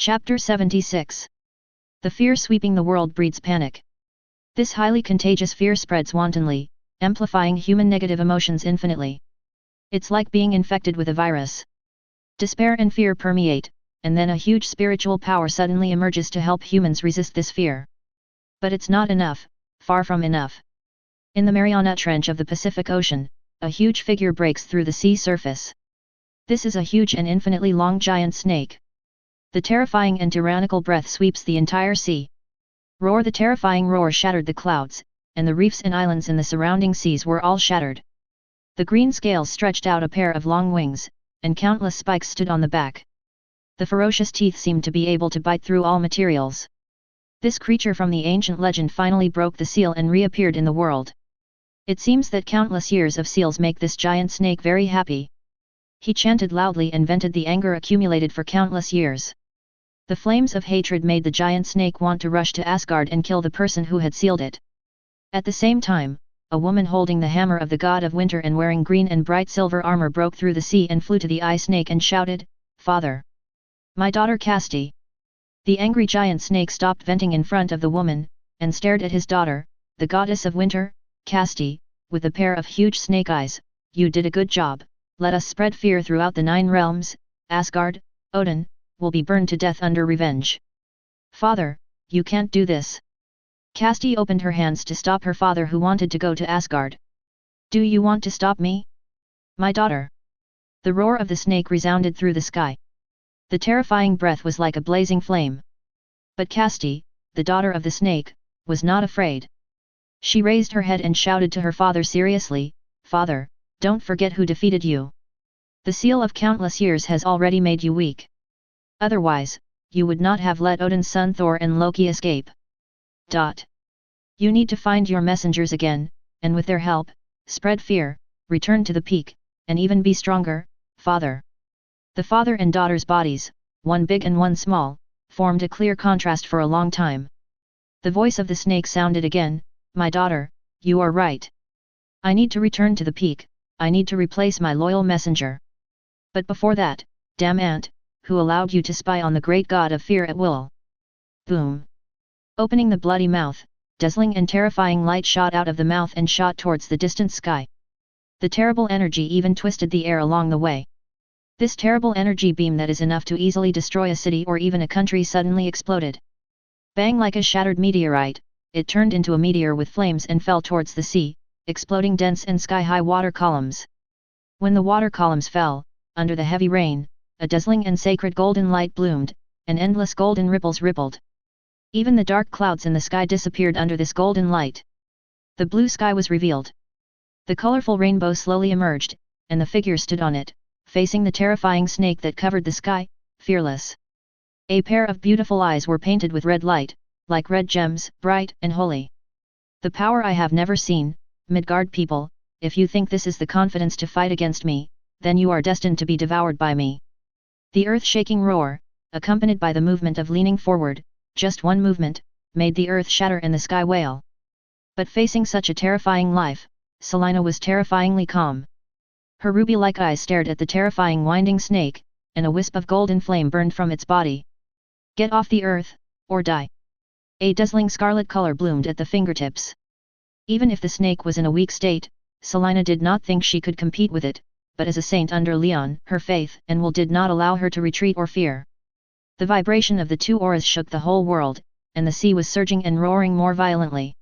Chapter 76. The fear sweeping the world breeds panic. This highly contagious fear spreads wantonly, amplifying human negative emotions infinitely. It's like being infected with a virus. Despair and fear permeate, and then a huge spiritual power suddenly emerges to help humans resist this fear. But it's not enough, far from enough. In the Mariana Trench of the Pacific Ocean, a huge figure breaks through the sea surface. This is a huge and infinitely long giant snake. The terrifying and tyrannical breath sweeps the entire sea. Roar! The terrifying roar shattered the clouds, and the reefs and islands in the surrounding seas were all shattered. The green scales stretched out a pair of long wings, and countless spikes stood on the back. The ferocious teeth seemed to be able to bite through all materials. This creature from the ancient legend finally broke the seal and reappeared in the world. It seems that countless years of seals make this giant snake very happy. He chanted loudly and vented the anger accumulated for countless years. The flames of hatred made the giant snake want to rush to Asgard and kill the person who had sealed it. At the same time, a woman holding the hammer of the god of winter and wearing green and bright silver armor broke through the sea and flew to the ice snake and shouted, "Father! My daughter Casti!" The angry giant snake stopped venting in front of the woman, and stared at his daughter, the goddess of winter, Casti, with a pair of huge snake eyes. "You did a good job. Let us spread fear throughout the 9 realms. Asgard, Odin, will be burned to death under revenge." "Father, you can't do this." Casti opened her hands to stop her father who wanted to go to Asgard. "Do you want to stop me? My daughter?" The roar of the snake resounded through the sky. The terrifying breath was like a blazing flame. But Casti, the daughter of the snake, was not afraid. She raised her head and shouted to her father seriously, "Father, don't forget who defeated you. The seal of countless years has already made you weak. Otherwise, you would not have let Odin's son Thor and Loki escape. You need to find your messengers again, and with their help, spread fear, return to the peak, and even be stronger, father." The father and daughter's bodies, one big and one small, formed a clear contrast for a long time. The voice of the snake sounded again, "My daughter, you are right. I need to return to the peak, I need to replace my loyal messenger. But before that, damn ant, who allowed you to spy on the great god of fear at will?" Boom! Opening the bloody mouth, dazzling and terrifying light shot out of the mouth and shot towards the distant sky. The terrible energy even twisted the air along the way. This terrible energy beam that is enough to easily destroy a city or even a country suddenly exploded. Bang! Like a shattered meteorite, it turned into a meteor with flames and fell towards the sea, exploding dense and sky-high water columns. When the water columns fell, under the heavy rain, a dazzling and sacred golden light bloomed, and endless golden ripples rippled. Even the dark clouds in the sky disappeared under this golden light. The blue sky was revealed. The colorful rainbow slowly emerged, and the figure stood on it, facing the terrifying snake that covered the sky, fearless. A pair of beautiful eyes were painted with red light, like red gems, bright and holy. "The power I have never seen, Midgard people, if you think this is the confidence to fight against me, then you are destined to be devoured by me." The earth-shaking roar, accompanied by the movement of leaning forward, just one movement, made the earth shatter and the sky wail. But facing such a terrifying life, Selina was terrifyingly calm. Her ruby-like eyes stared at the terrifying winding snake, and a wisp of golden flame burned from its body. "Get off the earth, or die!" A dazzling scarlet color bloomed at the fingertips. Even if the snake was in a weak state, Selina did not think she could compete with it, but as a saint under Leon, her faith and will did not allow her to retreat or fear. The vibration of the two auras shook the whole world, and the sea was surging and roaring more violently.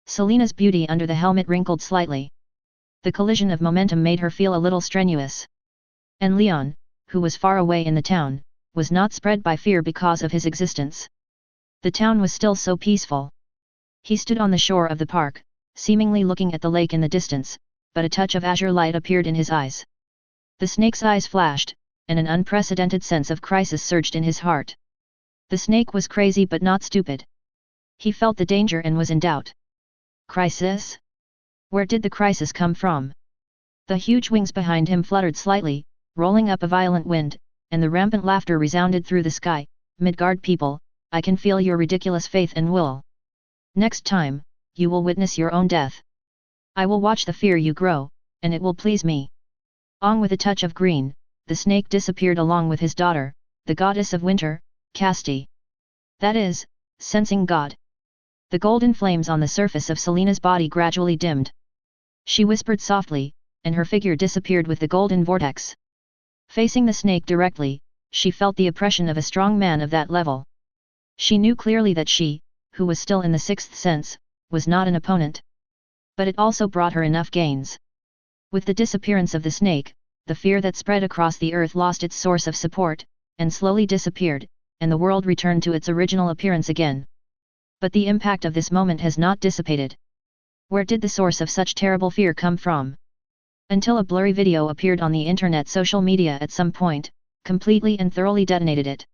Selina's beauty under the helmet wrinkled slightly. The collision of momentum made her feel a little strenuous. And Leon, who was far away in the town, was not spread by fear because of his existence. The town was still so peaceful. He stood on the shore of the park, seemingly looking at the lake in the distance, but a touch of azure light appeared in his eyes. The snake's eyes flashed, and an unprecedented sense of crisis surged in his heart. The snake was crazy but not stupid. He felt the danger and was in doubt. Crisis? Where did the crisis come from? The huge wings behind him fluttered slightly, rolling up a violent wind, and the rampant laughter resounded through the sky. "Midgard people, I can feel your ridiculous faith and will. Next time, you will witness your own death. I will watch the fear you grow, and it will please me." With a touch of green, the snake disappeared along with his daughter, the goddess of winter, Casti. That is, sensing God. The golden flames on the surface of Selena's body gradually dimmed. She whispered softly, and her figure disappeared with the golden vortex. Facing the snake directly, she felt the oppression of a strong man of that level. She knew clearly that she, who was still in the sixth sense, was not an opponent. But it also brought her enough gains. With the disappearance of the snake, the fear that spread across the earth lost its source of support, and slowly disappeared, and the world returned to its original appearance again. But the impact of this moment has not dissipated. Where did the source of such terrible fear come from? Until a blurry video appeared on the internet social media at some point, completely and thoroughly detonated it.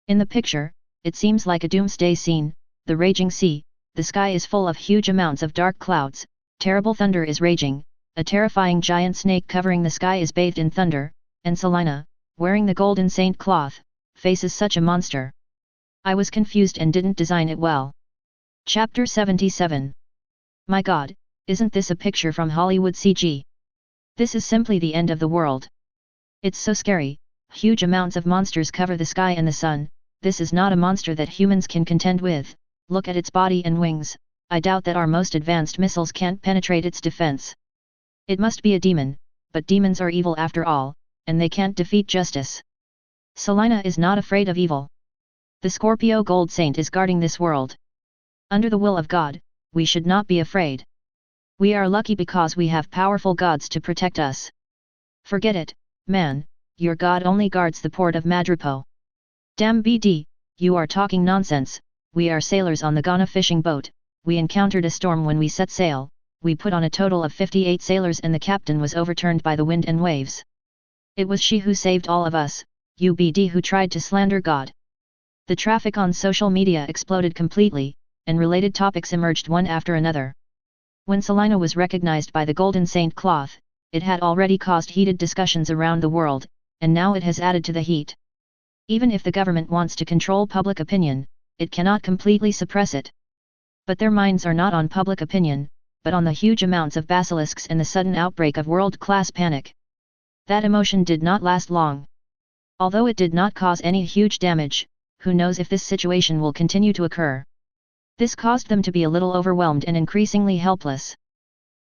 In the picture, it seems like a doomsday scene, the raging sea, the sky is full of huge amounts of dark clouds, terrible thunder is raging, a terrifying giant snake covering the sky is bathed in thunder, and Selena, wearing the golden saint cloth, faces such a monster. I was confused and didn't design it well. Chapter 77. My God, isn't this a picture from Hollywood CG? This is simply the end of the world. It's so scary, huge amounts of monsters cover the sky and the sun, this is not a monster that humans can contend with, look at its body and wings, I doubt that our most advanced missiles can't penetrate its defense. It must be a demon, but demons are evil after all, and they can't defeat justice. Selena is not afraid of evil. The Scorpio Gold Saint is guarding this world. Under the will of God, we should not be afraid. We are lucky because we have powerful gods to protect us. Forget it, man, your god only guards the port of Madripoor. Damn BD, you are talking nonsense, we are sailors on the Ghana fishing boat, we encountered a storm when we set sail, we put on a total of 58 sailors and the captain was overturned by the wind and waves. It was she who saved all of us, you BD who tried to slander God. The traffic on social media exploded completely, and related topics emerged one after another. When Selena was recognized by the Golden Saint Cloth, it had already caused heated discussions around the world, and now it has added to the heat. Even if the government wants to control public opinion, it cannot completely suppress it. But their minds are not on public opinion, but on the huge amounts of basilisks and the sudden outbreak of world-class panic. That emotion did not last long. Although it did not cause any huge damage, who knows if this situation will continue to occur. This caused them to be a little overwhelmed and increasingly helpless.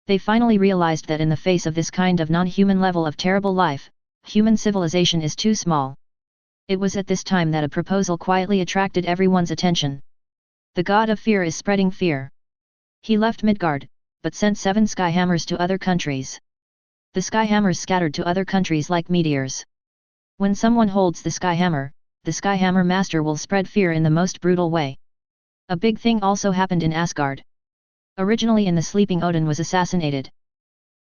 They finally realized that in the face of this kind of non-human level of terrible life, human civilization is too small. It was at this time that a proposal quietly attracted everyone's attention. The god of fear is spreading fear. He left Midgard, but sent 7 skyhammers to other countries. The skyhammers scattered to other countries like meteors. When someone holds the skyhammer master will spread fear in the most brutal way. A big thing also happened in Asgard. Originally in the sleeping Odin was assassinated.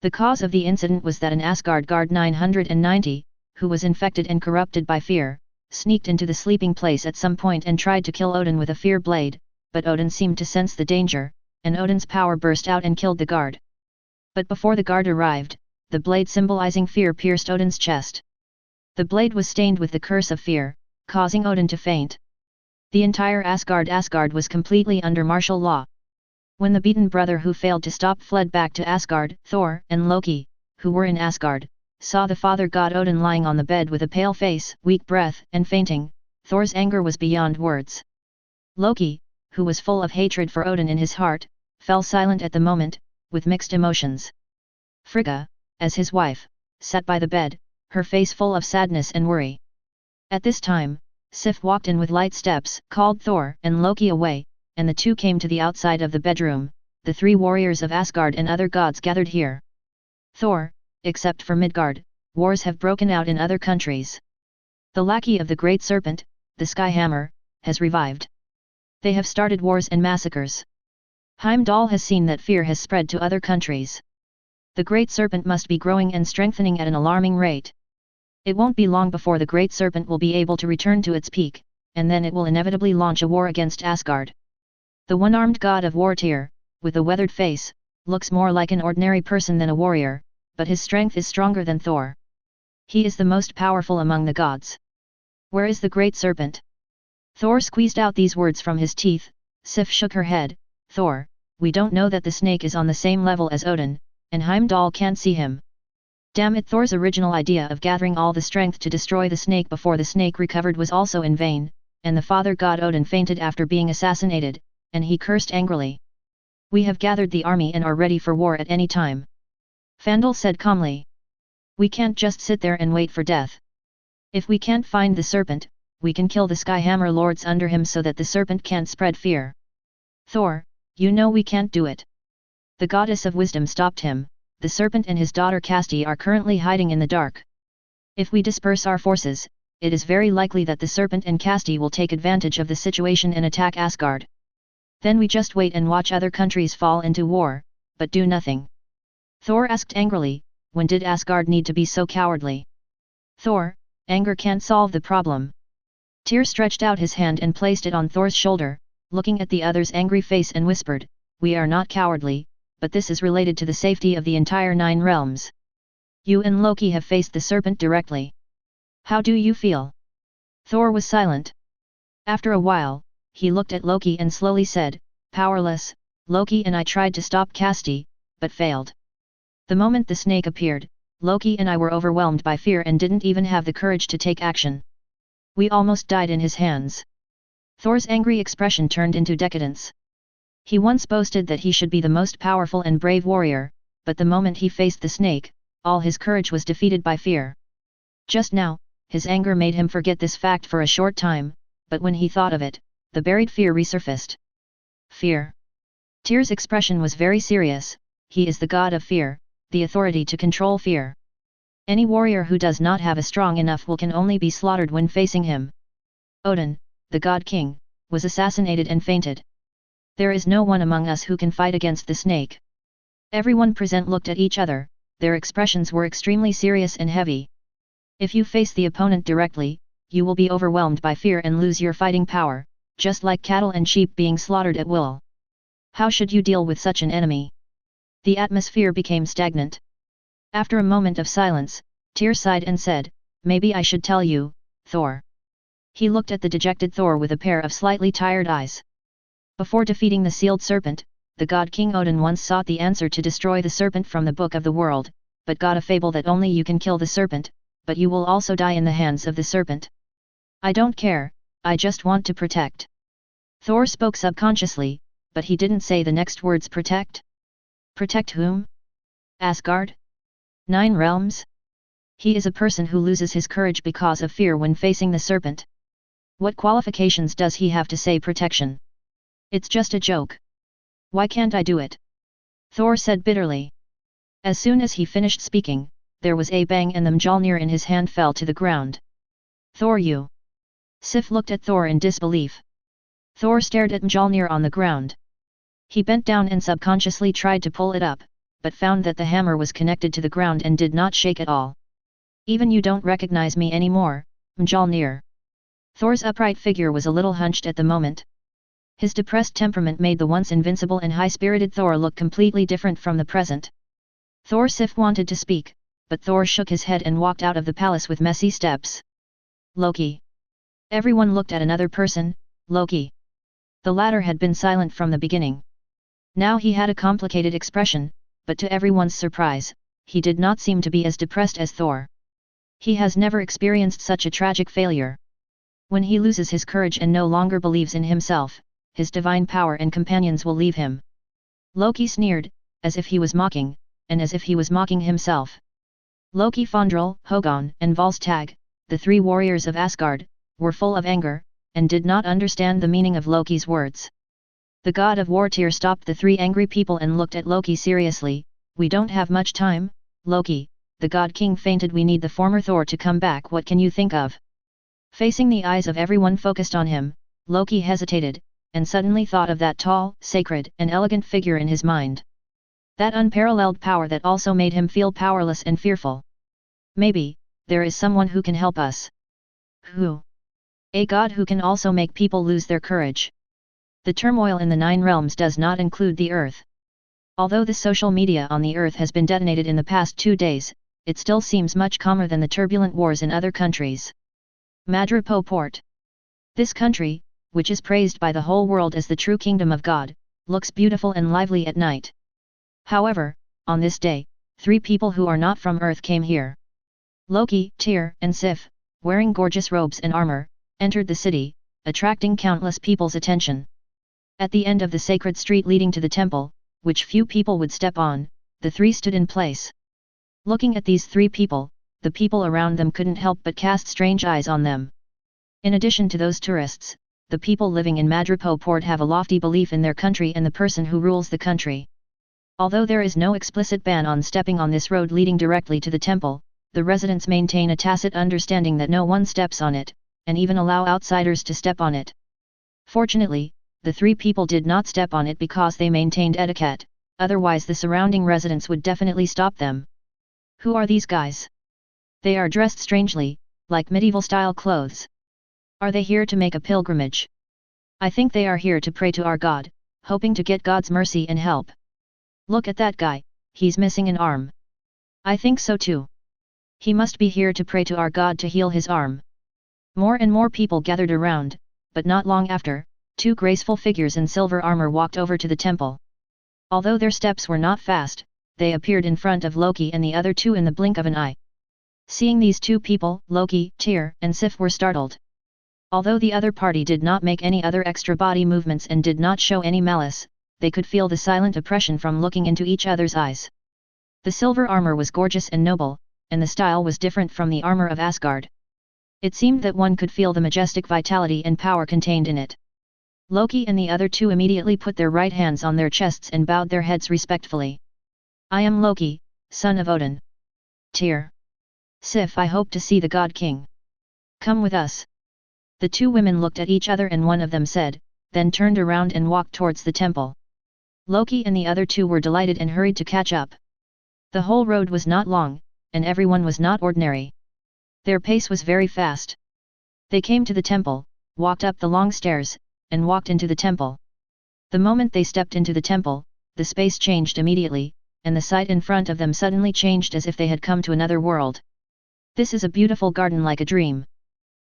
The cause of the incident was that an Asgard guard 990, who was infected and corrupted by fear, sneaked into the sleeping place at some point and tried to kill Odin with a fear blade, but Odin seemed to sense the danger, and Odin's power burst out and killed the guard. But before the guard arrived, the blade symbolizing fear pierced Odin's chest. The blade was stained with the curse of fear, causing Odin to faint. The entire Asgard was completely under martial law. When the beaten brother who failed to stop fled back to Asgard, Thor and Loki, who were in Asgard, saw the father god Odin lying on the bed with a pale face, weak breath, and fainting, Thor's anger was beyond words. Loki, who was full of hatred for Odin in his heart, fell silent at the moment, with mixed emotions. Frigga, as his wife, sat by the bed, her face full of sadness and worry. At this time, Sif walked in with light steps, called Thor and Loki away, and the two came to the outside of the bedroom, the 3 warriors of Asgard and other gods gathered here. Thor, except for Midgard, wars have broken out in other countries. The lackey of the Great Serpent, the Skyhammer, has revived. They have started wars and massacres. Heimdall has seen that fear has spread to other countries. The Great Serpent must be growing and strengthening at an alarming rate. It won't be long before the Great Serpent will be able to return to its peak, and then it will inevitably launch a war against Asgard. The one-armed god of war Tyr, with a weathered face, looks more like an ordinary person than a warrior, but his strength is stronger than Thor. He is the most powerful among the gods. Where is the Great Serpent? Thor squeezed out these words from his teeth. Sif shook her head. Thor, we don't know that the snake is on the same level as Odin, and Heimdall can't see him. Damn it, Thor's original idea of gathering all the strength to destroy the snake before the snake recovered was also in vain, and the father god Odin fainted after being assassinated, and he cursed angrily. "We have gathered the army and are ready for war at any time," Fandel said calmly. "We can't just sit there and wait for death. If we can't find the serpent, we can kill the Skyhammer lords under him so that the serpent can't spread fear." "Thor, you know we can't do it." The goddess of wisdom stopped him. "The serpent and his daughter Casti are currently hiding in the dark. If we disperse our forces, it is very likely that the serpent and Casti will take advantage of the situation and attack Asgard. Then we just wait and watch other countries fall into war, but do nothing." Thor asked angrily, "When did Asgard need to be so cowardly?" "Thor, anger can't solve the problem." Tyr stretched out his hand and placed it on Thor's shoulder, looking at the other's angry face and whispered, "We are not cowardly, but this is related to the safety of the entire 9 realms. You and Loki have faced the serpent directly. How do you feel?" Thor was silent. After a while, he looked at Loki and slowly said, "Powerless. Loki and I tried to stop Casti, but failed. The moment the snake appeared, Loki and I were overwhelmed by fear and didn't even have the courage to take action. We almost died in his hands." Thor's angry expression turned into decadence. He once boasted that he should be the most powerful and brave warrior, but the moment he faced the snake, all his courage was defeated by fear. Just now, his anger made him forget this fact for a short time, but when he thought of it, the buried fear resurfaced. Fear. Tyr's expression was very serious. He is the god of fear, the authority to control fear. Any warrior who does not have a strong enough will can only be slaughtered when facing him. Odin, the god king, was assassinated and fainted. There is no one among us who can fight against the snake. Everyone present looked at each other. Their expressions were extremely serious and heavy. If you face the opponent directly, you will be overwhelmed by fear and lose your fighting power, just like cattle and sheep being slaughtered at will. How should you deal with such an enemy? The atmosphere became stagnant. After a moment of silence, Tyr sighed and said, "Maybe I should tell you, Thor." He looked at the dejected Thor with a pair of slightly tired eyes. Before defeating the sealed serpent, the god King Odin once sought the answer to destroy the serpent from the book of the world, but got a fable that only you can kill the serpent, but you will also die in the hands of the serpent. "I don't care, I just want to protect." Thor spoke subconsciously, but he didn't say the next words. Protect? Protect whom? Asgard? 9 realms? He is a person who loses his courage because of fear when facing the serpent. What qualifications does he have to say protection? It's just a joke. Why can't I do it? Thor said bitterly. As soon as he finished speaking, there was a bang and the Mjolnir in his hand fell to the ground. "Thor, you!" Sif looked at Thor in disbelief. Thor stared at Mjolnir on the ground. He bent down and subconsciously tried to pull it up, but found that the hammer was connected to the ground and did not shake at all. "Even you don't recognize me anymore, Mjolnir." Thor's upright figure was a little hunched at the moment. His depressed temperament made the once invincible and high-spirited Thor look completely different from the present. Thor Sif wanted to speak, but Thor shook his head and walked out of the palace with messy steps. Loki. Everyone looked at another person, Loki. The latter had been silent from the beginning. Now he had a complicated expression, but to everyone's surprise, he did not seem to be as depressed as Thor. He has never experienced such a tragic failure. When he loses his courage and no longer believes in himself, his divine power and companions will leave him. Loki sneered, as if he was mocking, and as if he was mocking himself. Loki, Fandral, Hogun, and Volstagg, the 3 warriors of Asgard, were full of anger, and did not understand the meaning of Loki's words. The god of war Tyr stopped the 3 angry people and looked at Loki seriously. "We don't have much time, Loki, the god king fainted. We need the former Thor to come back. What can you think of?" Facing the eyes of everyone focused on him, Loki hesitated, and suddenly thought of that tall, sacred, and elegant figure in his mind. That unparalleled power that also made him feel powerless and fearful. Maybe, there is someone who can help us. Who? A god who can also make people lose their courage. The turmoil in the 9 realms does not include the Earth. Although the social media on the Earth has been detonated in the past 2 days, it still seems much calmer than the turbulent wars in other countries. Madripoor Port. This country, which is praised by the whole world as the true kingdom of God, looks beautiful and lively at night. However, on this day, 3 people who are not from Earth came here. Loki, Tyr, and Sif, wearing gorgeous robes and armor, entered the city, attracting countless people's attention. At the end of the sacred street leading to the temple, which few people would step on, the three stood in place. Looking at these three people, the people around them couldn't help but cast strange eyes on them. In addition to those tourists, the people living in Madripoor have a lofty belief in their country and the person who rules the country. Although there is no explicit ban on stepping on this road leading directly to the temple, the residents maintain a tacit understanding that no one steps on it, and even allow outsiders to step on it. Fortunately, the three people did not step on it because they maintained etiquette, otherwise the surrounding residents would definitely stop them. Who are these guys? They are dressed strangely, like medieval-style clothes. Are they here to make a pilgrimage? I think they are here to pray to our God, hoping to get God's mercy and help. Look at that guy, he's missing an arm. I think so too. He must be here to pray to our God to heal his arm. More and more people gathered around, but not long after, two graceful figures in silver armor walked over to the temple. Although their steps were not fast, they appeared in front of Loki and the other two in the blink of an eye. Seeing these two people, Loki, Tyr, and Sif were startled. Although the other party did not make any other extra body movements and did not show any malice, they could feel the silent oppression from looking into each other's eyes. The silver armor was gorgeous and noble, and the style was different from the armor of Asgard. It seemed that one could feel the majestic vitality and power contained in it. Loki and the other two immediately put their right hands on their chests and bowed their heads respectfully. I am Loki, son of Odin. Tyr. Sif, I hope to see the God King. Come with us. The two women looked at each other and one of them said, then turned around and walked towards the temple. Loki and the other two were delighted and hurried to catch up. The whole road was not long, and everyone was not ordinary. Their pace was very fast. They came to the temple, walked up the long stairs, and walked into the temple. The moment they stepped into the temple, the space changed immediately, and the sight in front of them suddenly changed as if they had come to another world. This is a beautiful garden like a dream.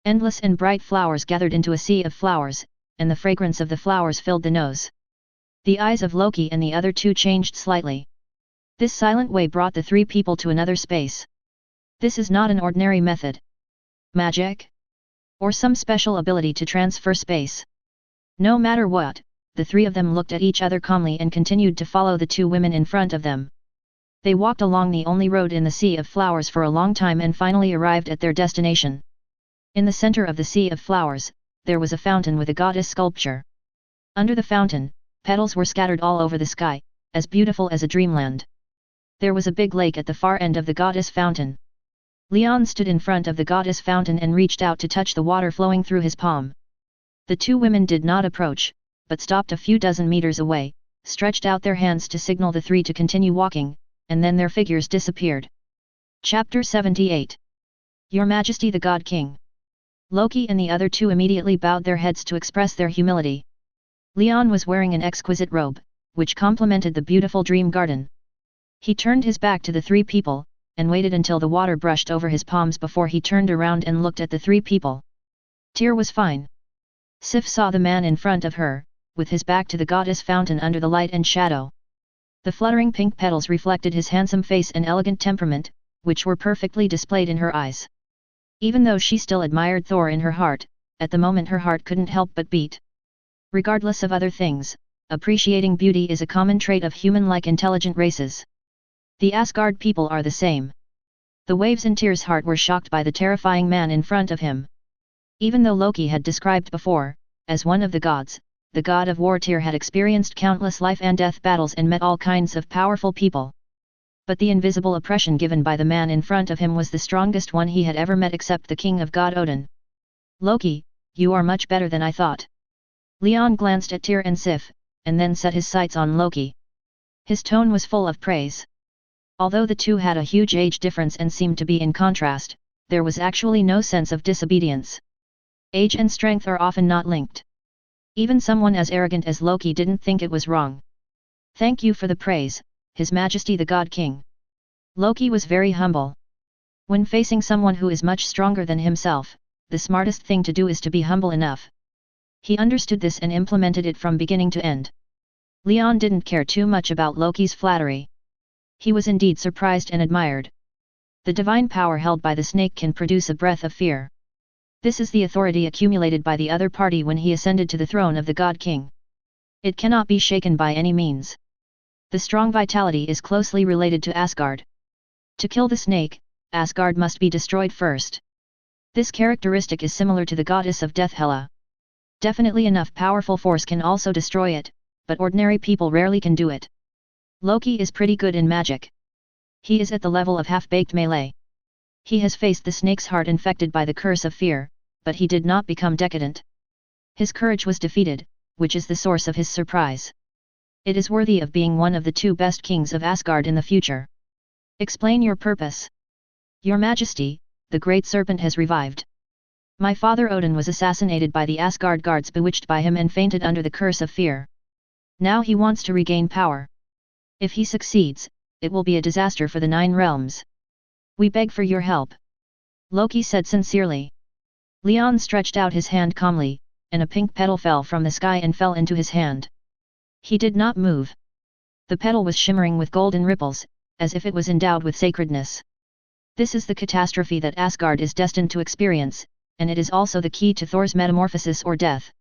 Endless and bright flowers gathered into a sea of flowers, and the fragrance of the flowers filled the nose. The eyes of Loki and the other two changed slightly. This silent way brought the three people to another space. This is not an ordinary method. Magic? Or some special ability to transfer space? No matter what, the three of them looked at each other calmly and continued to follow the two women in front of them. They walked along the only road in the sea of flowers for a long time and finally arrived at their destination. In the center of the sea of flowers, there was a fountain with a goddess sculpture. Under the fountain, petals were scattered all over the sky, as beautiful as a dreamland. There was a big lake at the far end of the goddess fountain. Leon stood in front of the goddess fountain and reached out to touch the water flowing through his palm. The two women did not approach, but stopped a few dozen meters away, stretched out their hands to signal the three to continue walking, and then their figures disappeared. Chapter 78. Your Majesty the God King. Loki and the other two immediately bowed their heads to express their humility. Leon was wearing an exquisite robe, which complemented the beautiful dream garden. He turned his back to the three people, and waited until the water brushed over his palms before he turned around and looked at the three people. Tyr was fine. Sif saw the man in front of her, with his back to the goddess fountain under the light and shadow. The fluttering pink petals reflected his handsome face and elegant temperament, which were perfectly displayed in her eyes. Even though she still admired Thor in her heart, at the moment her heart couldn't help but beat. Regardless of other things, appreciating beauty is a common trait of human-like intelligent races. The Asgard people are the same. The waves in Tyr's heart were shocked by the terrifying man in front of him. Even though Loki had described before, as one of the gods, the god of war Tyr had experienced countless life and death battles and met all kinds of powerful people. But the invisible oppression given by the man in front of him was the strongest one he had ever met except the king of God Odin. Loki, you are much better than I thought. Leon glanced at Tyr and Sif, and then set his sights on Loki. His tone was full of praise. Although the two had a huge age difference and seemed to be in contrast, there was actually no sense of disobedience. Age and strength are often not linked. Even someone as arrogant as Loki didn't think it was wrong. Thank you for the praise, His Majesty the God King. Loki was very humble. When facing someone who is much stronger than himself, the smartest thing to do is to be humble enough. He understood this and implemented it from beginning to end. Leon didn't care too much about Loki's flattery. He was indeed surprised and admired. The divine power held by the snake can produce a breath of fear. This is the authority accumulated by the other party when he ascended to the throne of the God King. It cannot be shaken by any means. The strong vitality is closely related to Asgard. To kill the snake, Asgard must be destroyed first. This characteristic is similar to the goddess of death Hela. Definitely enough powerful force can also destroy it, but ordinary people rarely can do it. Loki is pretty good in magic. He is at the level of half-baked melee. He has faced the snake's heart infected by the curse of fear, but he did not become decadent. His courage was defeated, which is the source of his surprise. It is worthy of being one of the 2 best kings of Asgard in the future. Explain your purpose. Your Majesty, the great serpent has revived. My father Odin was assassinated by the Asgard guards bewitched by him and fainted under the curse of fear. Now he wants to regain power. If he succeeds, it will be a disaster for the 9 realms. We beg for your help. Loki said sincerely. Leon stretched out his hand calmly, and a pink petal fell from the sky and fell into his hand. He did not move. The petal was shimmering with golden ripples, as if it was endowed with sacredness. This is the catastrophe that Asgard is destined to experience, and it is also the key to Thor's metamorphosis or death.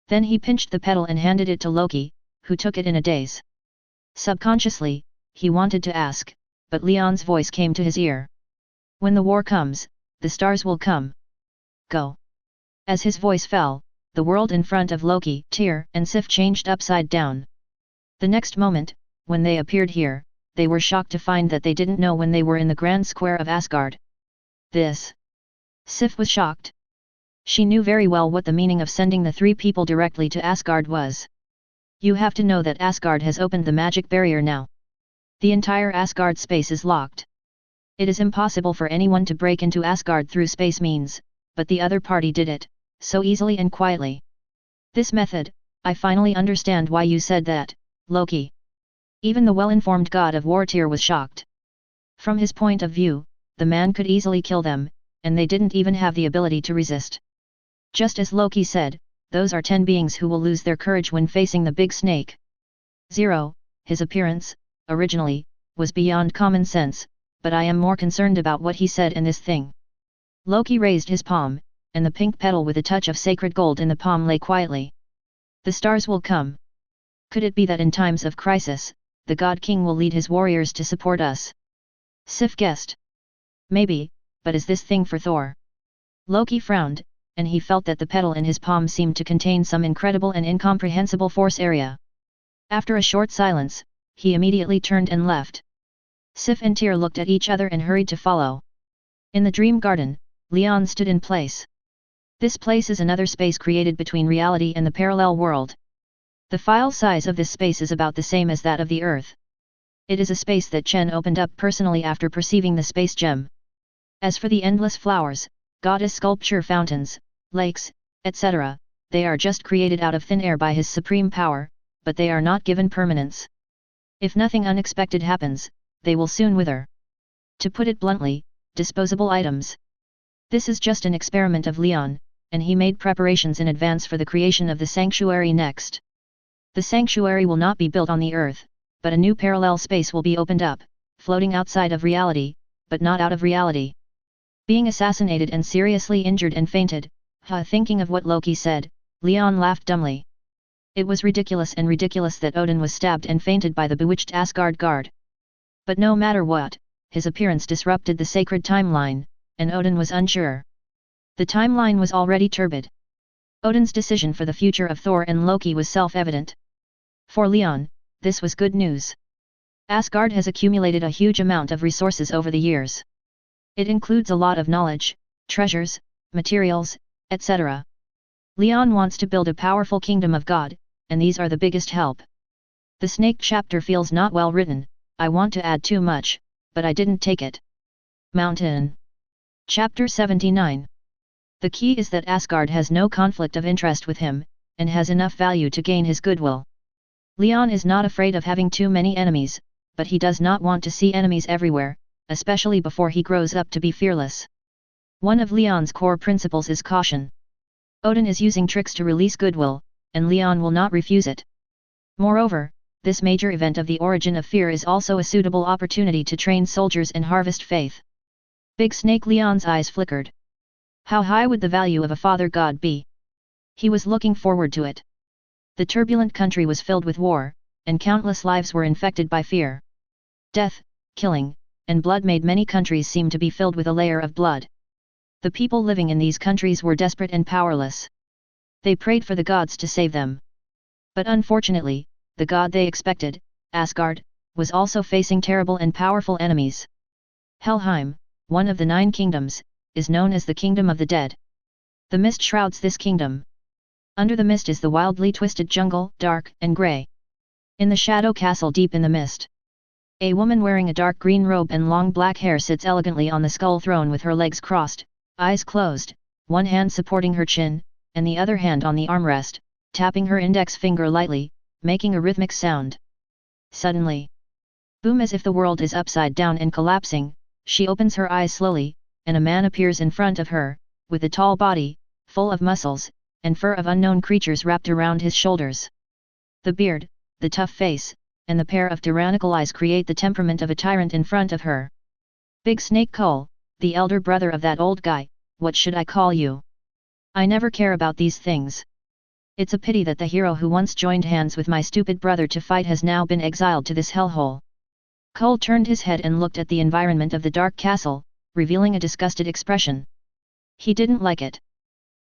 Then he pinched the petal and handed it to Loki, who took it in a daze. Subconsciously, he wanted to ask, but Leon's voice came to his ear. When the war comes, the stars will come. Go. As his voice fell, the world in front of Loki, Tyr, and Sif changed upside down. The next moment, when they appeared here, they were shocked to find that they didn't know when they were in the grand square of Asgard. This. Sif was shocked. She knew very well what the meaning of sending the 3 people directly to Asgard was. You have to know that Asgard has opened the magic barrier now. The entire Asgard space is locked. It is impossible for anyone to break into Asgard through space means, but the other party did it, so easily and quietly. This method, I finally understand why you said that, Loki. Even the well-informed god of war Tyr was shocked. From his point of view, the man could easily kill them, and they didn't even have the ability to resist. Just as Loki said, those are 10 beings who will lose their courage when facing the big snake. 0. His appearance, originally, was beyond common sense, but I am more concerned about what he said in this thing. Loki raised his palm, and the pink petal with a touch of sacred gold in the palm lay quietly. The stars will come. Could it be that in times of crisis, the God King will lead his warriors to support us? Sif guessed. Maybe, but is this thing for Thor? Loki frowned, and he felt that the petal in his palm seemed to contain some incredible and incomprehensible force area. After a short silence, he immediately turned and left. Sif and Tyr looked at each other and hurried to follow. In the dream garden, Leon stood in place. This place is another space created between reality and the parallel world. The file size of this space is about the same as that of the Earth. It is a space that Chen opened up personally after perceiving the space gem. As for the endless flowers, goddess sculpture fountains, lakes, etc., they are just created out of thin air by his supreme power, but they are not given permanence. If nothing unexpected happens, they will soon wither. To put it bluntly, disposable items. This is just an experiment of Leon, and he made preparations in advance for the creation of the sanctuary next. The sanctuary will not be built on the Earth, but a new parallel space will be opened up, floating outside of reality, but not out of reality. Being assassinated and seriously injured and fainted, thinking of what Loki said, Leon laughed dumbly. It was ridiculous that Odin was stabbed and fainted by the bewitched Asgard guard. But no matter what, his appearance disrupted the sacred timeline, and Odin was unsure. The timeline was already turbid. Odin's decision for the future of Thor and Loki was self-evident. For Leon, this was good news. Asgard has accumulated a huge amount of resources over the years. It includes a lot of knowledge, treasures, materials, etc. Leon wants to build a powerful kingdom of God, and these are the biggest help. The snake chapter feels not well written. I want to add too much, but I didn't take it. Mountain. Chapter 79. The key is that Asgard has no conflict of interest with him, and has enough value to gain his goodwill. Leon is not afraid of having too many enemies, but he does not want to see enemies everywhere, especially before he grows up to be fearless. One of Leon's core principles is caution. Odin is using tricks to release goodwill, and Leon will not refuse it. Moreover, this major event of the origin of fear is also a suitable opportunity to train soldiers and harvest faith. Big Snake Leon's eyes flickered. How high would the value of a father god be? He was looking forward to it. The turbulent country was filled with war, and countless lives were infected by fear. Death, killing, and blood made many countries seem to be filled with a layer of blood. The people living in these countries were desperate and powerless. They prayed for the gods to save them. But unfortunately, the god they expected, Asgard, was also facing terrible and powerful enemies. Helheim, one of the 9 kingdoms, is known as the Kingdom of the Dead. The mist shrouds this kingdom. Under the mist is the wildly twisted jungle, dark and grey. In the shadow castle deep in the mist, a woman wearing a dark green robe and long black hair sits elegantly on the skull throne with her legs crossed, eyes closed, one hand supporting her chin, and the other hand on the armrest, tapping her index finger lightly, making a rhythmic sound. Suddenly, boom, as if the world is upside down and collapsing, she opens her eyes slowly, and a man appears in front of her, with a tall body, full of muscles, and fur of unknown creatures wrapped around his shoulders. The beard, the tough face, and the pair of tyrannical eyes create the temperament of a tyrant in front of her. Big Snake Cole, the elder brother of that old guy, what should I call you? I never care about these things. It's a pity that the hero who once joined hands with my stupid brother to fight has now been exiled to this hellhole. Cole turned his head and looked at the environment of the dark castle, revealing a disgusted expression. He didn't like it.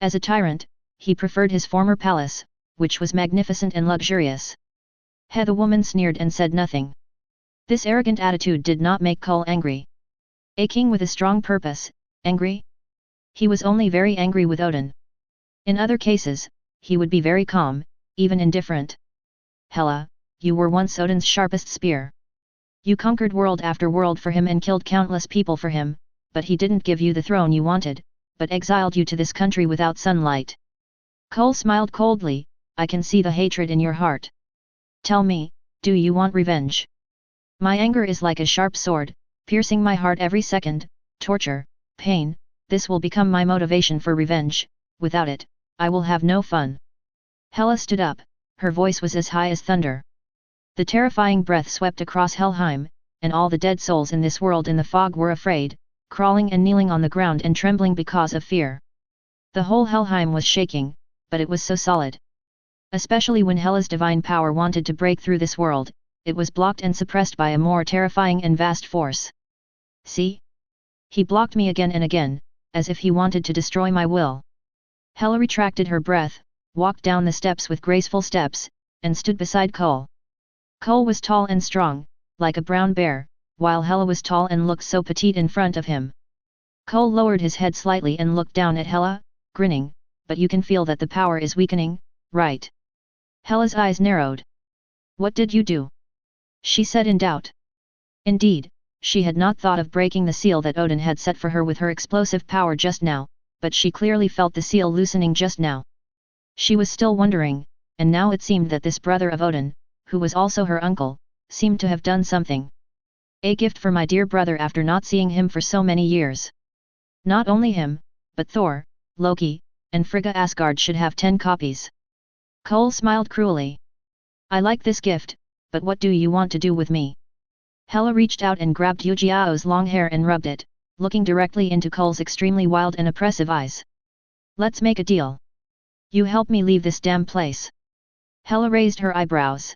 As a tyrant, he preferred his former palace, which was magnificent and luxurious. The woman sneered and said nothing. This arrogant attitude did not make Cole angry. A king with a strong purpose, angry? He was only very angry with Odin. In other cases, he would be very calm, even indifferent. Hela, you were once Odin's sharpest spear. You conquered world after world for him and killed countless people for him, but he didn't give you the throne you wanted, but exiled you to this country without sunlight. Cole smiled coldly, I can see the hatred in your heart. Tell me, do you want revenge? My anger is like a sharp sword, piercing my heart every second, torture, pain, this will become my motivation for revenge, without it, I will have no fun. Hela stood up, her voice was as high as thunder. The terrifying breath swept across Helheim, and all the dead souls in this world in the fog were afraid, crawling and kneeling on the ground and trembling because of fear. The whole Helheim was shaking, but it was so solid. Especially when Hela's divine power wanted to break through this world, it was blocked and suppressed by a more terrifying and vast force. See? He blocked me again and again, as if he wanted to destroy my will. Hela retracted her breath, walked down the steps with graceful steps, and stood beside Cole. Cole was tall and strong, like a brown bear, while Hela was tall and looked so petite in front of him. Cole lowered his head slightly and looked down at Hela, grinning, but you can feel that the power is weakening, right? Hela's eyes narrowed. What did you do? She said in doubt. Indeed, she had not thought of breaking the seal that Odin had set for her with her explosive power just now, but she clearly felt the seal loosening just now. She was still wondering, and now it seemed that this brother of Odin, who was also her uncle, seemed to have done something. A gift for my dear brother after not seeing him for so many years. Not only him, but Thor, Loki, and Frigga Asgard should have 10 copies. Cole smiled cruelly. I like this gift, but what do you want to do with me? Hela reached out and grabbed Yujiao's long hair and rubbed it, looking directly into Cole's extremely wild and oppressive eyes. Let's make a deal. You help me leave this damn place. Hela raised her eyebrows.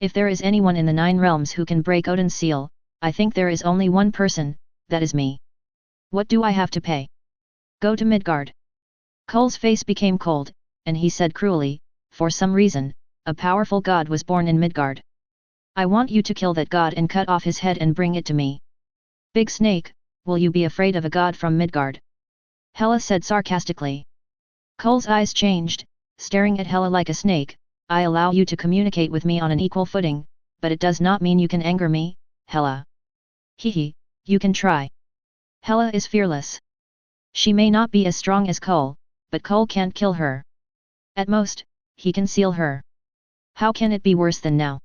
If there is anyone in the 9 realms who can break Odin's seal, I think there is only one person, that is me. What do I have to pay? Go to Midgard. Cole's face became cold, and he said cruelly, for some reason, a powerful god was born in Midgard. I want you to kill that god and cut off his head and bring it to me. Big Snake, will you be afraid of a god from Midgard? Hela said sarcastically. Cole's eyes changed, staring at Hela like a snake. I allow you to communicate with me on an equal footing, but it does not mean you can anger me, Hela. Hehe, you can try. Hela is fearless. She may not be as strong as Cole, but Cole can't kill her. At most, he can seal her. How can it be worse than now?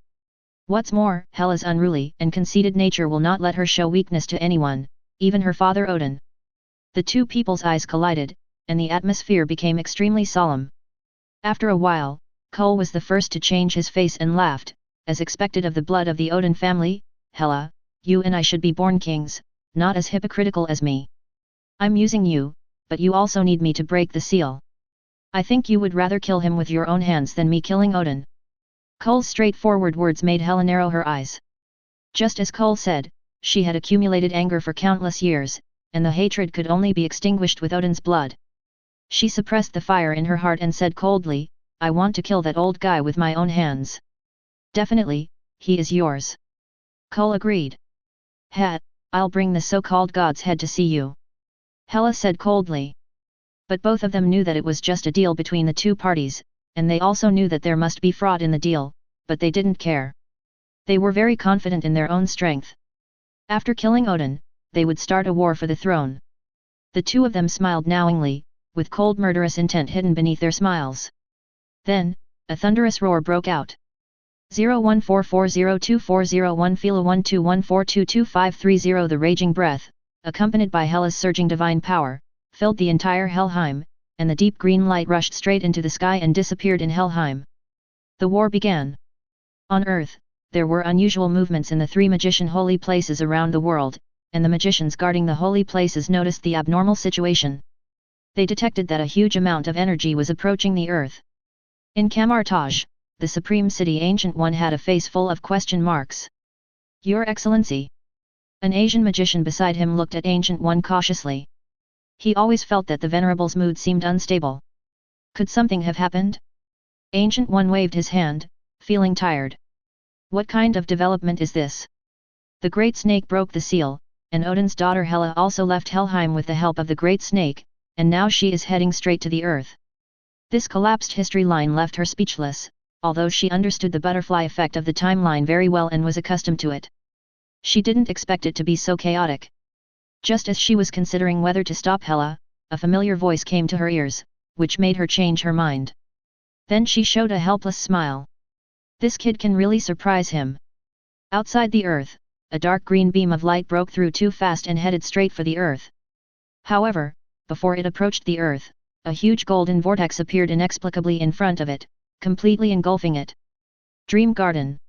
What's more, Hela's unruly and conceited nature will not let her show weakness to anyone, even her father Odin. The two people's eyes collided, and the atmosphere became extremely solemn. After a while, Cole was the first to change his face and laughed, as expected of the blood of the Odin family. Hela, you and I should be born kings, not as hypocritical as me. I'm using you, but you also need me to break the seal. I think you would rather kill him with your own hands than me killing Odin. Cole's straightforward words made Hela narrow her eyes. Just as Cole said, she had accumulated anger for countless years, and the hatred could only be extinguished with Odin's blood. She suppressed the fire in her heart and said coldly, I want to kill that old guy with my own hands. Definitely, he is yours. Cole agreed. I'll bring the so-called god's head to see you. Hela said coldly. But both of them knew that it was just a deal between the two parties, and they also knew that there must be fraud in the deal, but they didn't care. They were very confident in their own strength. After killing Odin, they would start a war for the throne. The two of them smiled knowingly, with cold murderous intent hidden beneath their smiles. Then, a thunderous roar broke out. 01440240 Fila 1214222530. The raging breath, accompanied by Hela's surging divine power, filled the entire Helheim, and the deep green light rushed straight into the sky and disappeared in Helheim. The war began. On Earth, there were unusual movements in the three magician holy places around the world, and the magicians guarding the holy places noticed the abnormal situation. They detected that a huge amount of energy was approaching the Earth. In Kamartaj, the supreme city, Ancient One had a face full of question marks. Your Excellency. An Asian magician beside him looked at Ancient One cautiously. He always felt that the Venerable's mood seemed unstable. Could something have happened? Ancient One waved his hand, feeling tired. What kind of development is this? The Great Snake broke the seal, and Odin's daughter Hela also left Helheim with the help of the Great Snake, and now she is heading straight to the Earth. This collapsed history line left her speechless, although she understood the butterfly effect of the timeline very well and was accustomed to it. She didn't expect it to be so chaotic. Just as she was considering whether to stop Hela, a familiar voice came to her ears, which made her change her mind. Then she showed a helpless smile. This kid can really surprise him. Outside the Earth, a dark green beam of light broke through too fast and headed straight for the Earth. However, before it approached the Earth, a huge golden vortex appeared inexplicably in front of it, completely engulfing it. Dream Garden.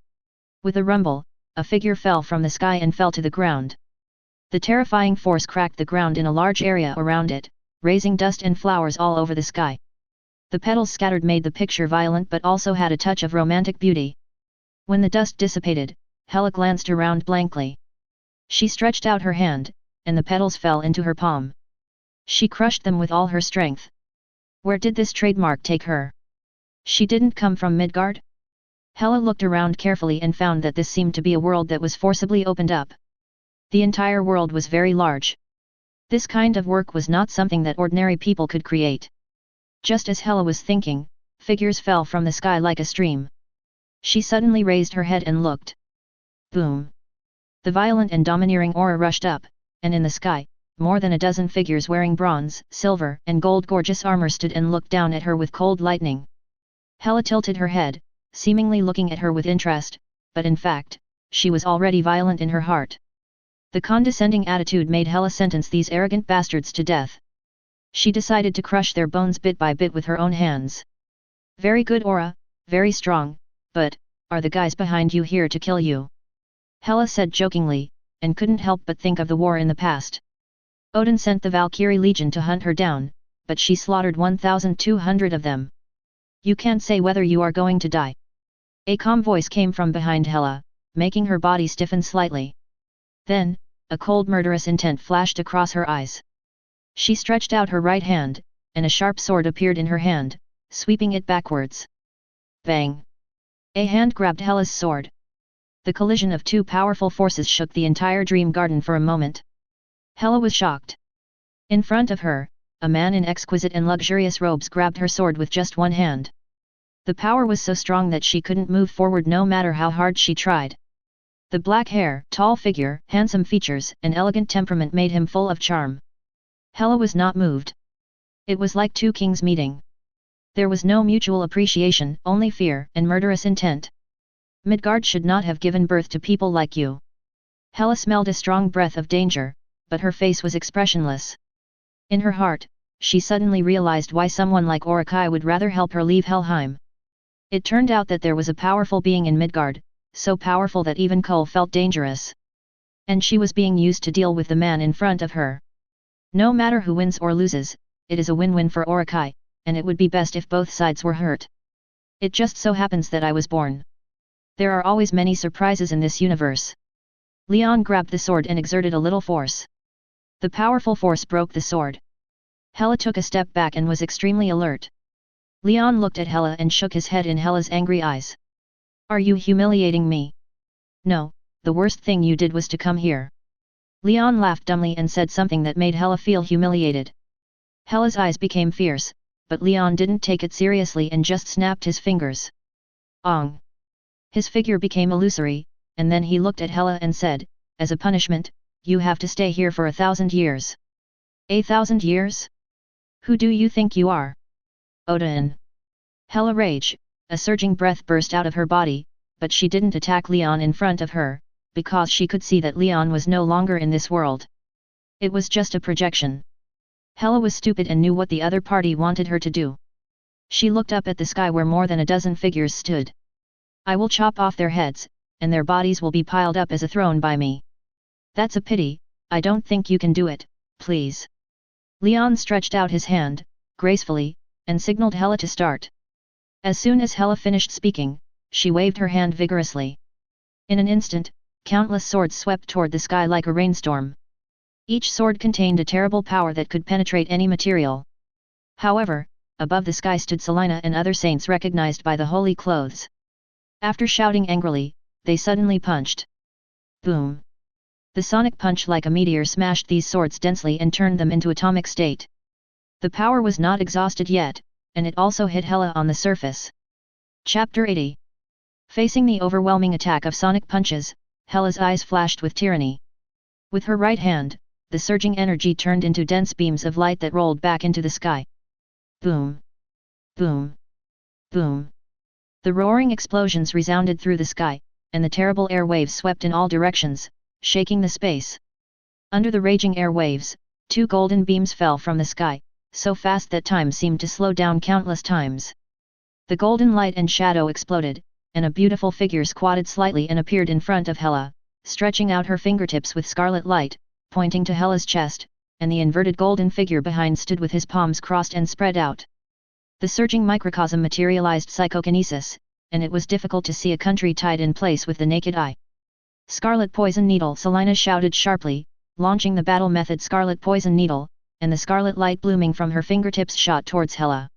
With a rumble, a figure fell from the sky and fell to the ground. The terrifying force cracked the ground in a large area around it, raising dust and flowers all over the sky. The petals scattered made the picture violent but also had a touch of romantic beauty. When the dust dissipated, Hela glanced around blankly. She stretched out her hand, and the petals fell into her palm. She crushed them with all her strength. Where did this trademark take her? She didn't come from Midgard? Hela looked around carefully and found that this seemed to be a world that was forcibly opened up. The entire world was very large. This kind of work was not something that ordinary people could create. Just as Hela was thinking, figures fell from the sky like a stream. She suddenly raised her head and looked. Boom! The violent and domineering aura rushed up, and in the sky, more than a dozen figures wearing bronze, silver, and gold gorgeous armor stood and looked down at her with cold lightning. Hela tilted her head, seemingly looking at her with interest, but in fact, she was already violent in her heart. The condescending attitude made Hela sentence these arrogant bastards to death. She decided to crush their bones bit by bit with her own hands. Very good aura, very strong, but, are the guys behind you here to kill you? Hela said jokingly, and couldn't help but think of the war in the past. Odin sent the Valkyrie Legion to hunt her down, but she slaughtered 1,200 of them. You can't say whether you are going to die. A calm voice came from behind Hela, making her body stiffen slightly. Then, a cold murderous intent flashed across her eyes. She stretched out her right hand, and a sharp sword appeared in her hand, sweeping it backwards. Bang! A hand grabbed Hela's sword. The collision of two powerful forces shook the entire dream garden for a moment. Hela was shocked. In front of her, a man in exquisite and luxurious robes grabbed her sword with just one hand. The power was so strong that she couldn't move forward no matter how hard she tried. The black hair, tall figure, handsome features, and elegant temperament made him full of charm. Hela was not moved. It was like two kings meeting. There was no mutual appreciation, only fear and murderous intent. Midgard should not have given birth to people like you. Hela smelled a strong breath of danger, but her face was expressionless. In her heart, she suddenly realized why someone like Orakai would rather help her leave Helheim. It turned out that there was a powerful being in Midgard, so powerful that even Cole felt dangerous. And she was being used to deal with the man in front of her. No matter who wins or loses, it is a win-win for Orakai, and it would be best if both sides were hurt. It just so happens that I was born. There are always many surprises in this universe. Leon grabbed the sword and exerted a little force. The powerful force broke the sword. Hela took a step back and was extremely alert. Leon looked at Hela and shook his head in Hela's angry eyes. Are you humiliating me? No, the worst thing you did was to come here. Leon laughed dumbly and said something that made Hela feel humiliated. Hela's eyes became fierce, but Leon didn't take it seriously and just snapped his fingers. Ong! His figure became illusory, and then he looked at Hela and said, as a punishment, you have to stay here for 1,000 years. 1,000 years? Who do you think you are? Odin. Hela rage, a surging breath burst out of her body, but she didn't attack Leon in front of her, because she could see that Leon was no longer in this world. It was just a projection. Hela was stupid and knew what the other party wanted her to do. She looked up at the sky where more than a dozen figures stood. I will chop off their heads, and their bodies will be piled up as a throne by me. That's a pity, I don't think you can do it, please. Leon stretched out his hand, gracefully, and signaled Hela to start. As soon as Hela finished speaking, she waved her hand vigorously. In an instant, countless swords swept toward the sky like a rainstorm. Each sword contained a terrible power that could penetrate any material. However, above the sky stood Selina and other saints recognized by the holy clothes. After shouting angrily, they suddenly punched. Boom! The sonic punch like a meteor smashed these swords densely and turned them into atomic state. The power was not exhausted yet, and it also hit Hela on the surface. Chapter 80. Facing the overwhelming attack of sonic punches, Hela's eyes flashed with tyranny. With her right hand, the surging energy turned into dense beams of light that rolled back into the sky. Boom! Boom! Boom! The roaring explosions resounded through the sky, and the terrible air waves swept in all directions, shaking the space. Under the raging air waves, 2 golden beams fell from the sky, so fast that time seemed to slow down countless times. The golden light and shadow exploded, and a beautiful figure squatted slightly and appeared in front of Hela, stretching out her fingertips with scarlet light, pointing to Hela's chest, and the inverted golden figure behind stood with his palms crossed and spread out. The surging microcosm materialized psychokinesis, and it was difficult to see a country tied in place with the naked eye. Scarlet Poison Needle! Selina shouted sharply, launching the battle method Scarlet Poison Needle, and the scarlet light blooming from her fingertips shot towards Hela.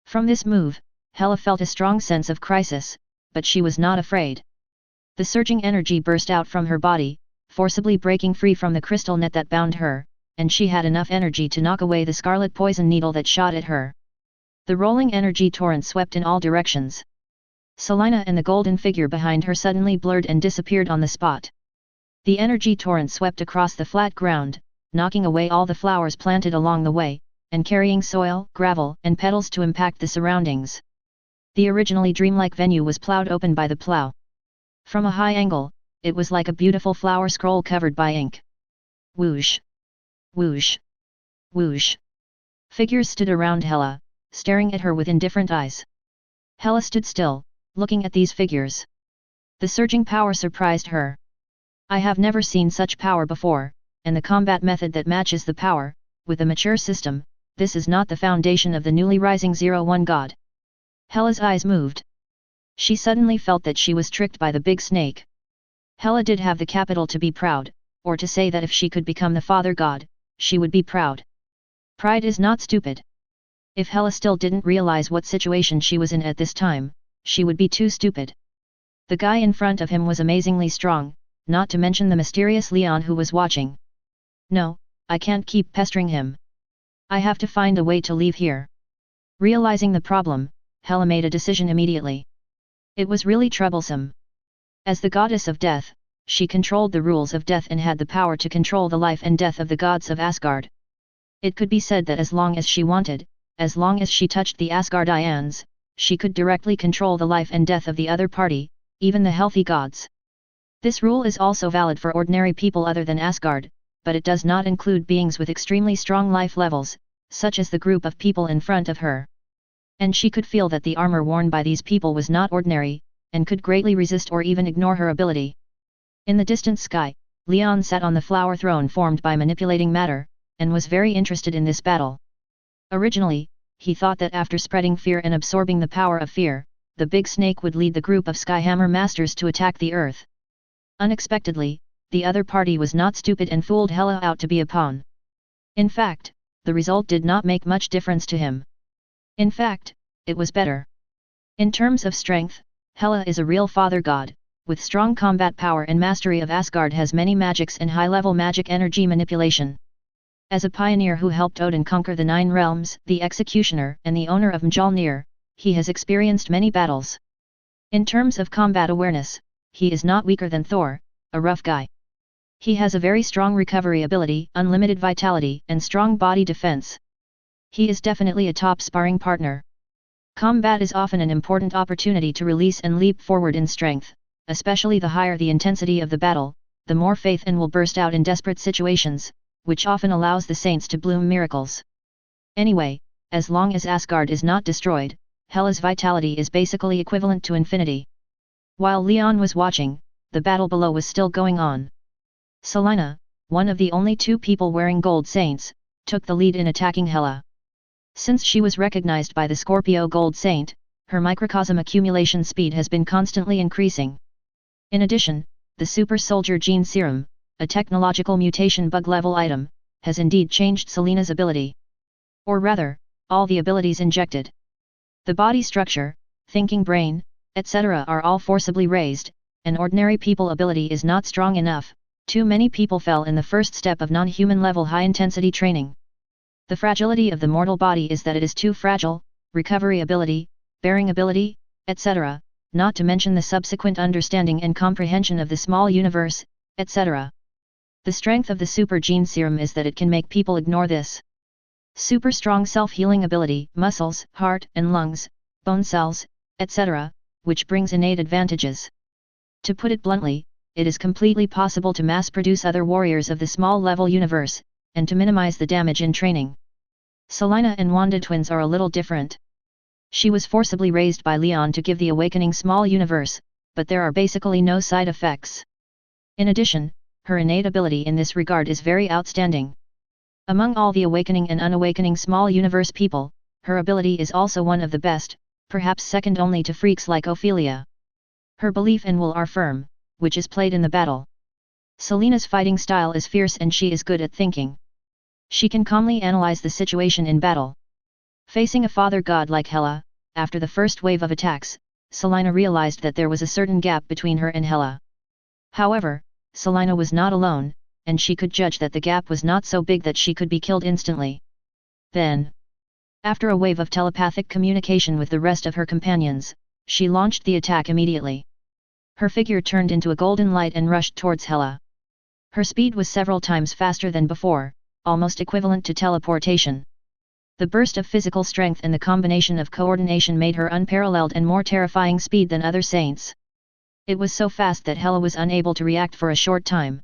From this move, Hela felt a strong sense of crisis, but she was not afraid. The surging energy burst out from her body, forcibly breaking free from the crystal net that bound her, and she had enough energy to knock away the scarlet poison needle that shot at her. The rolling energy torrent swept in all directions. Selina and the golden figure behind her suddenly blurred and disappeared on the spot. The energy torrent swept across the flat ground, knocking away all the flowers planted along the way, and carrying soil, gravel, and petals to impact the surroundings. The originally dreamlike venue was plowed open by the plow. From a high angle, it was like a beautiful flower scroll covered by ink. Whoosh! Whoosh! Whoosh! Figures stood around Hela, staring at her with indifferent eyes. Hela stood still, looking at these figures. The surging power surprised her. I have never seen such power before, and the combat method that matches the power, with a mature system, this is not the foundation of the newly rising 01 god. Hela's eyes moved. She suddenly felt that she was tricked by the big snake. Hela did have the capital to be proud, or to say that if she could become the father god, she would be proud. Pride is not stupid. If Hela still didn't realize what situation she was in at this time, she would be too stupid. The guy in front of him was amazingly strong, not to mention the mysterious Leon who was watching. No, I can't keep pestering him. I have to find a way to leave here. Realizing the problem, Hela made a decision immediately. It was really troublesome. As the goddess of death, she controlled the rules of death and had the power to control the life and death of the gods of Asgard. It could be said that as long as she wanted, as long as she touched the Asgardians, she could directly control the life and death of the other party, even the healthy gods. This rule is also valid for ordinary people other than Asgard, but it does not include beings with extremely strong life levels, such as the group of people in front of her. And she could feel that the armor worn by these people was not ordinary, and could greatly resist or even ignore her ability. In the distant sky, Leon sat on the flower throne formed by manipulating matter, and was very interested in this battle. Originally, he thought that after spreading fear and absorbing the power of fear, the big snake would lead the group of Skyhammer masters to attack the Earth. Unexpectedly, the other party was not stupid and fooled Hela out to be a pawn. In fact, the result did not make much difference to him. In fact, it was better. In terms of strength, Hela is a real father god, with strong combat power and mastery of Asgard, has many magics and high-level magic energy manipulation. As a pioneer who helped Odin conquer the 9 realms, the executioner and the owner of Mjolnir, he has experienced many battles. In terms of combat awareness, he is not weaker than Thor, a rough guy. He has a very strong recovery ability, unlimited vitality, and strong body defense. He is definitely a top sparring partner. Combat is often an important opportunity to release and leap forward in strength, especially the higher the intensity of the battle, the more faith and will burst out in desperate situations, which often allows the saints to bloom miracles. Anyway, as long as Asgard is not destroyed, Hela's vitality is basically equivalent to infinity. While Leon was watching, the battle below was still going on. Selina, one of the only 2 people wearing gold saints, took the lead in attacking Hela. Since she was recognized by the Scorpio Gold Saint, her microcosm accumulation speed has been constantly increasing. In addition, the Super Soldier Gene Serum, a technological mutation bug-level item, has indeed changed Selina's ability. Or rather, all the abilities injected. The body structure, thinking brain, etc. are all forcibly raised, and ordinary people ability is not strong enough. Too many people fell in the first step of non-human level high-intensity training. The fragility of the mortal body is that it is too fragile, recovery ability, bearing ability, etc., not to mention the subsequent understanding and comprehension of the small universe, etc. The strength of the Super Gene Serum is that it can make people ignore this. Super strong self-healing ability, muscles, heart and lungs, bone cells, etc., which brings innate advantages. To put it bluntly, it is completely possible to mass-produce other warriors of the small-level universe, and to minimize the damage in training. Selina and Wanda twins are a little different. She was forcibly raised by Leon to give the awakening small universe, but there are basically no side effects. In addition, her innate ability in this regard is very outstanding. Among all the awakening and unawakening small universe people, her ability is also one of the best, perhaps second only to freaks like Ophelia. Her belief and will are firm, which is played in the battle. Selina's fighting style is fierce and she is good at thinking. She can calmly analyze the situation in battle. Facing a father god like Hela, after the first wave of attacks, Selina realized that there was a certain gap between her and Hela. However, Selina was not alone, and she could judge that the gap was not so big that she could be killed instantly. Then, after a wave of telepathic communication with the rest of her companions, she launched the attack immediately. Her figure turned into a golden light and rushed towards Hela. Her speed was several times faster than before, almost equivalent to teleportation. The burst of physical strength and the combination of coordination made her unparalleled and more terrifying speed than other saints. It was so fast that Hela was unable to react for a short time.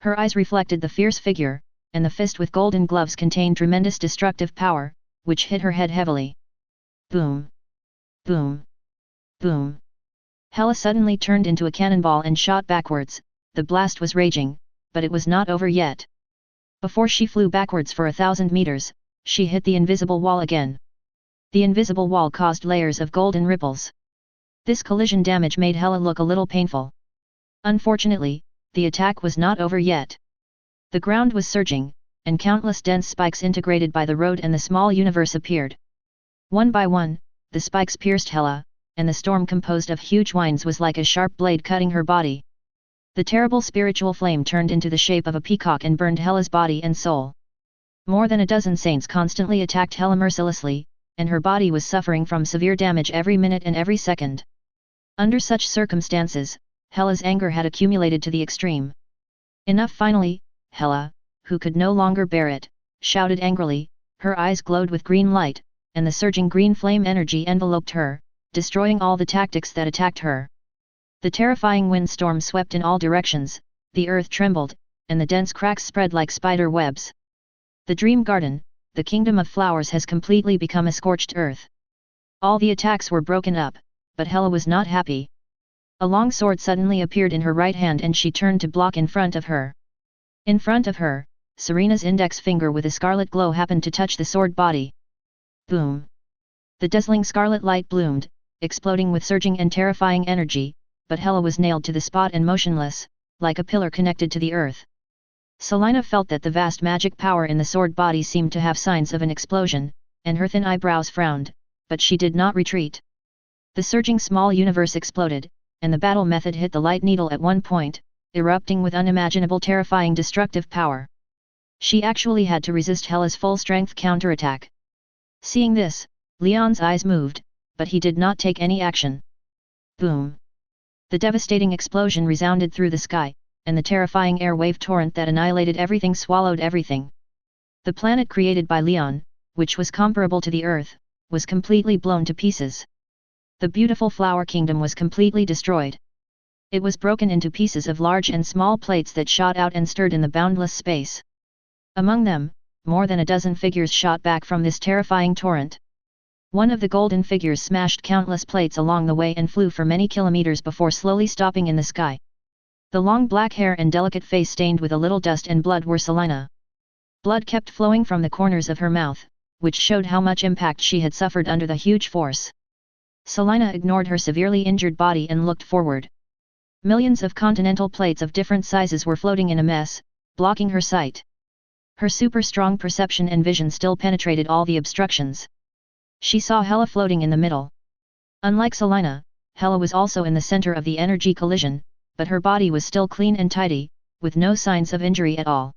Her eyes reflected the fierce figure, and the fist with golden gloves contained tremendous destructive power, which hit her head heavily. Boom! Boom! Boom! Hela suddenly turned into a cannonball and shot backwards. The blast was raging, but it was not over yet. Before she flew backwards for 1,000 meters, she hit the invisible wall again. The invisible wall caused layers of golden ripples. This collision damage made Hela look a little painful. Unfortunately, the attack was not over yet. The ground was surging, and countless dense spikes integrated by the road and the small universe appeared. One by one, the spikes pierced Hela, and the storm composed of huge winds was like a sharp blade cutting her body. The terrible spiritual flame turned into the shape of a peacock and burned Hela's body and soul. More than a dozen saints constantly attacked Hela mercilessly, and her body was suffering from severe damage every minute and every second. Under such circumstances, Hela's anger had accumulated to the extreme. Enough finally, Hela, who could no longer bear it, shouted angrily, her eyes glowed with green light, and the surging green flame energy enveloped her, destroying all the tactics that attacked her. The terrifying windstorm swept in all directions, the earth trembled, and the dense cracks spread like spider webs. The dream garden, the kingdom of flowers, has completely become a scorched earth. All the attacks were broken up, but Hela was not happy. A long sword suddenly appeared in her right hand and she turned to block in front of her. In front of her, Serena's index finger with a scarlet glow happened to touch the sword body. Boom! The dazzling scarlet light bloomed, exploding with surging and terrifying energy, but Hela was nailed to the spot and motionless, like a pillar connected to the earth. Selina felt that the vast magic power in the sword body seemed to have signs of an explosion, and her thin eyebrows frowned, but she did not retreat. The surging small universe exploded, and the battle method hit the light needle at one point, erupting with unimaginable terrifying destructive power. She actually had to resist Hela's full-strength counterattack. Seeing this, Leon's eyes moved, but he did not take any action. Boom! The devastating explosion resounded through the sky, and the terrifying air wave torrent that annihilated everything swallowed everything. The planet created by Leon, which was comparable to the Earth, was completely blown to pieces. The beautiful flower kingdom was completely destroyed. It was broken into pieces of large and small plates that shot out and stirred in the boundless space. Among them, more than a dozen figures shot back from this terrifying torrent. One of the golden figures smashed countless plates along the way and flew for many kilometers before slowly stopping in the sky. The long black hair and delicate face stained with a little dust and blood were Selina. Blood kept flowing from the corners of her mouth, which showed how much impact she had suffered under the huge force. Selina ignored her severely injured body and looked forward. Millions of continental plates of different sizes were floating in a mess, blocking her sight. Her super-strong perception and vision still penetrated all the obstructions. She saw Hela floating in the middle. Unlike Selina, Hela was also in the center of the energy collision, but her body was still clean and tidy, with no signs of injury at all.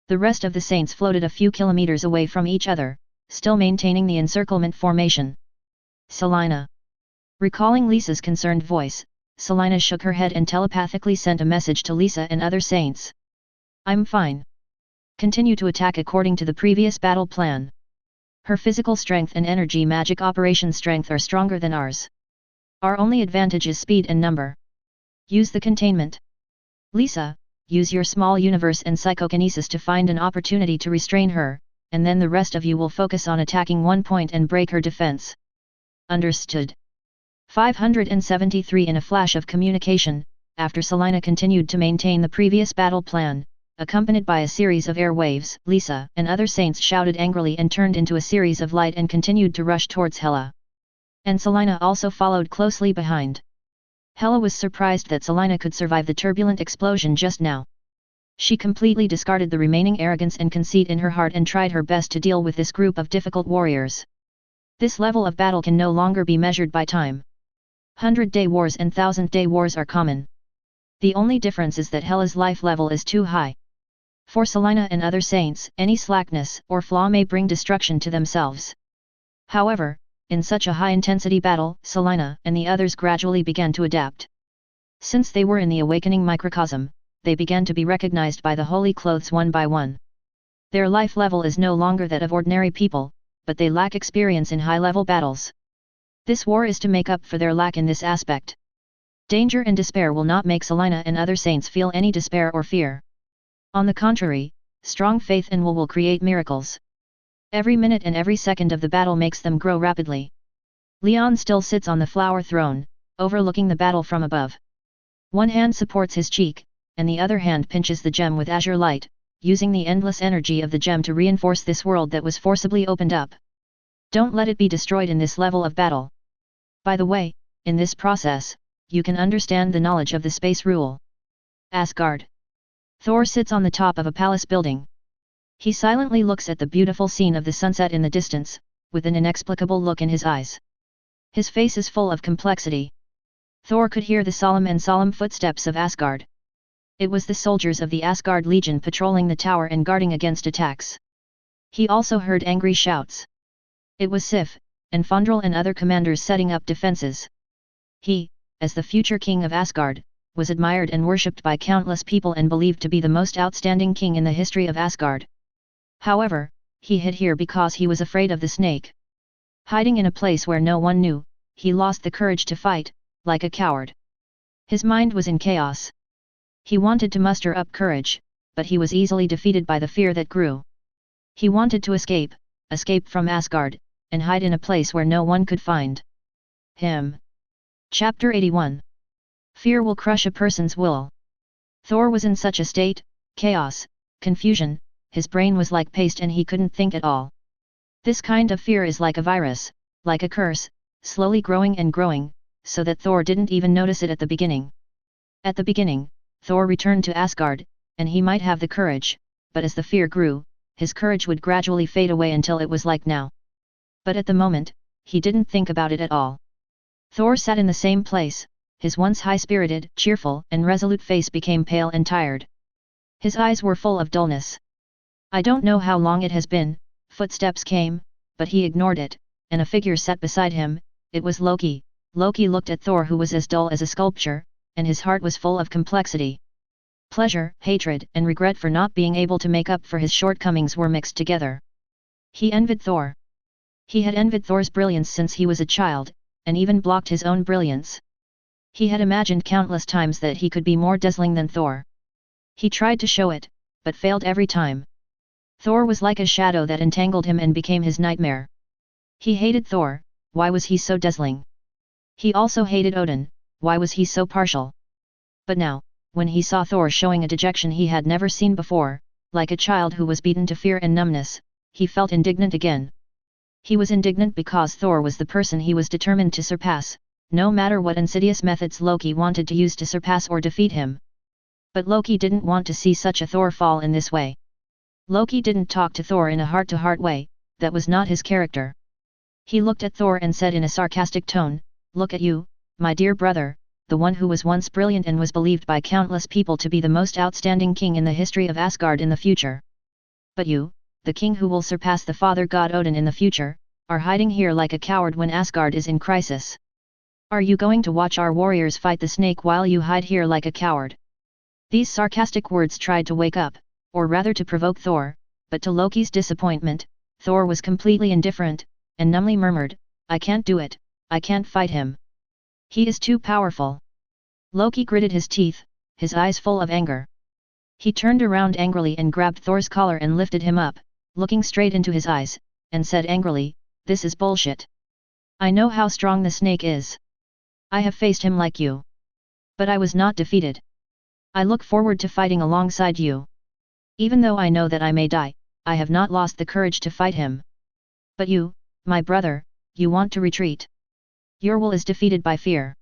The rest of the saints floated a few kilometers away from each other, still maintaining the encirclement formation. Selina. Recalling Lisa's concerned voice, Selina shook her head and telepathically sent a message to Lisa and other saints. I'm fine. Continue to attack according to the previous battle plan. Her physical strength and energy magic operation strength are stronger than ours. Our only advantage is speed and number. Use the containment. Lisa, use your small universe and psychokinesis to find an opportunity to restrain her, and then the rest of you will focus on attacking one point and break her defense. Understood. 573. In a flash of communication, after Selina continued to maintain the previous battle plan, accompanied by a series of air waves, Lisa and other saints shouted angrily and turned into a series of light and continued to rush towards Hela. And Selina also followed closely behind. Hela was surprised that Selina could survive the turbulent explosion just now. She completely discarded the remaining arrogance and conceit in her heart and tried her best to deal with this group of difficult warriors. This level of battle can no longer be measured by time. 100-day wars and 1000-day wars are common. The only difference is that Hela's life level is too high. For Selina and other saints, any slackness or flaw may bring destruction to themselves. However, in such a high-intensity battle, Selina and the others gradually began to adapt. Since they were in the awakening microcosm, they began to be recognized by the holy cloths one by one. Their life level is no longer that of ordinary people, but they lack experience in high-level battles. This war is to make up for their lack in this aspect. Danger and despair will not make Selina and other saints feel any despair or fear. On the contrary, strong faith and will create miracles. Every minute and every second of the battle makes them grow rapidly. Leon still sits on the flower throne, overlooking the battle from above. One hand supports his cheek, and the other hand pinches the gem with azure light, using the endless energy of the gem to reinforce this world that was forcibly opened up. Don't let it be destroyed in this level of battle. By the way, in this process, you can understand the knowledge of the space rule. Asgard. Thor sits on the top of a palace building. He silently looks at the beautiful scene of the sunset in the distance, with an inexplicable look in his eyes. His face is full of complexity. Thor could hear the solemn footsteps of Asgard. It was the soldiers of the Asgard Legion patrolling the tower and guarding against attacks. He also heard angry shouts. It was Sif, and Fandral and other commanders setting up defenses. He, as the future king of Asgard, was admired and worshipped by countless people and believed to be the most outstanding king in the history of Asgard. However, he hid here because he was afraid of the snake. Hiding in a place where no one knew, he lost the courage to fight, like a coward. His mind was in chaos. He wanted to muster up courage, but he was easily defeated by the fear that grew. He wanted to escape from Asgard, and hide in a place where no one could find him. Chapter 81. Fear will crush a person's will. Thor was in such a state, chaos, confusion, his brain was like paste and he couldn't think at all. This kind of fear is like a virus, like a curse, slowly growing and growing, so that Thor didn't even notice it at the beginning. At the beginning, Thor returned to Asgard, and he might have the courage, but as the fear grew, his courage would gradually fade away until it was like now. But at the moment, he didn't think about it at all. Thor sat in the same place, his once high-spirited, cheerful, and resolute face became pale and tired. His eyes were full of dullness. I don't know how long it has been, footsteps came, but he ignored it, and a figure sat beside him. It was Loki. Loki looked at Thor, who was as dull as a sculpture, and his heart was full of complexity. Pleasure, hatred, and regret for not being able to make up for his shortcomings were mixed together. He envied Thor. He had envied Thor's brilliance since he was a child, and even blocked his own brilliance. He had imagined countless times that he could be more dazzling than Thor. He tried to show it, but failed every time. Thor was like a shadow that entangled him and became his nightmare. He hated Thor. Why was he so dazzling? He also hated Odin. Why was he so partial? But now, when he saw Thor showing a dejection he had never seen before, like a child who was beaten to fear and numbness, he felt indignant again. He was indignant because Thor was the person he was determined to surpass, no matter what insidious methods Loki wanted to use to surpass or defeat him. But Loki didn't want to see such a Thor fall in this way. Loki didn't talk to Thor in a heart-to-heart way, that was not his character. He looked at Thor and said in a sarcastic tone, "Look at you, my dear brother, the one who was once brilliant and was believed by countless people to be the most outstanding king in the history of Asgard in the future. But you, the king who will surpass the father god Odin in the future, are hiding here like a coward when Asgard is in crisis. Are you going to watch our warriors fight the snake while you hide here like a coward?" These sarcastic words tried to wake up, or rather to provoke Thor, but to Loki's disappointment, Thor was completely indifferent, and numbly murmured, "I can't do it, I can't fight him. He is too powerful." Loki gritted his teeth, his eyes full of anger. He turned around angrily and grabbed Thor's collar and lifted him up, looking straight into his eyes, and said angrily, "This is bullshit. I know how strong the snake is. I have faced him like you. But I was not defeated. I look forward to fighting alongside you. Even though I know that I may die, I have not lost the courage to fight him. But you, my brother, you want to retreat. Your will is defeated by fear.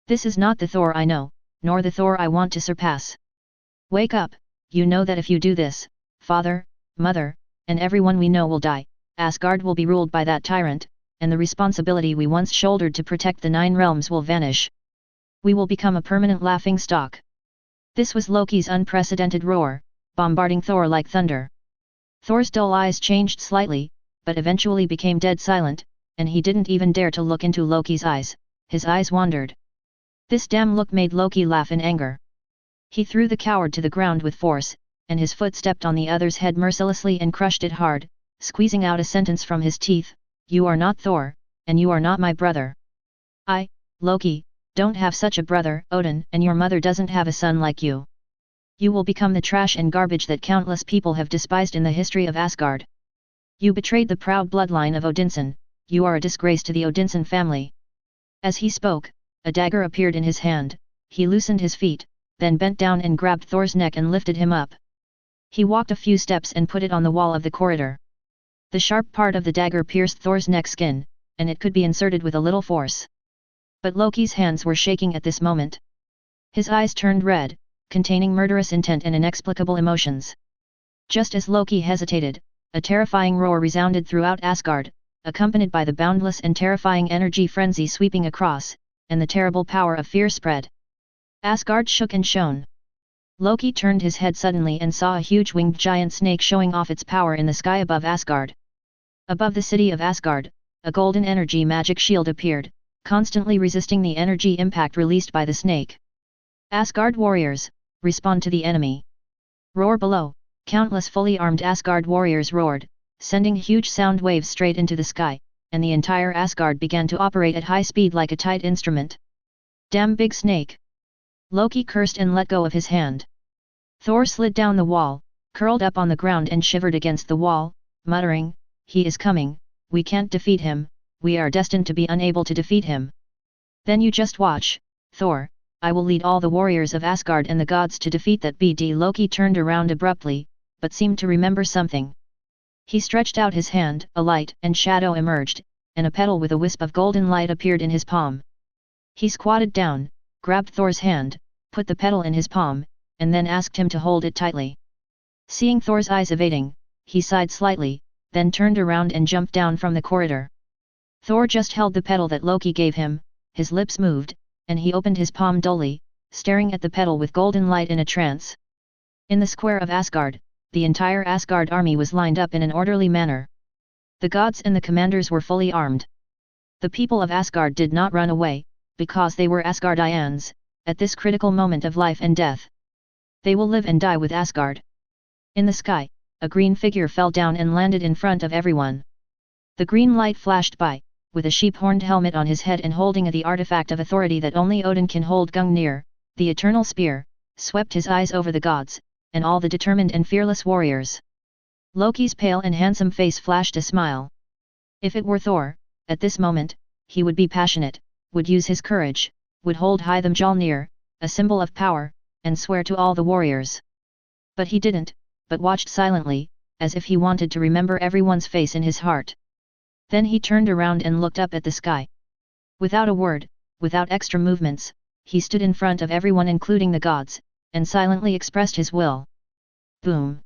This is not the Thor I know, nor the Thor I want to surpass. Wake up, you know that if you do this, father, mother, and everyone we know will die, Asgard will be ruled by that tyrant, and the responsibility we once shouldered to protect the 9 realms will vanish. We will become a permanent laughing stock." This was Loki's unprecedented roar, bombarding Thor like thunder. Thor's dull eyes changed slightly, but eventually became dead silent, and he didn't even dare to look into Loki's eyes. His eyes wandered. This damn look made Loki laugh in anger. He threw the coward to the ground with force, and his foot stepped on the other's head mercilessly and crushed it hard, squeezing out a sentence from his teeth, "You are not Thor, and you are not my brother. I, Loki, don't have such a brother, Odin, and your mother doesn't have a son like you. You will become the trash and garbage that countless people have despised in the history of Asgard. You betrayed the proud bloodline of Odinson, you are a disgrace to the Odinson family." As he spoke, a dagger appeared in his hand. He loosened his feet, then bent down and grabbed Thor's neck and lifted him up. He walked a few steps and put it on the wall of the corridor. The sharp part of the dagger pierced Thor's neck skin, and it could be inserted with a little force. But Loki's hands were shaking at this moment. His eyes turned red, containing murderous intent and inexplicable emotions. Just as Loki hesitated, a terrifying roar resounded throughout Asgard, accompanied by the boundless and terrifying energy frenzy sweeping across, and the terrible power of fear spread. Asgard shook and shone. Loki turned his head suddenly and saw a huge winged giant snake showing off its power in the sky above Asgard. Above the city of Asgard, a golden energy magic shield appeared, constantly resisting the energy impact released by the snake. "Asgard warriors, respond to the enemy." Roar below, countless fully armed Asgard warriors roared, sending huge sound waves straight into the sky, and the entire Asgard began to operate at high speed like a tight instrument. "Damn big snake!" Loki cursed and let go of his hand. Thor slid down the wall, curled up on the ground and shivered against the wall, muttering, "He is coming, we can't defeat him, we are destined to be unable to defeat him." "Then you just watch, Thor, I will lead all the warriors of Asgard and the gods to defeat that BD." Loki turned around abruptly, but seemed to remember something. He stretched out his hand, a light and shadow emerged, and a petal with a wisp of golden light appeared in his palm. He squatted down, grabbed Thor's hand, put the petal in his palm, and then asked him to hold it tightly. Seeing Thor's eyes evading, he sighed slightly, then turned around and jumped down from the corridor. Thor just held the petal that Loki gave him, his lips moved, and he opened his palm dully, staring at the petal with golden light in a trance. In the square of Asgard, the entire Asgard army was lined up in an orderly manner. The gods and the commanders were fully armed. The people of Asgard did not run away, because they were Asgardians, at this critical moment of life and death. They will live and die with Asgard. In the sky, a green figure fell down and landed in front of everyone. The green light flashed by, with a sheep-horned helmet on his head and holding the artifact of authority that only Odin can hold, Gungnir, the eternal spear, swept his eyes over the gods, and all the determined and fearless warriors. Loki's pale and handsome face flashed a smile. If it were Thor, at this moment, he would be passionate, would use his courage, would hold high the Mjolnir, a symbol of power, and swear to all the warriors. But he didn't, but watched silently, as if he wanted to remember everyone's face in his heart. Then he turned around and looked up at the sky. Without a word, without extra movements, he stood in front of everyone including the gods, and silently expressed his will. Boom!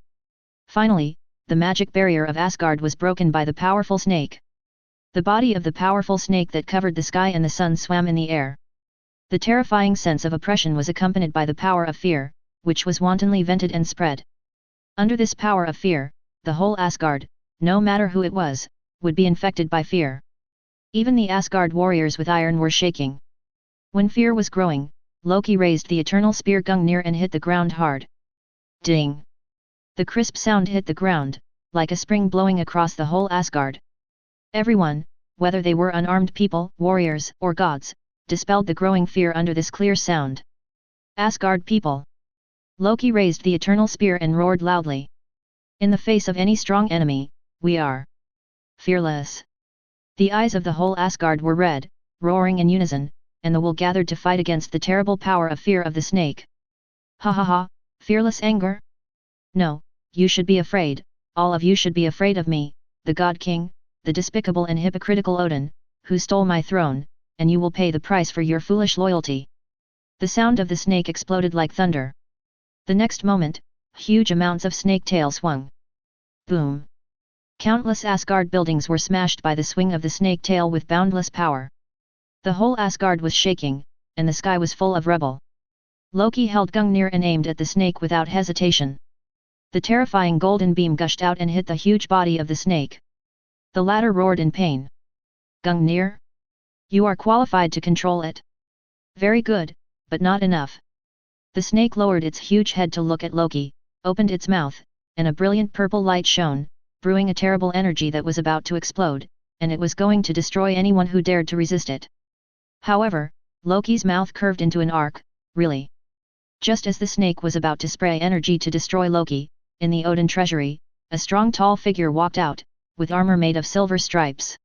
Finally, the magic barrier of Asgard was broken by the powerful snake. The body of the powerful snake that covered the sky and the sun swam in the air. The terrifying sense of oppression was accompanied by the power of fear, which was wantonly vented and spread. Under this power of fear, the whole Asgard, no matter who it was, would be infected by fear. Even the Asgard warriors with iron were shaking. When fear was growing, Loki raised the eternal spear Gungnir and hit the ground hard. Ding! The crisp sound hit the ground, like a spring blowing across the whole Asgard. Everyone, whether they were unarmed people, warriors, or gods, dispelled the growing fear under this clear sound. Asgard people! Loki raised the eternal spear and roared loudly. In the face of any strong enemy, we are fearless. The eyes of the whole Asgard were red, roaring in unison, and the will gathered to fight against the terrible power of fear of the snake. Ha ha ha, fearless anger? No, you should be afraid, all of you should be afraid of me, the God King, the despicable and hypocritical Odin, who stole my throne, and you will pay the price for your foolish loyalty. The sound of the snake exploded like thunder. The next moment, huge amounts of snake tail swung. Boom! Countless Asgard buildings were smashed by the swing of the snake tail with boundless power. The whole Asgard was shaking, and the sky was full of rubble. Loki held Gungnir and aimed at the snake without hesitation. The terrifying golden beam gushed out and hit the huge body of the snake. The latter roared in pain. Gungnir? You are qualified to control it. Very good, but not enough. The snake lowered its huge head to look at Loki, opened its mouth, and a brilliant purple light shone, brewing a terrible energy that was about to explode, and it was going to destroy anyone who dared to resist it. However, Loki's mouth curved into an arc, really. Just as the snake was about to spray energy to destroy Loki, in the Odin treasury, a strong tall figure walked out, with armor made of silver stripes.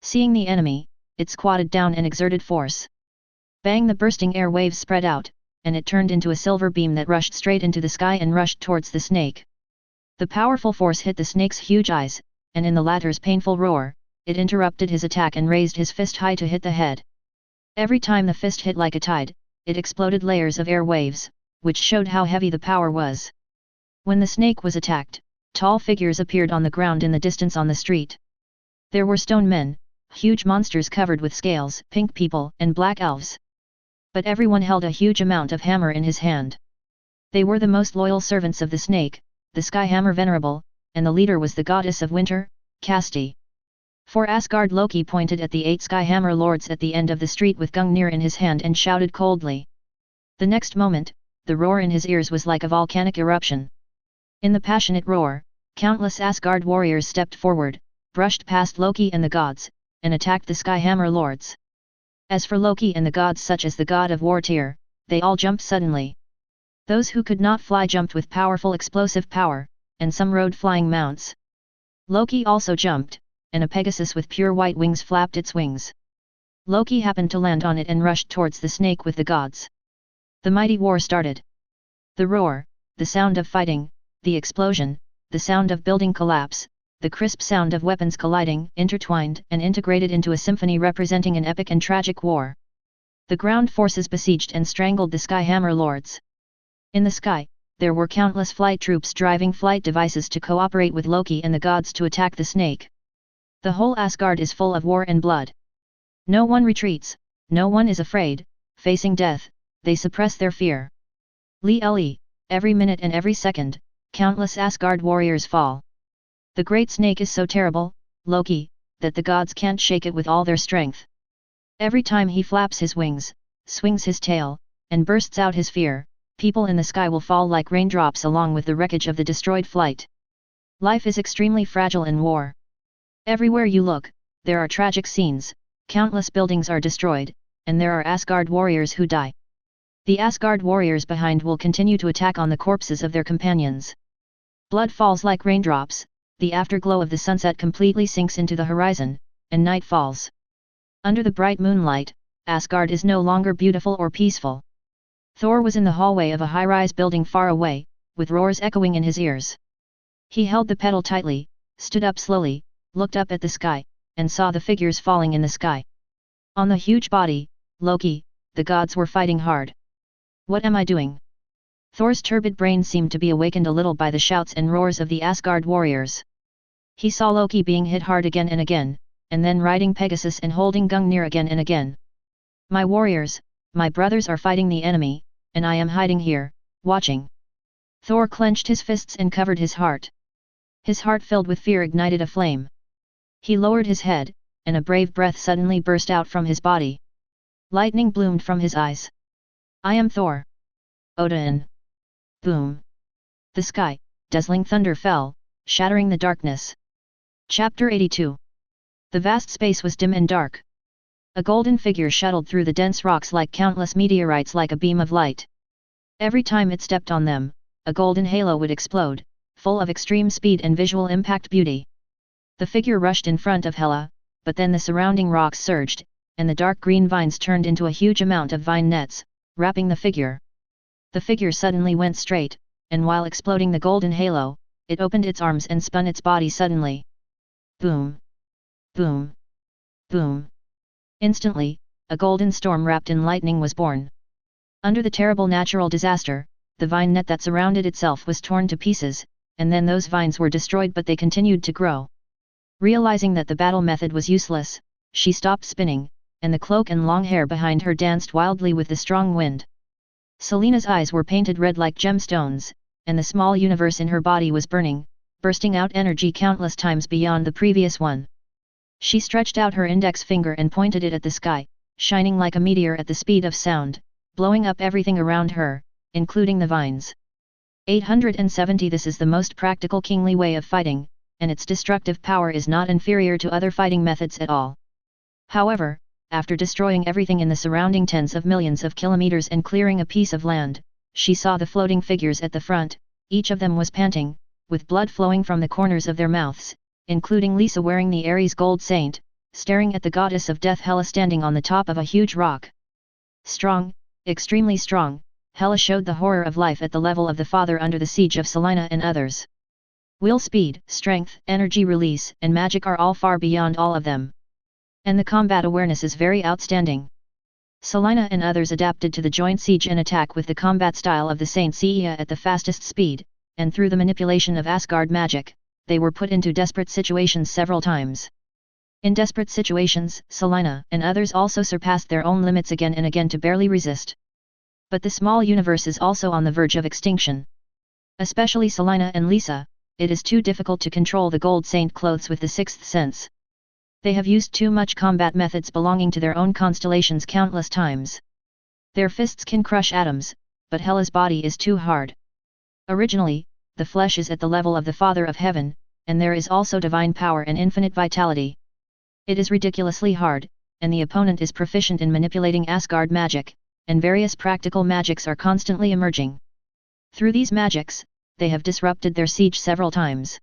Seeing the enemy, it squatted down and exerted force. Bang! The bursting air waves spread out, and it turned into a silver beam that rushed straight into the sky and rushed towards the snake. The powerful force hit the snake's huge eyes, and in the latter's painful roar, it interrupted his attack and raised his fist high to hit the head. Every time the fist hit like a tide, it exploded layers of air waves, which showed how heavy the power was. When the snake was attacked, tall figures appeared on the ground in the distance on the street. There were stone men, huge monsters covered with scales, pink people, and black elves. But everyone held a huge amount of hammer in his hand. They were the most loyal servants of the snake, the Sky Hammer Venerable, and the leader was the goddess of winter, Casti. For Asgard, Loki pointed at the 8 Sky Hammer Lords at the end of the street with Gungnir in his hand and shouted coldly. The next moment, the roar in his ears was like a volcanic eruption. In the passionate roar, countless Asgard warriors stepped forward, brushed past Loki and the gods, and attacked the Sky Hammer Lords. As for Loki and the gods such as the god of war Tyr, they all jumped suddenly. Those who could not fly jumped with powerful explosive power, and some rode flying mounts. Loki also jumped, and a Pegasus with pure white wings flapped its wings. Loki happened to land on it and rushed towards the snake with the gods. The mighty war started. The roar, the sound of fighting, the explosion, the sound of building collapse, the crisp sound of weapons colliding, intertwined and integrated into a symphony representing an epic and tragic war. The ground forces besieged and strangled the Skyhammer lords. In the sky, there were countless flight troops driving flight devices to cooperate with Loki and the gods to attack the snake. The whole Asgard is full of war and blood. No one retreats, no one is afraid, facing death, they suppress their fear. Every minute and every second, countless Asgard warriors fall. The great snake is so terrible, Loki, that the gods can't shake it with all their strength. Every time he flaps his wings, swings his tail, and bursts out his fear, people in the sky will fall like raindrops along with the wreckage of the destroyed flight. Life is extremely fragile in war. Everywhere you look, there are tragic scenes, countless buildings are destroyed, and there are Asgard warriors who die. The Asgard warriors behind will continue to attack on the corpses of their companions. Blood falls like raindrops, the afterglow of the sunset completely sinks into the horizon, and night falls. Under the bright moonlight, Asgard is no longer beautiful or peaceful. Thor was in the hallway of a high-rise building far away, with roars echoing in his ears. He held the pedal tightly, stood up slowly, looked up at the sky, and saw the figures falling in the sky. On the huge body, Loki, the gods were fighting hard. What am I doing? Thor's turbid brain seemed to be awakened a little by the shouts and roars of the Asgard warriors. He saw Loki being hit hard again and again, and then riding Pegasus and holding Gungnir again and again. My warriors, my brothers are fighting the enemy, and I am hiding here, watching. Thor clenched his fists and covered his heart. His heart filled with fear ignited a flame. He lowered his head, and a brave breath suddenly burst out from his body. Lightning bloomed from his eyes. I am Thor. Odin. Boom. The sky, dazzling thunder fell, shattering the darkness. Chapter 82. The vast space was dim and dark. A golden figure shuttled through the dense rocks like countless meteorites like a beam of light. Every time it stepped on them, a golden halo would explode, full of extreme speed and visual impact beauty. The figure rushed in front of Hela, but then the surrounding rocks surged, and the dark green vines turned into a huge amount of vine nets, wrapping the figure. The figure suddenly went straight, and while exploding the golden halo, it opened its arms and spun its body suddenly. Boom! Boom! Boom! Instantly, a golden storm wrapped in lightning was born. Under the terrible natural disaster, the vine net that surrounded itself was torn to pieces, and then those vines were destroyed but they continued to grow. Realizing that the battle method was useless, she stopped spinning, and the cloak and long hair behind her danced wildly with the strong wind. Selena's eyes were painted red like gemstones, and the small universe in her body was burning, bursting out energy countless times beyond the previous one. She stretched out her index finger and pointed it at the sky, shining like a meteor at the speed of sound, blowing up everything around her, including the vines. 870 This is the most practical kingly way of fighting, and its destructive power is not inferior to other fighting methods at all. However, after destroying everything in the surrounding tens of millions of kilometers and clearing a piece of land, she saw the floating figures at the front. Each of them was panting, with blood flowing from the corners of their mouths, including Lisa wearing the Ares gold saint, staring at the goddess of death Hela standing on the top of a huge rock. Strong, extremely strong, Hela showed the horror of life at the level of the father under the siege of Selina and others. Will speed, strength, energy release, and magic are all far beyond all of them. And the combat awareness is very outstanding. Selina and others adapted to the joint siege and attack with the combat style of the Saint Seiya at the fastest speed, and through the manipulation of Asgard magic, they were put into desperate situations several times. In desperate situations, Selina and others also surpassed their own limits again and again to barely resist. But the small universe is also on the verge of extinction. Especially Selina and Lisa, it is too difficult to control the Gold Saint clothes with the sixth sense. They have used too much combat methods belonging to their own constellations countless times. Their fists can crush atoms, but Hela's body is too hard. Originally, the flesh is at the level of the Father of Heaven, and there is also divine power and infinite vitality. It is ridiculously hard, and the opponent is proficient in manipulating Asgard magic, and various practical magics are constantly emerging. Through these magics, they have disrupted their siege several times.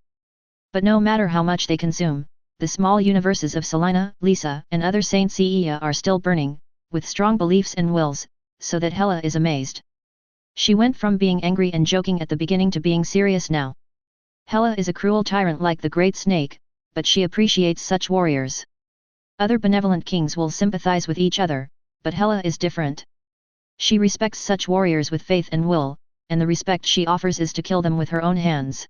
But no matter how much they consume, the small universes of Selina, Lisa, and other Saint Seiya are still burning, with strong beliefs and wills, so that Hela is amazed. She went from being angry and joking at the beginning to being serious now. Hela is a cruel tyrant like the Great Snake, but she appreciates such warriors. Other benevolent kings will sympathize with each other, but Hela is different. She respects such warriors with faith and will, and the respect she offers is to kill them with her own hands.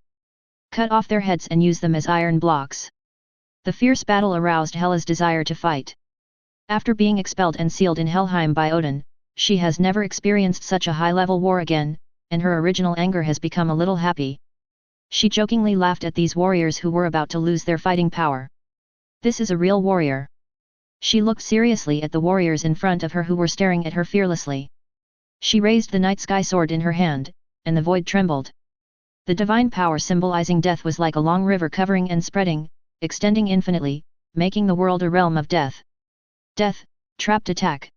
Cut off their heads and use them as iron blocks. The fierce battle aroused Hela's desire to fight. After being expelled and sealed in Helheim by Odin, she has never experienced such a high-level war again, and her original anger has become a little happy. She jokingly laughed at these warriors who were about to lose their fighting power. This is a real warrior. She looked seriously at the warriors in front of her who were staring at her fearlessly. She raised the night sky sword in her hand, and the void trembled. The divine power symbolizing death was like a long river covering and spreading, extending infinitely, making the world a realm of death. Death, trapped attack.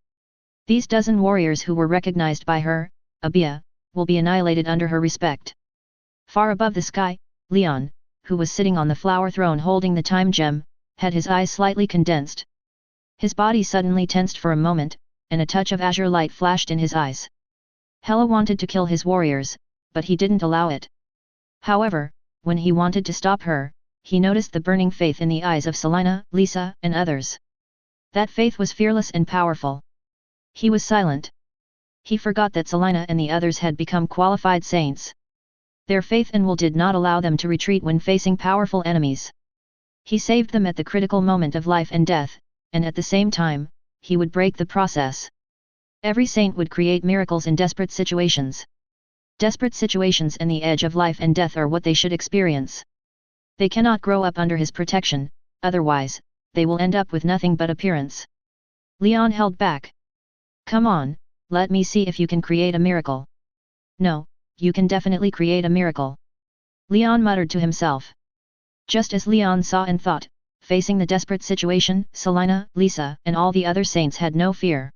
These dozen warriors who were recognized by her, Abia, will be annihilated under her respect. Far above the sky, Leon, who was sitting on the flower throne holding the time gem, had his eyes slightly condensed. His body suddenly tensed for a moment, and a touch of azure light flashed in his eyes. Hela wanted to kill his warriors, but he didn't allow it. However, when he wanted to stop her, he noticed the burning faith in the eyes of Selina, Lisa, and others. That faith was fearless and powerful. He was silent. He forgot that Selina and the others had become qualified saints. Their faith and will did not allow them to retreat when facing powerful enemies. He saved them at the critical moment of life and death, and at the same time, he would break the process. Every saint would create miracles in desperate situations. Desperate situations and the edge of life and death are what they should experience. They cannot grow up under his protection, otherwise, they will end up with nothing but appearance. Leon held back. Come on, let me see if you can create a miracle. No, you can definitely create a miracle. Leon muttered to himself. Just as Leon saw and thought, facing the desperate situation, Selina, Lisa, and all the other saints had no fear.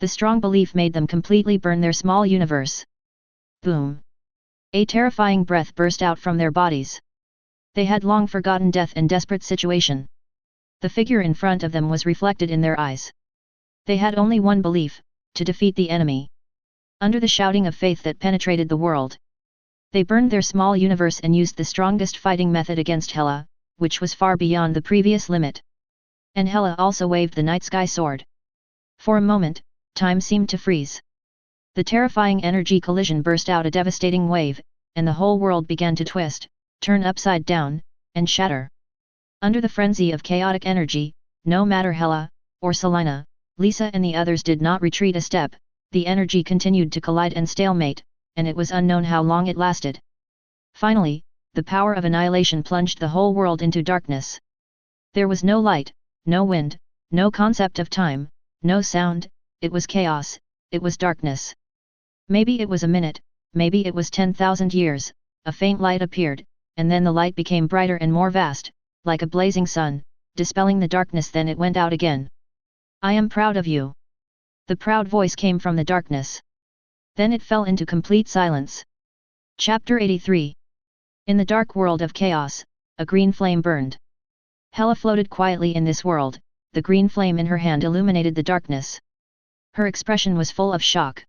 The strong belief made them completely burn their small universe. Boom! A terrifying breath burst out from their bodies. They had long forgotten death and desperate situation. The figure in front of them was reflected in their eyes. They had only one belief, to defeat the enemy. Under the shouting of faith that penetrated the world, they burned their small universe and used the strongest fighting method against Hela, which was far beyond the previous limit. And Hela also waved the night sky sword. For a moment, time seemed to freeze. The terrifying energy collision burst out a devastating wave, and the whole world began to twist, turn upside down, and shatter. Under the frenzy of chaotic energy, no matter Hela, or Selina, Lisa and the others did not retreat a step, the energy continued to collide and stalemate, and it was unknown how long it lasted. Finally, the power of annihilation plunged the whole world into darkness. There was no light, no wind, no concept of time, no sound, it was chaos, it was darkness. Maybe it was a minute, maybe it was 10,000 years, a faint light appeared, and then the light became brighter and more vast, like a blazing sun, dispelling the darkness. Then it went out again. I am proud of you. The proud voice came from the darkness. Then it fell into complete silence. Chapter 83. In the dark world of chaos, a green flame burned. Hela floated quietly in this world, the green flame in her hand illuminated the darkness. Her expression was full of shock.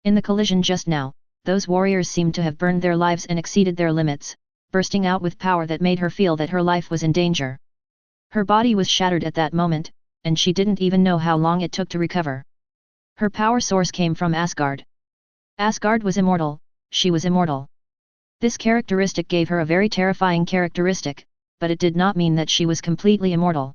In the collision just now, those warriors seemed to have burned their lives and exceeded their limits, bursting out with power that made her feel that her life was in danger. Her body was shattered at that moment, and she didn't even know how long it took to recover. Her power source came from Asgard. Asgard was immortal, she was immortal. This characteristic gave her a very terrifying characteristic, but it did not mean that she was completely immortal.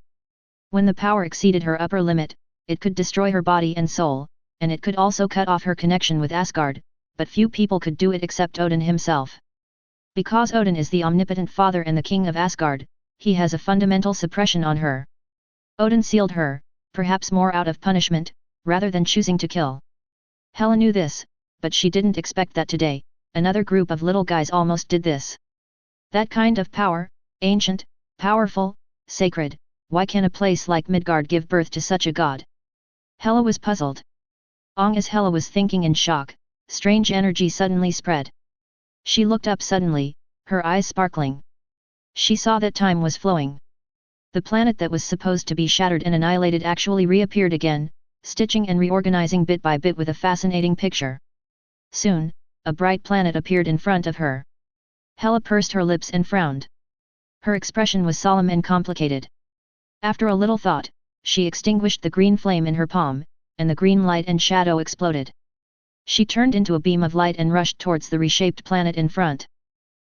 When the power exceeded her upper limit, it could destroy her body and soul, and it could also cut off her connection with Asgard, but few people could do it except Odin himself. Because Odin is the omnipotent father and the king of Asgard, he has a fundamental suppression on her. Odin sealed her, perhaps more out of punishment, rather than choosing to kill. Hela knew this, but she didn't expect that today, another group of little guys almost did this. That kind of power, ancient, powerful, sacred, why can a place like Midgard give birth to such a god? Hela was puzzled. As Hela was thinking in shock, strange energy suddenly spread. She looked up suddenly, her eyes sparkling. She saw that time was flowing. The planet that was supposed to be shattered and annihilated actually reappeared again, stitching and reorganizing bit by bit with a fascinating picture. Soon, a bright planet appeared in front of her. Hela pursed her lips and frowned. Her expression was solemn and complicated. After a little thought, she extinguished the green flame in her palm, and the green light and shadow exploded. She turned into a beam of light and rushed towards the reshaped planet in front.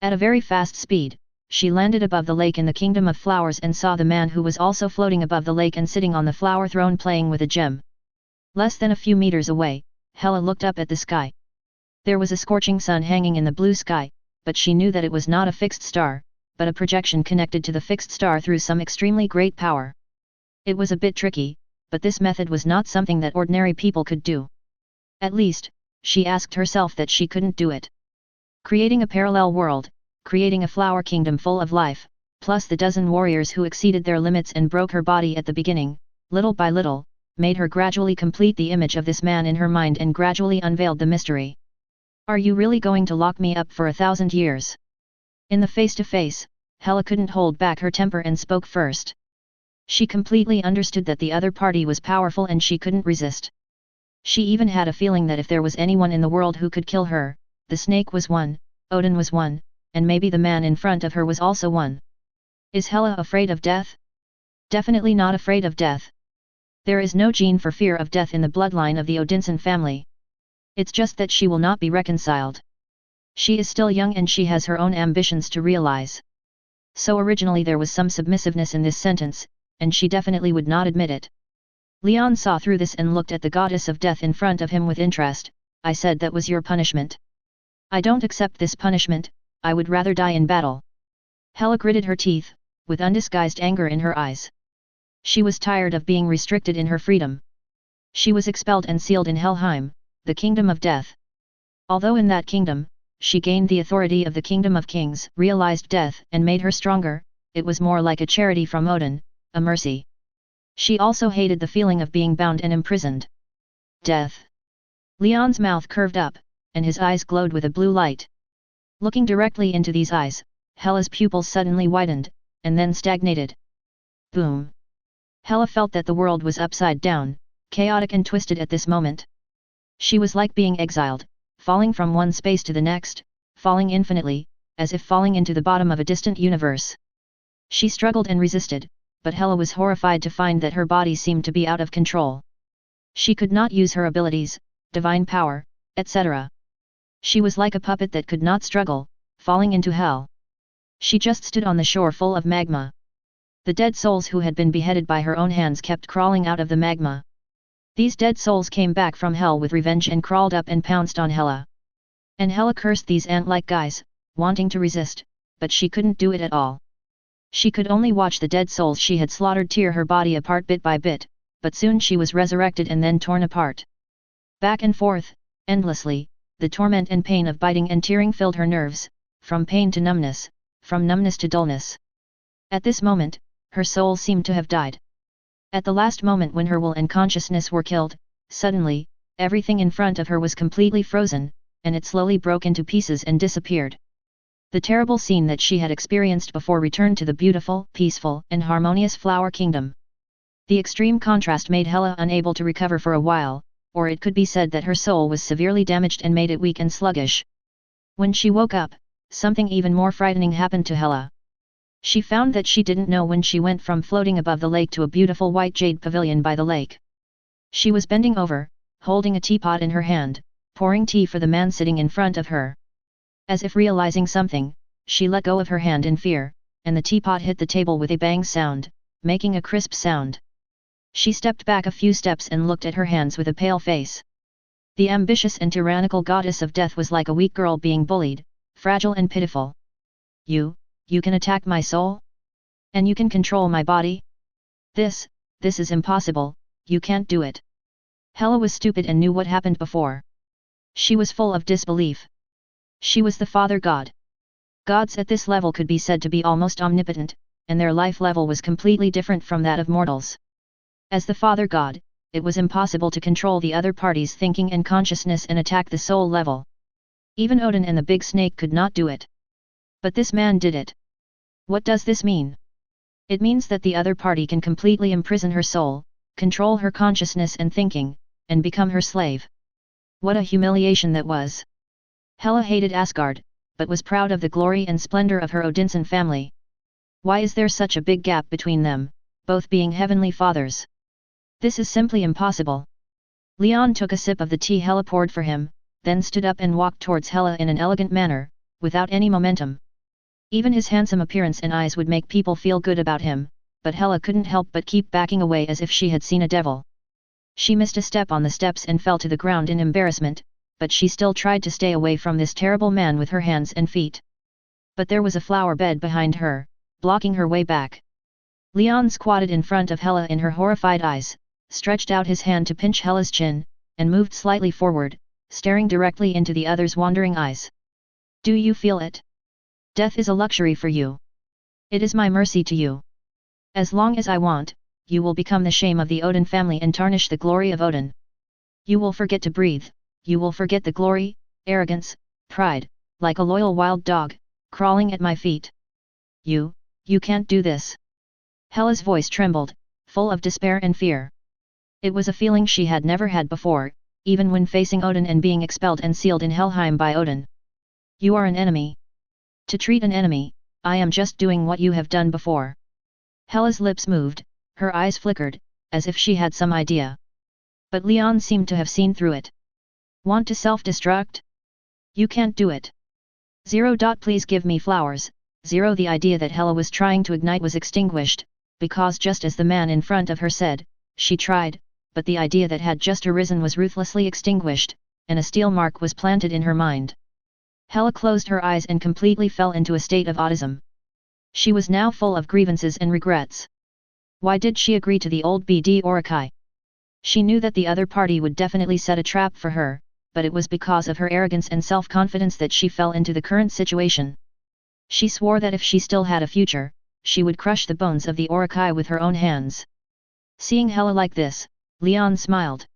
At a very fast speed, she landed above the lake in the kingdom of flowers and saw the man who was also floating above the lake and sitting on the flower throne playing with a gem. Less than a few meters away, Hela looked up at the sky. There was a scorching sun hanging in the blue sky, but she knew that it was not a fixed star, but a projection connected to the fixed star through some extremely great power. It was a bit tricky, but this method was not something that ordinary people could do. At least, she asked herself that she couldn't do it. Creating a parallel world, creating a flower kingdom full of life, plus the dozen warriors who exceeded their limits and broke her body at the beginning, little by little, made her gradually complete the image of this man in her mind and gradually unveiled the mystery. Are you really going to lock me up for 1,000 years? In the face-to-face, Hela couldn't hold back her temper and spoke first. She completely understood that the other party was powerful and she couldn't resist. She even had a feeling that if there was anyone in the world who could kill her, the snake was one, Odin was one, and maybe the man in front of her was also one. Is Hela afraid of death? Definitely not afraid of death. There is no gene for fear of death in the bloodline of the Odinson family. It's just that she will not be reconciled. She is still young and she has her own ambitions to realize. So originally there was some submissiveness in this sentence, and she definitely would not admit it. Leon saw through this and looked at the goddess of death in front of him with interest. I said that was your punishment. I don't accept this punishment, I would rather die in battle. Hela gritted her teeth, with undisguised anger in her eyes. She was tired of being restricted in her freedom. She was expelled and sealed in Helheim, the kingdom of death. Although in that kingdom, she gained the authority of the kingdom of kings, realized death and made her stronger, it was more like a charity from Odin, a mercy. She also hated the feeling of being bound and imprisoned. Death. Leon's mouth curved up, and his eyes glowed with a blue light. Looking directly into these eyes, Hela's pupils suddenly widened, and then stagnated. Boom. Hela felt that the world was upside down, chaotic and twisted at this moment. She was like being exiled, falling from one space to the next, falling infinitely, as if falling into the bottom of a distant universe. She struggled and resisted, but Hela was horrified to find that her body seemed to be out of control. She could not use her abilities, divine power, etc. She was like a puppet that could not struggle, falling into hell. She just stood on the shore full of magma. The dead souls who had been beheaded by her own hands kept crawling out of the magma. These dead souls came back from hell with revenge and crawled up and pounced on Hela. And Hela cursed these ant-like guys, wanting to resist, but she couldn't do it at all. She could only watch the dead souls she had slaughtered tear her body apart bit by bit, but soon she was resurrected and then torn apart. Back and forth, endlessly, the torment and pain of biting and tearing filled her nerves, from pain to numbness, from numbness to dullness. At this moment, her soul seemed to have died. At the last moment when her will and consciousness were killed, suddenly, everything in front of her was completely frozen, and it slowly broke into pieces and disappeared. The terrible scene that she had experienced before returned to the beautiful, peaceful, and harmonious flower kingdom. The extreme contrast made Hela unable to recover for a while, or it could be said that her soul was severely damaged and made it weak and sluggish. When she woke up, something even more frightening happened to Hela. She found that she didn't know when she went from floating above the lake to a beautiful white jade pavilion by the lake. She was bending over, holding a teapot in her hand, pouring tea for the man sitting in front of her. As if realizing something, she let go of her hand in fear, and the teapot hit the table with a bang sound, making a crisp sound. She stepped back a few steps and looked at her hands with a pale face. The ambitious and tyrannical goddess of death was like a weak girl being bullied, fragile and pitiful. You can attack my soul? And you can control my body? This is impossible, you can't do it. Hela was stupid and knew what happened before. She was full of disbelief. She was the Father God. Gods at this level could be said to be almost omnipotent, and their life level was completely different from that of mortals. As the Father God, it was impossible to control the other party's thinking and consciousness and attack the soul level. Even Odin and the big snake could not do it. But this man did it. What does this mean? It means that the other party can completely imprison her soul, control her consciousness and thinking, and become her slave. What a humiliation that was! Hela hated Asgard, but was proud of the glory and splendor of her Odinson family. Why is there such a big gap between them, both being heavenly fathers? This is simply impossible. Leon took a sip of the tea Hela poured for him, then stood up and walked towards Hela in an elegant manner, without any momentum. Even his handsome appearance and eyes would make people feel good about him, but Hela couldn't help but keep backing away as if she had seen a devil. She missed a step on the steps and fell to the ground in embarrassment, but she still tried to stay away from this terrible man with her hands and feet. But there was a flower bed behind her, blocking her way back. Leon squatted in front of Hela in her horrified eyes, stretched out his hand to pinch Hela's chin, and moved slightly forward, staring directly into the other's wandering eyes. Do you feel it? Death is a luxury for you. It is my mercy to you. As long as I want, you will become the shame of the Odin family and tarnish the glory of Odin. You will forget to breathe, you will forget the glory, arrogance, pride, like a loyal wild dog, crawling at my feet. You can't do this. Hela's voice trembled, full of despair and fear. It was a feeling she had never had before, even when facing Odin and being expelled and sealed in Helheim by Odin. You are an enemy. To treat an enemy, I am just doing what you have done before. Hela's lips moved, her eyes flickered, as if she had some idea. But Leon seemed to have seen through it. Want to self-destruct? You can't do it. Please give me flowers. The idea that Hela was trying to ignite was extinguished, because just as the man in front of her said, she tried, but the idea that had just arisen was ruthlessly extinguished, and a steel mark was planted in her mind. Hela closed her eyes and completely fell into a state of autism. She was now full of grievances and regrets. Why did she agree to the old BD Orakai? She knew that the other party would definitely set a trap for her, but it was because of her arrogance and self-confidence that she fell into the current situation. She swore that if she still had a future, she would crush the bones of the Orakai with her own hands. Seeing Hela like this, Leon smiled.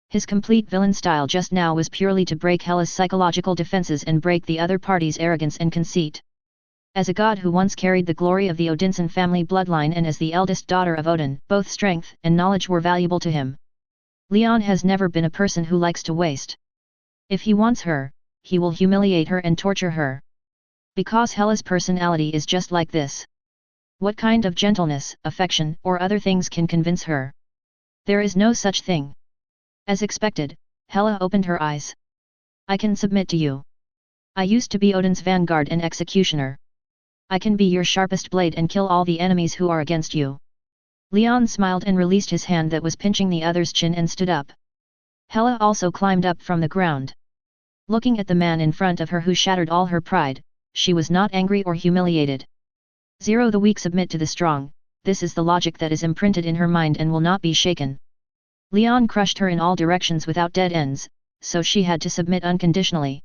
His complete villain style just now was purely to break Hela's psychological defenses and break the other party's arrogance and conceit. As a god who once carried the glory of the Odinson family bloodline and as the eldest daughter of Odin, both strength and knowledge were valuable to him. Leon has never been a person who likes to waste. If he wants her, he will humiliate her and torture her. Because Hela's personality is just like this. What kind of gentleness, affection, or other things can convince her? There is no such thing. As expected, Hela opened her eyes. I can submit to you. I used to be Odin's vanguard and executioner. I can be your sharpest blade and kill all the enemies who are against you. Leon smiled and released his hand that was pinching the other's chin and stood up. Hela also climbed up from the ground. Looking at the man in front of her who shattered all her pride, she was not angry or humiliated. The weak submit to the strong, this is the logic that is imprinted in her mind and will not be shaken. Leon crushed her in all directions without dead ends, so she had to submit unconditionally.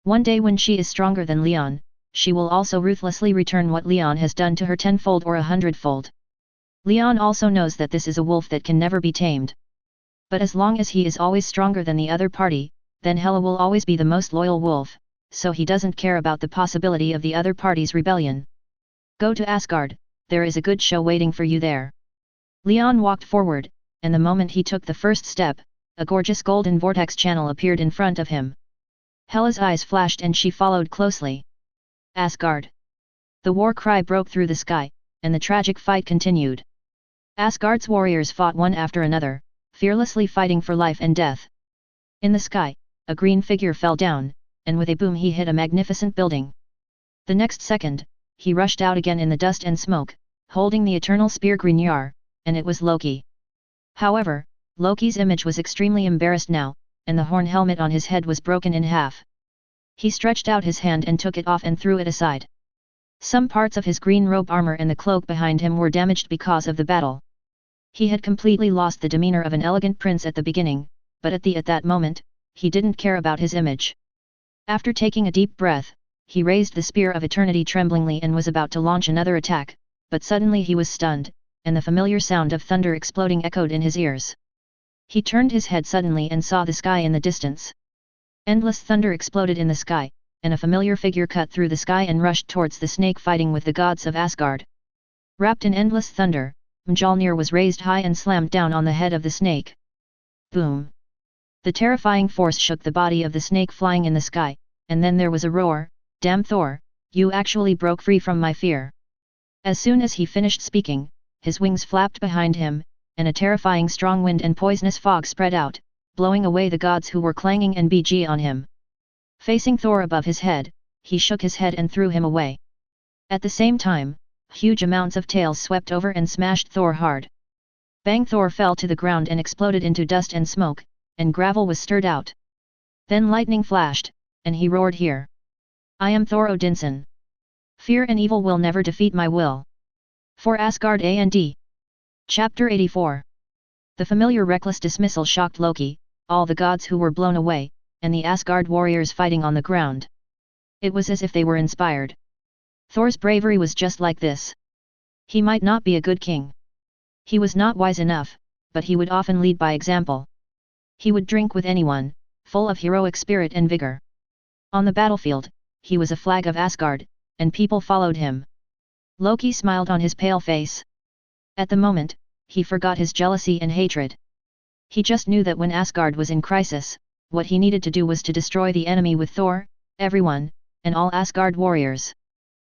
One day when she is stronger than Leon, she will also ruthlessly return what Leon has done to her tenfold or 100-fold. Leon also knows that this is a wolf that can never be tamed. But as long as he is always stronger than the other party, then Hela will always be the most loyal wolf, so he doesn't care about the possibility of the other party's rebellion. Go to Asgard, there is a good show waiting for you there. Leon walked forward, and the moment he took the first step, a gorgeous golden vortex channel appeared in front of him. Hela's eyes flashed and she followed closely. Asgard. The war cry broke through the sky, and the tragic fight continued. Asgard's warriors fought one after another, fearlessly fighting for life and death. In the sky, a green figure fell down, and with a boom he hit a magnificent building. The next second, he rushed out again in the dust and smoke, holding the eternal spear Grignard, and it was Loki. However, Loki's image was extremely embarrassed now, and the horn helmet on his head was broken in half. He stretched out his hand and took it off and threw it aside. Some parts of his green robe armor and the cloak behind him were damaged because of the battle. He had completely lost the demeanor of an elegant prince at the beginning, but at that moment, he didn't care about his image. After taking a deep breath, he raised the spear of eternity tremblingly and was about to launch another attack, but suddenly he was stunned, and the familiar sound of thunder exploding echoed in his ears. He turned his head suddenly and saw the sky in the distance. Endless thunder exploded in the sky, and a familiar figure cut through the sky and rushed towards the snake fighting with the gods of Asgard. Wrapped in endless thunder, Mjolnir was raised high and slammed down on the head of the snake. Boom! The terrifying force shook the body of the snake flying in the sky, and then there was a roar, Damn Thor, you actually broke free from my fear. As soon as he finished speaking, his wings flapped behind him, and a terrifying strong wind and poisonous fog spread out, blowing away the gods who were clanging and BG on him. Facing Thor above his head, he shook his head and threw him away. At the same time, huge amounts of tails swept over and smashed Thor hard. Bang! Thor fell to the ground and exploded into dust and smoke, and gravel was stirred out. Then lightning flashed, and he roared, "Here! I am Thor Odinson. Fear and evil will never defeat my will." For Asgard and Chapter 84. The familiar reckless dismissal shocked Loki, all the gods who were blown away, and the Asgard warriors fighting on the ground. It was as if they were inspired. Thor's bravery was just like this. He might not be a good king. He was not wise enough, but he would often lead by example. He would drink with anyone, full of heroic spirit and vigor. On the battlefield, he was a flag of Asgard, and people followed him. Loki smiled on his pale face. At the moment, he forgot his jealousy and hatred. He just knew that when Asgard was in crisis, what he needed to do was to destroy the enemy with Thor, everyone, and all Asgard warriors.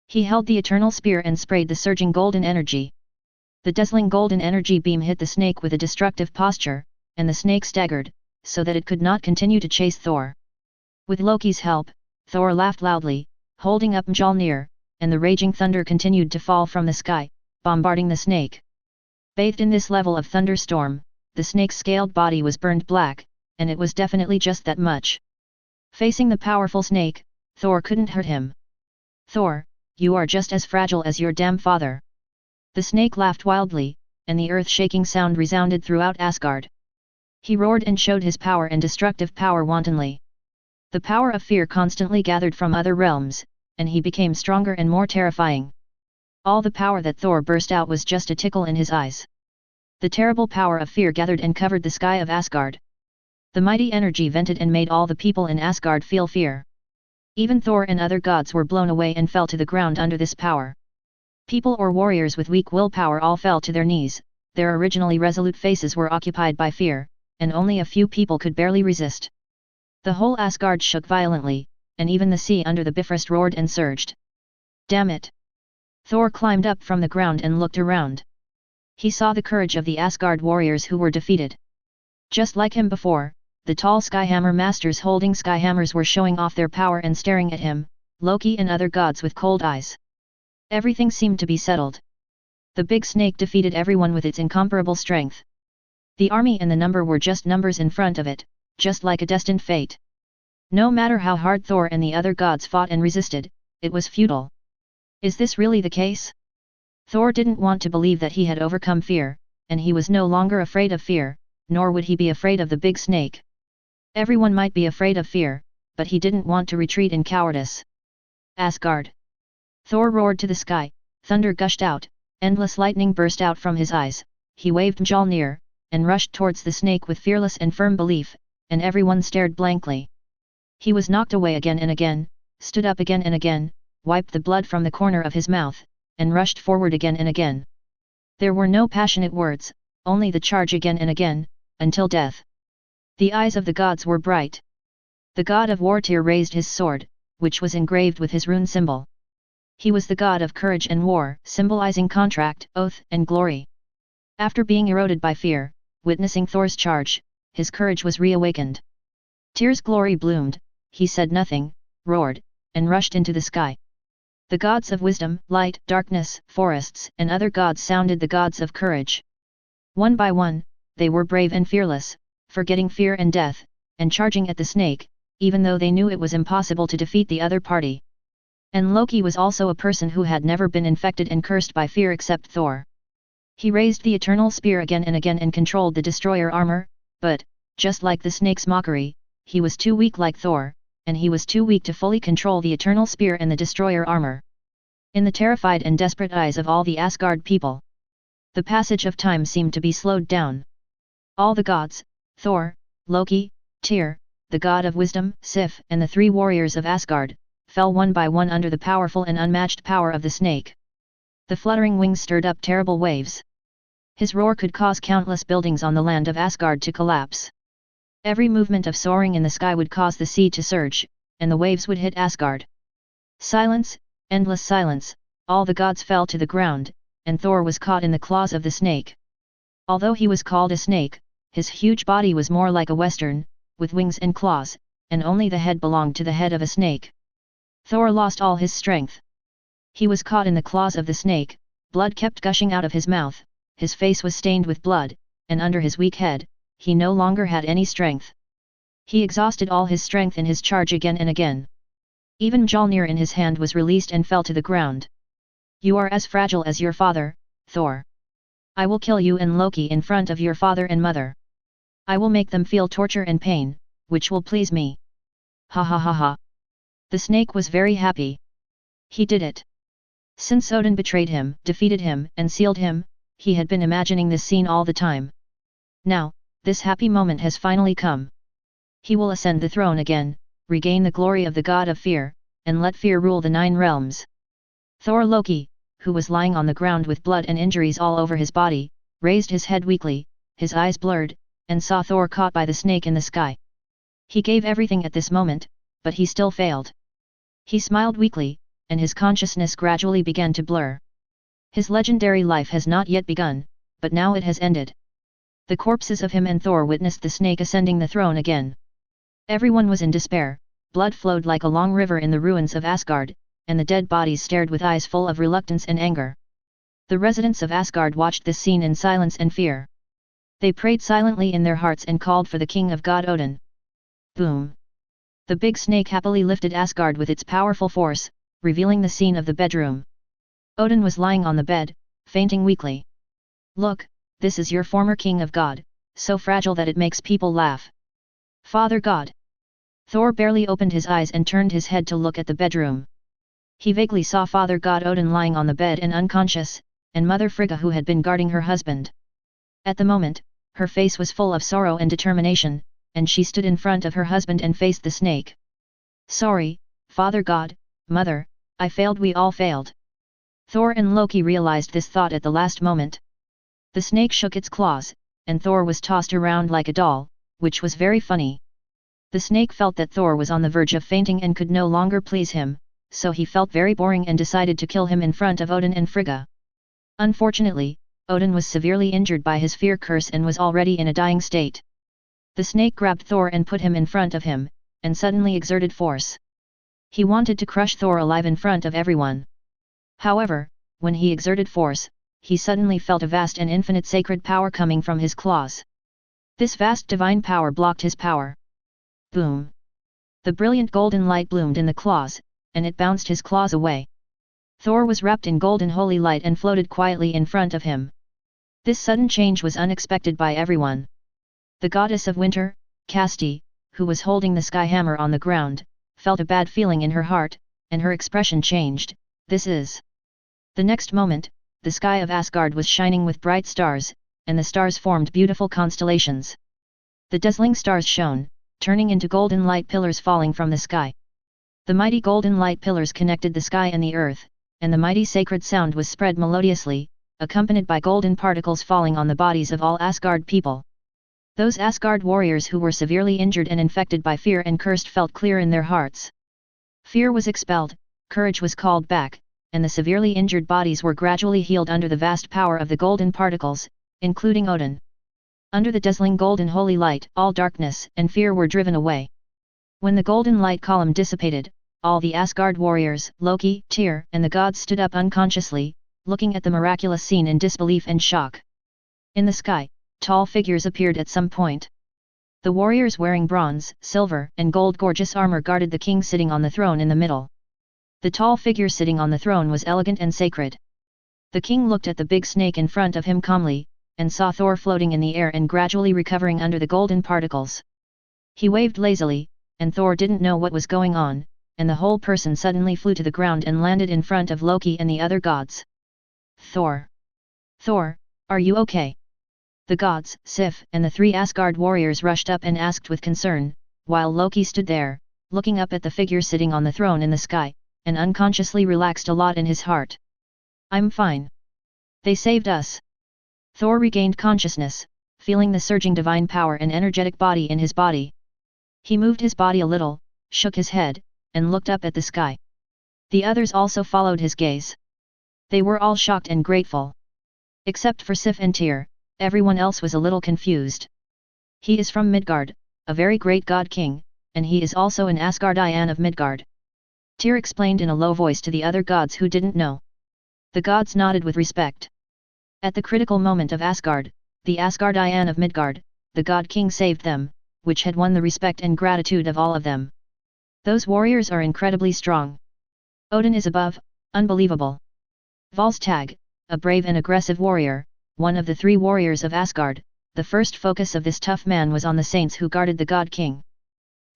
He held the eternal spear and sprayed the surging golden energy. The dazzling golden energy beam hit the snake with a destructive posture, and the snake staggered, so that it could not continue to chase Thor. With Loki's help, Thor laughed loudly, holding up Mjolnir, and the raging thunder continued to fall from the sky, bombarding the snake. Bathed in this level of thunderstorm, the snake's scaled body was burned black, and it was definitely just that much. Facing the powerful snake, Thor couldn't hurt him. "Thor, you are just as fragile as your damn father." The snake laughed wildly, and the earth-shaking sound resounded throughout Asgard. He roared and showed his power and destructive power wantonly. The power of fear constantly gathered from other realms, and he became stronger and more terrifying. All the power that Thor burst out was just a tickle in his eyes. The terrible power of fear gathered and covered the sky of Asgard. The mighty energy vented and made all the people in Asgard feel fear. Even Thor and other gods were blown away and fell to the ground under this power. People or warriors with weak willpower all fell to their knees, their originally resolute faces were occupied by fear, and only a few people could barely resist. The whole Asgard shook violently, and even the sea under the Bifrost roared and surged. "Damn it!" Thor climbed up from the ground and looked around. He saw the courage of the Asgard warriors who were defeated. Just like him before, the tall Skyhammer masters holding skyhammers were showing off their power and staring at him, Loki and other gods with cold eyes. Everything seemed to be settled. The big snake defeated everyone with its incomparable strength. The army and the number were just numbers in front of it, just like a destined fate. No matter how hard Thor and the other gods fought and resisted, it was futile. Is this really the case? Thor didn't want to believe that he had overcome fear, and he was no longer afraid of fear, nor would he be afraid of the big snake. Everyone might be afraid of fear, but he didn't want to retreat in cowardice. Asgard! Thor roared to the sky, thunder gushed out, endless lightning burst out from his eyes, he waved Mjolnir, and rushed towards the snake with fearless and firm belief, and everyone stared blankly. He was knocked away again and again, stood up again and again, wiped the blood from the corner of his mouth, and rushed forward again and again. There were no passionate words, only the charge again and again, until death. The eyes of the gods were bright. The god of war Tyr raised his sword, which was engraved with his rune symbol. He was the god of courage and war, symbolizing contract, oath, and glory. After being eroded by fear, witnessing Thor's charge, his courage was reawakened. Tyr's glory bloomed, he said nothing, roared, and rushed into the sky. The gods of wisdom, light, darkness, forests, and other gods sounded the gods of courage. One by one, they were brave and fearless, forgetting fear and death, and charging at the snake, even though they knew it was impossible to defeat the other party. And Loki was also a person who had never been infected and cursed by fear except Thor. He raised the eternal spear again and again and controlled the destroyer armor, but, just like the snake's mockery, he was too weak like Thor, and he was too weak to fully control the eternal spear and the destroyer armor. In the terrified and desperate eyes of all the Asgard people, the passage of time seemed to be slowed down. All the gods, Thor, Loki, Tyr, the god of wisdom, Sif, and the three warriors of Asgard, fell one by one under the powerful and unmatched power of the snake. The fluttering wings stirred up terrible waves. His roar could cause countless buildings on the land of Asgard to collapse. Every movement of soaring in the sky would cause the sea to surge, and the waves would hit Asgard. Silence, endless silence, all the gods fell to the ground, and Thor was caught in the claws of the snake. Although he was called a snake, his huge body was more like a western, with wings and claws, and only the head belonged to the head of a snake. Thor lost all his strength. He was caught in the claws of the snake, blood kept gushing out of his mouth, his face was stained with blood, and under his weak head, he no longer had any strength. He exhausted all his strength in his charge again and again. Even Mjolnir in his hand was released and fell to the ground. You are as fragile as your father, Thor. I will kill you and Loki in front of your father and mother. I will make them feel torture and pain, which will please me. Ha ha ha ha. The snake was very happy. He did it. Since Odin betrayed him, defeated him, and sealed him, he had been imagining this scene all the time. Now, this happy moment has finally come. He will ascend the throne again, regain the glory of the god of fear, and let fear rule the 9 realms. Thor Loki, who was lying on the ground with blood and injuries all over his body, raised his head weakly, his eyes blurred, and saw Thor caught by the snake in the sky. He gave everything at this moment, but he still failed. He smiled weakly, and his consciousness gradually began to blur. His legendary life has not yet begun, but now it has ended. The corpses of him and Thor witnessed the snake ascending the throne again. Everyone was in despair, blood flowed like a long river in the ruins of Asgard, and the dead bodies stared with eyes full of reluctance and anger. The residents of Asgard watched this scene in silence and fear. They prayed silently in their hearts and called for the king of God Odin. Boom! The big snake happily lifted Asgard with its powerful force, revealing the scene of the bedroom. Odin was lying on the bed, fainting weakly. Look, this is your former king of God, so fragile that it makes people laugh. Father God! Thor barely opened his eyes and turned his head to look at the bedroom. He vaguely saw Father God Odin lying on the bed and unconscious, and Mother Frigga who had been guarding her husband. At the moment, her face was full of sorrow and determination, and she stood in front of her husband and faced the snake. Sorry, Father God, Mother, I failed, we all failed. Thor and Loki realized this thought at the last moment. The snake shook its claws, and Thor was tossed around like a doll, which was very funny. The snake felt that Thor was on the verge of fainting and could no longer please him, so he felt very boring and decided to kill him in front of Odin and Frigga. Unfortunately, Odin was severely injured by his fear curse and was already in a dying state. The snake grabbed Thor and put him in front of him, and suddenly exerted force. He wanted to crush Thor alive in front of everyone. However, when he exerted force, he suddenly felt a vast and infinite sacred power coming from his claws. This vast divine power blocked his power. Boom! The brilliant golden light bloomed in the claws, and it bounced his claws away. Thor was wrapped in golden holy light and floated quietly in front of him. This sudden change was unexpected by everyone. The goddess of winter, Casti, who was holding the sky hammer on the ground, felt a bad feeling in her heart, and her expression changed. This is. The next moment, the sky of Asgard was shining with bright stars, and the stars formed beautiful constellations. The dazzling stars shone, turning into golden light pillars falling from the sky. The mighty golden light pillars connected the sky and the earth, and the mighty sacred sound was spread melodiously, accompanied by golden particles falling on the bodies of all Asgard people. Those Asgard warriors who were severely injured and infected by fear and cursed felt clear in their hearts. Fear was expelled, courage was called back, and the severely injured bodies were gradually healed under the vast power of the golden particles, including Odin. Under the dazzling golden holy light, all darkness and fear were driven away. When the golden light column dissipated, all the Asgard warriors, Loki, Tyr, and the gods stood up unconsciously, looking at the miraculous scene in disbelief and shock. In the sky, tall figures appeared at some point. The warriors wearing bronze, silver, and gold gorgeous armor guarded the king sitting on the throne in the middle. The tall figure sitting on the throne was elegant and sacred. The king looked at the big snake in front of him calmly, and saw Thor floating in the air and gradually recovering under the golden particles. He waved lazily, and Thor didn't know what was going on, and the whole person suddenly flew to the ground and landed in front of Loki and the other gods. Thor! Thor, are you okay? The gods, Sif, and the 3 Asgard warriors rushed up and asked with concern, while Loki stood there, looking up at the figure sitting on the throne in the sky, and unconsciously relaxed a lot in his heart. I'm fine. They saved us. Thor regained consciousness, feeling the surging divine power and energetic body in his body. He moved his body a little, shook his head, and looked up at the sky. The others also followed his gaze. They were all shocked and grateful. Except for Sif and Tyr, everyone else was a little confused. He is from Midgard, a very great god king, and he is also an Asgardian of Midgard. Tyr explained in a low voice to the other gods who didn't know. The gods nodded with respect. At the critical moment of Asgard, the Asgardian of Midgard, the god king saved them, which had won the respect and gratitude of all of them. Those warriors are incredibly strong. Odin is above, unbelievable. Volstagg, a brave and aggressive warrior, one of the 3 warriors of Asgard, the first focus of this tough man was on the saints who guarded the god king.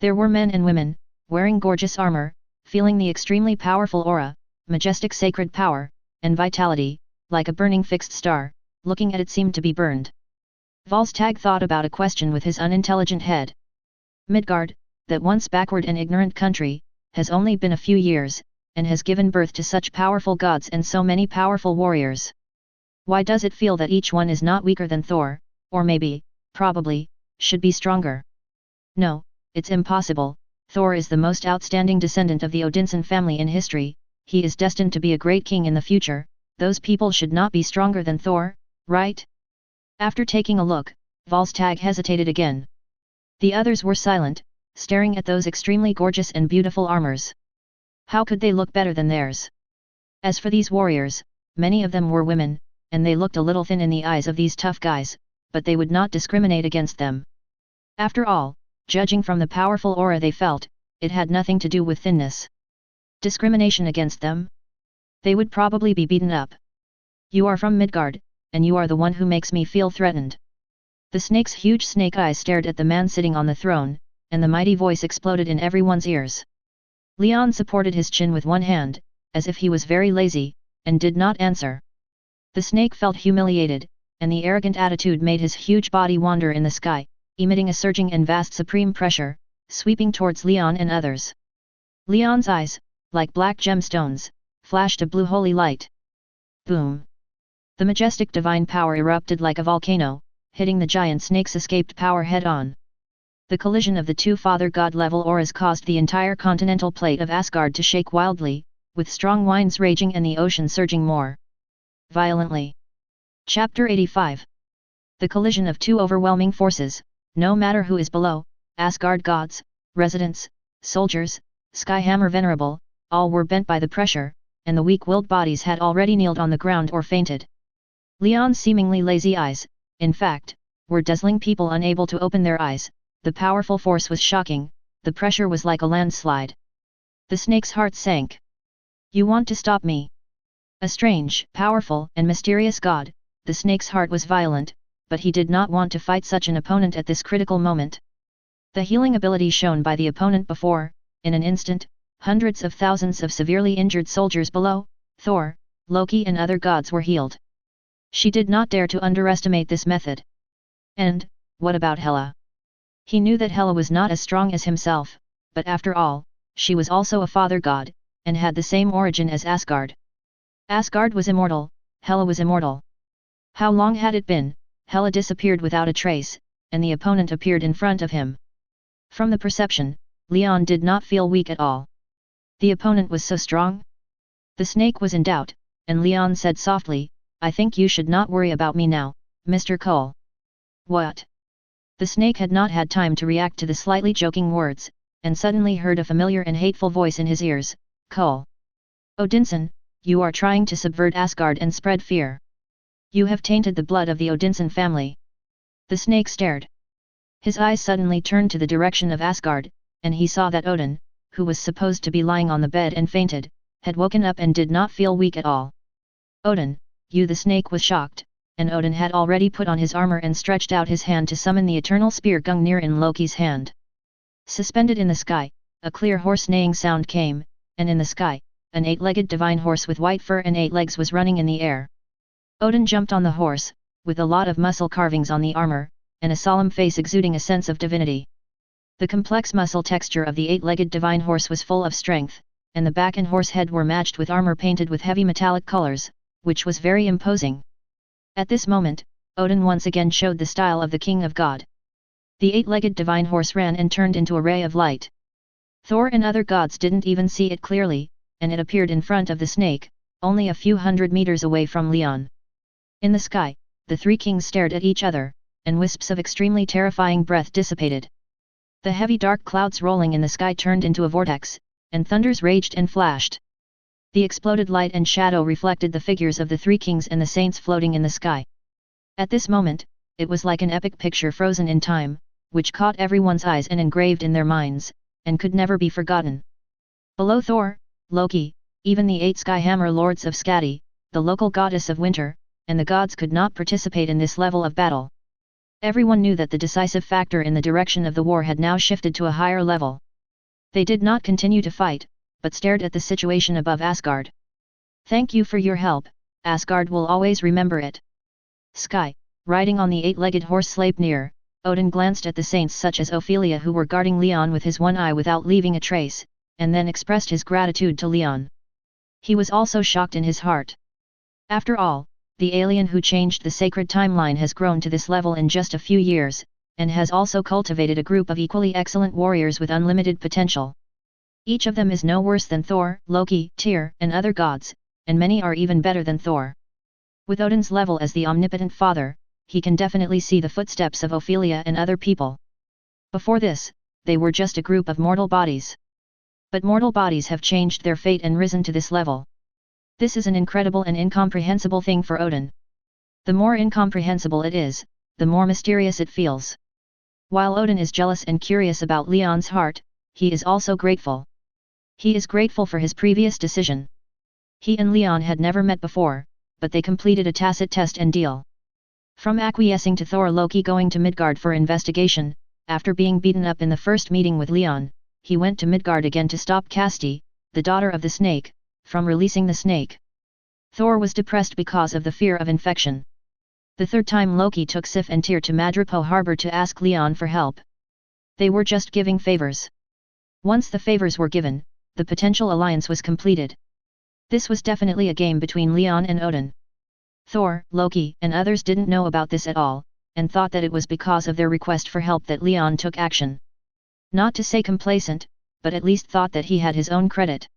There were men and women, wearing gorgeous armor, feeling the extremely powerful aura, majestic sacred power, and vitality, like a burning fixed star, looking at it seemed to be burned. Volstagg thought about a question with his unintelligent head. Midgard, that once backward and ignorant country, has only been a few years, and has given birth to such powerful gods and so many powerful warriors. Why does it feel that each one is not weaker than Thor, or maybe, probably, should be stronger? No, it's impossible. Thor is the most outstanding descendant of the Odinson family in history, he is destined to be a great king in the future, those people should not be stronger than Thor, right? After taking a look, Volstagg hesitated again. The others were silent, staring at those extremely gorgeous and beautiful armors. How could they look better than theirs? As for these warriors, many of them were women, and they looked a little thin in the eyes of these tough guys, but they would not discriminate against them. After all, judging from the powerful aura they felt, it had nothing to do with thinness. Discrimination against them? They would probably be beaten up. You are from Midgard, and you are the one who makes me feel threatened. The snake's huge snake eyes stared at the man sitting on the throne, and the mighty voice exploded in everyone's ears. Leon supported his chin with one hand, as if he was very lazy, and did not answer. The snake felt humiliated, and the arrogant attitude made his huge body wander in the sky, emitting a surging and vast supreme pressure, sweeping towards Leon and others. Leon's eyes, like black gemstones, flashed a blue holy light. Boom! The majestic divine power erupted like a volcano, hitting the giant snake's escaped power head-on. The collision of the 2 father god-level auras caused the entire continental plate of Asgard to shake wildly, with strong winds raging and the ocean surging more violently. Chapter 85. The collision of 2 overwhelming forces, no matter who is below, Asgard gods, residents, soldiers, Skyhammer Venerable, all were bent by the pressure, and the weak-willed bodies had already kneeled on the ground or fainted. Leon's seemingly lazy eyes, in fact, were dazzling people unable to open their eyes. The powerful force was shocking, the pressure was like a landslide. The snake's heart sank. You want to stop me? A strange, powerful, and mysterious god, the snake's heart was violent, but he did not want to fight such an opponent at this critical moment. The healing ability shown by the opponent before, in an instant, hundreds of thousands of severely injured soldiers below, Thor, Loki and other gods were healed. She did not dare to underestimate this method. And, what about Hela? He knew that Hela was not as strong as himself, but after all, she was also a father god, and had the same origin as Asgard. Asgard was immortal, Hela was immortal. How long had it been? Hela disappeared without a trace, and the opponent appeared in front of him. From the perception, Leon did not feel weak at all. The opponent was so strong? The snake was in doubt, and Leon said softly, I think you should not worry about me now, Mr. Cole. What? The snake had not had time to react to the slightly joking words, and suddenly heard a familiar and hateful voice in his ears, Cole. Odinson, you are trying to subvert Asgard and spread fear. You have tainted the blood of the Odinson family. The snake stared. His eyes suddenly turned to the direction of Asgard, and he saw that Odin, who was supposed to be lying on the bed and fainted, had woken up and did not feel weak at all. Odin, you the snake was shocked, and Odin had already put on his armor and stretched out his hand to summon the eternal spear Gungnir in Loki's hand. Suspended in the sky, a clear horse neighing sound came, and in the sky, an 8-legged divine horse with white fur and 8 legs was running in the air. Odin jumped on the horse, with a lot of muscle carvings on the armor, and a solemn face exuding a sense of divinity. The complex muscle texture of the 8-legged divine horse was full of strength, and the back and horse head were matched with armor painted with heavy metallic colors, which was very imposing. At this moment, Odin once again showed the style of the King of God. The 8-legged divine horse ran and turned into a ray of light. Thor and other gods didn't even see it clearly, and it appeared in front of the snake, only a few hundred meters away from Leon. In the sky, the three kings stared at each other, and wisps of extremely terrifying breath dissipated. The heavy dark clouds rolling in the sky turned into a vortex, and thunders raged and flashed. The exploded light and shadow reflected the figures of the three kings and the saints floating in the sky. At this moment, it was like an epic picture frozen in time, which caught everyone's eyes and engraved in their minds, and could never be forgotten. Below Thor, Loki, even the 8 Skyhammer lords of Skadi, the local goddess of winter, and the gods could not participate in this level of battle. Everyone knew that the decisive factor in the direction of the war had now shifted to a higher level. They did not continue to fight, but stared at the situation above Asgard. "Thank you for your help, Asgard will always remember it." Sky, riding on the 8-legged horse Sleipnir, Odin glanced at the saints such as Ophelia who were guarding Leon with his one eye without leaving a trace, and then expressed his gratitude to Leon. He was also shocked in his heart. After all, the alien who changed the sacred timeline has grown to this level in just a few years, and has also cultivated a group of equally excellent warriors with unlimited potential. Each of them is no worse than Thor, Loki, Tyr, and other gods, and many are even better than Thor. With Odin's level as the omnipotent father, he can definitely see the footsteps of Ophelia and other people. Before this, they were just a group of mortal bodies. But mortal bodies have changed their fate and risen to this level. This is an incredible and incomprehensible thing for Odin. The more incomprehensible it is, the more mysterious it feels. While Odin is jealous and curious about Leon's heart, he is also grateful. He is grateful for his previous decision. He and Leon had never met before, but they completed a tacit test and deal. From acquiescing to Thor Loki going to Midgard for investigation, after being beaten up in the first meeting with Leon, he went to Midgard again to stop Casti, the daughter of the snake, from releasing the snake. Thor was depressed because of the fear of infection. The third time Loki took Sif and Tyr to Madripoor harbor to ask Leon for help. They were just giving favors. Once the favors were given, the potential alliance was completed. This was definitely a game between Leon and Odin. Thor, Loki, and others didn't know about this at all, and thought that it was because of their request for help that Leon took action. Not to say complacent, but at least thought that he had his own credit.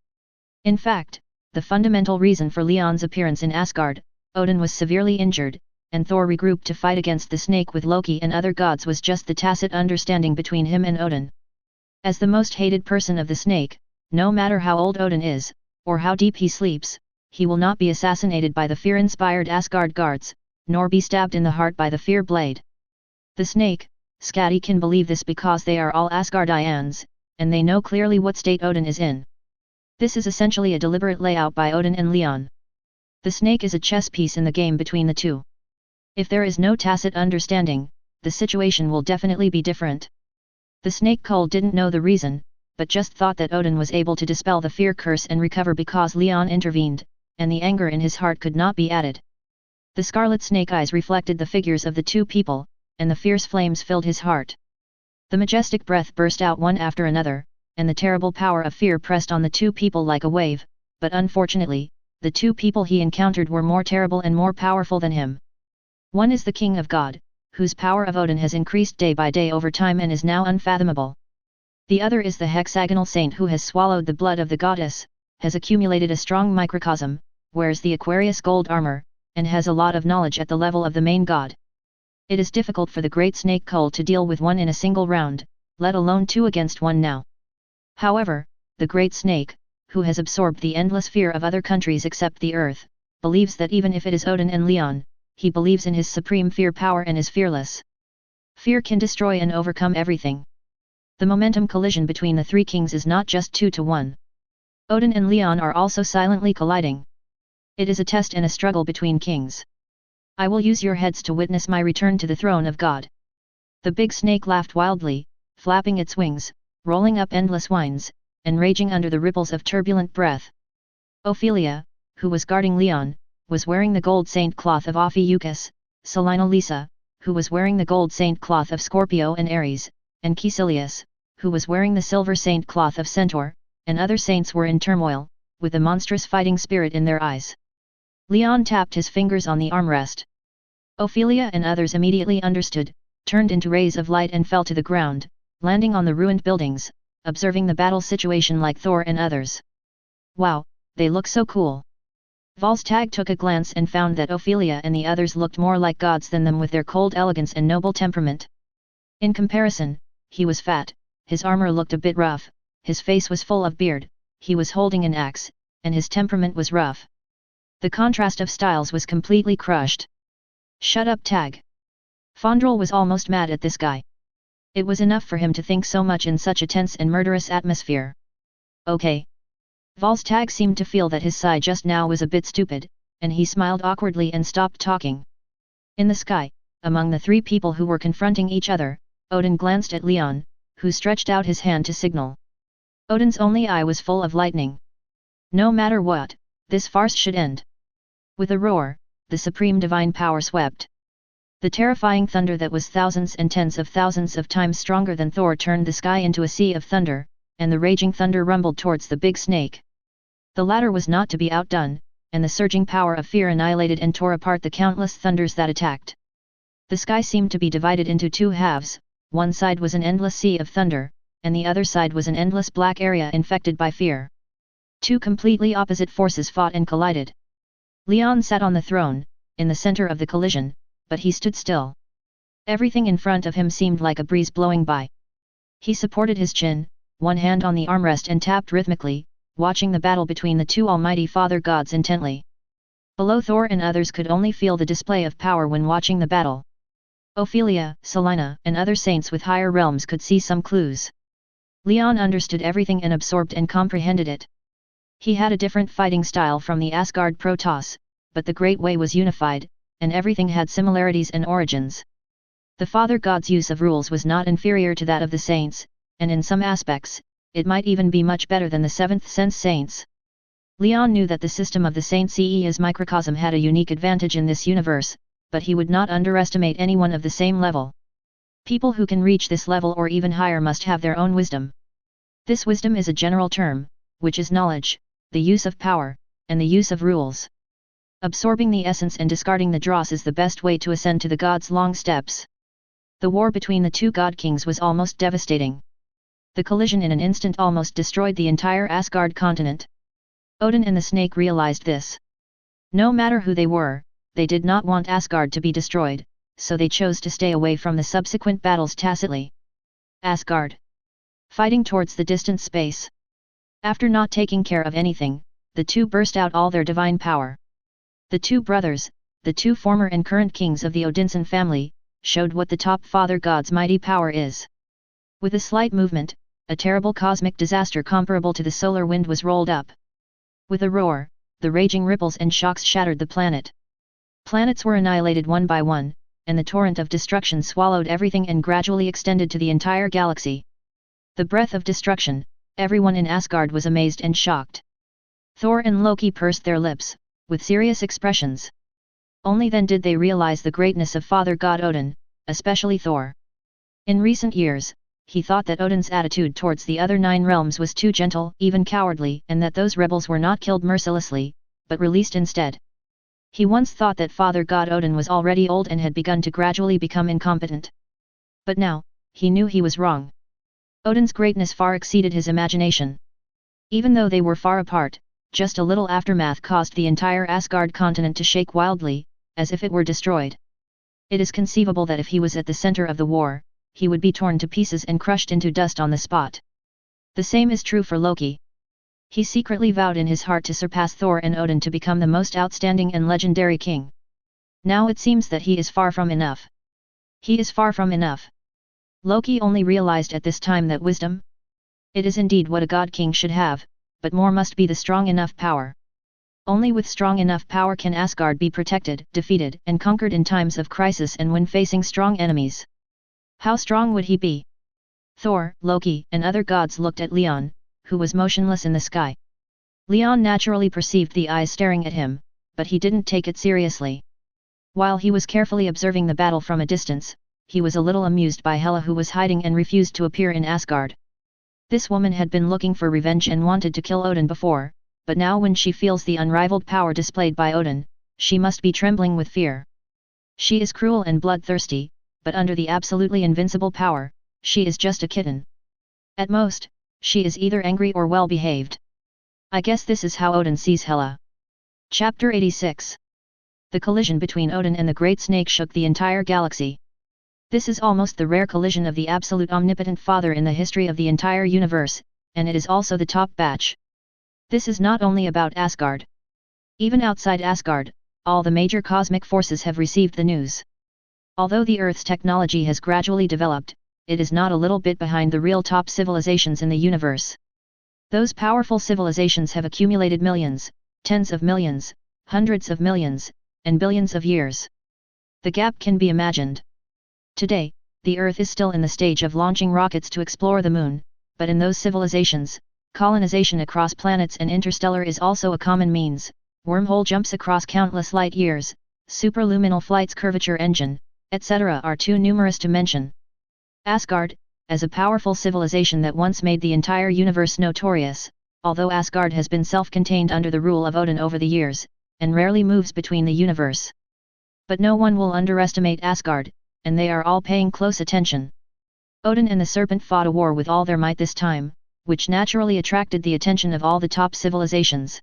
In fact, the fundamental reason for Leon's appearance in Asgard, Odin was severely injured, and Thor regrouped to fight against the snake with Loki and other gods was just the tacit understanding between him and Odin. As the most hated person of the snake, no matter how old Odin is, or how deep he sleeps, he will not be assassinated by the fear-inspired Asgard guards, nor be stabbed in the heart by the fear blade. The snake, Skadi can believe this because they are all Asgardians, and they know clearly what state Odin is in. This is essentially a deliberate layout by Odin and Leon. The snake is a chess piece in the game between the two. If there is no tacit understanding, the situation will definitely be different. The snake cult didn't know the reason, but just thought that Odin was able to dispel the fear curse and recover because Leon intervened, and the anger in his heart could not be added. The scarlet snake eyes reflected the figures of the two people, and the fierce flames filled his heart. The majestic breath burst out one after another, and the terrible power of fear pressed on the two people like a wave, but unfortunately, the two people he encountered were more terrible and more powerful than him. One is the King of God, whose power of Odin has increased day by day over time and is now unfathomable. The other is the hexagonal saint who has swallowed the blood of the goddess, has accumulated a strong microcosm, wears the Aquarius gold armor, and has a lot of knowledge at the level of the main god. It is difficult for the great snake cult to deal with one in a single round, let alone two against one now. However, the great snake, who has absorbed the endless fear of other countries except the earth, believes that even if it is Odin and Leon, he believes in his supreme fear power and is fearless. Fear can destroy and overcome everything. The momentum collision between the three kings is not just 2-1. Odin and Leon are also silently colliding. It is a test and a struggle between kings. I will use your heads to witness my return to the throne of God. The big snake laughed wildly, flapping its wings, rolling up endless whines, and raging under the ripples of turbulent breath. Ophelia, who was guarding Leon, was wearing the gold saint cloth of Ophiuchus, Lisa, who was wearing the gold saint cloth of Scorpio and Aries, and Caecilius, who was wearing the silver saint cloth of Centaur, and other saints were in turmoil, with a monstrous fighting spirit in their eyes. Leon tapped his fingers on the armrest. Ophelia and others immediately understood, turned into rays of light and fell to the ground, landing on the ruined buildings, observing the battle situation like Thor and others. Wow, they look so cool. Volstagg took a glance and found that Ophelia and the others looked more like gods than them with their cold elegance and noble temperament. In comparison, he was fat, his armor looked a bit rough, his face was full of beard, he was holding an axe, and his temperament was rough. The contrast of styles was completely crushed. Shut up, Tag. Fondrel was almost mad at this guy. It was enough for him to think so much in such a tense and murderous atmosphere. Okay. Volstagg seemed to feel that his sigh just now was a bit stupid, and he smiled awkwardly and stopped talking. In the sky, among the three people who were confronting each other, Odin glanced at Leon, who stretched out his hand to signal. Odin's only eye was full of lightning. No matter what, this farce should end. With a roar, the supreme divine power swept. The terrifying thunder that was thousands and tens of thousands of times stronger than Thor turned the sky into a sea of thunder, and the raging thunder rumbled towards the big snake. The latter was not to be outdone, and the surging power of fear annihilated and tore apart the countless thunders that attacked. The sky seemed to be divided into two halves, one side was an endless sea of thunder, and the other side was an endless black area infected by fear. Two completely opposite forces fought and collided. Leon sat on the throne, in the center of the collision, but he stood still. Everything in front of him seemed like a breeze blowing by. He supported his chin, one hand on the armrest and tapped rhythmically, watching the battle between the two almighty father gods intently. Below, Thor and others could only feel the display of power when watching the battle. Ophelia, Selina, and other saints with higher realms could see some clues. Leon understood everything and absorbed and comprehended it. He had a different fighting style from the Asgard Protoss, but the Great Way was unified, and everything had similarities and origins. The Father God's use of rules was not inferior to that of the saints, and in some aspects, it might even be much better than the Seventh Sense saints. Leon knew that the system of the Saint Ce's microcosm had a unique advantage in this universe, but he would not underestimate anyone of the same level. People who can reach this level or even higher must have their own wisdom. This wisdom is a general term, which is knowledge, the use of power, and the use of rules. Absorbing the essence and discarding the dross is the best way to ascend to the gods' long steps. The war between the two god kings was almost devastating. The collision in an instant almost destroyed the entire Asgard continent. Odin and the snake realized this. No matter who they were, they did not want Asgard to be destroyed, so they chose to stay away from the subsequent battles tacitly. Asgard. Fighting towards the distant space. After not taking care of anything, the two burst out all their divine power. The two brothers, the two former and current kings of the Odinson family, showed what the top father god's mighty power is. With a slight movement, a terrible cosmic disaster comparable to the solar wind was rolled up. With a roar, the raging ripples and shocks shattered the planet. Planets were annihilated one by one, and the torrent of destruction swallowed everything and gradually extended to the entire galaxy. The breath of destruction, everyone in Asgard was amazed and shocked. Thor and Loki pursed their lips, with serious expressions. Only then did they realize the greatness of Father God Odin, especially Thor. In recent years, he thought that Odin's attitude towards the other 9 realms was too gentle, even cowardly, and that those rebels were not killed mercilessly, but released instead. He once thought that Father God Odin was already old and had begun to gradually become incompetent. But now, he knew he was wrong. Odin's greatness far exceeded his imagination. Even though they were far apart, just a little aftermath caused the entire Asgard continent to shake wildly, as if it were destroyed. It is conceivable that if he was at the center of the war, he would be torn to pieces and crushed into dust on the spot. The same is true for Loki. He secretly vowed in his heart to surpass Thor and Odin to become the most outstanding and legendary king. Now it seems that he is far from enough. He is far from enough. Loki only realized at this time that wisdom? It is indeed what a god king should have, but more must be the strong enough power. Only with strong enough power can Asgard be protected, defeated, and conquered in times of crisis and when facing strong enemies. How strong would he be? Thor, Loki, and other gods looked at Leon, who was motionless in the sky. Leon naturally perceived the eyes staring at him, but he didn't take it seriously. While he was carefully observing the battle from a distance, he was a little amused by Hela, who was hiding and refused to appear in Asgard. This woman had been looking for revenge and wanted to kill Odin before, but now when she feels the unrivaled power displayed by Odin, she must be trembling with fear. She is cruel and bloodthirsty, but under the absolutely invincible power, she is just a kitten. At most, she is either angry or well-behaved. I guess this is how Odin sees Hela. Chapter 86. The collision between Odin and the Great Snake shook the entire galaxy. This is almost the rare collision of the absolute omnipotent Father in the history of the entire universe, and it is also the top batch. This is not only about Asgard. Even outside Asgard, all the major cosmic forces have received the news. Although the Earth's technology has gradually developed, it is not a little bit behind the real top civilizations in the universe. Those powerful civilizations have accumulated millions, tens of millions, hundreds of millions, and billions of years. The gap can be imagined. Today, the Earth is still in the stage of launching rockets to explore the Moon, but in those civilizations, colonization across planets and interstellar is also a common means. Wormhole jumps across countless light years, superluminal flight's curvature engine, etc. are too numerous to mention. Asgard, as a powerful civilization that once made the entire universe notorious, although Asgard has been self-contained under the rule of Odin over the years, and rarely moves between the universe. But no one will underestimate Asgard, and they are all paying close attention. Odin and the Serpent fought a war with all their might this time, which naturally attracted the attention of all the top civilizations.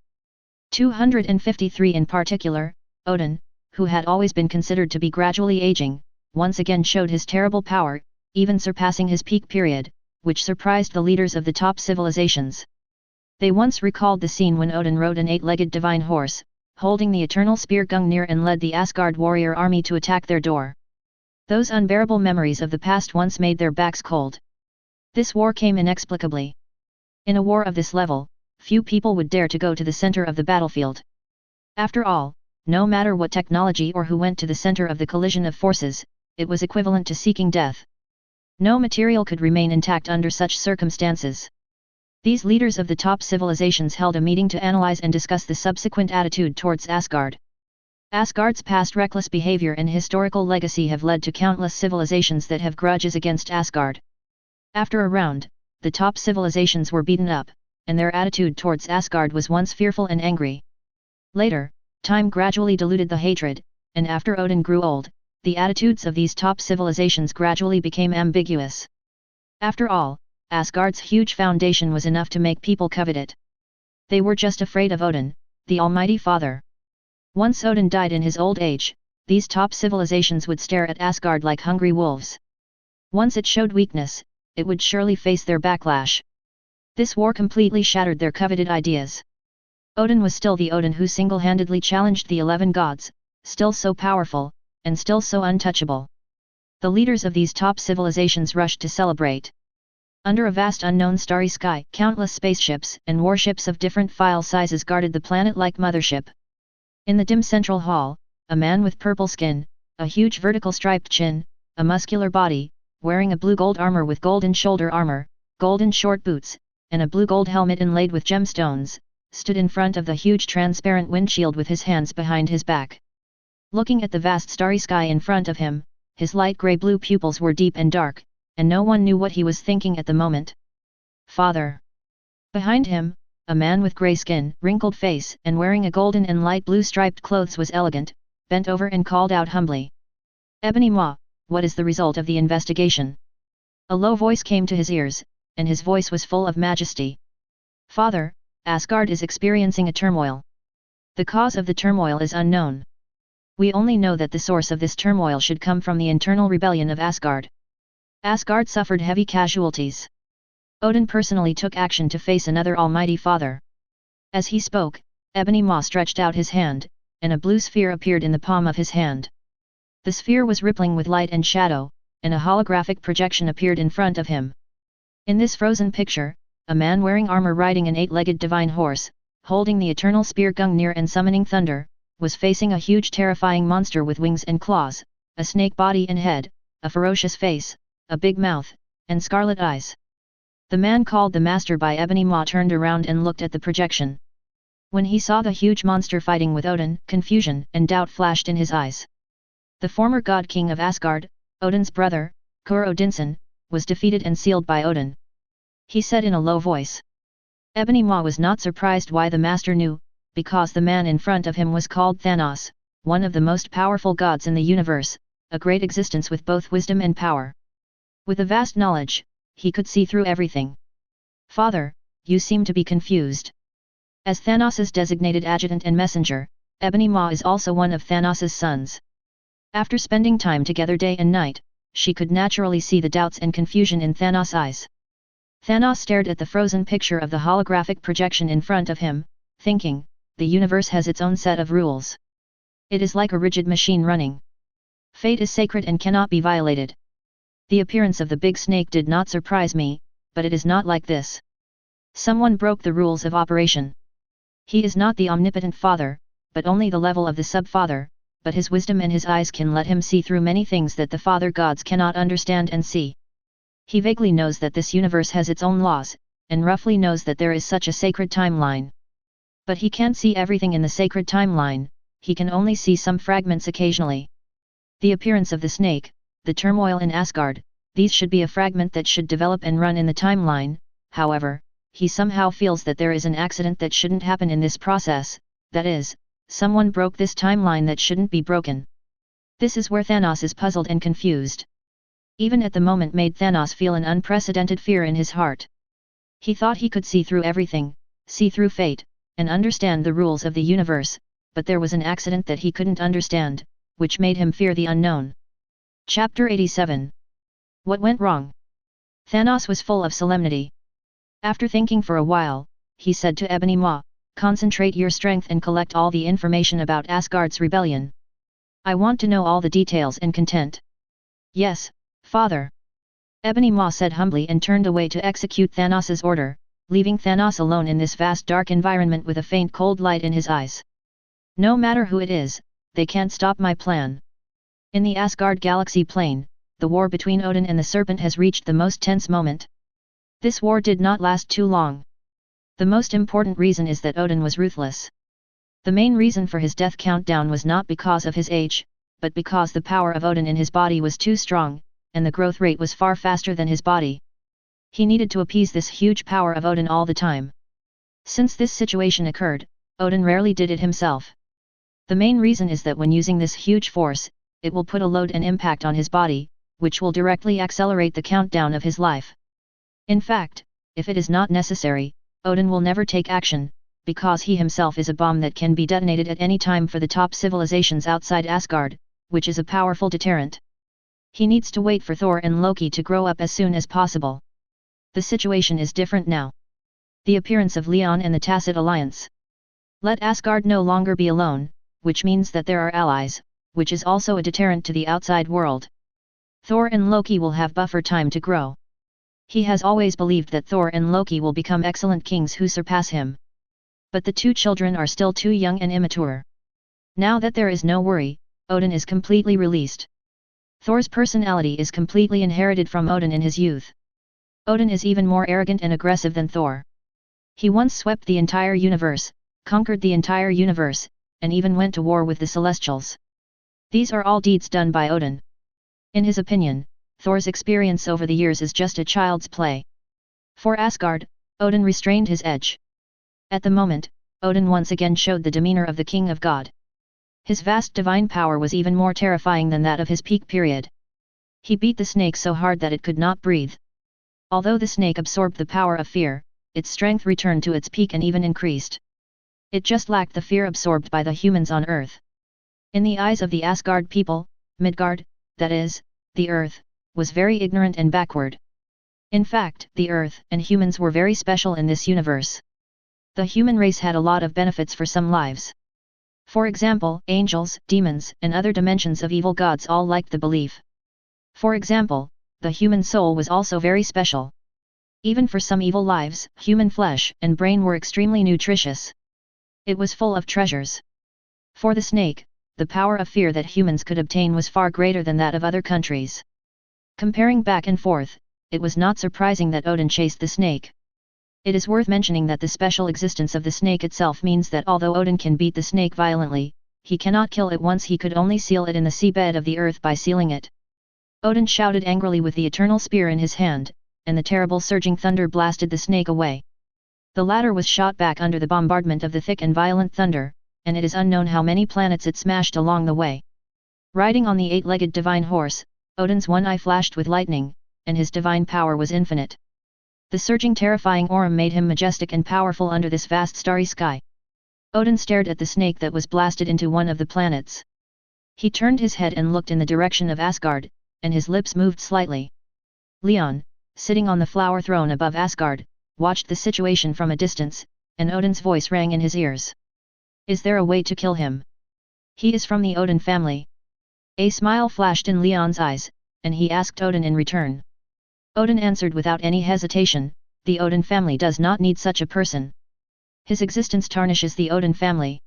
253 in particular, Odin, who had always been considered to be gradually aging, once again showed his terrible power, even surpassing his peak period, which surprised the leaders of the top civilizations. They once recalled the scene when Odin rode an 8-legged divine horse, holding the eternal spear Gungnir, and led the Asgard warrior army to attack their door. Those unbearable memories of the past once made their backs cold. This war came inexplicably. In a war of this level, few people would dare to go to the center of the battlefield. After all, no matter what technology or who went to the center of the collision of forces, it was equivalent to seeking death. No material could remain intact under such circumstances. These leaders of the top civilizations held a meeting to analyze and discuss the subsequent attitude towards Asgard. Asgard's past reckless behavior and historical legacy have led to countless civilizations that have grudges against Asgard. After a round, the top civilizations were beaten up, and their attitude towards Asgard was once fearful and angry. Later, time gradually diluted the hatred, and after Odin grew old, the attitudes of these top civilizations gradually became ambiguous. After all, Asgard's huge foundation was enough to make people covet it. They were just afraid of Odin, the Almighty Father. Once Odin died in his old age, these top civilizations would stare at Asgard like hungry wolves. Once it showed weakness, it would surely face their backlash. This war completely shattered their coveted ideas. Odin was still the Odin who single-handedly challenged the 11 gods, still so powerful, and still so untouchable. The leaders of these top civilizations rushed to celebrate. Under a vast unknown starry sky, countless spaceships and warships of different file sizes guarded the planet-like mothership. In the dim central hall, a man with purple skin, a huge vertical striped chin, a muscular body, wearing a blue-gold armor with golden shoulder armor, golden short boots, and a blue-gold helmet inlaid with gemstones, stood in front of the huge transparent windshield with his hands behind his back. Looking at the vast starry sky in front of him, his light grey-blue pupils were deep and dark, and no one knew what he was thinking at the moment. Father. Behind him, a man with grey skin, wrinkled face, and wearing a golden and light blue striped clothes was elegant, bent over and called out humbly. Ebony Maw, what is the result of the investigation? A low voice came to his ears, and his voice was full of majesty. Father, Asgard is experiencing a turmoil. The cause of the turmoil is unknown. We only know that the source of this turmoil should come from the internal rebellion of Asgard. Asgard suffered heavy casualties. Odin personally took action to face another Almighty Father. As he spoke, Ebony Maw stretched out his hand, and a blue sphere appeared in the palm of his hand. The sphere was rippling with light and shadow, and a holographic projection appeared in front of him. In this frozen picture, a man wearing armor riding an 8-legged divine horse, holding the eternal spear Gungnir and summoning thunder, was facing a huge terrifying monster with wings and claws, a snake body and head, a ferocious face, a big mouth, and scarlet eyes. The man called the Master by Ebony Maw turned around and looked at the projection. When he saw the huge monster fighting with Odin, confusion and doubt flashed in his eyes. The former god king of Asgard, Odin's brother, Kur Odinson, was defeated and sealed by Odin. He said in a low voice. Ebony Maw was not surprised why the Master knew, because the man in front of him was called Thanos, one of the most powerful gods in the universe, a great existence with both wisdom and power. With a vast knowledge, he could see through everything. Father, you seem to be confused. As Thanos' designated adjutant and messenger, Ebony Maw is also one of Thanos' sons. After spending time together day and night, she could naturally see the doubts and confusion in Thanos' eyes. Thanos stared at the frozen picture of the holographic projection in front of him, thinking, the universe has its own set of rules. It is like a rigid machine running. Fate is sacred and cannot be violated. The appearance of the big snake did not surprise me, but it is not like this. Someone broke the rules of operation. He is not the omnipotent father, but only the level of the sub-father, but his wisdom and his eyes can let him see through many things that the father gods cannot understand and see. He vaguely knows that this universe has its own laws, and roughly knows that there is such a sacred timeline. But he can't see everything in the sacred timeline, he can only see some fragments occasionally. The appearance of the snake, the turmoil in Asgard, these should be a fragment that should develop and run in the timeline. However, he somehow feels that there is an accident that shouldn't happen in this process, that is, someone broke this timeline that shouldn't be broken. This is where Thanos is puzzled and confused. Even at the moment made Thanos feel an unprecedented fear in his heart. He thought he could see through everything, see through fate, and understand the rules of the universe, but there was an accident that he couldn't understand, which made him fear the unknown. Chapter 87. What went wrong? Thanos was full of solemnity. After thinking for a while, he said to Ebony Maw, concentrate your strength and collect all the information about Asgard's rebellion. I want to know all the details and content. Yes, Father. Ebony Maw said humbly and turned away to execute Thanos' order, leaving Thanos alone in this vast dark environment with a faint cold light in his eyes. No matter who it is, they can't stop my plan. In the Asgard galaxy plane, the war between Odin and the Serpent has reached the most tense moment. This war did not last too long. The most important reason is that Odin was ruthless. The main reason for his death countdown was not because of his age, but because the power of Odin in his body was too strong, and the growth rate was far faster than his body. He needed to appease this huge power of Odin all the time. Since this situation occurred, Odin rarely did it himself. The main reason is that when using this huge force, it will put a load and impact on his body, which will directly accelerate the countdown of his life. In fact, if it is not necessary, Odin will never take action, because he himself is a bomb that can be detonated at any time for the top civilizations outside Asgard, which is a powerful deterrent. He needs to wait for Thor and Loki to grow up as soon as possible. The situation is different now. The appearance of Leon and the Tacit Alliance. Let Asgard no longer be alone, which means that there are allies, which is also a deterrent to the outside world. Thor and Loki will have buffer time to grow. He has always believed that Thor and Loki will become excellent kings who surpass him. But the two children are still too young and immature. Now that there is no worry, Odin is completely released. Thor's personality is completely inherited from Odin in his youth. Odin is even more arrogant and aggressive than Thor. He once swept the entire universe, conquered the entire universe, and even went to war with the Celestials. These are all deeds done by Odin. In his opinion, Thor's experience over the years is just a child's play. For Asgard, Odin restrained his edge. At the moment, Odin once again showed the demeanor of the King of God. His vast divine power was even more terrifying than that of his peak period. He beat the snake so hard that it could not breathe. Although the snake absorbed the power of fear, its strength returned to its peak and even increased. It just lacked the fear absorbed by the humans on Earth. In the eyes of the Asgard people, Midgard, that is, the Earth, was very ignorant and backward. In fact, the Earth and humans were very special in this universe. The human race had a lot of benefits for some lives. For example, angels, demons, and other dimensions of evil gods all liked the belief. For example, the human soul was also very special. Even for some evil lives, human flesh and brain were extremely nutritious. It was full of treasures. For the snake, the power of fear that humans could obtain was far greater than that of other countries. Comparing back and forth, it was not surprising that Odin chased the snake. It is worth mentioning that the special existence of the snake itself means that although Odin can beat the snake violently, he cannot kill it once. He could only seal it in the seabed of the earth by sealing it. Odin shouted angrily with the eternal spear in his hand, and the terrible surging thunder blasted the snake away. The latter was shot back under the bombardment of the thick and violent thunder, and it is unknown how many planets it smashed along the way. Riding on the eight-legged divine horse, Odin's one eye flashed with lightning, and his divine power was infinite. The surging terrifying aura made him majestic and powerful under this vast starry sky. Odin stared at the snake that was blasted into one of the planets. He turned his head and looked in the direction of Asgard, and his lips moved slightly. Leon, sitting on the flower throne above Asgard, watched the situation from a distance, and Odin's voice rang in his ears. Is there a way to kill him? He is from the Odin family. A smile flashed in Leon's eyes, and he asked Odin in return. Odin answered without any hesitation, the Odin family does not need such a person. His existence tarnishes the Odin family.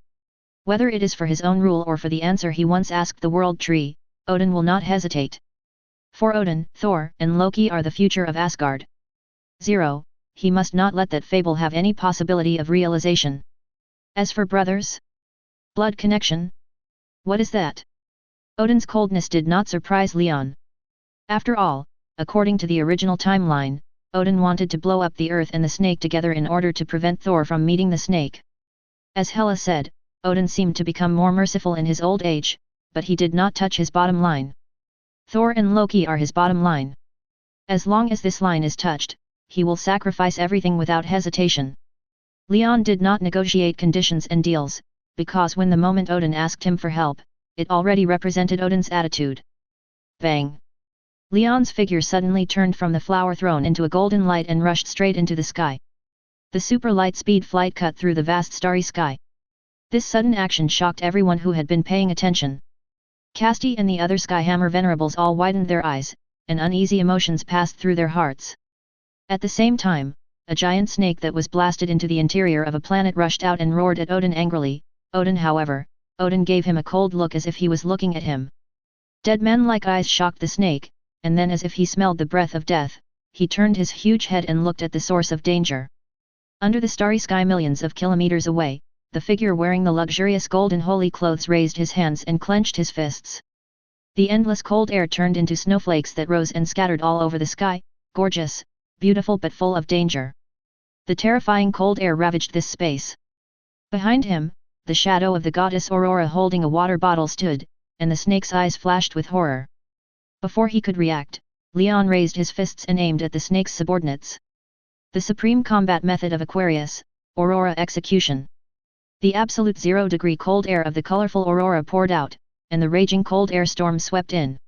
Whether it is for his own rule or for the answer he once asked the World Tree, Odin will not hesitate. For Odin, Thor and Loki are the future of Asgard. 0. He must not let that fable have any possibility of realization. As for brothers? Blood connection? What is that? Odin's coldness did not surprise Leon. After all, according to the original timeline, Odin wanted to blow up the earth and the snake together in order to prevent Thor from meeting the snake. As Hela said, Odin seemed to become more merciful in his old age, but he did not touch his bottom line. Thor and Loki are his bottom line. As long as this line is touched, he will sacrifice everything without hesitation. Leon did not negotiate conditions and deals, because when the moment Odin asked him for help, it already represented Odin's attitude. Bang! Leon's figure suddenly turned from the flower throne into a golden light and rushed straight into the sky. The super light speed flight cut through the vast starry sky. This sudden action shocked everyone who had been paying attention. Casti and the other Skyhammer venerables all widened their eyes, and uneasy emotions passed through their hearts. At the same time, a giant snake that was blasted into the interior of a planet rushed out and roared at Odin angrily. Odin gave him a cold look as if he was looking at him. Dead man-like eyes shocked the snake, and then as if he smelled the breath of death, he turned his huge head and looked at the source of danger. Under the starry sky millions of kilometers away, the figure wearing the luxurious golden holy clothes raised his hands and clenched his fists. The endless cold air turned into snowflakes that rose and scattered all over the sky, gorgeous, beautiful but full of danger. The terrifying cold air ravaged this space. Behind him, the shadow of the goddess Aurora holding a water bottle stood, and the snake's eyes flashed with horror. Before he could react, Leon raised his fists and aimed at the snake's subordinates. The supreme combat method of Aquarius, Aurora execution. The absolute 0-degree cold air of the colorful Aurora poured out, and the raging cold air storm swept in.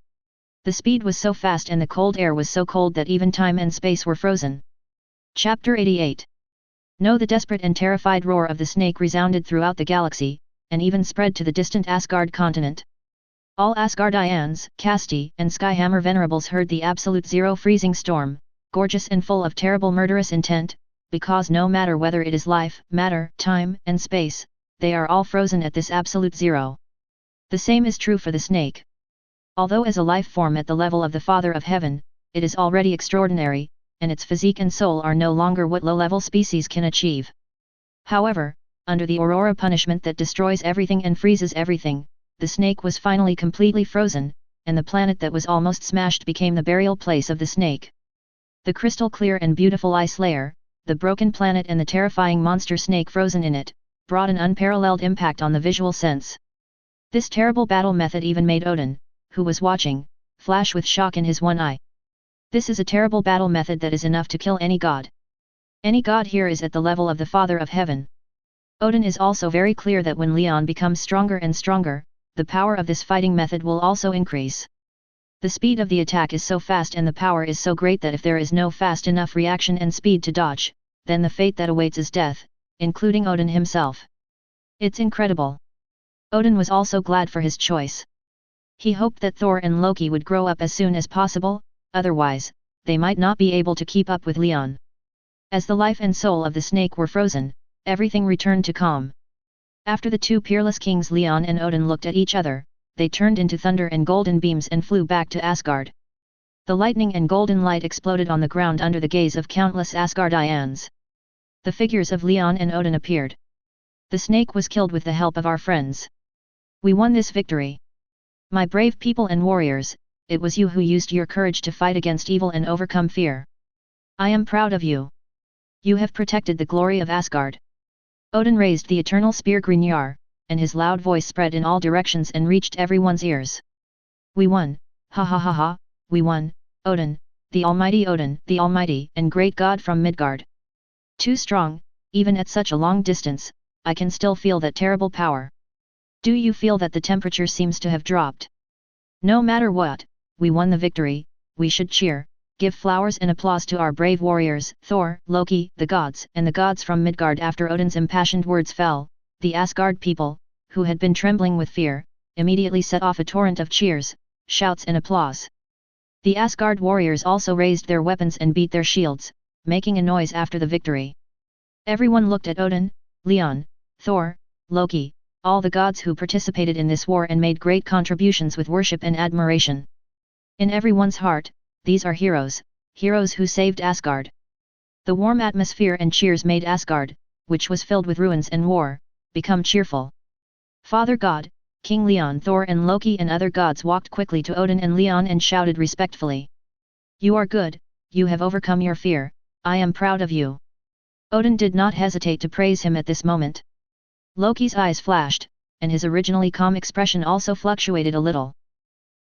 The speed was so fast and the cold air was so cold that even time and space were frozen. Chapter 88. No, the desperate and terrified roar of the snake resounded throughout the galaxy, and even spread to the distant Asgard continent. All Asgardians, Casti, and Skyhammer venerables heard the absolute zero freezing storm, gorgeous and full of terrible murderous intent, because no matter whether it is life, matter, time, and space, they are all frozen at this absolute zero. The same is true for the snake. Although as a life form at the level of the Father of Heaven, it is already extraordinary, and its physique and soul are no longer what low-level species can achieve. However, under the Aurora punishment that destroys everything and freezes everything, the snake was finally completely frozen, and the planet that was almost smashed became the burial place of the snake. The crystal clear and beautiful ice layer, the broken planet and the terrifying monster snake frozen in it, brought an unparalleled impact on the visual sense. This terrible battle method even made Odin, who was watching, flash with shock in his one eye. This is a terrible battle method that is enough to kill any god. Any god here is at the level of the Father of Heaven. Odin is also very clear that when Leon becomes stronger and stronger, the power of this fighting method will also increase. The speed of the attack is so fast and the power is so great that if there is no fast enough reaction and speed to dodge, then the fate that awaits is death, including Odin himself. It's incredible. Odin was also glad for his choice. He hoped that Thor and Loki would grow up as soon as possible, otherwise, they might not be able to keep up with Leon. As the life and soul of the snake were frozen, everything returned to calm. After the two peerless kings Leon and Odin looked at each other, they turned into thunder and golden beams and flew back to Asgard. The lightning and golden light exploded on the ground under the gaze of countless Asgardians. The figures of Leon and Odin appeared. The snake was killed with the help of our friends. We won this victory. My brave people and warriors, it was you who used your courage to fight against evil and overcome fear. I am proud of you. You have protected the glory of Asgard. Odin raised the eternal spear Grignard, and his loud voice spread in all directions and reached everyone's ears. We won, ha ha ha ha, we won, Odin, the almighty Odin, the almighty and great god from Midgard. Too strong, even at such a long distance, I can still feel that terrible power. Do you feel that the temperature seems to have dropped? No matter what, we won the victory, we should cheer, give flowers and applause to our brave warriors, Thor, Loki, the gods from Midgard. After Odin's impassioned words fell, the Asgard people, who had been trembling with fear, immediately set off a torrent of cheers, shouts and applause. The Asgard warriors also raised their weapons and beat their shields, making a noise after the victory. Everyone looked at Odin, Leon, Thor, Loki, all the gods who participated in this war and made great contributions with worship and admiration. In everyone's heart, these are heroes, heroes who saved Asgard. The warm atmosphere and cheers made Asgard, which was filled with ruins and war, become cheerful. Father God, King Leon, Thor and Loki and other gods walked quickly to Odin and Leon and shouted respectfully. You are good, you have overcome your fear, I am proud of you. Odin did not hesitate to praise him at this moment. Loki's eyes flashed, and his originally calm expression also fluctuated a little.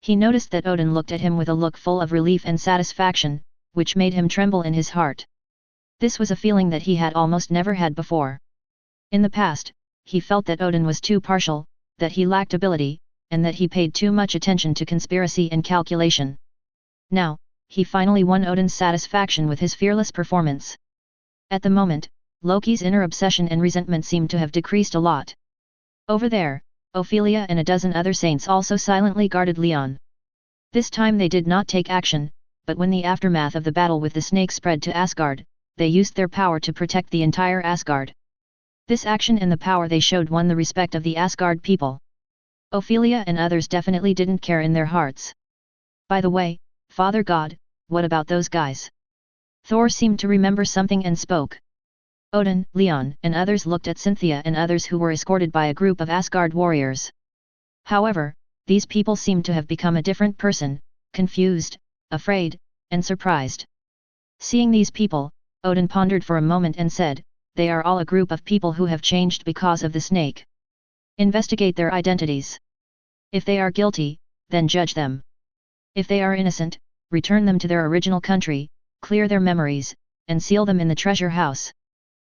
He noticed that Odin looked at him with a look full of relief and satisfaction, which made him tremble in his heart. This was a feeling that he had almost never had before. In the past, he felt that Odin was too partial, that he lacked ability, and that he paid too much attention to conspiracy and calculation. Now, he finally won Odin's satisfaction with his fearless performance. At the moment, Loki's inner obsession and resentment seemed to have decreased a lot. Over there, Ophelia and a dozen other saints also silently guarded Leon. This time they did not take action, but when the aftermath of the battle with the snake spread to Asgard, they used their power to protect the entire Asgard. This action and the power they showed won the respect of the Asgard people. Ophelia and others definitely didn't care in their hearts. By the way, Father God, what about those guys? Thor seemed to remember something and spoke. Odin, Leon and others looked at Cynthia and others who were escorted by a group of Asgard warriors. However, these people seemed to have become a different person, confused, afraid, and surprised. Seeing these people, Odin pondered for a moment and said, they are all a group of people who have changed because of the snake. Investigate their identities. If they are guilty, then judge them. If they are innocent, return them to their original country, clear their memories, and seal them in the treasure house.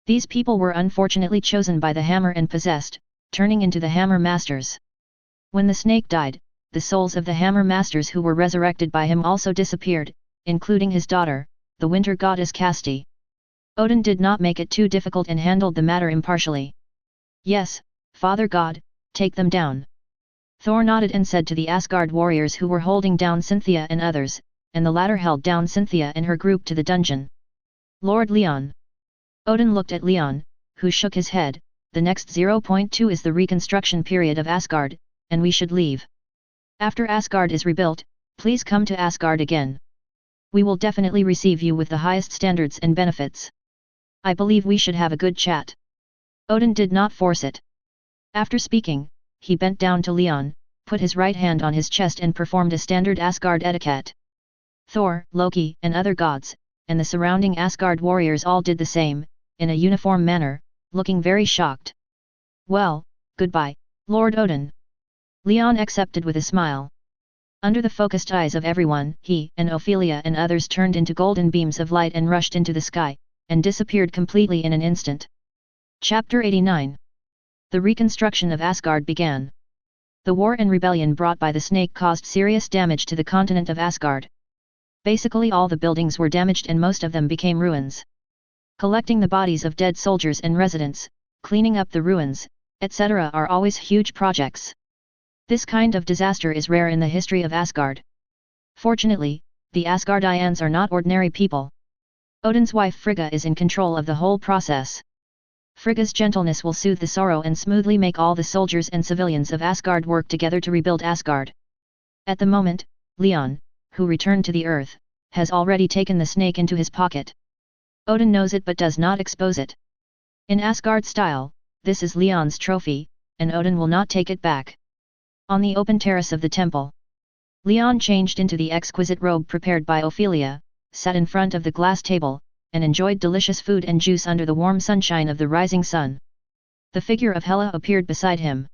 These people were unfortunately chosen by the hammer and possessed, turning into the hammer masters. When the snake died, the souls of the hammer masters who were resurrected by him also disappeared, including his daughter, the winter goddess Casti. Odin did not make it too difficult and handled the matter impartially. Yes, Father God, take them down. Thor nodded and said to the Asgard warriors who were holding down Cynthia and others, and the latter held down Cynthia and her group to the dungeon. Lord Leon. Odin looked at Leon, who shook his head. The next 0.2 is the reconstruction period of Asgard, and we should leave. After Asgard is rebuilt, please come to Asgard again. We will definitely receive you with the highest standards and benefits. I believe we should have a good chat. Odin did not force it. After speaking, he bent down to Leon, put his right hand on his chest and performed a standard Asgard etiquette. Thor, Loki and other gods, and the surrounding Asgard warriors all did the same, in a uniform manner, looking very shocked. Well, goodbye, Lord Odin. Leon accepted with a smile. Under the focused eyes of everyone, he and Ophelia and others turned into golden beams of light and rushed into the sky, and disappeared completely in an instant. Chapter 89. The reconstruction of Asgard began. The war and rebellion brought by the snake caused serious damage to the continent of Asgard. Basically all the buildings were damaged and most of them became ruins. Collecting the bodies of dead soldiers and residents, cleaning up the ruins, etc. are always huge projects. This kind of disaster is rare in the history of Asgard. Fortunately, the Asgardians are not ordinary people. Odin's wife Frigga is in control of the whole process. Frigga's gentleness will soothe the sorrow and smoothly make all the soldiers and civilians of Asgard work together to rebuild Asgard. At the moment, Leon, who returned to the earth, has already taken the snake into his pocket. Odin knows it but does not expose it. In Asgard style, this is Leon's trophy, and Odin will not take it back. On the open terrace of the temple, Leon changed into the exquisite robe prepared by Ophelia, sat in front of the glass table, and enjoyed delicious food and juice under the warm sunshine of the rising sun. The figure of Hela appeared beside him.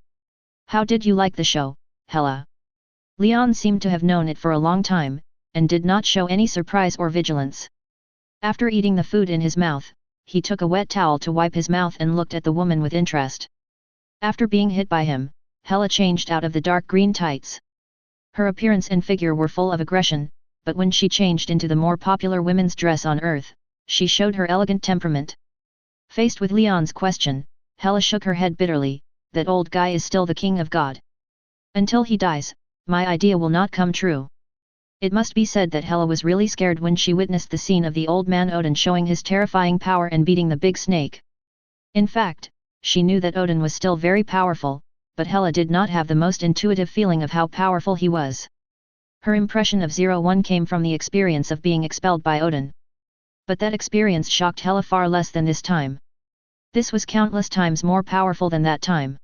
How did you like the show, Hela? Leon seemed to have known it for a long time, and did not show any surprise or vigilance. After eating the food in his mouth, he took a wet towel to wipe his mouth and looked at the woman with interest. After being hit by him, Hela changed out of the dark green tights. Her appearance and figure were full of aggression, but when she changed into the more popular women's dress on Earth, she showed her elegant temperament. Faced with Leon's question, Hela shook her head bitterly, that old guy is still the king of God. Until he dies, my idea will not come true. It must be said that Hela was really scared when she witnessed the scene of the old man Odin showing his terrifying power and beating the big snake. In fact, she knew that Odin was still very powerful, but Hela did not have the most intuitive feeling of how powerful he was. Her impression of 01 came from the experience of being expelled by Odin. But that experience shocked Hela far less than this time. This was countless times more powerful than that time.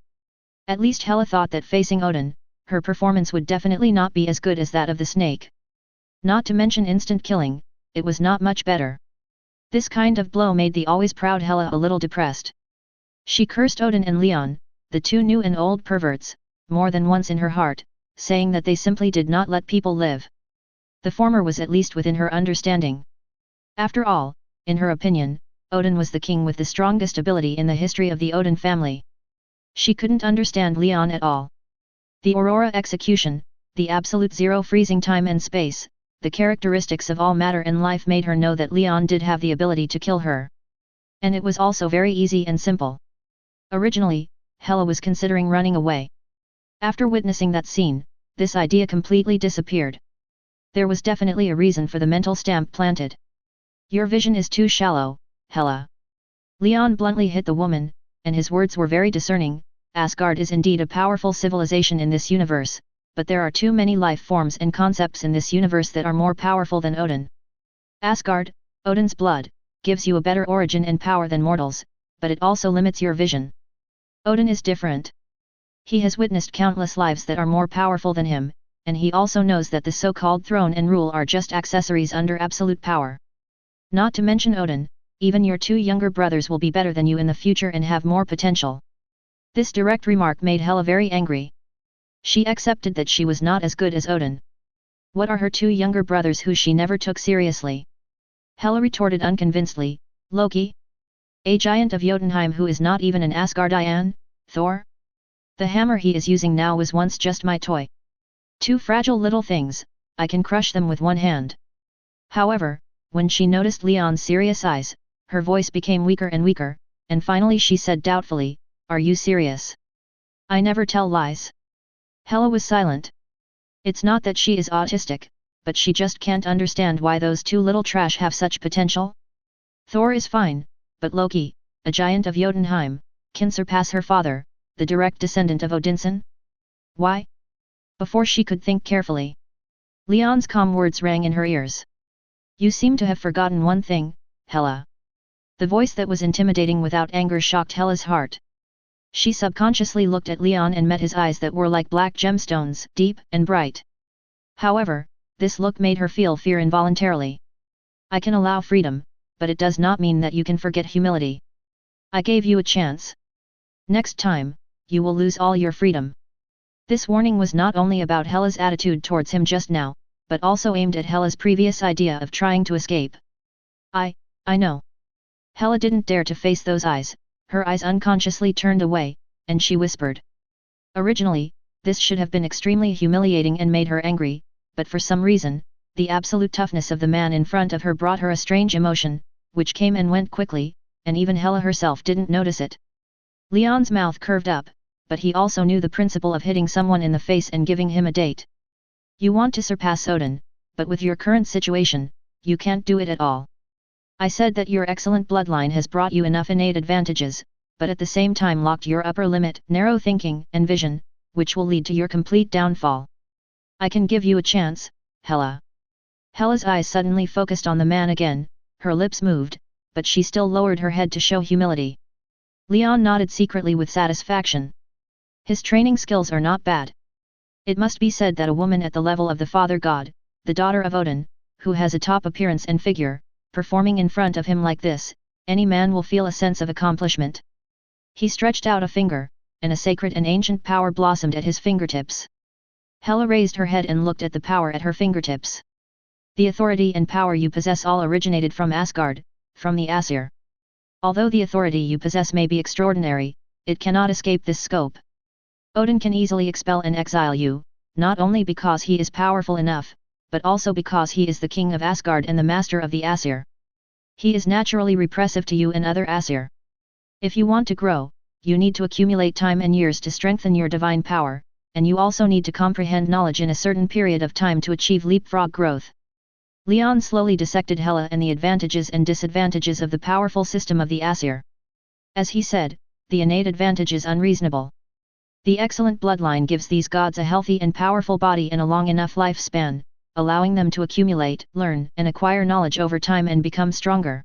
At least Hela thought that facing Odin, her performance would definitely not be as good as that of the snake. Not to mention instant killing, it was not much better. This kind of blow made the always proud Hela a little depressed. She cursed Odin and Leon, the two new and old perverts, more than once in her heart, saying that they simply did not let people live. The former was at least within her understanding. After all, in her opinion, Odin was the king with the strongest ability in the history of the Odin family. She couldn't understand Leon at all. The Aurora execution, the absolute zero freezing time and space, the characteristics of all matter and life made her know that Leon did have the ability to kill her. And it was also very easy and simple. Originally, Hela was considering running away. After witnessing that scene, this idea completely disappeared. There was definitely a reason for the mental stamp planted. Your vision is too shallow, Hela. Leon bluntly hit the woman, and his words were very discerning. Asgard is indeed a powerful civilization in this universe, but there are too many life forms and concepts in this universe that are more powerful than Odin. Asgard, Odin's blood, gives you a better origin and power than mortals, but it also limits your vision. Odin is different. He has witnessed countless lives that are more powerful than him, and he also knows that the so-called throne and rule are just accessories under absolute power. Not to mention Odin, even your two younger brothers will be better than you in the future and have more potential. This direct remark made Hela very angry. She accepted that she was not as good as Odin. What are her two younger brothers who she never took seriously? Hela retorted unconvincedly, Loki? A giant of Jotunheim who is not even an Asgardian, Thor? The hammer he is using now was once just my toy. Two fragile little things, I can crush them with one hand. However, when she noticed Leon's serious eyes, her voice became weaker and weaker, and finally she said doubtfully, Are you serious? I never tell lies. Hela was silent. It's not that she is autistic, but she just can't understand why those two little trash have such potential. Thor is fine, but Loki, a giant of Jotunheim, can surpass her father, the direct descendant of Odinson? Why? Before she could think carefully, Leon's calm words rang in her ears. You seem to have forgotten one thing, Hela. The voice that was intimidating without anger shocked Hela's heart. She subconsciously looked at Leon and met his eyes that were like black gemstones, deep and bright. However, this look made her feel fear involuntarily. I can allow freedom, but it does not mean that you can forget humility. I gave you a chance. Next time, you will lose all your freedom. This warning was not only about Hela's attitude towards him just now, but also aimed at Hela's previous idea of trying to escape. I know. Hela didn't dare to face those eyes. Her eyes unconsciously turned away, and she whispered. Originally, this should have been extremely humiliating and made her angry, but for some reason, the absolute toughness of the man in front of her brought her a strange emotion, which came and went quickly, and even Hela herself didn't notice it. Leon's mouth curved up, but he also knew the principle of hitting someone in the face and giving him a date. You want to surpass Odin, but with your current situation, you can't do it at all. I said that your excellent bloodline has brought you enough innate advantages, but at the same time locked your upper limit, narrow thinking and vision, which will lead to your complete downfall. I can give you a chance, Hela. Hela's eyes suddenly focused on the man again, her lips moved, but she still lowered her head to show humility. Leon nodded secretly with satisfaction. His training skills are not bad. It must be said that a woman at the level of the Father God, the daughter of Odin, who has a top appearance and figure, performing in front of him like this, any man will feel a sense of accomplishment. He stretched out a finger, and a sacred and ancient power blossomed at his fingertips. Hela raised her head and looked at the power at her fingertips. The authority and power you possess all originated from Asgard, from the Aesir. Although the authority you possess may be extraordinary, it cannot escape this scope. Odin can easily expel and exile you, not only because he is powerful enough, but also because he is the king of Asgard and the master of the Aesir. He is naturally repressive to you and other Aesir. If you want to grow, you need to accumulate time and years to strengthen your divine power, and you also need to comprehend knowledge in a certain period of time to achieve leapfrog growth. Leon slowly dissected Hela and the advantages and disadvantages of the powerful system of the Aesir. As he said, the innate advantage is unreasonable. The excellent bloodline gives these gods a healthy and powerful body and a long enough lifespan, allowing them to accumulate, learn, and acquire knowledge over time and become stronger.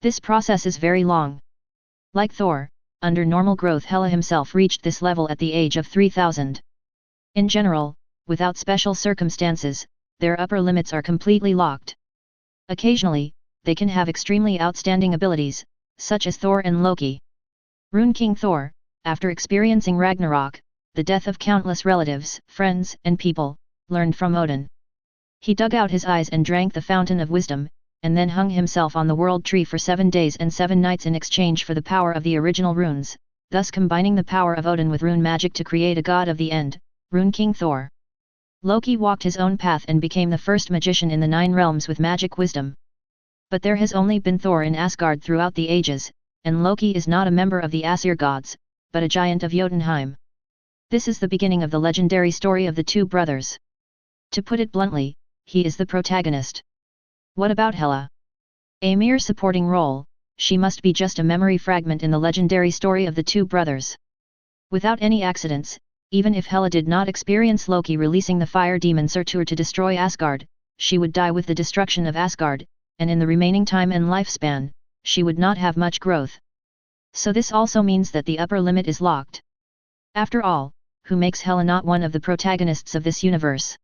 This process is very long. Like Thor, under normal growth Hela himself reached this level at the age of 3000. In general, without special circumstances, their upper limits are completely locked. Occasionally, they can have extremely outstanding abilities, such as Thor and Loki. Rune King Thor, after experiencing Ragnarok, the death of countless relatives, friends, and people, learned from Odin. He dug out his eyes and drank the fountain of wisdom, and then hung himself on the world tree for 7 days and 7 nights in exchange for the power of the original runes, thus combining the power of Odin with rune magic to create a god of the end, Rune King Thor. Loki walked his own path and became the first magician in the 9 realms with magic wisdom. But there has only been Thor in Asgard throughout the ages, and Loki is not a member of the Aesir gods, but a giant of Jotunheim. This is the beginning of the legendary story of the 2 brothers. To put it bluntly, he is the protagonist. What about Hela? A mere supporting role, she must be just a memory fragment in the legendary story of the 2 brothers. Without any accidents, even if Hela did not experience Loki releasing the fire demon Surtur to destroy Asgard, she would die with the destruction of Asgard, and in the remaining time and lifespan, she would not have much growth. So this also means that the upper limit is locked. After all, who makes Hela not one of the protagonists of this universe?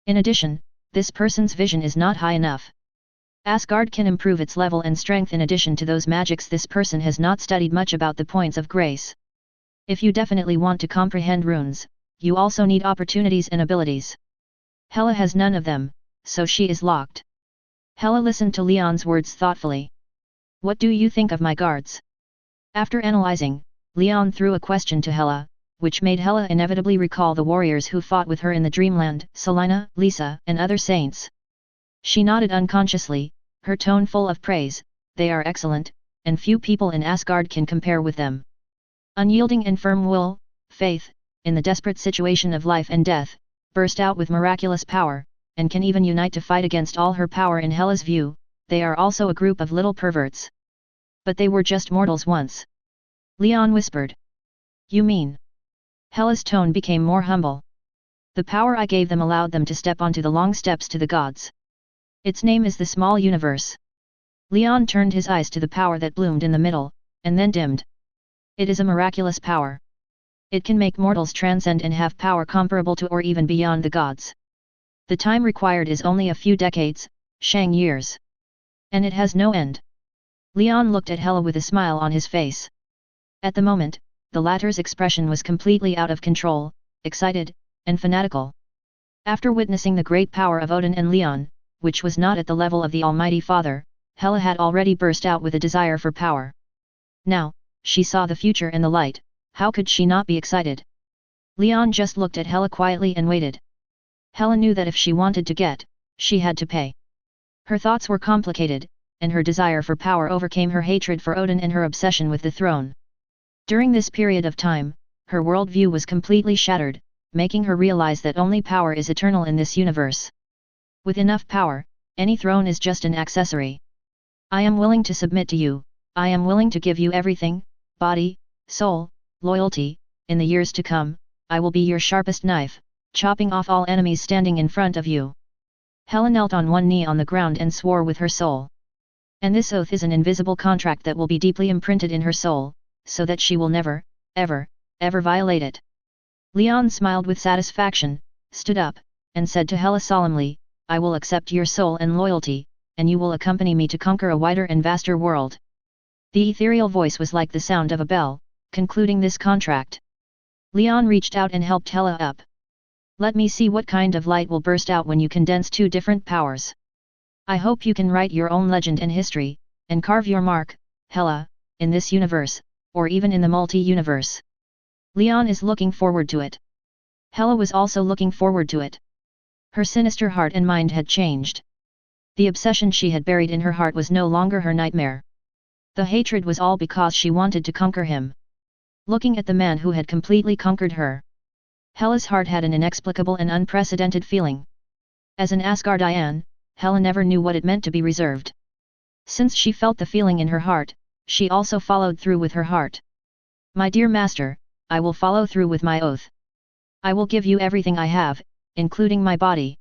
In addition, this person's vision is not high enough. Asgard can improve its level and strength in addition to those magics this person has not studied much about the points of grace. If you definitely want to comprehend runes, you also need opportunities and abilities. Hela has none of them, so she is locked. Hela listened to Leon's words thoughtfully. What do you think of my guards? After analyzing, Leon threw a question to Hela, which made Hela inevitably recall the warriors who fought with her in the Dreamland, Selina, Lisa, and other saints. She nodded unconsciously, her tone full of praise. They are excellent, and few people in Asgard can compare with them. Unyielding and firm will, faith, in the desperate situation of life and death, burst out with miraculous power, and can even unite to fight against all her power in Hela's view. They are also a group of little perverts. But they were just mortals once. Leon whispered. You mean? Hela's tone became more humble. The power I gave them allowed them to step onto the long steps to the gods. Its name is the small universe. Leon turned his eyes to the power that bloomed in the middle, and then dimmed. It is a miraculous power. It can make mortals transcend and have power comparable to or even beyond the gods. The time required is only a few decades, Shang years. And it has no end. Leon looked at Hela with a smile on his face. At the moment, the latter's expression was completely out of control, excited, and fanatical. After witnessing the great power of Odin and Leon, which was not at the level of the Almighty Father, Hela had already burst out with a desire for power. Now, she saw the future and the light. How could she not be excited? Leon just looked at Hela quietly and waited. Hela knew that if she wanted to get, she had to pay. Her thoughts were complicated, and her desire for power overcame her hatred for Odin and her obsession with the throne. During this period of time, her worldview was completely shattered, making her realize that only power is eternal in this universe. With enough power, any throne is just an accessory. I am willing to submit to you, I am willing to give you everything, body, soul, loyalty. In the years to come, I will be your sharpest knife, chopping off all enemies standing in front of you. Hela knelt on one knee on the ground and swore with her soul. And this oath is an invisible contract that will be deeply imprinted in her soul, so that she will never, ever, ever violate it. Leon smiled with satisfaction, stood up, and said to Hela solemnly, I will accept your soul and loyalty, and you will accompany me to conquer a wider and vaster world. The ethereal voice was like the sound of a bell, concluding this contract. Leon reached out and helped Hela up. Let me see what kind of light will burst out when you condense 2 different powers. I hope you can write your own legend and history, and carve your mark, Hela, in this universe, or even in the multi-universe. Leon is looking forward to it. Hela was also looking forward to it. Her sinister heart and mind had changed. The obsession she had buried in her heart was no longer her nightmare. The hatred was all because she wanted to conquer him. Looking at the man who had completely conquered her, Hela's heart had an inexplicable and unprecedented feeling. As an Asgardian, Hela never knew what it meant to be reserved. Since she felt the feeling in her heart, she also followed through with her heart. My dear master, I will follow through with my oath. I will give you everything I have, including my body.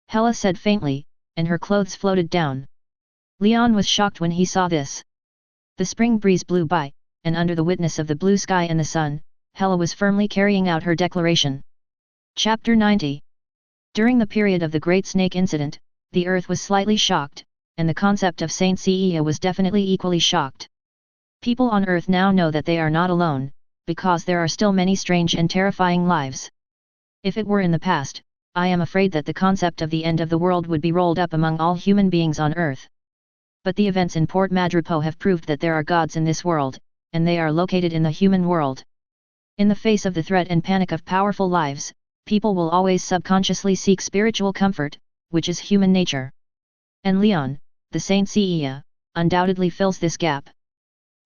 Hela said faintly, and her clothes floated down. Leon was shocked when he saw this. The spring breeze blew by, and under the witness of the blue sky and the sun, Hela was firmly carrying out her declaration. Chapter 90. During the period of the Great Snake Incident, the earth was slightly shocked, and the concept of Saint Seiya was definitely equally shocked. People on earth now know that they are not alone, because there are still many strange and terrifying lives. If it were in the past, I am afraid that the concept of the end of the world would be rolled up among all human beings on earth. But the events in Port Madripoor have proved that there are gods in this world, and they are located in the human world. In the face of the threat and panic of powerful lives, people will always subconsciously seek spiritual comfort, which is human nature. And Leon, the Saint Seiya, undoubtedly fills this gap.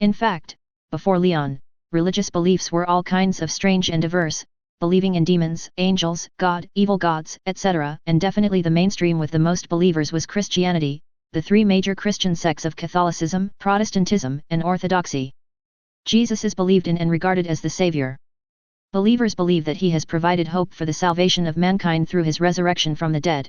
In fact, before Leon, religious beliefs were all kinds of strange and diverse, believing in demons, angels, God, evil gods, etc., and definitely the mainstream with the most believers was Christianity, the three major Christian sects of Catholicism, Protestantism, and Orthodoxy. Jesus is believed in and regarded as the Savior. Believers believe that he has provided hope for the salvation of mankind through his resurrection from the dead.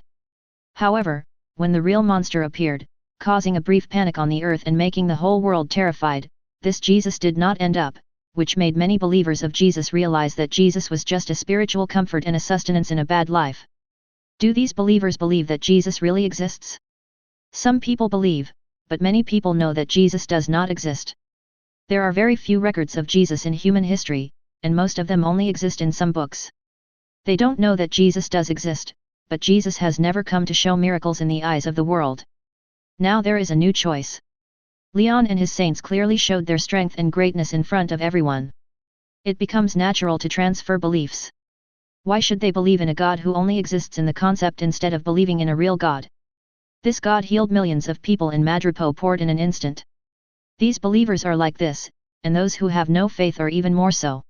However, when the real monster appeared, causing a brief panic on the earth and making the whole world terrified, this Jesus did not end up, which made many believers of Jesus realize that Jesus was just a spiritual comfort and a sustenance in a bad life. Do these believers believe that Jesus really exists? Some people believe, but many people know that Jesus does not exist. There are very few records of Jesus in human history, and most of them only exist in some books. They don't know that Jesus does exist, but Jesus has never come to show miracles in the eyes of the world. Now there is a new choice. Leon and his saints clearly showed their strength and greatness in front of everyone. It becomes natural to transfer beliefs. Why should they believe in a God who only exists in the concept instead of believing in a real God? This God healed millions of people in Madripoor port in an instant. These believers are like this, and those who have no faith are even more so.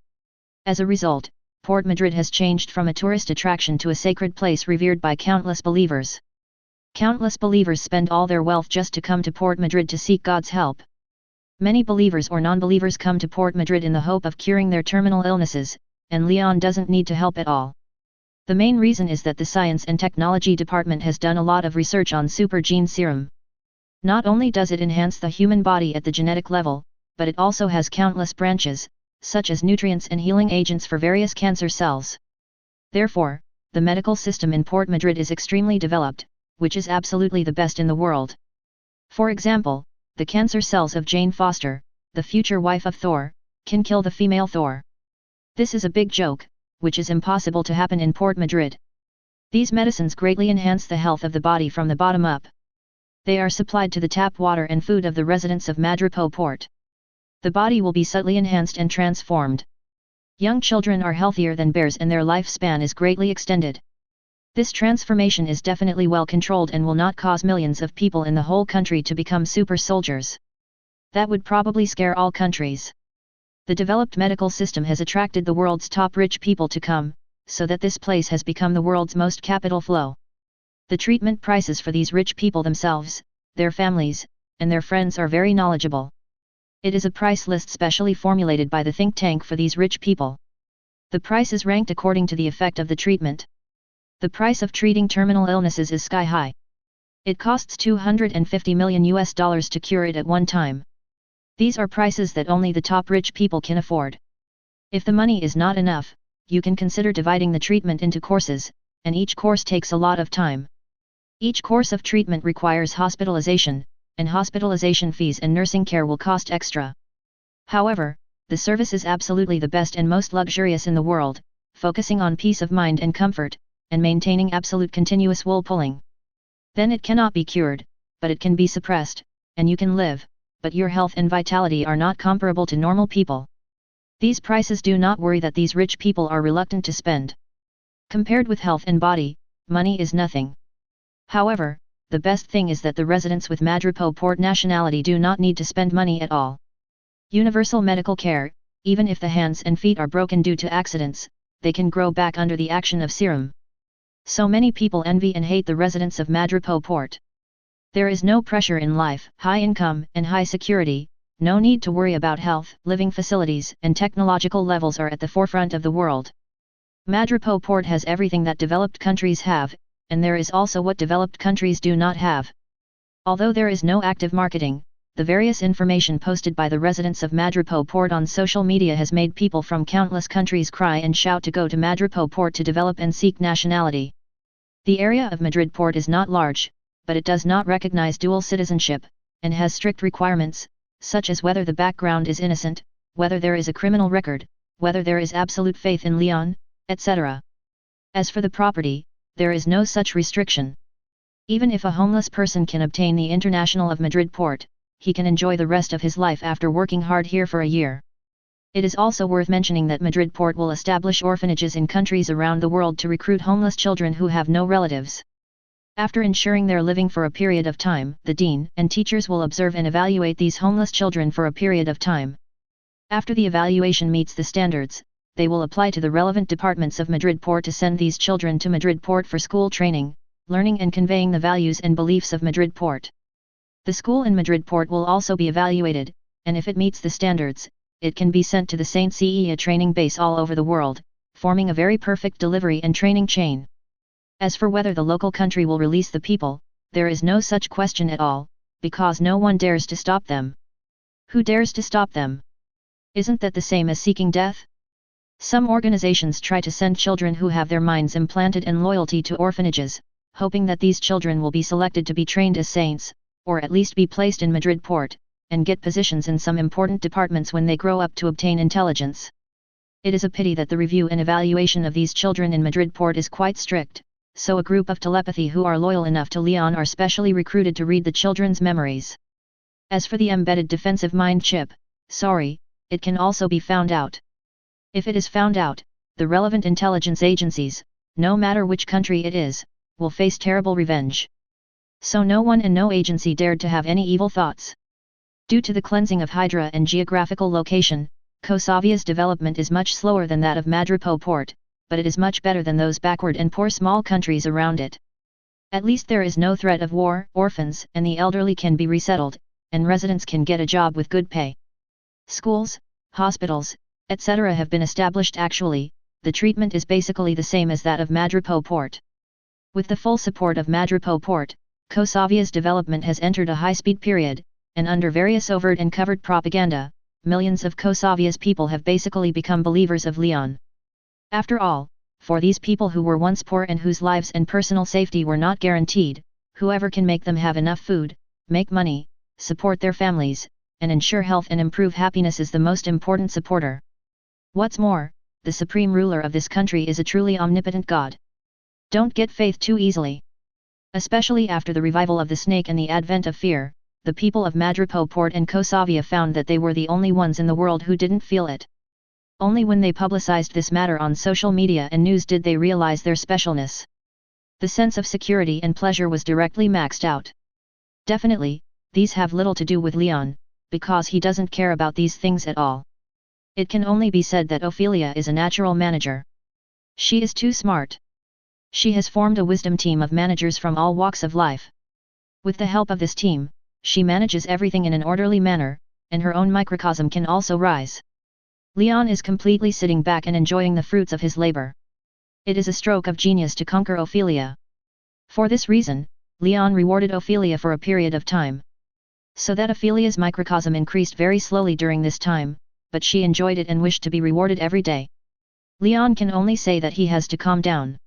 As a result, Port Madrid has changed from a tourist attraction to a sacred place revered by countless believers. Countless believers spend all their wealth just to come to Port Madrid to seek God's help. Many believers or non-believers come to Port Madrid in the hope of curing their terminal illnesses, and Leon doesn't need to help at all. The main reason is that the Science and Technology Department has done a lot of research on super gene serum. Not only does it enhance the human body at the genetic level, but it also has countless branches, such as nutrients and healing agents for various cancer cells. Therefore, the medical system in Port Madrid is extremely developed, which is absolutely the best in the world. For example, the cancer cells of Jane Foster, the future wife of Thor, can kill the female Thor. This is a big joke, which is impossible to happen in Port Madrid. These medicines greatly enhance the health of the body from the bottom up. They are supplied to the tap water and food of the residents of Madripoor port. The body will be subtly enhanced and transformed. Young children are healthier than bears and their lifespan is greatly extended. This transformation is definitely well controlled and will not cause millions of people in the whole country to become super soldiers. That would probably scare all countries. The developed medical system has attracted the world's top rich people to come, so that this place has become the world's most capital flow. The treatment prices for these rich people themselves, their families, and their friends are very knowledgeable. It is a price list specially formulated by the think tank for these rich people. The price is ranked according to the effect of the treatment. The price of treating terminal illnesses is sky high. It costs $250 million to cure it at one time. These are prices that only the top rich people can afford. If the money is not enough, you can consider dividing the treatment into courses, and each course takes a lot of time. Each course of treatment requires hospitalization, and hospitalization fees and nursing care will cost extra. However, the service is absolutely the best and most luxurious in the world, focusing on peace of mind and comfort, and maintaining absolute continuous wool pulling. Then it cannot be cured, but it can be suppressed, and you can live, but your health and vitality are not comparable to normal people. These prices do not worry that these rich people are reluctant to spend. Compared with health and body, money is nothing. However, the best thing is that the residents with Madripoor nationality do not need to spend money at all. Universal medical care, even if the hands and feet are broken due to accidents, they can grow back under the action of serum. So many people envy and hate the residents of Madripoor. There is no pressure in life, high income and high security, no need to worry about health, living facilities and technological levels are at the forefront of the world. Madripoor has everything that developed countries have, and there is also what developed countries do not have. Although there is no active marketing, the various information posted by the residents of Madripoor on social media has made people from countless countries cry and shout to go to Madripoor to develop and seek nationality. The area of Madrid Port is not large, but it does not recognize dual citizenship, and has strict requirements, such as whether the background is innocent, whether there is a criminal record, whether there is absolute faith in Leon, etc. As for the property, there is no such restriction. Even if a homeless person can obtain the International of Madrid Port, he can enjoy the rest of his life after working hard here for a year. It is also worth mentioning that Madrid Port will establish orphanages in countries around the world to recruit homeless children who have no relatives. After ensuring their living for a period of time, the dean and teachers will observe and evaluate these homeless children for a period of time. After the evaluation meets the standards, they will apply to the relevant departments of Madrid Port to send these children to Madrid Port for school training, learning and conveying the values and beliefs of Madrid Port. The school in Madrid Port will also be evaluated, and if it meets the standards, it can be sent to the Saint Cecilia training base all over the world, forming a very perfect delivery and training chain. As for whether the local country will release the people, there is no such question at all, because no one dares to stop them. Who dares to stop them? Isn't that the same as seeking death? Some organizations try to send children who have their minds implanted in loyalty to orphanages, hoping that these children will be selected to be trained as saints, or at least be placed in Madrid Port, and get positions in some important departments when they grow up to obtain intelligence. It is a pity that the review and evaluation of these children in Madrid Port is quite strict, so a group of telepathy who are loyal enough to Leon are specially recruited to read the children's memories. As for the embedded defensive mind chip, sorry, it can also be found out. If it is found out, the relevant intelligence agencies, no matter which country it is, will face terrible revenge. So no one and no agency dared to have any evil thoughts. Due to the cleansing of Hydra and geographical location, Kosovia's development is much slower than that of Madripoor, but it is much better than those backward and poor small countries around it. At least there is no threat of war, orphans and the elderly can be resettled, and residents can get a job with good pay. Schools, hospitals, etc. have been established. Actually, the treatment is basically the same as that of Madripoor. With the full support of Madripoor, Kosovia's development has entered a high-speed period, and under various overt and covert propaganda, millions of Kosovia's people have basically become believers of Leon. After all, for these people who were once poor and whose lives and personal safety were not guaranteed, whoever can make them have enough food, make money, support their families, and ensure health and improve happiness is the most important supporter. What's more, the supreme ruler of this country is a truly omnipotent God. Don't get faith too easily. Especially after the revival of the snake and the advent of fear, the people of Madripoor and Kosovia found that they were the only ones in the world who didn't feel it. Only when they publicized this matter on social media and news did they realize their specialness. The sense of security and pleasure was directly maxed out. Definitely, these have little to do with Leon, because he doesn't care about these things at all. It can only be said that Ophelia is a natural manager. She is too smart. She has formed a wisdom team of managers from all walks of life. With the help of this team, she manages everything in an orderly manner, and her own microcosm can also rise. Leon is completely sitting back and enjoying the fruits of his labor. It is a stroke of genius to conquer Ophelia. For this reason, Leon rewarded Ophelia for a period of time. So that Ophelia's microcosm increased very slowly during this time, but she enjoyed it and wished to be rewarded every day. Leon can only say that he has to calm down.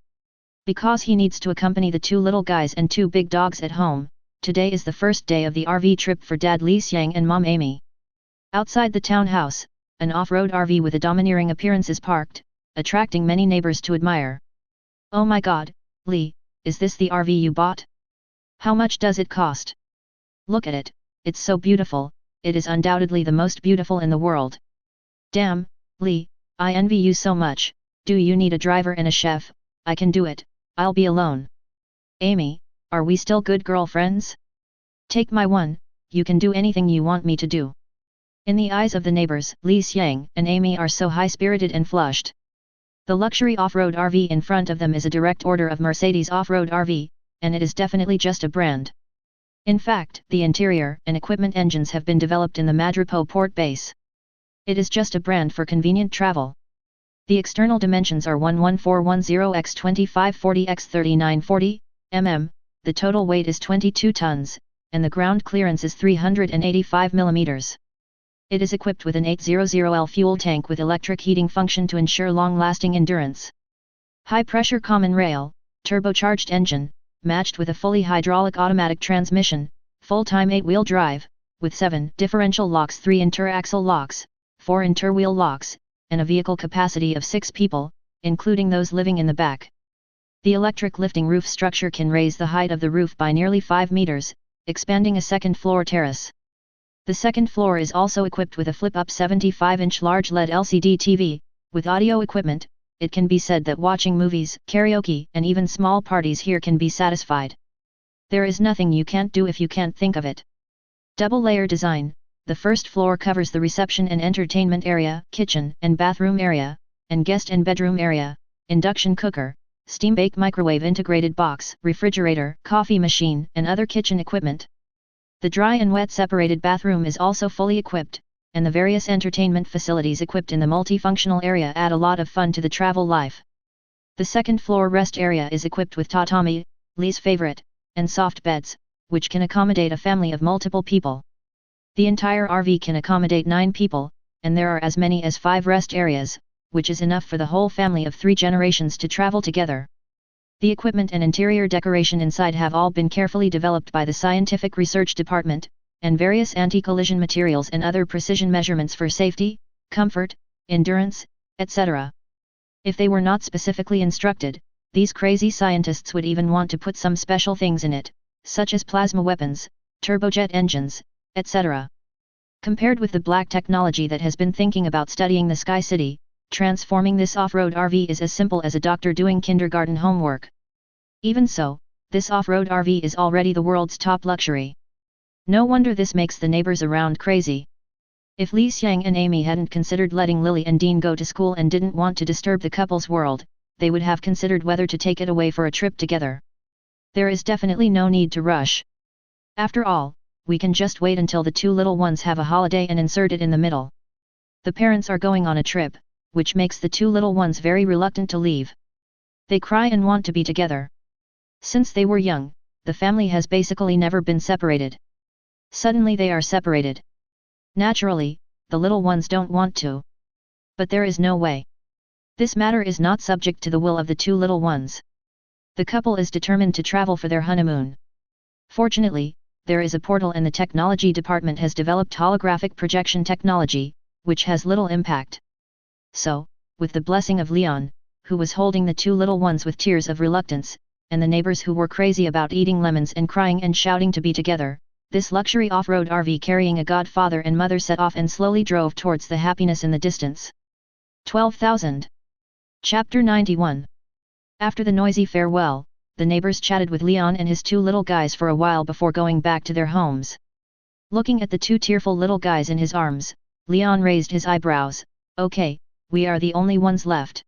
Because he needs to accompany the two little guys and two big dogs at home, today is the first day of the RV trip for Dad Li Xiang and Mom Amy. Outside the townhouse, an off-road RV with a domineering appearance is parked, attracting many neighbors to admire. Oh my god, Lee, is this the RV you bought? How much does it cost? Look at it, it's so beautiful, it is undoubtedly the most beautiful in the world. Damn, Lee, I envy you so much. Do you need a driver and a chef? I can do it, I'll be alone. Amy, are we still good girlfriends? Take my one, you can do anything you want me to do. In the eyes of the neighbors, Li Xiang and Amy are so high-spirited and flushed. The luxury off-road RV in front of them is a direct order of Mercedes off-road RV, and it is definitely just a brand. In fact, the interior and equipment engines have been developed in the Madripoor port base. It is just a brand for convenient travel. The external dimensions are 11410 x 2540 x 3940 mm, the total weight is 22 tons, and the ground clearance is 385 mm. It is equipped with an 800L fuel tank with electric heating function to ensure long-lasting endurance. High-pressure common rail, turbocharged engine, matched with a fully hydraulic automatic transmission, full-time 8-wheel drive, with 7 differential locks, 3 inter-axle locks, 4 inter-wheel locks, and a vehicle capacity of 6 people, including those living in the back. The electric lifting roof structure can raise the height of the roof by nearly 5 meters, expanding a second-floor terrace. The second floor is also equipped with a flip-up 75-inch large LED LCD TV, with audio equipment. It can be said that watching movies, karaoke, and even small parties here can be satisfied. There is nothing you can't do if you can't think of it. Double-layer design, the first floor covers the reception and entertainment area, kitchen and bathroom area, and guest and bedroom area, induction cooker, steam bake microwave integrated box, refrigerator, coffee machine, and other kitchen equipment. The dry and wet separated bathroom is also fully equipped, and the various entertainment facilities equipped in the multifunctional area add a lot of fun to the travel life. The second floor rest area is equipped with tatami, Lee's favorite, and soft beds, which can accommodate a family of multiple people. The entire RV can accommodate 9 people, and there are as many as 5 rest areas, which is enough for the whole family of 3 generations to travel together. The equipment and interior decoration inside have all been carefully developed by the Scientific Research Department, and various anti-collision materials and other precision measurements for safety, comfort, endurance, etc. If they were not specifically instructed, these crazy scientists would even want to put some special things in it, such as plasma weapons, turbojet engines, etc. Compared with the black technology that has been thinking about studying the Sky City, transforming this off-road RV is as simple as a doctor doing kindergarten homework. Even so, this off-road RV is already the world's top luxury. No wonder this makes the neighbors around crazy. If Li Xiang and Amy hadn't considered letting Lily and Dean go to school and didn't want to disturb the couple's world, they would have considered whether to take it away for a trip together. There is definitely no need to rush. After all, we can just wait until the 2 little ones have a holiday and insert it in the middle. The parents are going on a trip, which makes the 2 little ones very reluctant to leave. They cry and want to be together. Since they were young, the family has basically never been separated. Suddenly they are separated. Naturally, the little ones don't want to. But there is no way. This matter is not subject to the will of the 2 little ones. The couple is determined to travel for their honeymoon. Fortunately, there is a portal and the technology department has developed holographic projection technology, which has little impact. So, with the blessing of Leon, who was holding the 2 little ones with tears of reluctance, and the neighbors who were crazy about eating lemons and crying and shouting to be together, this luxury off-road RV carrying a godfather and mother set off and slowly drove towards the happiness in the distance. 12,000. Chapter 91. After the noisy farewell, the neighbors chatted with Leon and his 2 little guys for a while before going back to their homes. Looking at the 2 tearful little guys in his arms, Leon raised his eyebrows. Okay, we are the only ones left.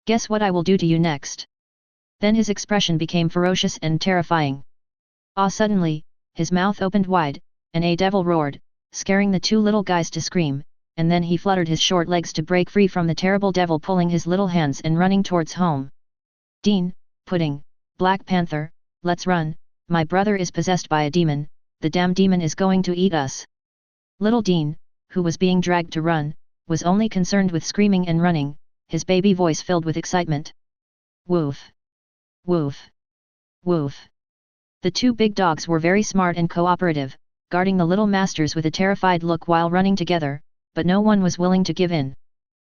Guess what I will do to you next? Then his expression became ferocious and terrifying. Suddenly, his mouth opened wide, and a devil roared, scaring the 2 little guys to scream, and then he fluttered his short legs to break free from the terrible devil, pulling his little hands and running towards home. Dean, Pudding, Black Panther, let's run, my brother is possessed by a demon, the damn demon is going to eat us. Little Dean, who was being dragged to run, was only concerned with screaming and running, his baby voice filled with excitement. Woof! Woof! Woof! The 2 big dogs were very smart and cooperative, guarding the little masters with a terrified look while running together, but no one was willing to give in.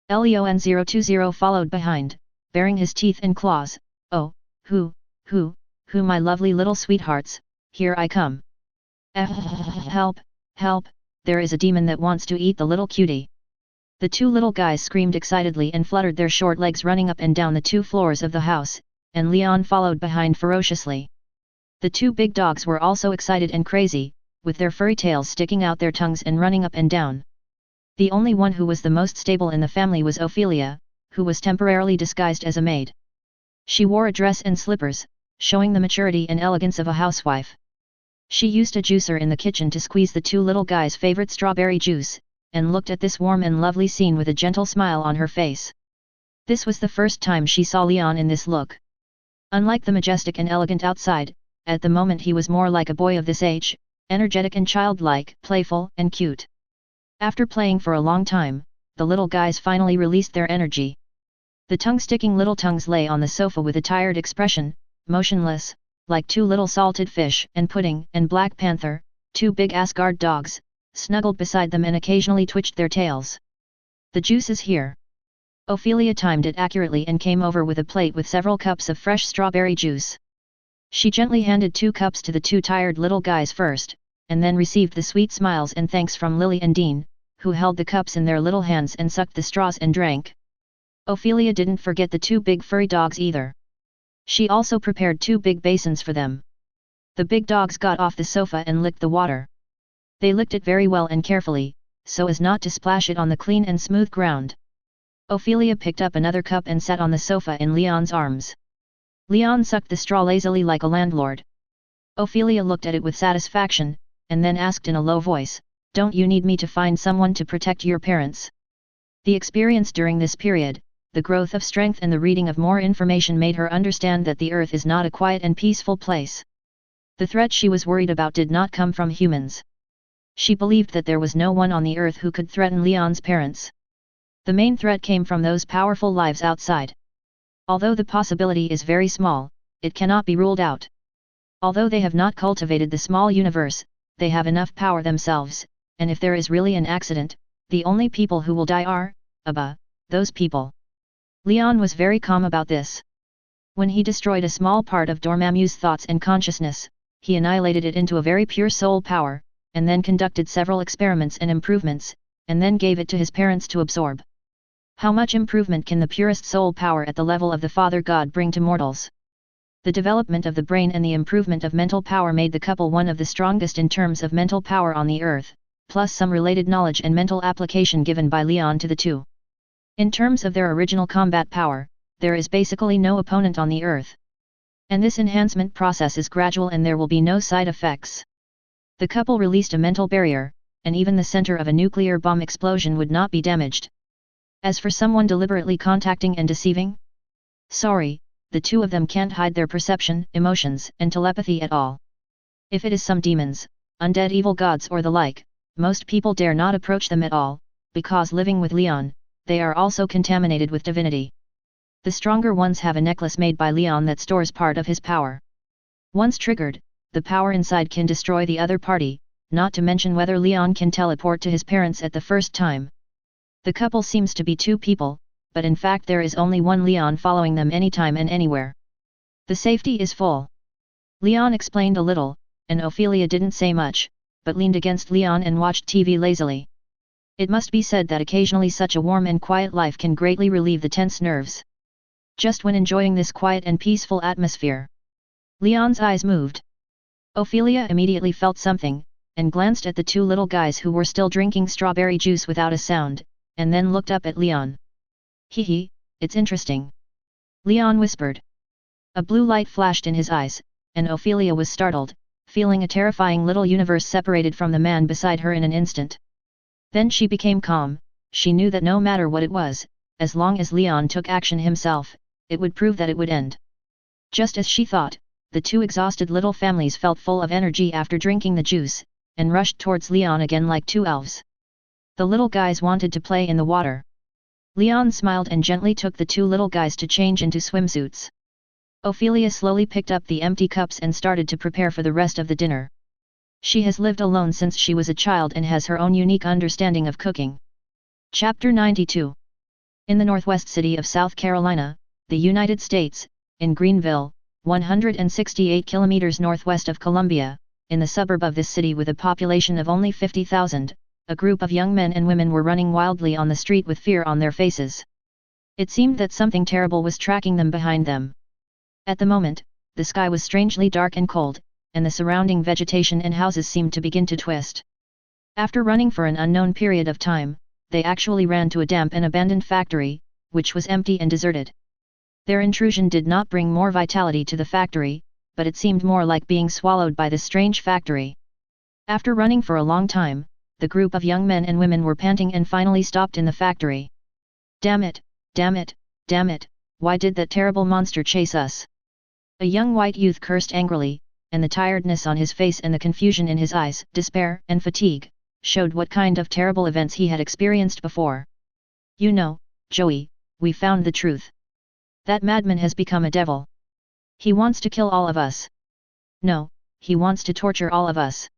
Leon020 followed behind, baring his teeth and claws. Oh, who, my lovely little sweethearts, here I come. Help, help, there is a demon that wants to eat the little cutie. The two little guys screamed excitedly and fluttered their short legs running up and down the 2 floors of the house, and Leon followed behind ferociously. The 2 big dogs were also excited and crazy, with their furry tails sticking out their tongues and running up and down. The only one who was the most stable in the family was Ophelia, who was temporarily disguised as a maid. She wore a dress and slippers, showing the maturity and elegance of a housewife. She used a juicer in the kitchen to squeeze the 2 little guys' favorite strawberry juice, and looked at this warm and lovely scene with a gentle smile on her face. This was the first time she saw Leon in this look. Unlike the majestic and elegant outside, at the moment he was more like a boy of this age, energetic and childlike, playful and cute. After playing for a long time, the little guys finally released their energy. The tongue-sticking little tongues lay on the sofa with a tired expression, motionless, like 2 little salted fish, and Pudding and Black Panther, 2 big Asgard dogs, snuggled beside them and occasionally twitched their tails. The juice is here. Ophelia timed it accurately and came over with a plate with several cups of fresh strawberry juice. She gently handed 2 cups to the 2 tired little guys first, and then received the sweet smiles and thanks from Lily and Dean, who held the cups in their little hands and sucked the straws and drank. Ophelia didn't forget the 2 big furry dogs either. She also prepared 2 big basins for them. The big dogs got off the sofa and licked the water. They licked it very well and carefully, so as not to splash it on the clean and smooth ground. Ophelia picked up another cup and sat on the sofa in Leon's arms. Leon sucked the straw lazily like a landlord. Ophelia looked at it with satisfaction, and then asked in a low voice, "Don't you need me to find someone to protect your parents?" The experience during this period, the growth of strength and the reading of more information made her understand that the earth is not a quiet and peaceful place. The threat she was worried about did not come from humans. She believed that there was no one on the earth who could threaten Leon's parents. The main threat came from those powerful lives outside. Although the possibility is very small, it cannot be ruled out. Although they have not cultivated the small universe, they have enough power themselves, and if there is really an accident, the only people who will die are, those people. Leon was very calm about this. When he destroyed a small part of Dormammu's thoughts and consciousness, he annihilated it into a very pure soul power, and then conducted several experiments and improvements, and then gave it to his parents to absorb. How much improvement can the purest soul power at the level of the Father God bring to mortals? The development of the brain and the improvement of mental power made the couple one of the strongest in terms of mental power on the earth, plus some related knowledge and mental application given by Leon to the 2. In terms of their original combat power, there is basically no opponent on the earth. And this enhancement process is gradual and there will be no side effects. The couple released a mental barrier, and even the center of a nuclear bomb explosion would not be damaged. As for someone deliberately contacting and deceiving? Sorry, the 2 of them can't hide their perception, emotions, and telepathy at all. If it is some demons, undead evil gods or the like, most people dare not approach them at all, because living with Leon, they are also contaminated with divinity. The stronger ones have a necklace made by Leon that stores part of his power. Once triggered, the power inside can destroy the other party, not to mention whether Leon can teleport to his parents at the first time. The couple seems to be 2 people, but in fact there is only one Leon following them anytime and anywhere. The safety is full. Leon explained a little, and Ophelia didn't say much, but leaned against Leon and watched TV lazily. It must be said that occasionally such a warm and quiet life can greatly relieve the tense nerves. Just when enjoying this quiet and peaceful atmosphere, Leon's eyes moved. Ophelia immediately felt something, and glanced at the 2 little guys who were still drinking strawberry juice without a sound, and then looked up at Leon. "Hee, it's interesting," Leon whispered. A blue light flashed in his eyes, and Ophelia was startled, feeling a terrifying little universe separated from the man beside her in an instant. Then she became calm. She knew that no matter what it was, as long as Leon took action himself, it would prove that it would end. Just as she thought, the 2 exhausted little families felt full of energy after drinking the juice, and rushed towards Leon again like 2 elves. The little guys wanted to play in the water. Leon smiled and gently took the 2 little guys to change into swimsuits. Ophelia slowly picked up the empty cups and started to prepare for the rest of the dinner. She has lived alone since she was a child and has her own unique understanding of cooking. Chapter 92. In the northwest city of South Carolina, the United States, in Greenville, 168 kilometers northwest of Columbia, in the suburb of this city with a population of only 50,000, a group of young men and women were running wildly on the street with fear on their faces. It seemed that something terrible was tracking them behind them. At the moment, the sky was strangely dark and cold, and the surrounding vegetation and houses seemed to begin to twist. After running for an unknown period of time, they actually ran to a damp and abandoned factory, which was empty and deserted. Their intrusion did not bring more vitality to the factory, but it seemed more like being swallowed by this strange factory. After running for a long time, the group of young men and women were panting and finally stopped in the factory. "Damn it, damn it, damn it, why did that terrible monster chase us?" A young white youth cursed angrily, and the tiredness on his face and the confusion in his eyes, despair and fatigue, showed what kind of terrible events he had experienced before. "You know, Joey, we found the truth. That madman has become a devil. He wants to kill all of us. No, he wants to torture all of us."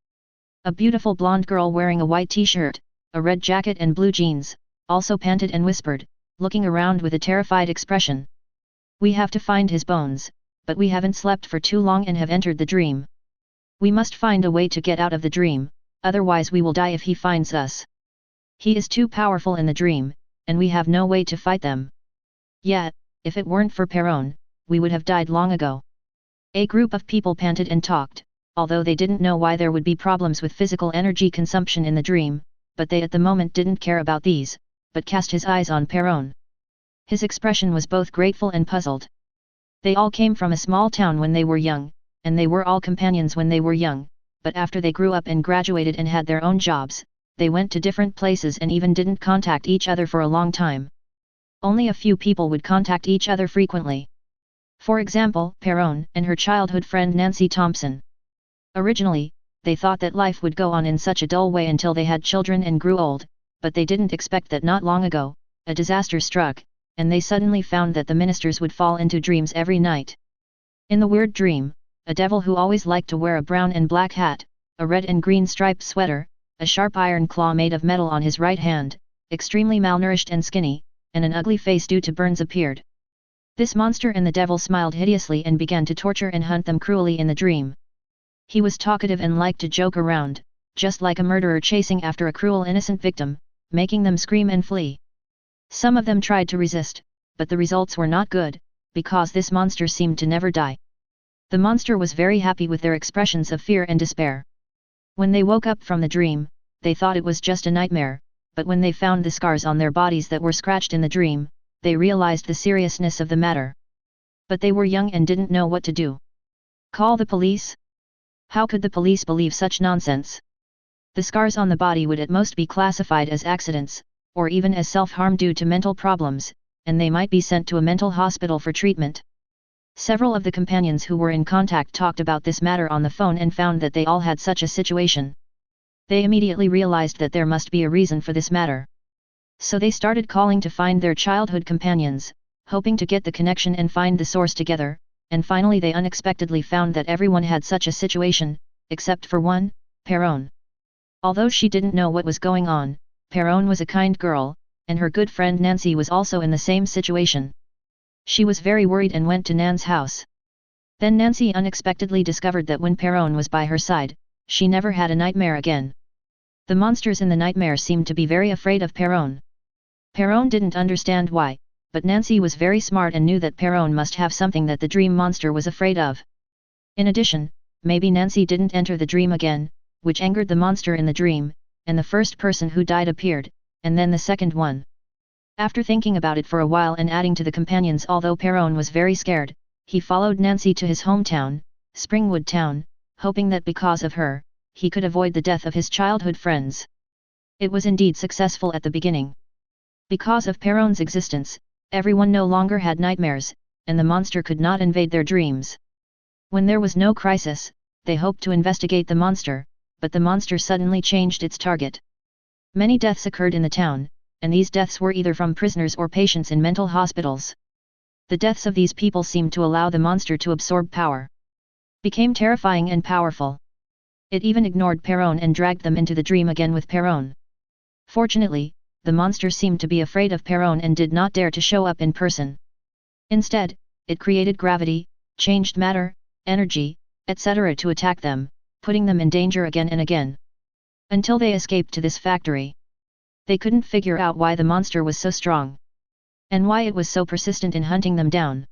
A beautiful blonde girl wearing a white t-shirt, a red jacket and blue jeans, also panted and whispered, looking around with a terrified expression. "We have to find his bones, but we haven't slept for too long and have entered the dream. We must find a way to get out of the dream, otherwise we will die if he finds us. He is too powerful in the dream, and we have no way to fight them. Yet, if it weren't for Perron, we would have died long ago." A group of people panted and talked, although they didn't know why there would be problems with physical energy consumption in the dream, but they at the moment didn't care about these, but cast his eyes on Perron. His expression was both grateful and puzzled. They all came from a small town when they were young, and they were all companions when they were young, but after they grew up and graduated and had their own jobs, they went to different places and even didn't contact each other for a long time. Only a few people would contact each other frequently. For example, Perron and her childhood friend Nancy Thompson. Originally, they thought that life would go on in such a dull way until they had children and grew old, but they didn't expect that not long ago, a disaster struck, and they suddenly found that the ministers would fall into dreams every night. In the weird dream, a devil who always liked to wear a brown and black hat, a red and green striped sweater, a sharp iron claw made of metal on his right hand, extremely malnourished and skinny, and an ugly face due to burns appeared. This monster and the devil smiled hideously and began to torture and hunt them cruelly in the dream. He was talkative and liked to joke around, just like a murderer chasing after a cruel innocent victim, making them scream and flee. Some of them tried to resist, but the results were not good, because this monster seemed to never die. The monster was very happy with their expressions of fear and despair. When they woke up from the dream, they thought it was just a nightmare, but when they found the scars on their bodies that were scratched in the dream, they realized the seriousness of the matter. But they were young and didn't know what to do. Call the police? How could the police believe such nonsense? The scars on the body would at most be classified as accidents, or even as self-harm due to mental problems, and they might be sent to a mental hospital for treatment. Several of the companions who were in contact talked about this matter on the phone and found that they all had such a situation. They immediately realized that there must be a reason for this matter. So they started calling to find their childhood companions, hoping to get the connection and find the source together, and finally they unexpectedly found that everyone had such a situation, except for one, Perron. Although she didn't know what was going on, Perron was a kind girl, and her good friend Nancy was also in the same situation. She was very worried and went to Nan's house. Then Nancy unexpectedly discovered that when Perron was by her side, she never had a nightmare again. The monsters in the nightmare seemed to be very afraid of Perron. Perron didn't understand why, but Nancy was very smart and knew that Perron must have something that the dream monster was afraid of. In addition, maybe Nancy didn't enter the dream again, which angered the monster in the dream, and the first person who died appeared, and then the second one. After thinking about it for a while and adding to the companions, although Perron was very scared, he followed Nancy to his hometown, Springwood Town, hoping that because of her, he could avoid the death of his childhood friends. It was indeed successful at the beginning. Because of Perron's existence, everyone no longer had nightmares, and the monster could not invade their dreams. When there was no crisis, they hoped to investigate the monster, but the monster suddenly changed its target. Many deaths occurred in the town, and these deaths were either from prisoners or patients in mental hospitals. The deaths of these people seemed to allow the monster to absorb power. Became terrifying and powerful. It even ignored Perron and dragged them into the dream again with Perron. Fortunately, the monster seemed to be afraid of Perron and did not dare to show up in person. Instead, it created gravity, changed matter, energy, etc. to attack them, putting them in danger again and again. Until they escaped to this factory. They couldn't figure out why the monster was so strong. And why it was so persistent in hunting them down.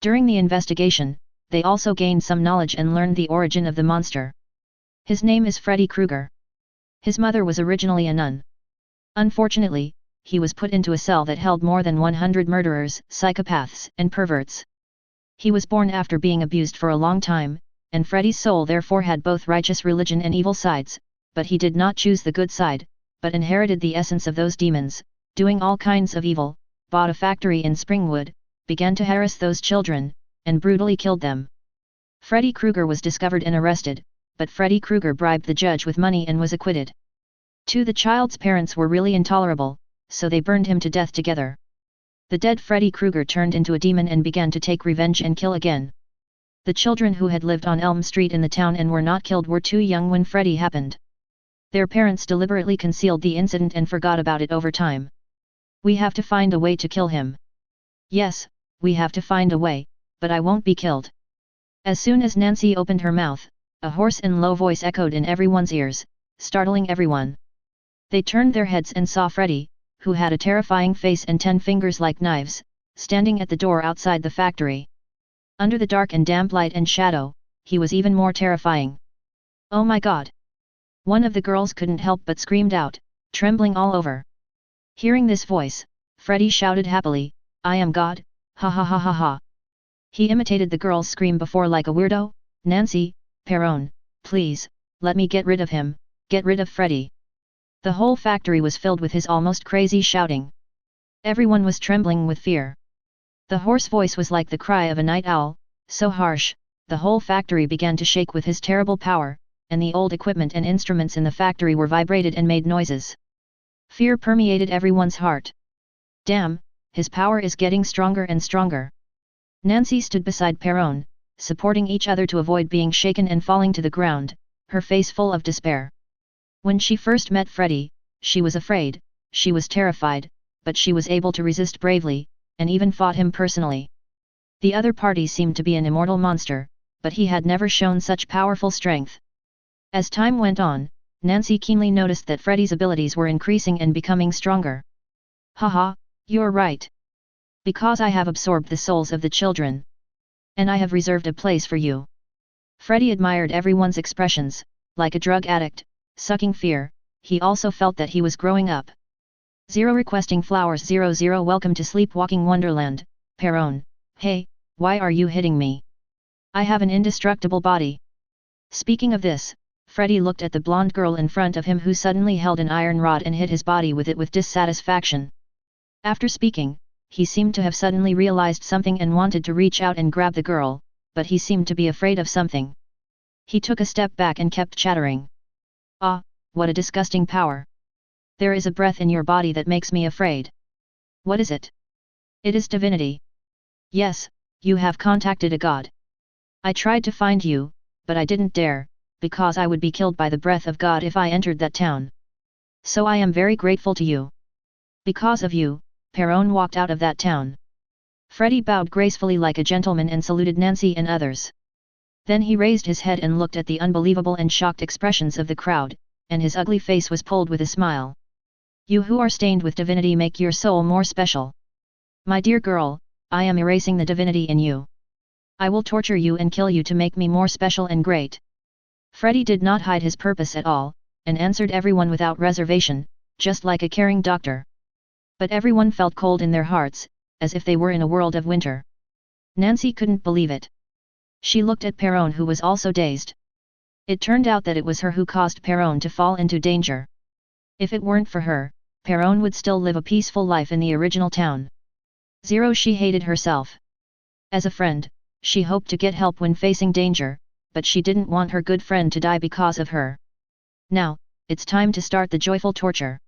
During the investigation, they also gained some knowledge and learned the origin of the monster. His name is Freddy Krueger. His mother was originally a nun. Unfortunately, he was put into a cell that held more than 100 murderers, psychopaths, and perverts. He was born after being abused for a long time, and Freddy's soul therefore had both righteous religion and evil sides, but he did not choose the good side, but inherited the essence of those demons, doing all kinds of evil, bought a factory in Springwood, began to harass those children, and brutally killed them. Freddy Krueger was discovered and arrested, but Freddy Krueger bribed the judge with money and was acquitted. The child's parents were really intolerable, so they burned him to death together. The dead Freddy Krueger turned into a demon and began to take revenge and kill again. The children who had lived on Elm Street in the town and were not killed were too young when Freddy happened. Their parents deliberately concealed the incident and forgot about it over time. We have to find a way to kill him. Yes, we have to find a way, but I won't be killed. As soon as Nancy opened her mouth, a hoarse and low voice echoed in everyone's ears, startling everyone. They turned their heads and saw Freddy, who had a terrifying face and 10 fingers like knives, standing at the door outside the factory. Under the dark and damp light and shadow, he was even more terrifying. Oh my God! One of the girls couldn't help but screamed out, trembling all over. Hearing this voice, Freddy shouted happily, I am God, ha ha ha ha ha. He imitated the girl's scream before like a weirdo. Nancy, Perron, please, let me get rid of him, get rid of Freddy. The whole factory was filled with his almost crazy shouting. Everyone was trembling with fear. The hoarse voice was like the cry of a night owl, so harsh, the whole factory began to shake with his terrible power, and the old equipment and instruments in the factory were vibrated and made noises. Fear permeated everyone's heart. Damn, his power is getting stronger and stronger. Nancy stood beside Perron, supporting each other to avoid being shaken and falling to the ground, her face full of despair. When she first met Freddy, she was afraid, she was terrified, but she was able to resist bravely, and even fought him personally. The other party seemed to be an immortal monster, but he had never shown such powerful strength. As time went on, Nancy keenly noticed that Freddy's abilities were increasing and becoming stronger. Haha, you're right. Because I have absorbed the souls of the children. And I have reserved a place for you. Freddy admired everyone's expressions, like a drug addict, sucking fear. He also felt that he was growing up. 0 requesting flowers 00 Welcome to Sleepwalking Wonderland, Perron. Hey, why are you hitting me? I have an indestructible body. Speaking of this, Freddy looked at the blonde girl in front of him who suddenly held an iron rod and hit his body with it with dissatisfaction. After speaking, he seemed to have suddenly realized something and wanted to reach out and grab the girl, but he seemed to be afraid of something. He took a step back and kept chattering. Ah, what a disgusting power. There is a breath in your body that makes me afraid. What is it? It is divinity. Yes, you have contacted a god. I tried to find you, but I didn't dare, because I would be killed by the breath of God if I entered that town. So I am very grateful to you. Because of you, Perron walked out of that town. Freddy bowed gracefully like a gentleman and saluted Nancy and others. Then he raised his head and looked at the unbelievable and shocked expressions of the crowd, and his ugly face was pulled with a smile. You who are stained with divinity make your soul more special. My dear girl, I am erasing the divinity in you. I will torture you and kill you to make me more special and great. Freddy did not hide his purpose at all, and answered everyone without reservation, just like a caring doctor. But everyone felt cold in their hearts, as if they were in a world of winter. Nancy couldn't believe it. She looked at Perron, who was also dazed. It turned out that it was her who caused Perron to fall into danger. If it weren't for her, Perron would still live a peaceful life in the original town. 0 She hated herself. As a friend, she hoped to get help when facing danger, but she didn't want her good friend to die because of her. Now, it's time to start the joyful torture.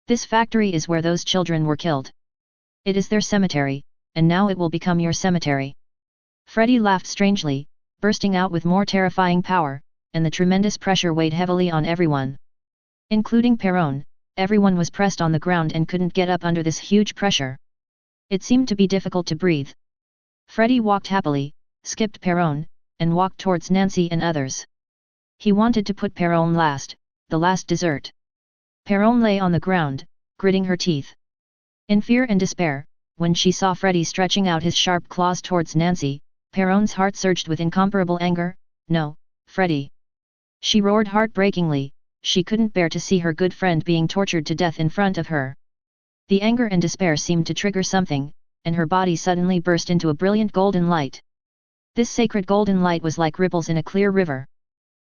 This factory is where those children were killed. It is their cemetery, and now it will become your cemetery. Freddy laughed strangely, bursting out with more terrifying power, and the tremendous pressure weighed heavily on everyone. Including Perron, everyone was pressed on the ground and couldn't get up under this huge pressure. It seemed to be difficult to breathe. Freddy walked happily, skipped Perron, and walked towards Nancy and others. He wanted to put Perron last, the last dessert. Perron lay on the ground, gritting her teeth. In fear and despair, when she saw Freddy stretching out his sharp claws towards Nancy, Perron's heart surged with incomparable anger. No, Freddy! She roared heartbreakingly. She couldn't bear to see her good friend being tortured to death in front of her. The anger and despair seemed to trigger something, and her body suddenly burst into a brilliant golden light. This sacred golden light was like ripples in a clear river.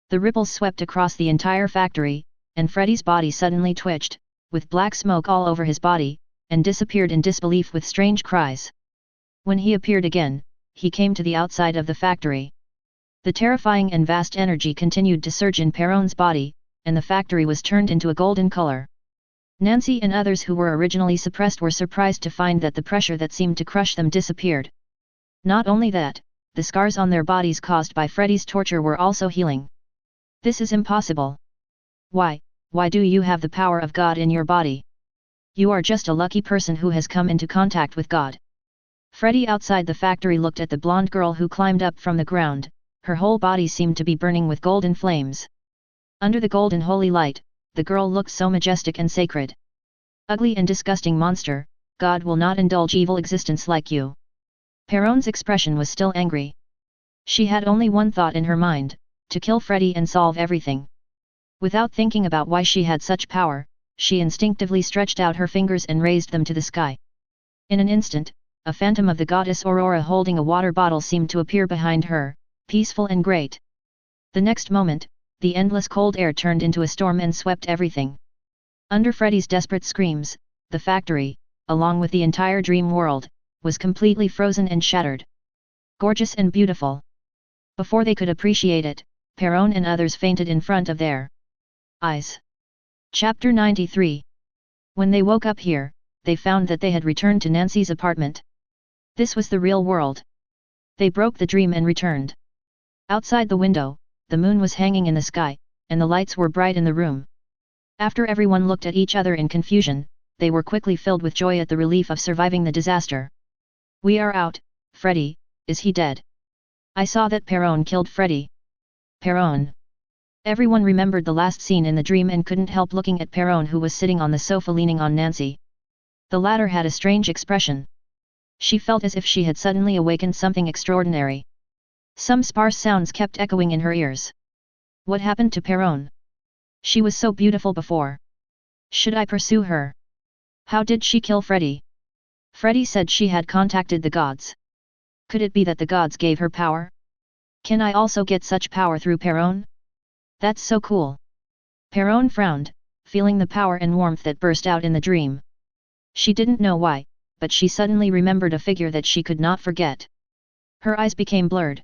The ripples swept across the entire factory, and Freddy's body suddenly twitched, with black smoke all over his body, and disappeared in disbelief with strange cries. When he appeared again, he came to the outside of the factory. The terrifying and vast energy continued to surge in Perron's body, and the factory was turned into a golden color. Nancy and others who were originally suppressed were surprised to find that the pressure that seemed to crush them disappeared. Not only that, the scars on their bodies caused by Freddy's torture were also healing. This is impossible. Why do you have the power of God in your body? You are just a lucky person who has come into contact with God. Freddy outside the factory looked at the blonde girl who climbed up from the ground. Her whole body seemed to be burning with golden flames. Under the golden holy light, the girl looked so majestic and sacred. Ugly and disgusting monster, God will not indulge evil existence like you. Perron's expression was still angry. She had only one thought in her mind, to kill Freddy and solve everything. Without thinking about why she had such power, she instinctively stretched out her fingers and raised them to the sky. In an instant, a phantom of the goddess Aurora holding a water bottle seemed to appear behind her, peaceful and great. The next moment, the endless cold air turned into a storm and swept everything. Under Freddy's desperate screams, the factory, along with the entire dream world, was completely frozen and shattered. Gorgeous and beautiful. Before they could appreciate it, Perron and others fainted in front of their eyes. Chapter 93. When they woke up here, they found that they had returned to Nancy's apartment. This was the real world. They broke the dream and returned. Outside the window, the moon was hanging in the sky, and the lights were bright in the room. After everyone looked at each other in confusion, they were quickly filled with joy at the relief of surviving the disaster. We are out. Freddy, is he dead? I saw that Perron killed Freddy. Perron. Everyone remembered the last scene in the dream and couldn't help looking at Perron, who was sitting on the sofa leaning on Nancy. The latter had a strange expression. She felt as if she had suddenly awakened something extraordinary. Some sparse sounds kept echoing in her ears. What happened to Perron? She was so beautiful before. Should I pursue her? How did she kill Freddy? Freddy said she had contacted the gods. Could it be that the gods gave her power? Can I also get such power through Perron? That's so cool. Perron frowned, feeling the power and warmth that burst out in the dream. She didn't know why, but she suddenly remembered a figure that she could not forget. Her eyes became blurred.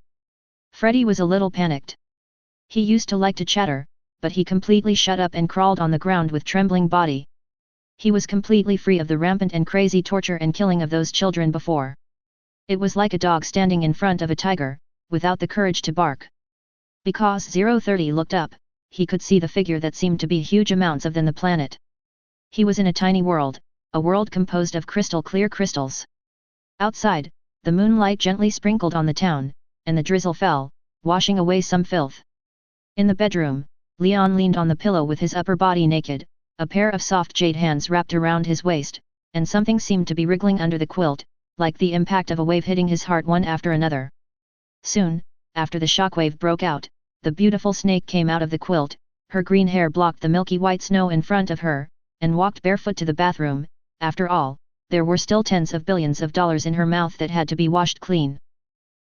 Freddy was a little panicked. He used to like to chatter, but he completely shut up and crawled on the ground with trembling body. He was completely free of the rampant and crazy torture and killing of those children before. It was like a dog standing in front of a tiger, without the courage to bark. Because 030 looked up, he could see the figure that seemed to be huge amounts of than the planet. He was in a tiny world, a world composed of crystal clear crystals. Outside, the moonlight gently sprinkled on the town, and the drizzle fell, washing away some filth. In the bedroom, Leon leaned on the pillow with his upper body naked, a pair of soft jade hands wrapped around his waist, and something seemed to be wriggling under the quilt, like the impact of a wave hitting his heart one after another. Soon, after the shockwave broke out, the beautiful snake came out of the quilt, her green hair blocked the milky white snow in front of her, and walked barefoot to the bathroom. After all, there were still tens of billions of dollars in her mouth that had to be washed clean.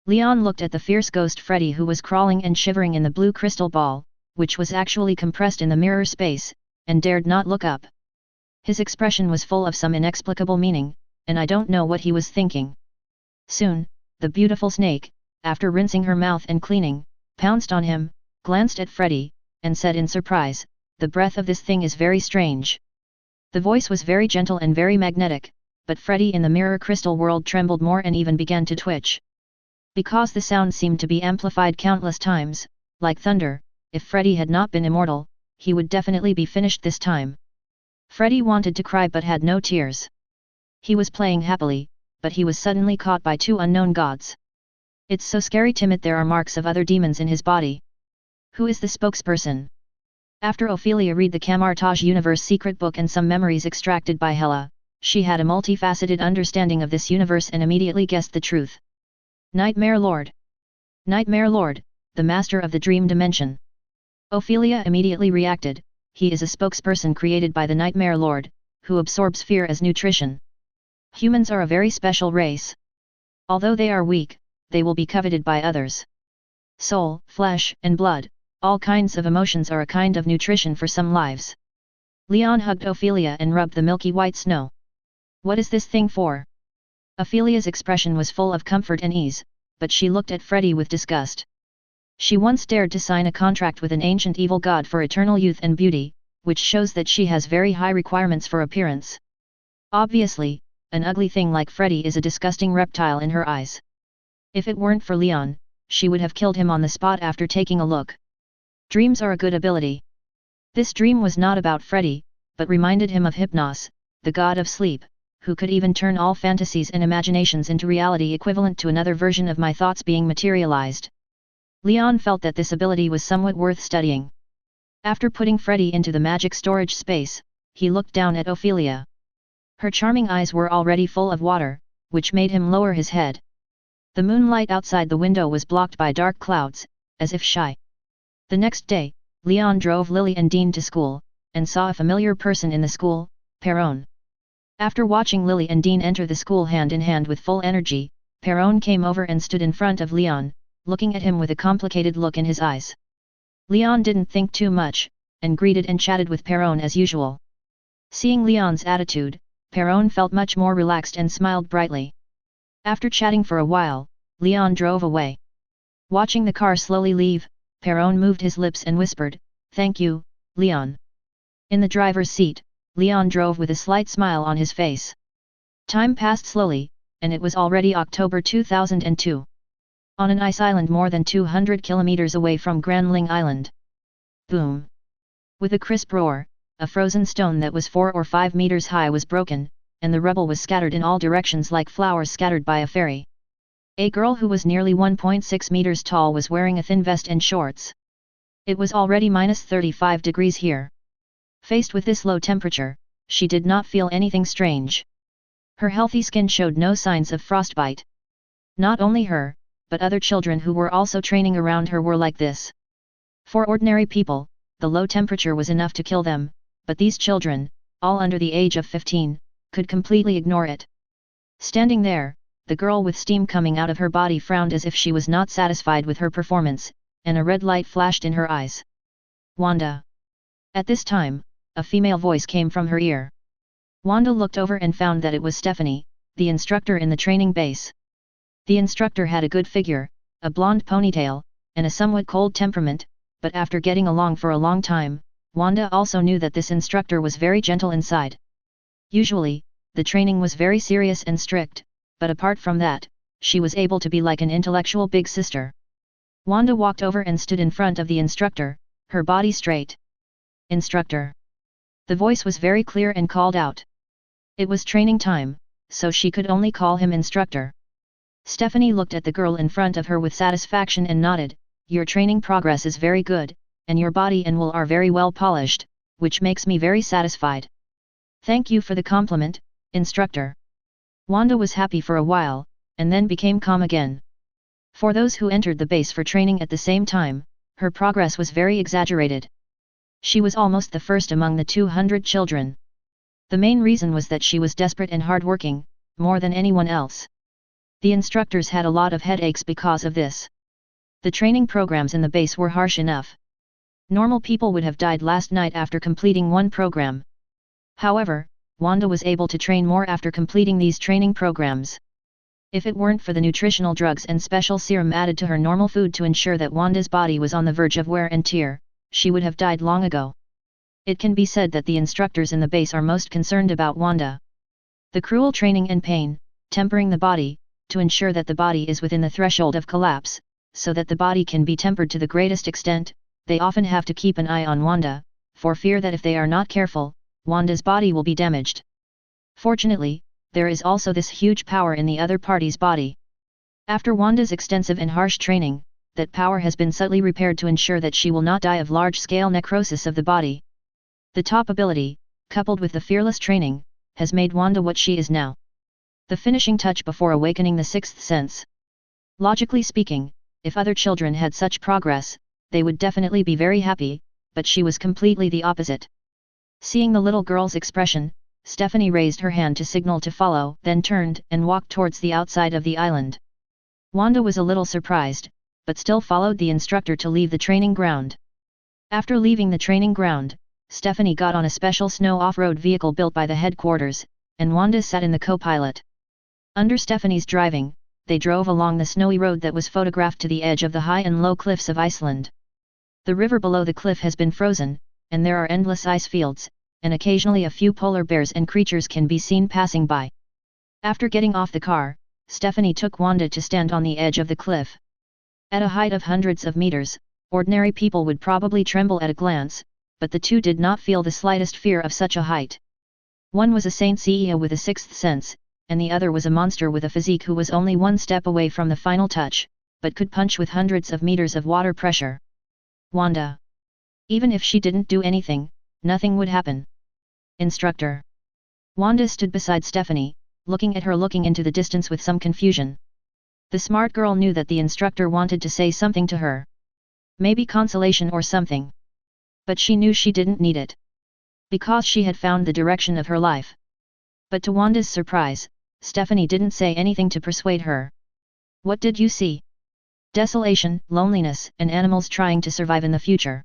Leon looked at the fierce ghost Freddy, who was crawling and shivering in the blue crystal ball, which was actually compressed in the mirror space, and dared not look up. His expression was full of some inexplicable meaning, and I don't know what he was thinking. Soon, the beautiful snake, after rinsing her mouth and cleaning, pounced on him, glanced at Freddy, and said in surprise, "The breath of this thing is very strange." The voice was very gentle and very magnetic, but Freddy in the mirror crystal world trembled more and even began to twitch. Because the sound seemed to be amplified countless times, like thunder, if Freddy had not been immortal, he would definitely be finished this time. Freddy wanted to cry but had no tears. He was playing happily, but he was suddenly caught by two unknown gods. "It's so scary, Timid, there are marks of other demons in his body." Who is the spokesperson? After Ophelia read the Camartage Universe secret book and some memories extracted by Hela, she had a multifaceted understanding of this universe and immediately guessed the truth. Nightmare Lord. Nightmare Lord, the master of the dream dimension. Ophelia immediately reacted, he is a spokesperson created by the Nightmare Lord, who absorbs fear as nutrition. Humans are a very special race. Although they are weak, they will be coveted by others. Soul, flesh, and blood, all kinds of emotions are a kind of nutrition for some lives. Leon hugged Ophelia and rubbed the milky white snow. What is this thing for? Ophelia's expression was full of comfort and ease, but she looked at Freddy with disgust. She once dared to sign a contract with an ancient evil god for eternal youth and beauty, which shows that she has very high requirements for appearance. Obviously, an ugly thing like Freddy is a disgusting reptile in her eyes. If it weren't for Leon, she would have killed him on the spot after taking a look. Dreams are a good ability. This dream was not about Freddy, but reminded him of Hypnos, the god of sleep, who could even turn all fantasies and imaginations into reality equivalent to another version of my thoughts being materialized. Leon felt that this ability was somewhat worth studying. After putting Freddy into the magic storage space, he looked down at Ophelia. Her charming eyes were already full of water, which made him lower his head. The moonlight outside the window was blocked by dark clouds, as if shy. The next day, Leon drove Lily and Dean to school, and saw a familiar person in the school, Perron. After watching Lily and Dean enter the school hand in hand with full energy, Perron came over and stood in front of Leon, looking at him with a complicated look in his eyes. Leon didn't think too much, and greeted and chatted with Perron as usual. Seeing Leon's attitude, Perron felt much more relaxed and smiled brightly. After chatting for a while, Leon drove away. Watching the car slowly leave, Perron moved his lips and whispered, "Thank you, Leon." In the driver's seat, Leon drove with a slight smile on his face. Time passed slowly, and it was already October 2002. On an ice island more than 200 kilometers away from Granling Island. Boom! With a crisp roar, a frozen stone that was 4 or 5 meters high was broken, and the rubble was scattered in all directions like flowers scattered by a fairy. A girl who was nearly 1.6 meters tall was wearing a thin vest and shorts. It was already -35 degrees here. Faced with this low temperature, she did not feel anything strange. Her healthy skin showed no signs of frostbite. Not only her, but other children who were also training around her were like this. For ordinary people, the low temperature was enough to kill them, but these children, all under the age of 15, could completely ignore it. Standing there, the girl with steam coming out of her body frowned as if she was not satisfied with her performance, and a red light flashed in her eyes. Wanda. At this time, a female voice came from her ear. Wanda looked over and found that it was Stephanie, the instructor in the training base. The instructor had a good figure, a blonde ponytail, and a somewhat cold temperament, but after getting along for a long time, Wanda also knew that this instructor was very gentle inside. Usually, the training was very serious and strict, but apart from that, she was able to be like an intellectual big sister. Wanda walked over and stood in front of the instructor, her body straight. "Instructor." The voice was very clear and called out. It was training time, so she could only call him instructor. Stephanie looked at the girl in front of her with satisfaction and nodded, "Your training progress is very good, and your body and will are very well polished, which makes me very satisfied. Thank you for the compliment, instructor." Wanda was happy for a while, and then became calm again. For those who entered the base for training at the same time, her progress was very exaggerated. She was almost the first among the 200 children. The main reason was that she was desperate and hardworking, more than anyone else. The instructors had a lot of headaches because of this. The training programs in the base were harsh enough. Normal people would have died last night after completing one program. However, Wanda was able to train more after completing these training programs. If it weren't for the nutritional drugs and special serum added to her normal food to ensure that Wanda's body was on the verge of wear and tear, she would have died long ago. It can be said that the instructors in the base are most concerned about Wanda. The cruel training and pain, tempering the body, to ensure that the body is within the threshold of collapse, so that the body can be tempered to the greatest extent, they often have to keep an eye on Wanda, for fear that if they are not careful, Wanda's body will be damaged. Fortunately, there is also this huge power in the other party's body. After Wanda's extensive and harsh training, that power has been subtly repaired to ensure that she will not die of large-scale necrosis of the body. The top ability, coupled with the fearless training, has made Wanda what she is now. The finishing touch before awakening the sixth sense. Logically speaking, if other children had such progress, they would definitely be very happy, but she was completely the opposite. Seeing the little girl's expression, Stephanie raised her hand to signal to follow, then turned and walked towards the outside of the island. Wanda was a little surprised, but still followed the instructor to leave the training ground. After leaving the training ground, Stephanie got on a special snow off-road vehicle built by the headquarters, and Wanda sat in the co-pilot. Under Stephanie's driving, they drove along the snowy road that was photographed to the edge of the high and low cliffs of Iceland. The river below the cliff has been frozen, and there are endless ice fields, and occasionally a few polar bears and creatures can be seen passing by. After getting off the car, Stephanie took Wanda to stand on the edge of the cliff. At a height of hundreds of meters, ordinary people would probably tremble at a glance, but the two did not feel the slightest fear of such a height. One was a Saint CEO with a sixth sense, and the other was a monster with a physique who was only one step away from the final touch, but could punch with hundreds of meters of water pressure. Wanda. Even if she didn't do anything, nothing would happen. Instructor. Wanda stood beside Stephanie, looking at her looking into the distance with some confusion. The smart girl knew that the instructor wanted to say something to her. Maybe consolation or something. But she knew she didn't need it. Because she had found the direction of her life. But to Wanda's surprise, Stephanie didn't say anything to persuade her. What did you see? Desolation, loneliness, and animals trying to survive in the future.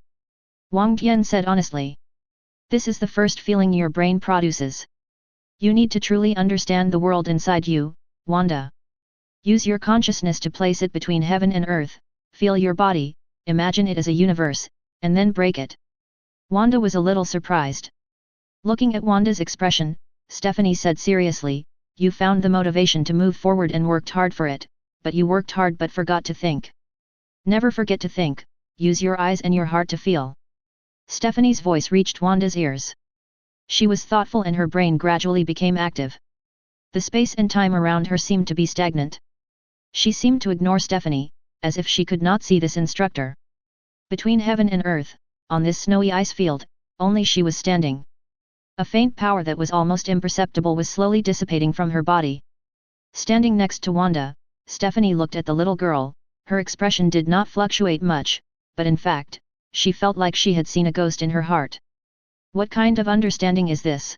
Wang Tian said honestly. This is the first feeling your brain produces. You need to truly understand the world inside you, Wanda. Use your consciousness to place it between heaven and earth, feel your body, imagine it as a universe, and then break it. Wanda was a little surprised. Looking at Wanda's expression, Stephanie said seriously, you found the motivation to move forward and worked hard for it, but you worked hard but forgot to think. Never forget to think, use your eyes and your heart to feel. Stephanie's voice reached Wanda's ears. She was thoughtful and her brain gradually became active. The space and time around her seemed to be stagnant. She seemed to ignore Stephanie, as if she could not see this instructor. Between heaven and earth, on this snowy ice field, only she was standing. A faint power that was almost imperceptible was slowly dissipating from her body. Standing next to Wanda, Stephanie looked at the little girl. Her expression did not fluctuate much, but in fact, she felt like she had seen a ghost in her heart. What kind of understanding is this?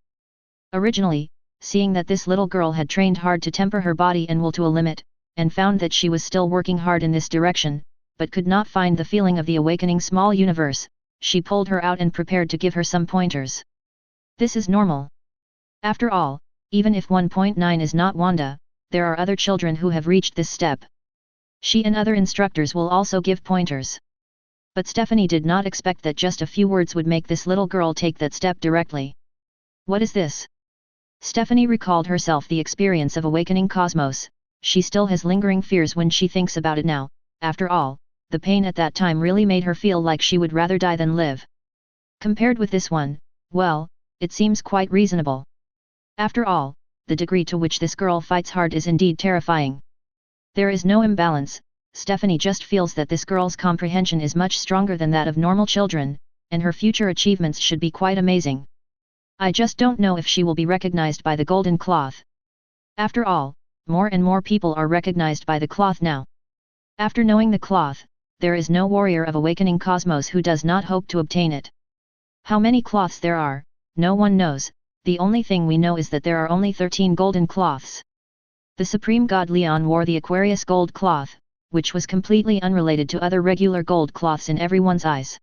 Originally, seeing that this little girl had trained hard to temper her body and will to a limit, and found that she was still working hard in this direction, but could not find the feeling of the awakening small universe, she pulled her out and prepared to give her some pointers. This is normal. After all, even if 1.9 is not Wanda, there are other children who have reached this step. She and other instructors will also give pointers. But Stephanie did not expect that just a few words would make this little girl take that step directly. What is this? Stephanie recalled herself the experience of awakening cosmos. She still has lingering fears when she thinks about it now. After all, the pain at that time really made her feel like she would rather die than live. Compared with this one, well, it seems quite reasonable. After all, the degree to which this girl fights hard is indeed terrifying. There is no imbalance. Stephanie just feels that this girl's comprehension is much stronger than that of normal children, and her future achievements should be quite amazing. I just don't know if she will be recognized by the golden cloth. After all, more and more people are recognized by the cloth now. After knowing the cloth, there is no warrior of awakening cosmos who does not hope to obtain it. How many cloths there are, no one knows. The only thing we know is that there are only 13 golden cloths. The supreme god Leon wore the Aquarius Gold Cloth, which was completely unrelated to other regular gold cloths in everyone's eyes.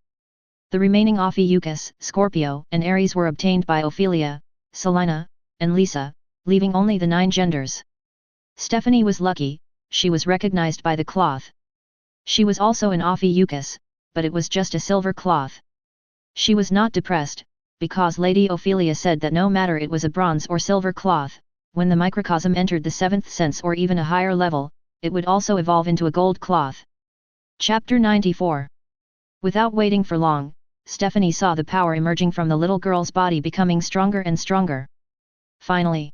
The remaining Ophiuchus, Scorpio, and Aries were obtained by Ophelia, Selina, and Lisa, leaving only the 9 genders. Stephanie was lucky, she was recognized by the cloth. She was also an Ophiuchus, but it was just a silver cloth. She was not depressed, because Lady Ophelia said that no matter it was a bronze or silver cloth, when the microcosm entered the 7th sense or even a higher level, it would also evolve into a gold cloth. Chapter 94. Without waiting for long, Stephanie saw the power emerging from the little girl's body becoming stronger and stronger. Finally.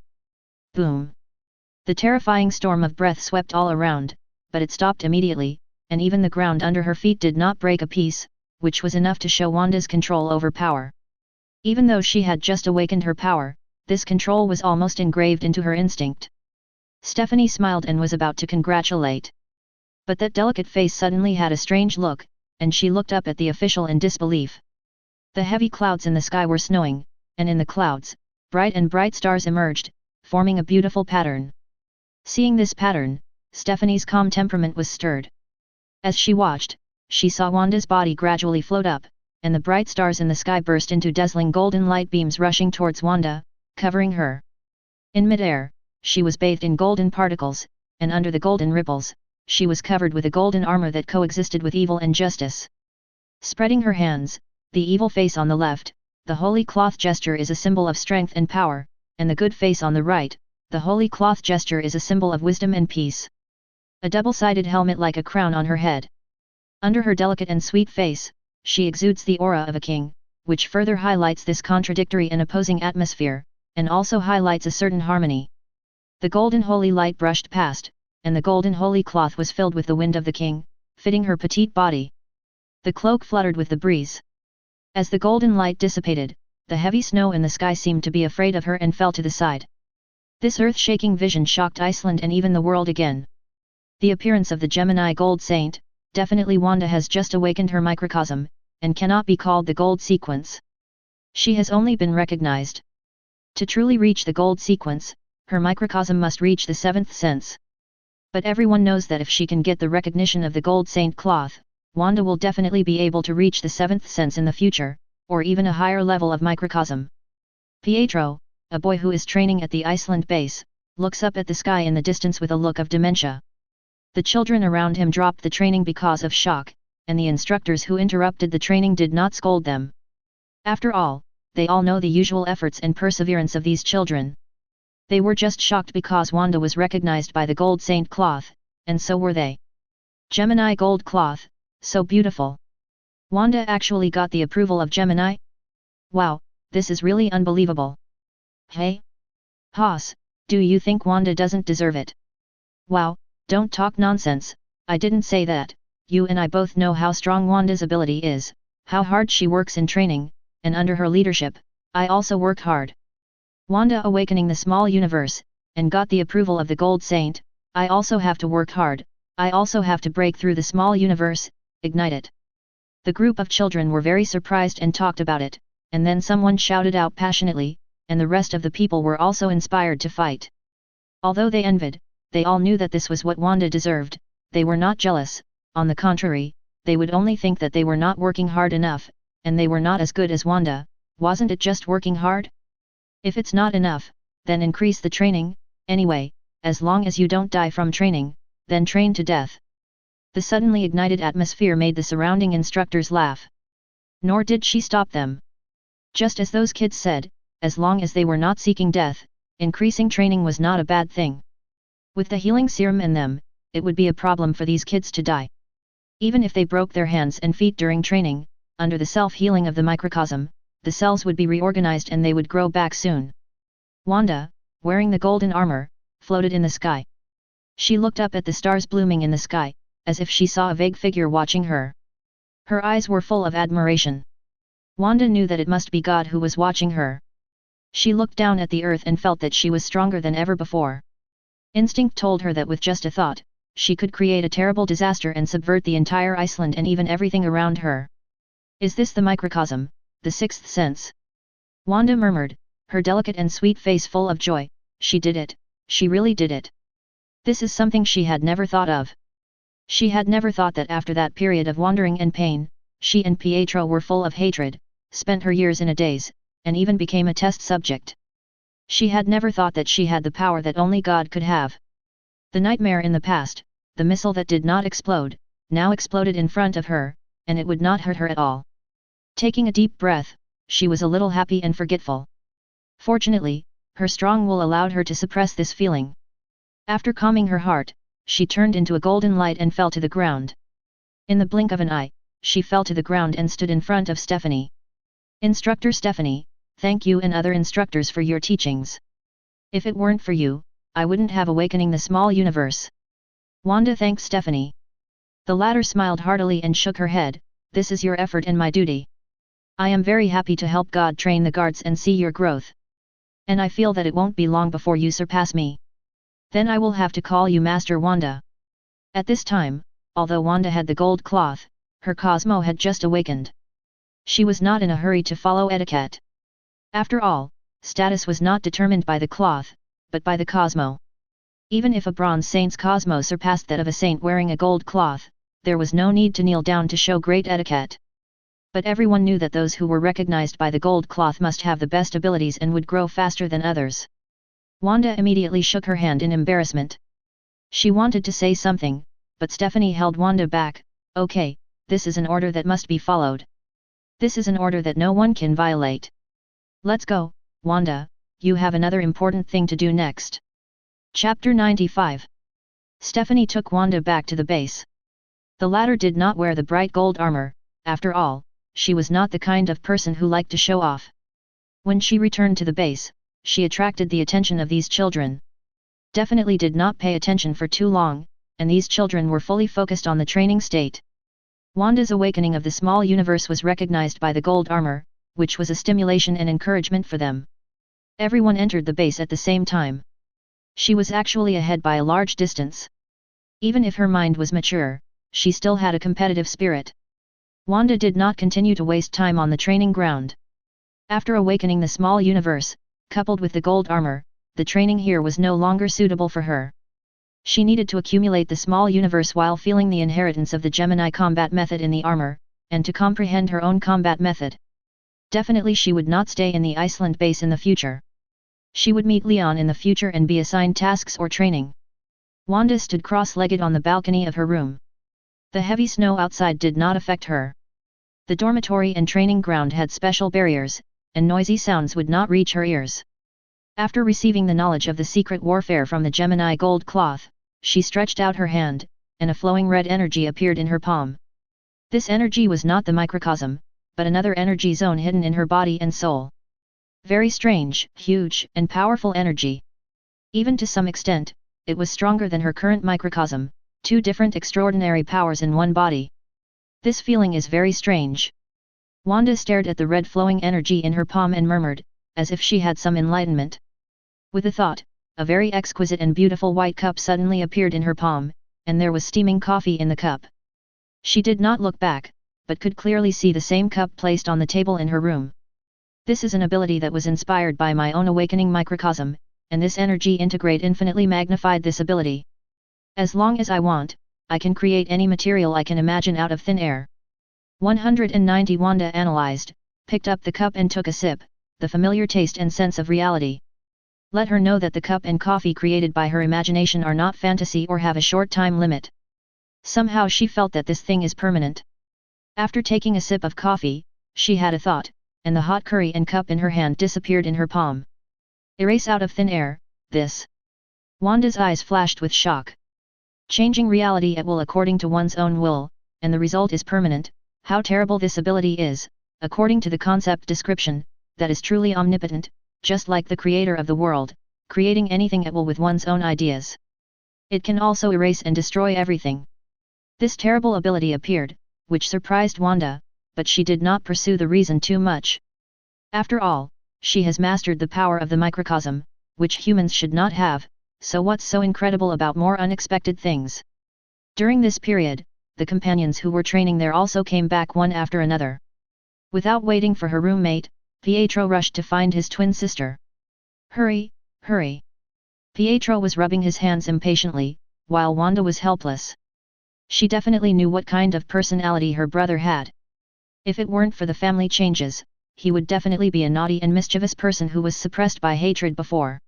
Boom! The terrifying storm of breath swept all around, but it stopped immediately, and even the ground under her feet did not break a piece, which was enough to show Wanda's control over power. Even though she had just awakened her power, this control was almost engraved into her instinct. Stephanie smiled and was about to congratulate. But that delicate face suddenly had a strange look, and she looked up at the official in disbelief. The heavy clouds in the sky were snowing, and in the clouds, bright stars emerged, forming a beautiful pattern. Seeing this pattern, Stephanie's calm temperament was stirred. As she watched, she saw Wanda's body gradually float up, and the bright stars in the sky burst into dazzling golden light beams rushing towards Wanda, covering her. In midair, she was bathed in golden particles, and under the golden ripples, she was covered with a golden armor that coexisted with evil and justice. Spreading her hands, the evil face on the left, the holy cloth gesture is a symbol of strength and power, and the good face on the right, the holy cloth gesture is a symbol of wisdom and peace. A double-sided helmet like a crown on her head. Under her delicate and sweet face, she exudes the aura of a king, which further highlights this contradictory and opposing atmosphere, and also highlights a certain harmony. The golden holy light brushed past, and the golden holy cloth was filled with the wind of the king, fitting her petite body. The cloak fluttered with the breeze. As the golden light dissipated, the heavy snow in the sky seemed to be afraid of her and fell to the side. This earth-shaking vision shocked Iceland and even the world again. The appearance of the Gemini Gold Saint, definitely Wanda has just awakened her microcosm, and cannot be called the gold sequence. She has only been recognized. To truly reach the gold sequence, her microcosm must reach the seventh sense. But everyone knows that if she can get the recognition of the Gold Saint cloth, Wanda will definitely be able to reach the seventh sense in the future, or even a higher level of microcosm. Pietro, a boy who is training at the Iceland base, looks up at the sky in the distance with a look of dementia. The children around him dropped the training because of shock, and the instructors who interrupted the training did not scold them. After all, they all know the usual efforts and perseverance of these children. They were just shocked because Wanda was recognized by the Gold Saint cloth, and so were they. Gemini Gold Cloth, so beautiful. Wanda actually got the approval of Gemini? Wow, this is really unbelievable. Hey? Haas, do you think Wanda doesn't deserve it? Wow, don't talk nonsense, I didn't say that. You and I both know how strong Wanda's ability is, how hard she works in training, and under her leadership, I also work hard. Wanda awakening the small universe, and got the approval of the Gold Saint, I also have to work hard, I also have to break through the small universe, ignite it. The group of children were very surprised and talked about it, and then someone shouted out passionately, and the rest of the people were also inspired to fight. Although they envied, they all knew that this was what Wanda deserved, they were not jealous, on the contrary, they would only think that they were not working hard enough, and they were not as good as Wanda. Wasn't it just working hard? If it's not enough, then increase the training, anyway, as long as you don't die from training, then train to death. The suddenly ignited atmosphere made the surrounding instructors laugh. Nor did she stop them. Just as those kids said, as long as they were not seeking death, increasing training was not a bad thing. With the healing serum in them, it would be a problem for these kids to die. Even if they broke their hands and feet during training, under the self-healing of the microcosm, the cells would be reorganized and they would grow back soon. Wanda, wearing the golden armor, floated in the sky. She looked up at the stars blooming in the sky, as if she saw a vague figure watching her. Her eyes were full of admiration. Wanda knew that it must be God who was watching her. She looked down at the earth and felt that she was stronger than ever before. Instinct told her that with just a thought, she could create a terrible disaster and subvert the entire Iceland and even everything around her. Is this the microcosm, the sixth sense? Wanda murmured, her delicate and sweet face full of joy. She did it, she really did it. This is something she had never thought of. She had never thought that after that period of wandering and pain, she and Pietro were full of hatred, spent her years in a daze, and even became a test subject. She had never thought that she had the power that only God could have. The nightmare in the past, the missile that did not explode, now exploded in front of her, and it would not hurt her at all. Taking a deep breath, she was a little happy and forgetful. Fortunately, her strong will allowed her to suppress this feeling. After calming her heart, she turned into a golden light and fell to the ground. In the blink of an eye, she fell to the ground and stood in front of Stephanie. Instructor Stephanie, thank you and other instructors for your teachings. If it weren't for you, I wouldn't have awakening the small universe. Wanda thanked Stephanie. The latter smiled heartily and shook her head, "This is your effort and my duty. I am very happy to help God train the guards and see your growth. And I feel that it won't be long before you surpass me. Then I will have to call you Master Wanda." At this time, although Wanda had the gold cloth, her Cosmo had just awakened. She was not in a hurry to follow etiquette. After all, status was not determined by the cloth, but by the Cosmo. Even if a bronze saint's Cosmo surpassed that of a saint wearing a gold cloth, there was no need to kneel down to show great etiquette. But everyone knew that those who were recognized by the gold cloth must have the best abilities and would grow faster than others. Wanda immediately shook her hand in embarrassment. She wanted to say something, but Stephanie held Wanda back. "Okay, this is an order that must be followed. This is an order that no one can violate. Let's go, Wanda, you have another important thing to do next." Chapter 95. Stephanie took Wanda back to the base. The latter did not wear the bright gold armor. After all, she was not the kind of person who liked to show off. When she returned to the base, she attracted the attention of these children. Definitely did not pay attention for too long, and these children were fully focused on the training state. Wanda's awakening of the small universe was recognized by the gold armor, which was a stimulation and encouragement for them. Everyone entered the base at the same time. She was actually ahead by a large distance. Even if her mind was mature, she still had a competitive spirit. Wanda did not continue to waste time on the training ground. After awakening the small universe, coupled with the gold armor, the training here was no longer suitable for her. She needed to accumulate the small universe while feeling the inheritance of the Gemini combat method in the armor, and to comprehend her own combat method. Definitely she would not stay in the Iceland base in the future. She would meet Leon in the future and be assigned tasks or training. Wanda stood cross-legged on the balcony of her room. The heavy snow outside did not affect her. The dormitory and training ground had special barriers, and noisy sounds would not reach her ears. After receiving the knowledge of the secret warfare from the Gemini gold cloth, she stretched out her hand, and a flowing red energy appeared in her palm. This energy was not the microcosm, but another energy zone hidden in her body and soul. Very strange, huge, and powerful energy. Even to some extent, it was stronger than her current microcosm, two different extraordinary powers in one body. This feeling is very strange. Wanda stared at the red flowing energy in her palm and murmured, as if she had some enlightenment. With a thought, a very exquisite and beautiful white cup suddenly appeared in her palm, and there was steaming coffee in the cup. She did not look back, but could clearly see the same cup placed on the table in her room. This is an ability that was inspired by my own awakening microcosm, and this energy integrate infinitely magnified this ability. As long as I want, I can create any material I can imagine out of thin air. 190 Wanda analyzed, picked up the cup and took a sip, the familiar taste and sense of reality. Let her know that the cup and coffee created by her imagination are not fantasy or have a short time limit. Somehow she felt that this thing is permanent. After taking a sip of coffee, she had a thought, and the hot curry and cup in her hand disappeared in her palm. Erase out of thin air, this. Wanda's eyes flashed with shock. Changing reality at will according to one's own will, and the result is permanent. How terrible this ability is, according to the concept description, that is truly omnipotent, just like the creator of the world, creating anything at will with one's own ideas. It can also erase and destroy everything. This terrible ability appeared, which surprised Wanda, but she did not pursue the reason too much. After all, she has mastered the power of the microcosm, which humans should not have, so what's so incredible about more unexpected things? During this period, the companions who were training there also came back one after another. Without waiting for her roommate, Pietro rushed to find his twin sister. Hurry, hurry. Pietro was rubbing his hands impatiently, while Wanda was helpless. She definitely knew what kind of personality her brother had. If it weren't for the family changes, he would definitely be a naughty and mischievous person who was suppressed by hatred before.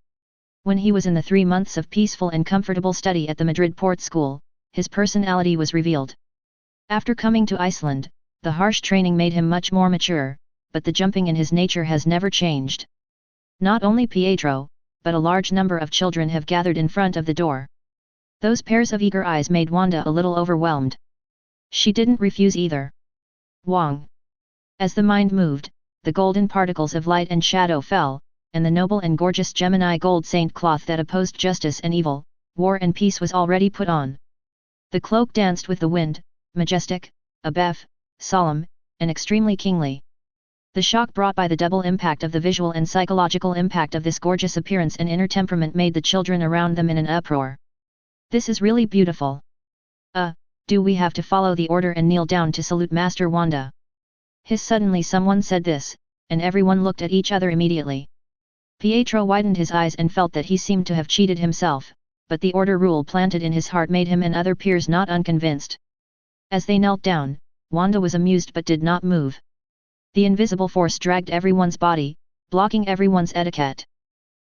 When he was in the 3 months of peaceful and comfortable study at the Madrid port school, his personality was revealed. After coming to Iceland, the harsh training made him much more mature, but the jumping in his nature has never changed. Not only Pietro, but a large number of children have gathered in front of the door. Those pairs of eager eyes made Wanda a little overwhelmed. She didn't refuse either. Wong. As the mind moved, the golden particles of light and shadow fell, and the noble and gorgeous Gemini gold saint cloth that opposed justice and evil, war and peace was already put on. The cloak danced with the wind, majestic, abef, solemn, and extremely kingly. The shock brought by the double impact of the visual and psychological impact of this gorgeous appearance and inner temperament made the children around them in an uproar. This is really beautiful. Do we have to follow the order and kneel down to salute Master Wanda? Suddenly someone said this, and everyone looked at each other immediately. Pietro widened his eyes and felt that he seemed to have cheated himself, but the order rule planted in his heart made him and other peers not unconvinced. As they knelt down, Wanda was amused but did not move. The invisible force dragged everyone's body, blocking everyone's etiquette.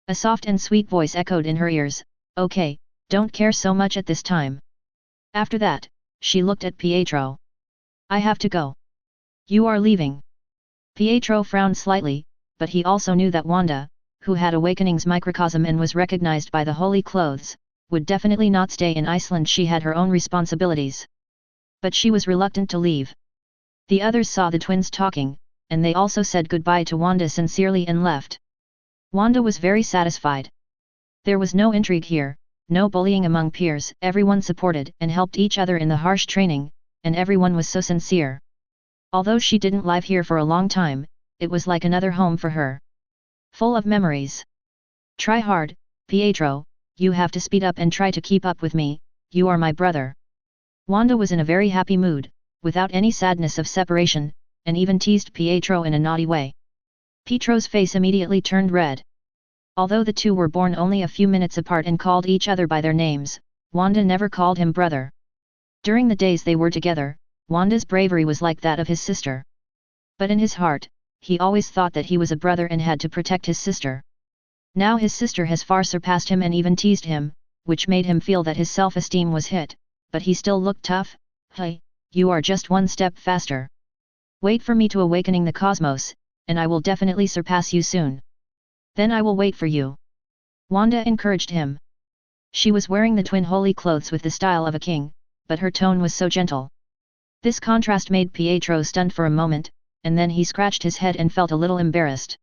A soft and sweet voice echoed in her ears, "Okay, don't care so much at this time." After that, she looked at Pietro. "I have to go." "You are leaving?" Pietro frowned slightly, but he also knew that Wanda, who had Awakening's microcosm and was recognized by the holy clothes, would definitely not stay in Iceland. She had her own responsibilities. But she was reluctant to leave. The others saw the twins talking, and they also said goodbye to Wanda sincerely and left. Wanda was very satisfied. There was no intrigue here, no bullying among peers, everyone supported and helped each other in the harsh training, and everyone was so sincere. Although she didn't live here for a long time, it was like another home for her. Full of memories. "Try hard, Pietro, you have to speed up and try to keep up with me, you are my brother." Wanda was in a very happy mood, without any sadness of separation, and even teased Pietro in a naughty way. Pietro's face immediately turned red. Although the two were born only a few minutes apart and called each other by their names, Wanda never called him brother. During the days they were together, Wanda's bravery was like that of his sister. But in his heart, he always thought that he was a brother and had to protect his sister. Now his sister has far surpassed him and even teased him, which made him feel that his self-esteem was hit, but he still looked tough. "Hey, you are just one step faster. Wait for me to awakening the cosmos, and I will definitely surpass you soon. Then I will wait for you." Wanda encouraged him. She was wearing the twin holy clothes with the style of a king, but her tone was so gentle. This contrast made Pietro stunned for a moment, and then he scratched his head and felt a little embarrassed.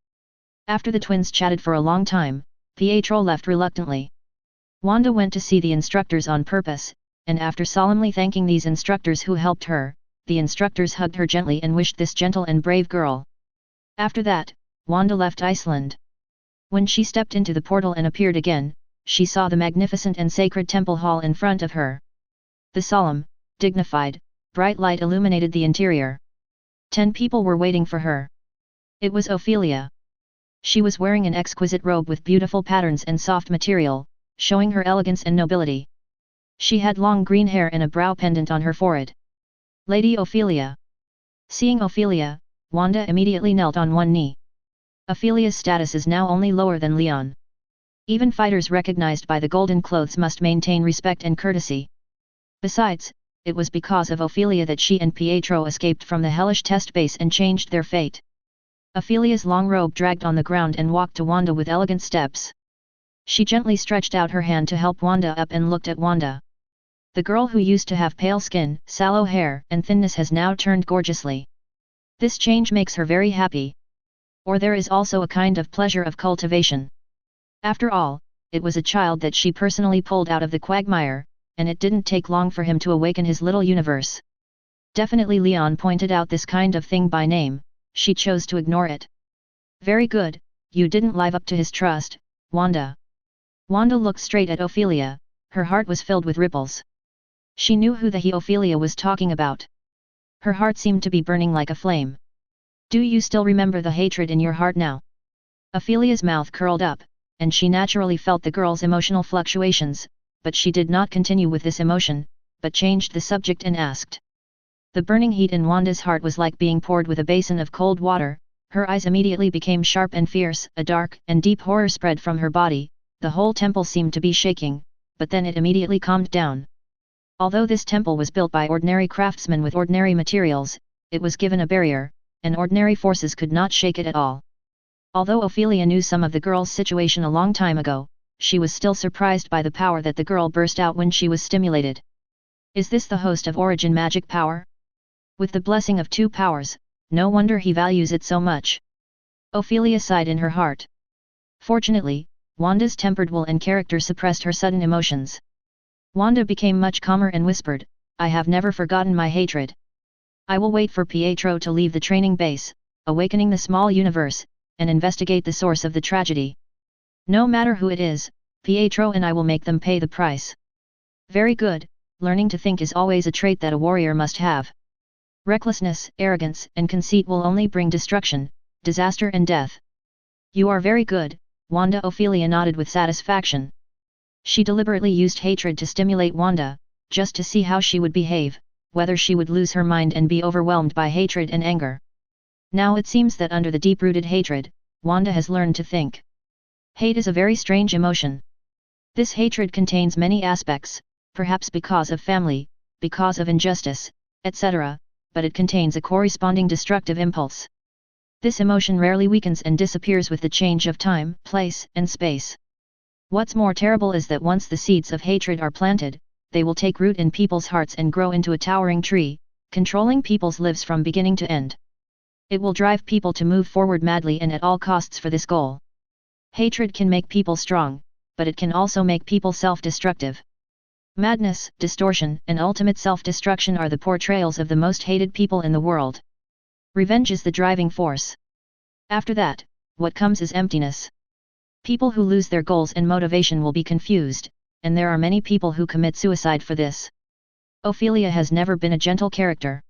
After the twins chatted for a long time, Pietro left reluctantly. Wanda went to see the instructors on purpose, and after solemnly thanking these instructors who helped her, the instructors hugged her gently and wished this gentle and brave girl. After that, Wanda left Iceland. When she stepped into the portal and appeared again, she saw the magnificent and sacred temple hall in front of her. The solemn, dignified, bright light illuminated the interior. 10 people were waiting for her. It was Ophelia. She was wearing an exquisite robe with beautiful patterns and soft material, showing her elegance and nobility. She had long green hair and a brow pendant on her forehead. "Lady Ophelia." Seeing Ophelia, Wanda immediately knelt on one knee. Ophelia's status is now only lower than Leon. Even fighters recognized by the golden clothes must maintain respect and courtesy. Besides, it was because of Ophelia that she and Pietro escaped from the hellish test base and changed their fate. Ophelia's long robe dragged on the ground and walked to Wanda with elegant steps. She gently stretched out her hand to help Wanda up and looked at Wanda. The girl who used to have pale skin, sallow hair and thinness has now turned gorgeously. This change makes her very happy. Or there is also a kind of pleasure of cultivation. After all, it was a child that she personally pulled out of the quagmire, and it didn't take long for him to awaken his little universe. Definitely Leon pointed out this kind of thing by name, she chose to ignore it. "Very good, you didn't live up to his trust, Wanda." Wanda looked straight at Ophelia, her heart was filled with ripples. She knew who the Ophelia was talking about. Her heart seemed to be burning like a flame. "Do you still remember the hatred in your heart now?" Ophelia's mouth curled up, and she naturally felt the girl's emotional fluctuations, but she did not continue with this emotion, but changed the subject and asked. The burning heat in Wanda's heart was like being poured with a basin of cold water, her eyes immediately became sharp and fierce, a dark and deep horror spread from her body, the whole temple seemed to be shaking, but then it immediately calmed down. Although this temple was built by ordinary craftsmen with ordinary materials, it was given a barrier, and ordinary forces could not shake it at all. Although Ophelia knew some of the girl's situation a long time ago, she was still surprised by the power that the girl burst out when she was stimulated. Is this the host of origin magic power? With the blessing of 2 powers, no wonder he values it so much. Ophelia sighed in her heart. Fortunately, Wanda's tempered will and character suppressed her sudden emotions. Wanda became much calmer and whispered, I have never forgotten my hatred. I will wait for Pietro to leave the training base, awakening the small universe, and investigate the source of the tragedy. No matter who it is, Pietro and I will make them pay the price. Very good, learning to think is always a trait that a warrior must have. Recklessness, arrogance, and conceit will only bring destruction, disaster and death. You are very good, Wanda. Ophelia nodded with satisfaction. She deliberately used hatred to stimulate Wanda, just to see how she would behave, whether she would lose her mind and be overwhelmed by hatred and anger. Now it seems that under the deep-rooted hatred, Wanda has learned to think. Hate is a very strange emotion. This hatred contains many aspects, perhaps because of family, because of injustice, etc., but it contains a corresponding destructive impulse. This emotion rarely weakens and disappears with the change of time, place, and space. What's more terrible is that once the seeds of hatred are planted, they will take root in people's hearts and grow into a towering tree, controlling people's lives from beginning to end. It will drive people to move forward madly and at all costs for this goal. Hatred can make people strong, but it can also make people self-destructive. Madness, distortion, and ultimate self-destruction are the portrayals of the most hated people in the world. Revenge is the driving force. After that, what comes is emptiness. People who lose their goals and motivation will be confused, and there are many people who commit suicide for this. Ophelia has never been a gentle character.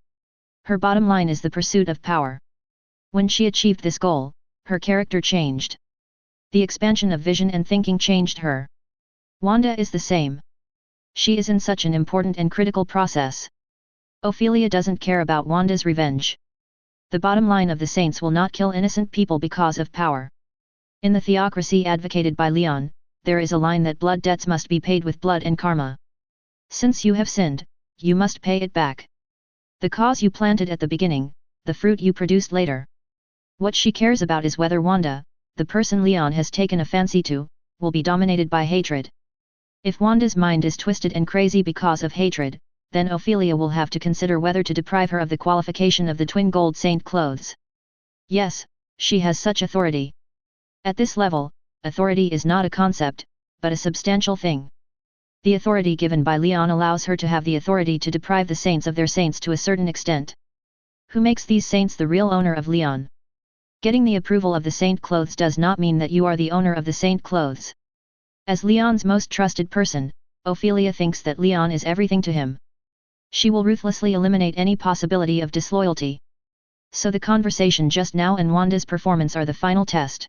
Her bottom line is the pursuit of power. When she achieved this goal, her character changed. The expansion of vision and thinking changed her. Wanda is the same. She is in such an important and critical process. Ophelia doesn't care about Wanda's revenge. The bottom line of the saints will not kill innocent people because of power. In the theocracy advocated by Leon, there is a line that blood debts must be paid with blood and karma. Since you have sinned, you must pay it back. The cause you planted at the beginning, the fruit you produced later. What she cares about is whether Wanda, the person Leon has taken a fancy to, will be dominated by hatred. If Wanda's mind is twisted and crazy because of hatred, then Ophelia will have to consider whether to deprive her of the qualification of the twin gold saint clothes. Yes, she has such authority. At this level, authority is not a concept, but a substantial thing. The authority given by Leon allows her to have the authority to deprive the saints of their saints to a certain extent. Who makes these saints the real owner of Leon? Getting the approval of the saint clothes does not mean that you are the owner of the saint clothes. As Leon's most trusted person, Ophelia thinks that Leon is everything to him. She will ruthlessly eliminate any possibility of disloyalty. So the conversation just now and Wanda's performance are the final test.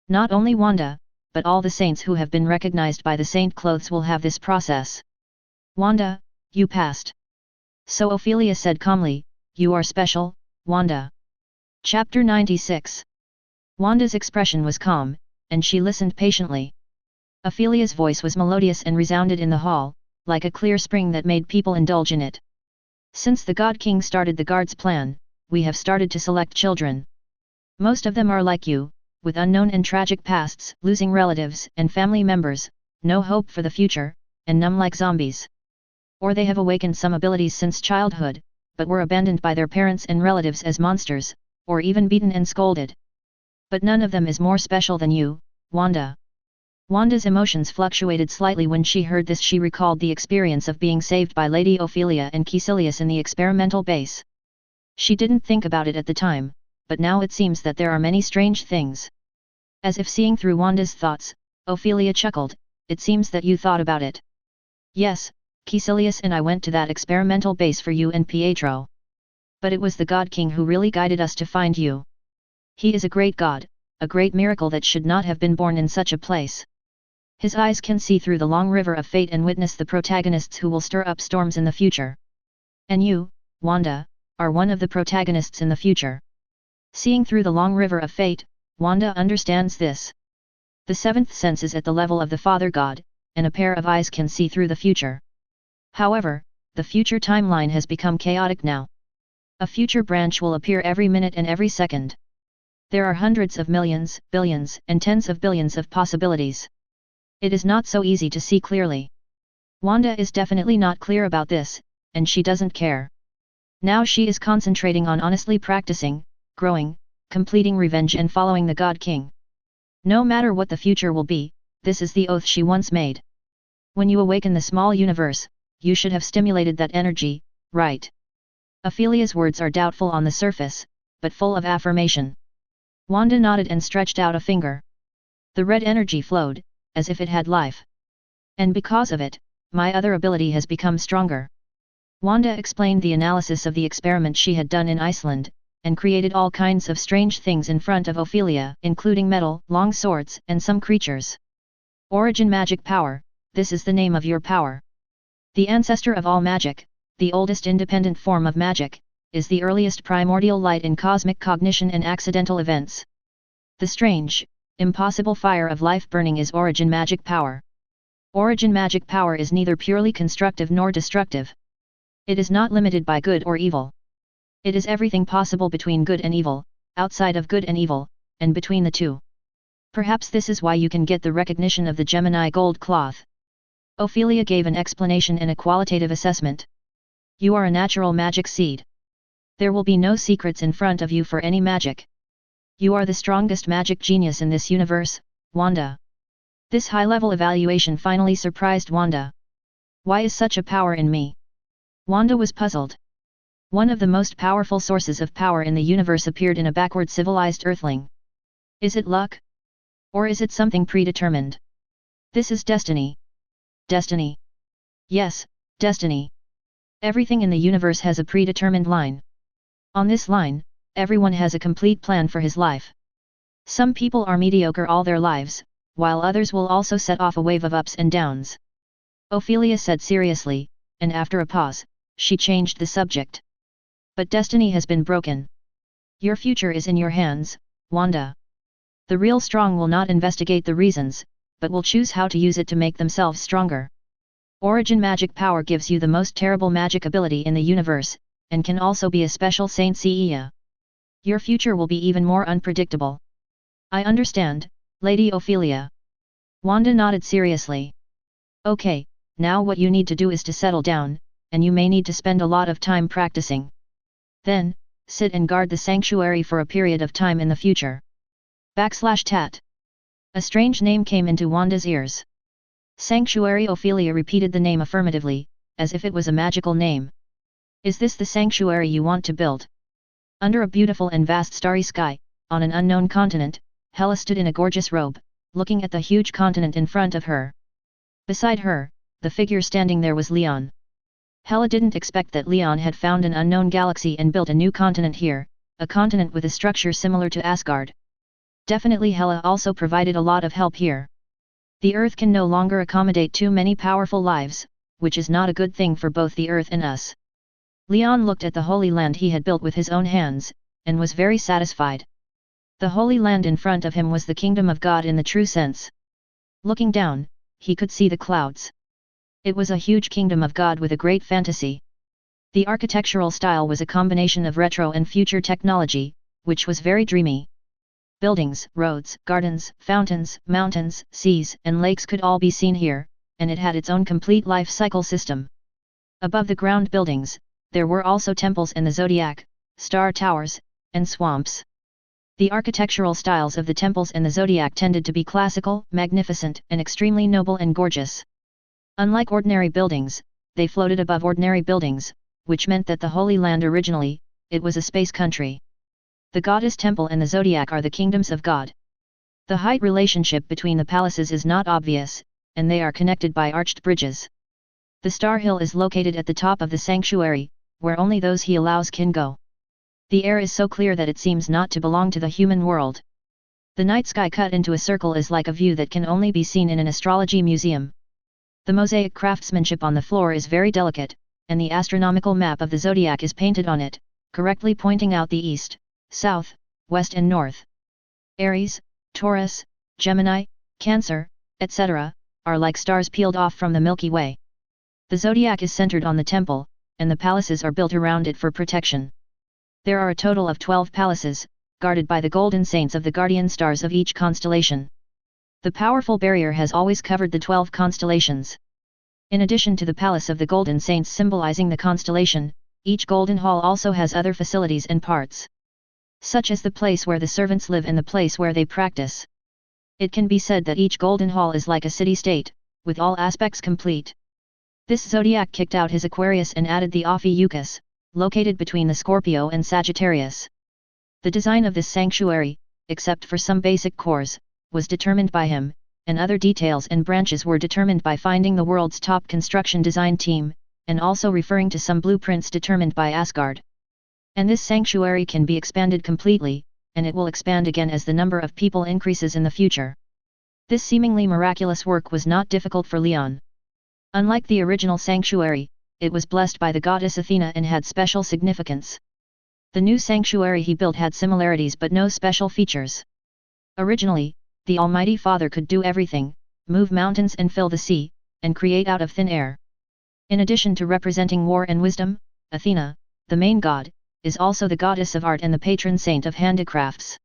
Not only Wanda, but all the saints who have been recognized by the saint clothes will have this process. Wanda, you passed. So Ophelia said calmly, you are special, Wanda. Chapter 96. Wanda's expression was calm, and she listened patiently. Ophelia's voice was melodious and resounded in the hall, like a clear spring that made people indulge in it. Since the God King started the guard's plan, we have started to select children. Most of them are like you, with unknown and tragic pasts, losing relatives and family members, no hope for the future, and numb like zombies. Or they have awakened some abilities since childhood, but were abandoned by their parents and relatives as monsters, or even beaten and scolded. But none of them is more special than you, Wanda. Wanda's emotions fluctuated slightly when she heard this. She recalled the experience of being saved by Lady Ophelia and Caecilius in the experimental base. She didn't think about it at the time, but now it seems that there are many strange things. As if seeing through Wanda's thoughts, Ophelia chuckled, it seems that you thought about it. Yes, Caecilius and I went to that experimental base for you and Pietro. But it was the God King who really guided us to find you. He is a great God, a great miracle that should not have been born in such a place. His eyes can see through the long river of fate and witness the protagonists who will stir up storms in the future. And you, Wanda, are one of the protagonists in the future. Seeing through the long river of fate, Wanda understands this. The seventh sense is at the level of the Father God, and a pair of eyes can see through the future. However, the future timeline has become chaotic now. A future branch will appear every minute and every second. There are hundreds of millions, billions, and tens of billions of possibilities. It is not so easy to see clearly. Wanda is definitely not clear about this, and she doesn't care. Now she is concentrating on honestly practicing, growing, completing revenge and following the God King. No matter what the future will be, this is the oath she once made. When you awaken the small universe, you should have stimulated that energy, right? Ophelia's words are doubtful on the surface, but full of affirmation. Wanda nodded and stretched out a finger. The red energy flowed, as if it had life. And because of it, my other ability has become stronger. Wanda explained the analysis of the experiment she had done in Iceland, and created all kinds of strange things in front of Ophelia, including metal, long swords, and some creatures. Origin magic power, this is the name of your power. The ancestor of all magic, the oldest independent form of magic, is the earliest primordial light in cosmic cognition and accidental events. The strange, impossible fire of life burning is origin magic power. Origin magic power is neither purely constructive nor destructive. It is not limited by good or evil. It is everything possible between good and evil, outside of good and evil, and between the two. Perhaps this is why you can get the recognition of the Gemini gold cloth. Ophelia gave an explanation and a qualitative assessment. You are a natural magic seed. There will be no secrets in front of you for any magic. You are the strongest magic genius in this universe, Wanda. This high-level evaluation finally surprised Wanda. Why is such a power in me? Wanda was puzzled. One of the most powerful sources of power in the universe appeared in a backward civilized earthling. Is it luck? Or is it something predetermined? This is destiny. Destiny. Yes, destiny. Everything in the universe has a predetermined line. On this line, everyone has a complete plan for his life. Some people are mediocre all their lives, while others will also set off a wave of ups and downs. Ophelia said seriously, and after a pause, she changed the subject. But destiny has been broken. Your future is in your hands, Wanda. The real strong will not investigate the reasons, but will choose how to use it to make themselves stronger. Origin magic power gives you the most terrible magic ability in the universe, and can also be a special Saint Seiya. Your future will be even more unpredictable. I understand, Lady Ophelia. Wanda nodded seriously. Okay, now what you need to do is to settle down, and you may need to spend a lot of time practicing. Then, sit and guard the sanctuary for a period of time in the future. /tat. A strange name came into Wanda's ears. Sanctuary. Ophelia repeated the name affirmatively, as if it was a magical name. Is this the sanctuary you want to build? Under a beautiful and vast starry sky, on an unknown continent, Hela stood in a gorgeous robe, looking at the huge continent in front of her. Beside her, the figure standing there was Leon. Hela didn't expect that Leon had found an unknown galaxy and built a new continent here, a continent with a structure similar to Asgard. Definitely Hela also provided a lot of help here. The Earth can no longer accommodate too many powerful lives, which is not a good thing for both the Earth and us. Leon looked at the Holy Land he had built with his own hands, and was very satisfied. The Holy Land in front of him was the kingdom of God in the true sense. Looking down, he could see the clouds. It was a huge kingdom of God with a great fantasy. The architectural style was a combination of retro and future technology, which was very dreamy. Buildings, roads, gardens, fountains, mountains, seas, and lakes could all be seen here, and it had its own complete life cycle system. Above the ground buildings, there were also temples and the zodiac, star towers, and swamps. The architectural styles of the temples and the zodiac tended to be classical, magnificent, and extremely noble and gorgeous. Unlike ordinary buildings, they floated above ordinary buildings, which meant that the Holy Land originally, it was a space country. The goddess temple and the zodiac are the kingdoms of God. The height relationship between the palaces is not obvious, and they are connected by arched bridges. The Star Hill is located at the top of the sanctuary, where only those he allows can go. The air is so clear that it seems not to belong to the human world. The night sky cut into a circle is like a view that can only be seen in an astrology museum. The mosaic craftsmanship on the floor is very delicate, and the astronomical map of the zodiac is painted on it, correctly pointing out the east, south, west and north. Aries, Taurus, Gemini, Cancer, etc., are like stars peeled off from the Milky Way. The zodiac is centered on the temple, and the palaces are built around it for protection. There are a total of 12 palaces, guarded by the golden saints of the guardian stars of each constellation. The powerful barrier has always covered the 12 constellations. In addition to the palace of the golden saints symbolizing the constellation, each golden hall also has other facilities and parts, such as the place where the servants live and the place where they practice. It can be said that each golden hall is like a city-state, with all aspects complete. This zodiac kicked out his Aquarius and added the Ophiuchus, located between the Scorpio and Sagittarius. The design of this sanctuary, except for some basic cores, was determined by him, and other details and branches were determined by finding the world's top construction design team, and also referring to some blueprints determined by Asgard. And this sanctuary can be expanded completely, and it will expand again as the number of people increases in the future. This seemingly miraculous work was not difficult for Leon. Unlike the original sanctuary, it was blessed by the goddess Athena and had special significance. The new sanctuary he built had similarities but no special features. Originally, the Almighty Father could do everything, move mountains and fill the sea, and create out of thin air. In addition to representing war and wisdom, Athena, the main god, is also the goddess of art and the patron saint of handicrafts.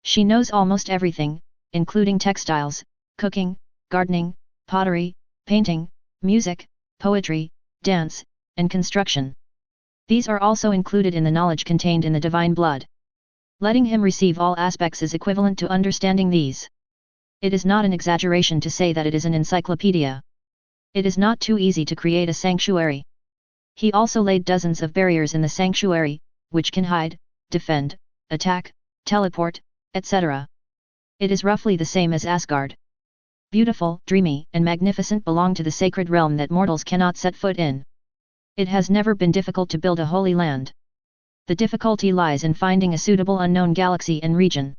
She knows almost everything, including textiles, cooking, gardening, pottery, painting, music, poetry, dance, and construction. These are also included in the knowledge contained in the divine blood. Letting him receive all aspects is equivalent to understanding these. It is not an exaggeration to say that it is an encyclopedia. It is not too easy to create a sanctuary. He also laid dozens of barriers in the sanctuary, which can hide, defend, attack, teleport, etc. It is roughly the same as Asgard. Beautiful, dreamy, and magnificent belong to the sacred realm that mortals cannot set foot in. It has never been difficult to build a holy land. The difficulty lies in finding a suitable unknown galaxy and region.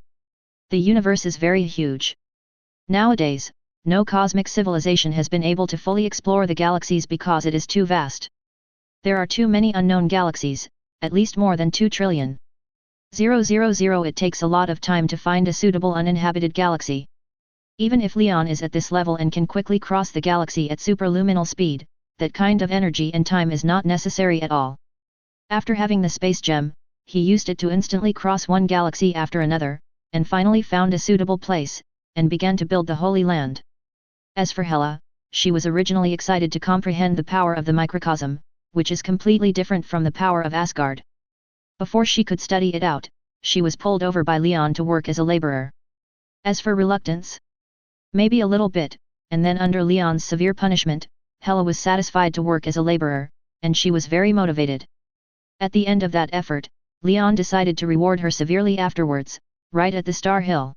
The universe is very huge. Nowadays, no cosmic civilization has been able to fully explore the galaxies because it is too vast. There are too many unknown galaxies, at least more than 2 trillion. 000. It takes a lot of time to find a suitable uninhabited galaxy. Even if Leon is at this level and can quickly cross the galaxy at superluminal speed, that kind of energy and time is not necessary at all. After having the space gem, he used it to instantly cross one galaxy after another, and finally found a suitable place, and began to build the Holy Land. As for Hela, she was originally excited to comprehend the power of the microcosm, which is completely different from the power of Asgard. Before she could study it out, she was pulled over by Leon to work as a laborer. As for reluctance, maybe a little bit, and then under Leon's severe punishment, Hela was satisfied to work as a laborer, and she was very motivated. At the end of that effort, Leon decided to reward her severely afterwards, right at the Star Hill.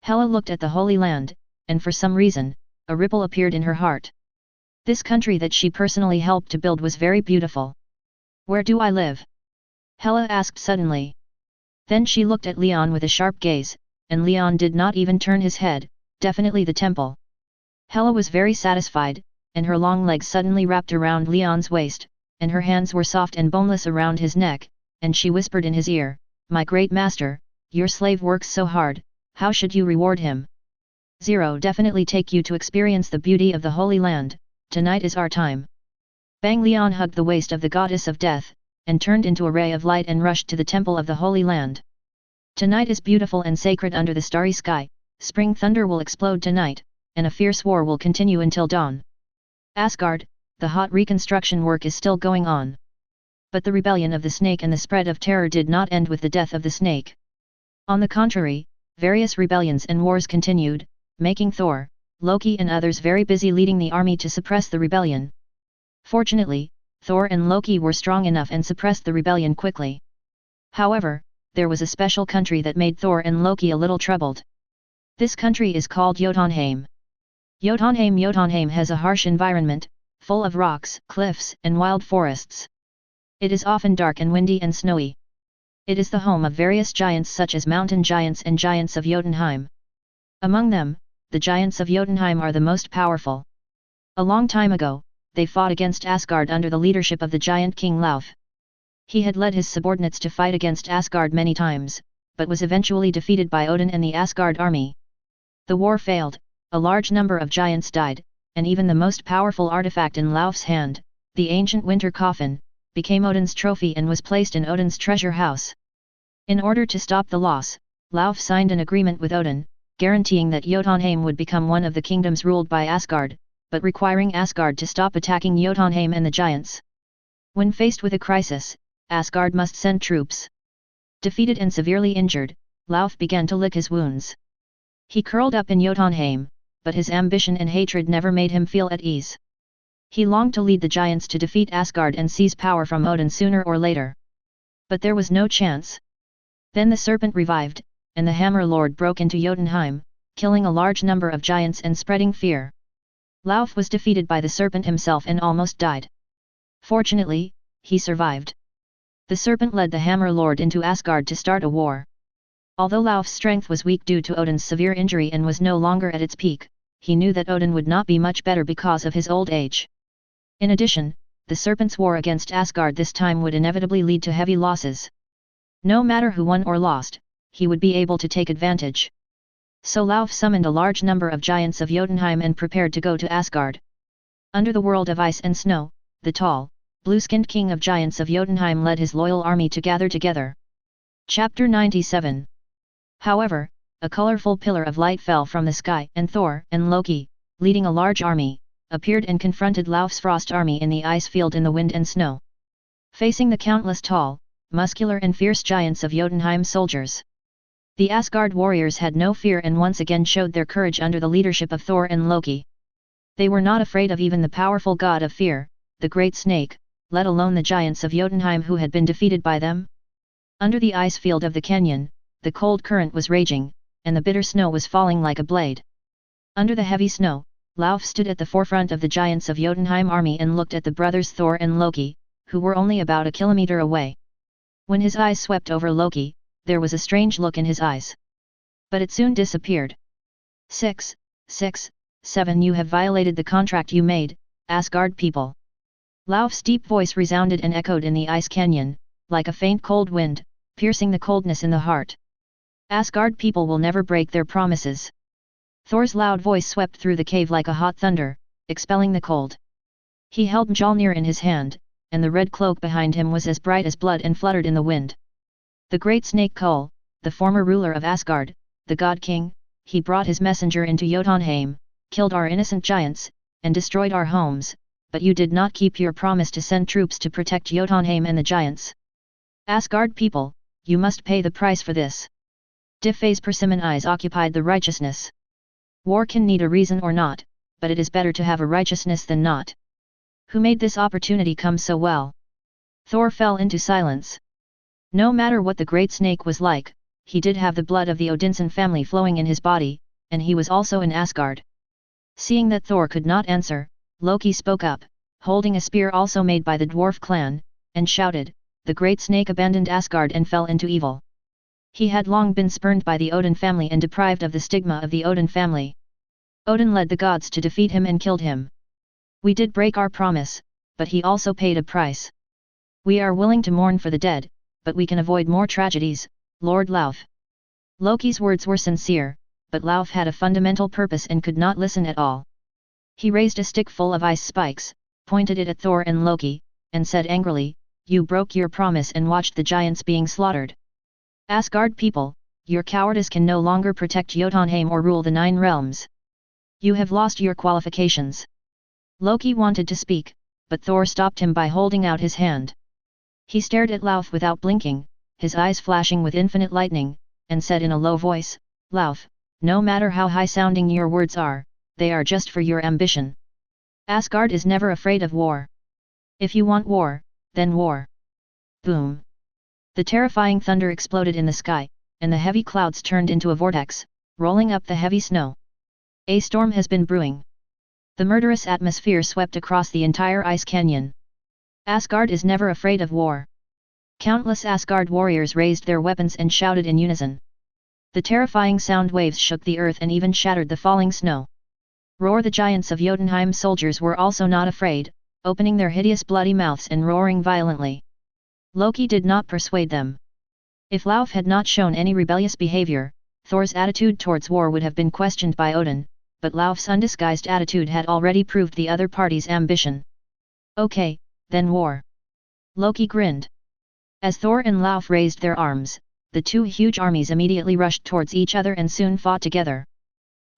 Hela looked at the Holy Land, and for some reason, a ripple appeared in her heart. This country that she personally helped to build was very beautiful. Where do I live? Hela asked suddenly. Then she looked at Leon with a sharp gaze, and Leon did not even turn his head, definitely the temple. Hela was very satisfied, and her long legs suddenly wrapped around Leon's waist, and her hands were soft and boneless around his neck, and she whispered in his ear, "My great master, your slave works so hard, how should you reward him? 0 Definitely take you to experience the beauty of the Holy Land, tonight is our time." Bang! Leon hugged the waist of the goddess of death, and turned into a ray of light and rushed to the temple of the Holy Land. Tonight is beautiful and sacred under the starry sky, spring thunder will explode tonight, and a fierce war will continue until dawn. Asgard, the hot reconstruction work is still going on. But the rebellion of the snake and the spread of terror did not end with the death of the snake. On the contrary, various rebellions and wars continued, making Thor, Loki and others very busy leading the army to suppress the rebellion. Fortunately, Thor and Loki were strong enough and suppressed the rebellion quickly. However, there was a special country that made Thor and Loki a little troubled. This country is called Jotunheim. Jotunheim has a harsh environment, full of rocks, cliffs, and wild forests. It is often dark and windy and snowy. It is the home of various giants such as mountain giants and giants of Jotunheim. Among them, the giants of Jotunheim are the most powerful. A long time ago, they fought against Asgard under the leadership of the giant king Lauf. He had led his subordinates to fight against Asgard many times, but was eventually defeated by Odin and the Asgard army. The war failed, a large number of giants died, and even the most powerful artifact in Lauf's hand, the ancient winter coffin, became Odin's trophy and was placed in Odin's treasure house. In order to stop the loss, Lauf signed an agreement with Odin, guaranteeing that Jotunheim would become one of the kingdoms ruled by Asgard, but requiring Asgard to stop attacking Jotunheim and the giants. When faced with a crisis, Asgard must send troops. Defeated and severely injured, Lauf began to lick his wounds. He curled up in Jotunheim, but his ambition and hatred never made him feel at ease. He longed to lead the giants to defeat Asgard and seize power from Odin sooner or later. But there was no chance. Then the serpent revived, and the Hammer Lord broke into Jotunheim, killing a large number of giants and spreading fear. Lauf was defeated by the serpent himself and almost died. Fortunately, he survived. The serpent led the Hammer Lord into Asgard to start a war. Although Lauf's strength was weak due to Odin's severe injury and was no longer at its peak, he knew that Odin would not be much better because of his old age. In addition, the serpent's war against Asgard this time would inevitably lead to heavy losses. No matter who won or lost, he would be able to take advantage. So Lauf summoned a large number of giants of Jotunheim and prepared to go to Asgard. Under the world of ice and snow, the tall, blue-skinned king of giants of Jotunheim led his loyal army to gather together. Chapter 97. However, a colorful pillar of light fell from the sky, and Thor and Loki, leading a large army, appeared and confronted Lauf's frost army in the ice field in the wind and snow. Facing the countless tall, muscular and fierce giants of Jotunheim soldiers, the Asgard warriors had no fear and once again showed their courage under the leadership of Thor and Loki. They were not afraid of even the powerful god of fear, the great snake, let alone the giants of Jotunheim who had been defeated by them. Under the ice field of the canyon, the cold current was raging, and the bitter snow was falling like a blade. Under the heavy snow, Lauf stood at the forefront of the giants of Jotunheim army and looked at the brothers Thor and Loki, who were only about a kilometer away. When his eyes swept over Loki, there was a strange look in his eyes. But it soon disappeared. 6, 7 You have violated the contract you made, Asgard people. Lauf's deep voice resounded and echoed in the ice canyon, like a faint cold wind, piercing the coldness in the heart. Asgard people will never break their promises. Thor's loud voice swept through the cave like a hot thunder, expelling the cold. He held Mjolnir in his hand, and the red cloak behind him was as bright as blood and fluttered in the wind. The great snake Kull, the former ruler of Asgard, the god king, he brought his messenger into Jotunheim, killed our innocent giants, and destroyed our homes, but you did not keep your promise to send troops to protect Jotunheim and the giants. Asgard people, you must pay the price for this. Diffay's persimmon eyes occupied the righteousness. War can need a reason or not, but it is better to have a righteousness than not. Who made this opportunity come so well? Thor fell into silence. No matter what the great snake was like, he did have the blood of the Odinson family flowing in his body, and he was also in Asgard. Seeing that Thor could not answer, Loki spoke up, holding a spear also made by the dwarf clan, and shouted, "The great snake abandoned Asgard and fell into evil. He had long been spurned by the Odin family and deprived of the stigma of the Odin family. Odin led the gods to defeat him and killed him. We did break our promise, but he also paid a price. We are willing to mourn for the dead, but we can avoid more tragedies, Lord Lauf." Loki's words were sincere, but Lauf had a fundamental purpose and could not listen at all. He raised a stick full of ice spikes, pointed it at Thor and Loki, and said angrily, "You broke your promise and watched the giants being slaughtered. Asgard people, your cowardice can no longer protect Jotunheim or rule the 9 realms. You have lost your qualifications." Loki wanted to speak, but Thor stopped him by holding out his hand. He stared at Lauf without blinking, his eyes flashing with infinite lightning, and said in a low voice, "Lauf, no matter how high-sounding your words are, they are just for your ambition. Asgard is never afraid of war. If you want war, then war." Boom! The terrifying thunder exploded in the sky, and the heavy clouds turned into a vortex, rolling up the heavy snow. A storm has been brewing. The murderous atmosphere swept across the entire ice canyon. Asgard is never afraid of war. Countless Asgard warriors raised their weapons and shouted in unison. The terrifying sound waves shook the earth and even shattered the falling snow. Roar! The giants of Jotunheim soldiers were also not afraid, opening their hideous bloody mouths and roaring violently. Loki did not persuade them. If Lauf had not shown any rebellious behavior, Thor's attitude towards war would have been questioned by Odin, but Lauf's undisguised attitude had already proved the other party's ambition. "Okay, then war." Loki grinned. As Thor and Lauf raised their arms, the two huge armies immediately rushed towards each other and soon fought together.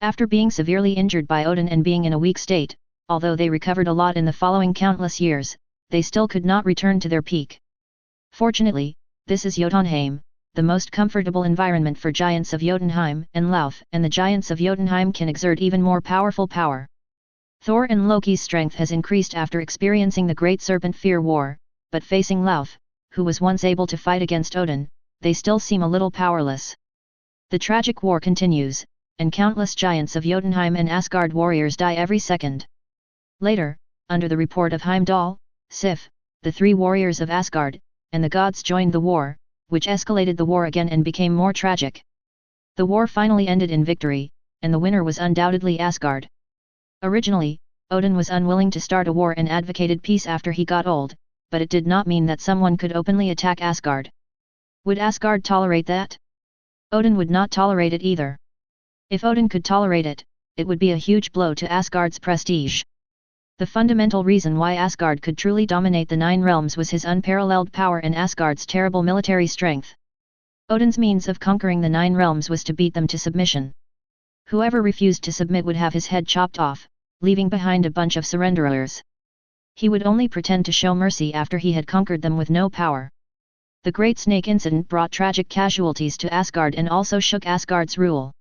After being severely injured by Odin and being in a weak state, although they recovered a lot in the following countless years, they still could not return to their peak. Fortunately, this is Jotunheim, the most comfortable environment for giants of Jotunheim and Lauf, and the giants of Jotunheim can exert even more powerful power. Thor and Loki's strength has increased after experiencing the Great Serpent Fear War, but facing Lauf, who was once able to fight against Odin, they still seem a little powerless. The tragic war continues, and countless giants of Jotunheim and Asgard warriors die every second. Later, under the report of Heimdall, Sif, the three warriors of Asgard, and the gods joined the war, which escalated the war again and became more tragic. The war finally ended in victory, and the winner was undoubtedly Asgard. Originally, Odin was unwilling to start a war and advocated peace after he got old, but it did not mean that someone could openly attack Asgard. Would Asgard tolerate that? Odin would not tolerate it either. If Odin could tolerate it, it would be a huge blow to Asgard's prestige. The fundamental reason why Asgard could truly dominate the Nine Realms was his unparalleled power and Asgard's terrible military strength. Odin's means of conquering the Nine Realms was to beat them to submission. Whoever refused to submit would have his head chopped off, leaving behind a bunch of surrenderers. He would only pretend to show mercy after he had conquered them with no power. The Great Snake Incident brought tragic casualties to Asgard and also shook Asgard's rule.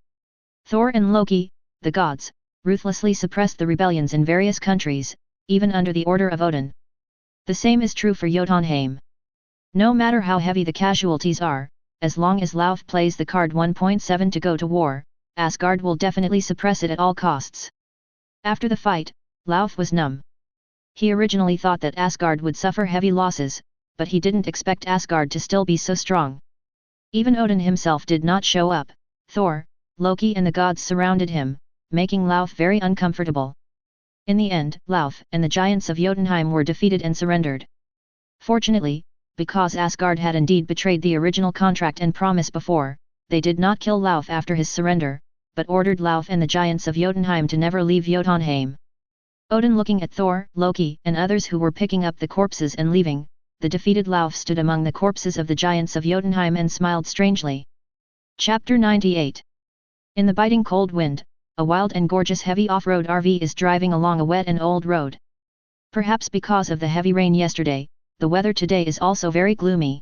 Thor and Loki, the gods, ruthlessly suppressed the rebellions in various countries, even under the order of Odin. The same is true for Jotunheim. No matter how heavy the casualties are, as long as Lauf plays the card 1.7 to go to war, Asgard will definitely suppress it at all costs. After the fight, Lauf was numb. He originally thought that Asgard would suffer heavy losses, but he didn't expect Asgard to still be so strong. Even Odin himself did not show up. Thor, Loki and the gods surrounded him, making Lauf very uncomfortable. In the end, Lauf and the giants of Jotunheim were defeated and surrendered. Fortunately, because Asgard had indeed betrayed the original contract and promise before, they did not kill Lauf after his surrender, but ordered Lauf and the giants of Jotunheim to never leave Jotunheim. Odin, looking at Thor, Loki and others who were picking up the corpses and leaving, the defeated Lauf stood among the corpses of the giants of Jotunheim and smiled strangely. Chapter 98. In the biting cold wind, a wild and gorgeous heavy off-road RV is driving along a wet and old road. Perhaps because of the heavy rain yesterday, the weather today is also very gloomy.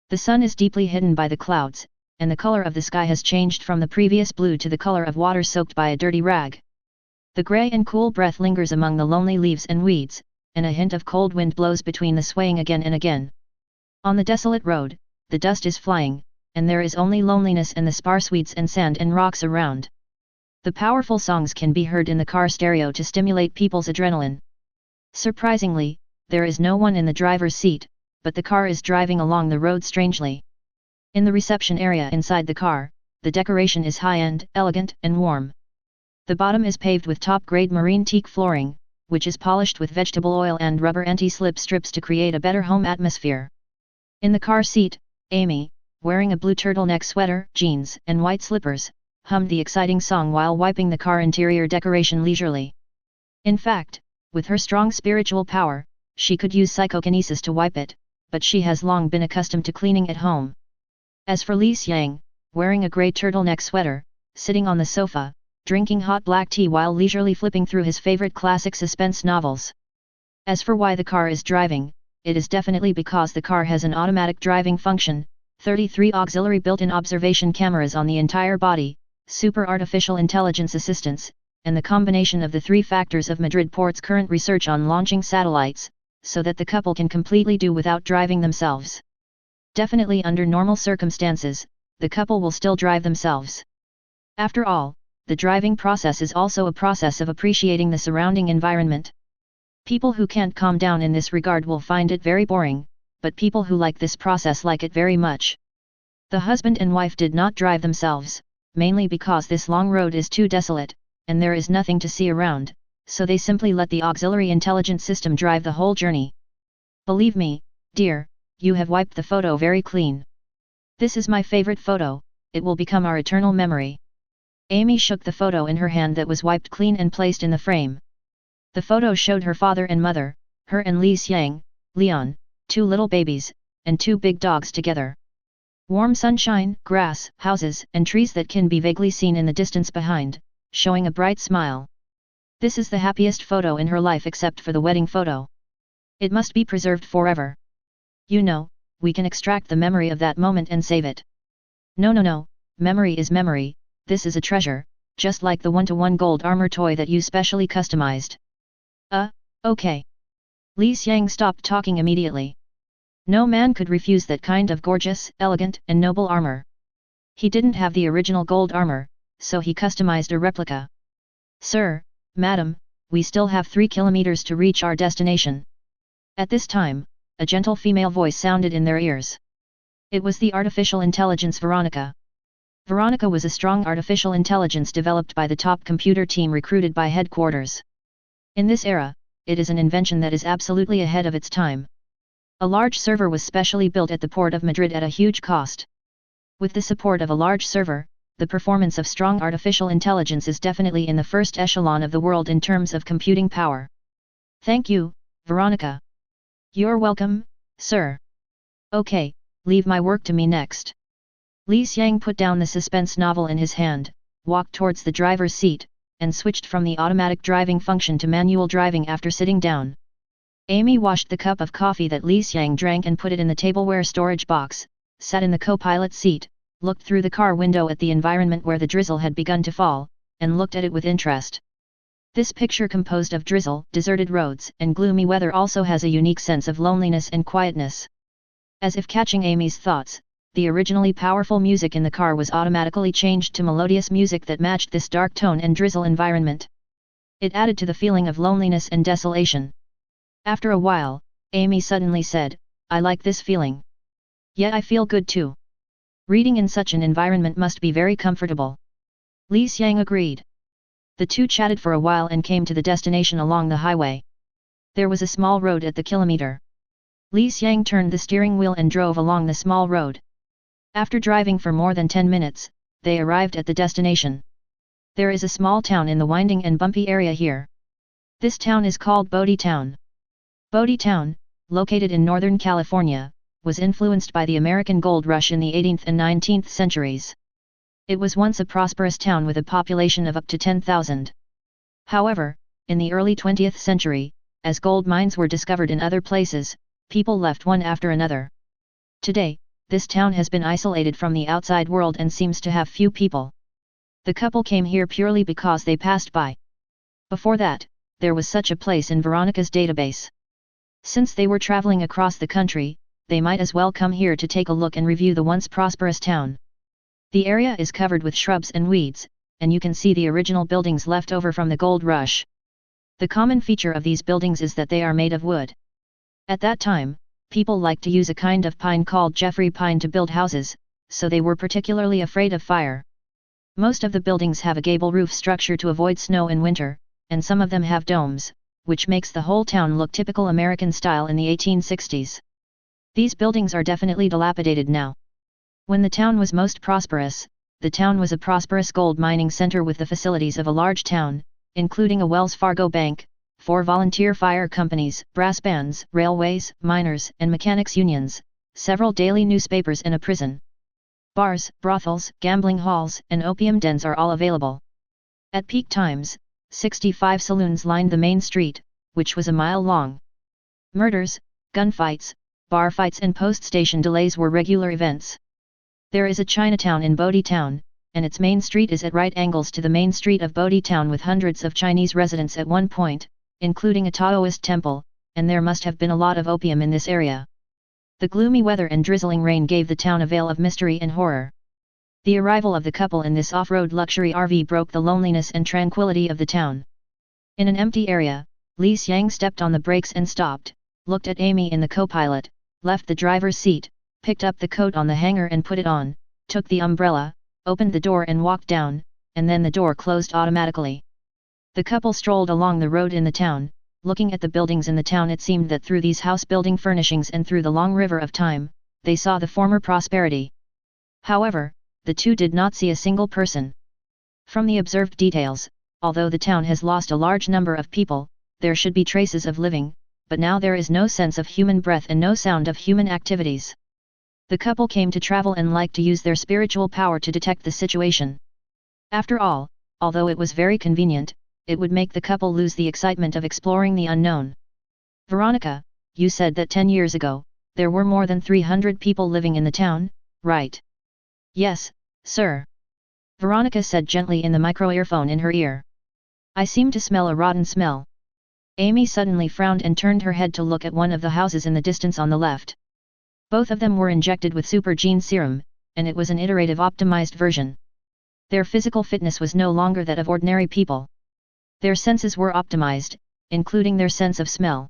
The sun is deeply hidden by the clouds, and the color of the sky has changed from the previous blue to the color of water soaked by a dirty rag. The grey and cool breath lingers among the lonely leaves and weeds, and a hint of cold wind blows between the swaying again and again. On the desolate road, the dust is flying, and there is only loneliness and the sparse weeds and sand and rocks around. The powerful songs can be heard in the car stereo to stimulate people's adrenaline. Surprisingly, there is no one in the driver's seat, but the car is driving along the road strangely. In the reception area inside the car, the decoration is high-end, elegant and warm. The bottom is paved with top-grade marine teak flooring, which is polished with vegetable oil and rubber anti-slip strips to create a better home atmosphere. In the car seat, Amy, wearing a blue turtleneck sweater, jeans and white slippers, hummed the exciting song while wiping the car interior decoration leisurely. In fact, with her strong spiritual power, she could use psychokinesis to wipe it, but she has long been accustomed to cleaning at home. As for Li Xiang, wearing a grey turtleneck sweater, sitting on the sofa, drinking hot black tea while leisurely flipping through his favorite classic suspense novels. As for why the car is driving, it is definitely because the car has an automatic driving function, 33 auxiliary built-in observation cameras on the entire body, super artificial intelligence assistance, and the combination of the three factors of Madrid Port's current research on launching satellites, so that the couple can completely do without driving themselves. Definitely under normal circumstances, the couple will still drive themselves. After all, the driving process is also a process of appreciating the surrounding environment. People who can't calm down in this regard will find it very boring, but people who like this process like it very much. The husband and wife did not drive themselves, mainly because this long road is too desolate, and there is nothing to see around, so they simply let the auxiliary intelligence system drive the whole journey. Believe me, dear, you have wiped the photo very clean. This is my favorite photo, it will become our eternal memory. Amy shook the photo in her hand that was wiped clean and placed in the frame. The photo showed her father and mother, her and Li Xiang, Leon, 2 little babies, and 2 big dogs together. Warm sunshine, grass, houses, and trees that can be vaguely seen in the distance behind, showing a bright smile. This is the happiest photo in her life except for the wedding photo. It must be preserved forever. You know, we can extract the memory of that moment and save it. No, memory is memory, this is a treasure, just like the 1-to-1 gold armor toy that you specially customized. Okay. Li Xiang stopped talking immediately. No man could refuse that kind of gorgeous, elegant, and noble armor. He didn't have the original gold armor, so he customized a replica. Sir, madam, we still have 3 kilometers to reach our destination. At this time, a gentle female voice sounded in their ears. It was the artificial intelligence Veronica. Veronica was a strong artificial intelligence developed by the top computer team recruited by headquarters. In this era, it is an invention that is absolutely ahead of its time. A large server was specially built at the port of Madrid at a huge cost. With the support of a large server, the performance of strong artificial intelligence is definitely in the first echelon of the world in terms of computing power. Thank you, Veronica. You're welcome, sir. Okay, leave my work to me next. Li Xiang put down the suspense novel in his hand, walked towards the driver's seat, and switched from the automatic driving function to manual driving after sitting down. Amy washed the cup of coffee that Li Xiang drank and put it in the tableware storage box, sat in the co-pilot seat, looked through the car window at the environment where the drizzle had begun to fall, and looked at it with interest. This picture composed of drizzle, deserted roads, and gloomy weather also has a unique sense of loneliness and quietness. As if catching Amy's thoughts, the originally powerful music in the car was automatically changed to melodious music that matched this dark tone and drizzle environment. It added to the feeling of loneliness and desolation. After a while, Amy suddenly said, I like this feeling. Yet I feel good too. Reading in such an environment must be very comfortable. Li Xiang agreed. The two chatted for a while and came to the destination along the highway. There was a small road at the kilometer. Li Xiang turned the steering wheel and drove along the small road. After driving for more than 10 minutes, they arrived at the destination. There is a small town in the winding and bumpy area here. This town is called Bodhi Town. Bodhi Town, located in Northern California, was influenced by the American gold rush in the 18th and 19th centuries. It was once a prosperous town with a population of up to 10,000. However, in the early 20th century, as gold mines were discovered in other places, people left one after another. Today, this town has been isolated from the outside world and seems to have few people. The couple came here purely because they passed by. Before that, there was such a place in Veronica's database. Since they were traveling across the country, they might as well come here to take a look and review the once prosperous town. The area is covered with shrubs and weeds, and you can see the original buildings left over from the gold rush. The common feature of these buildings is that they are made of wood. At that time, people liked to use a kind of pine called Jeffrey pine to build houses, so they were particularly afraid of fire. Most of the buildings have a gable roof structure to avoid snow in winter, and some of them have domes, which makes the whole town look typical American style in the 1860s. These buildings are definitely dilapidated now. When the town was most prosperous, the town was a prosperous gold mining center with the facilities of a large town, including a Wells Fargo bank, 4 volunteer fire companies, brass bands, railways, miners' and mechanics' unions, several daily newspapers and a prison. Bars, brothels, gambling halls, and opium dens are all available. At peak times, 65 saloons lined the main street, which was a mile long. Murders, gunfights, bar fights and post-station delays were regular events. There is a Chinatown in Bodhi Town, and its main street is at right angles to the main street of Bodhi Town with hundreds of Chinese residents at one point, including a Taoist temple, and there must have been a lot of opium in this area. The gloomy weather and drizzling rain gave the town a veil of mystery and horror. The arrival of the couple in this off-road luxury RV broke the loneliness and tranquility of the town. In an empty area, Li Xiang stepped on the brakes and stopped, looked at Amy in the co-pilot, left the driver's seat, picked up the coat on the hanger and put it on, took the umbrella, opened the door and walked down, and then the door closed automatically. The couple strolled along the road in the town. Looking at the buildings in the town, it seemed that through these house-building furnishings and through the long river of time, they saw the former prosperity. However, the two did not see a single person. From the observed details, although the town has lost a large number of people, there should be traces of living, but now there is no sense of human breath and no sound of human activities. The couple came to travel and liked to use their spiritual power to detect the situation. After all, although it was very convenient, it would make the couple lose the excitement of exploring the unknown. Veronica, you said that 10 years ago, there were more than 300 people living in the town, right? Yes, sir. Veronica said gently in the micro-earphone in her ear. I seem to smell a rotten smell. Amy suddenly frowned and turned her head to look at one of the houses in the distance on the left. Both of them were injected with super gene serum, and it was an iterative optimized version. Their physical fitness was no longer that of ordinary people. Their senses were optimized, including their sense of smell.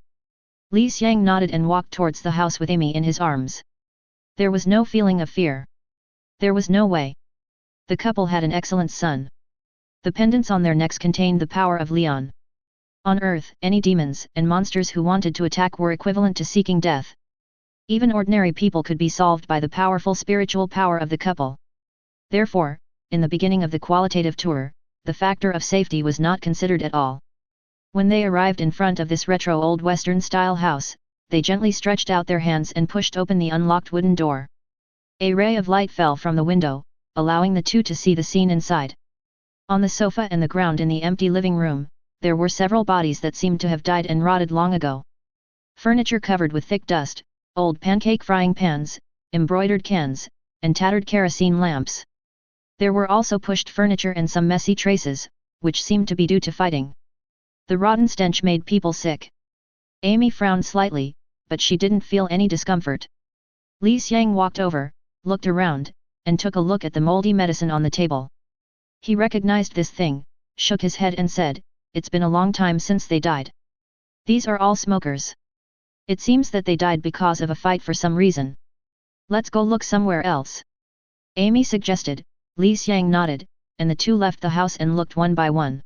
Li Xiang nodded and walked towards the house with Amy in his arms. There was no feeling of fear. There was no way. The couple had an excellent son. The pendants on their necks contained the power of Leon. On Earth, any demons and monsters who wanted to attack were equivalent to seeking death. Even ordinary people could be solved by the powerful spiritual power of the couple. Therefore, in the beginning of the qualitative tour, the factor of safety was not considered at all. When they arrived in front of this retro old Western-style house, they gently stretched out their hands and pushed open the unlocked wooden door. A ray of light fell from the window, allowing the two to see the scene inside. On the sofa and the ground in the empty living room, there were several bodies that seemed to have died and rotted long ago. Furniture covered with thick dust, old pancake frying pans, embroidered cans, and tattered kerosene lamps. There were also pushed furniture and some messy traces, which seemed to be due to fighting. The rotten stench made people sick. Amy frowned slightly, but she didn't feel any discomfort. Li Xiang walked over, looked around, and took a look at the moldy medicine on the table. He recognized this thing, shook his head and said, "It's been a long time since they died. These are all smokers. It seems that they died because of a fight for some reason. Let's go look somewhere else." Amy suggested. Li Xiang nodded, and the two left the house and looked one by one.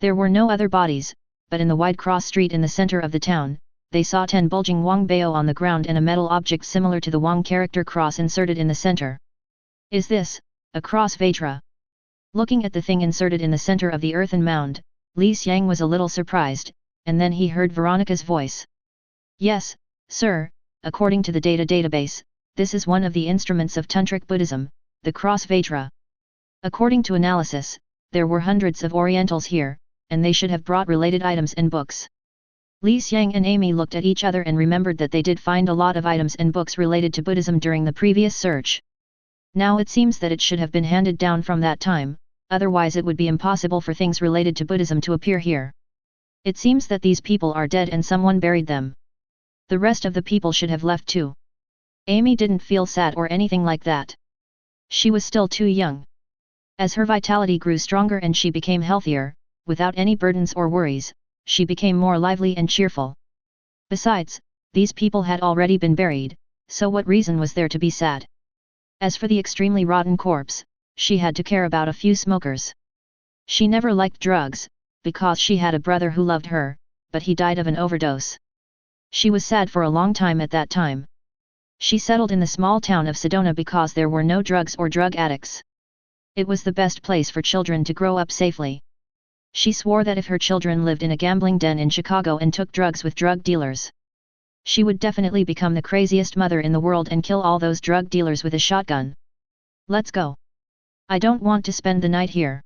There were no other bodies, but in the wide cross street in the center of the town, they saw 10 bulging Wang Bao on the ground and a metal object similar to the Wang character cross inserted in the center. "Is this a cross Vajra?" Looking at the thing inserted in the center of the earthen mound, Li Xiang was a little surprised, and then he heard Veronica's voice. "Yes, sir, according to the data database, this is one of the instruments of Tantric Buddhism, the cross Vajra. According to analysis, there were hundreds of Orientals here, and they should have brought related items and books." Li Xiang and Amy looked at each other and remembered that they did find a lot of items and books related to Buddhism during the previous search. Now it seems that it should have been handed down from that time, otherwise it would be impossible for things related to Buddhism to appear here. It seems that these people are dead and someone buried them. The rest of the people should have left too. Amy didn't feel sad or anything like that. She was still too young. As her vitality grew stronger and she became healthier, without any burdens or worries, she became more lively and cheerful. Besides, these people had already been buried, so what reason was there to be sad? As for the extremely rotten corpse, she had to care about a few smokers. She never liked drugs, because she had a brother who loved her, but he died of an overdose. She was sad for a long time at that time. She settled in the small town of Sedona because there were no drugs or drug addicts. It was the best place for children to grow up safely. She swore that if her children lived in a gambling den in Chicago and took drugs with drug dealers, she would definitely become the craziest mother in the world and kill all those drug dealers with a shotgun. "Let's go. I don't want to spend the night here."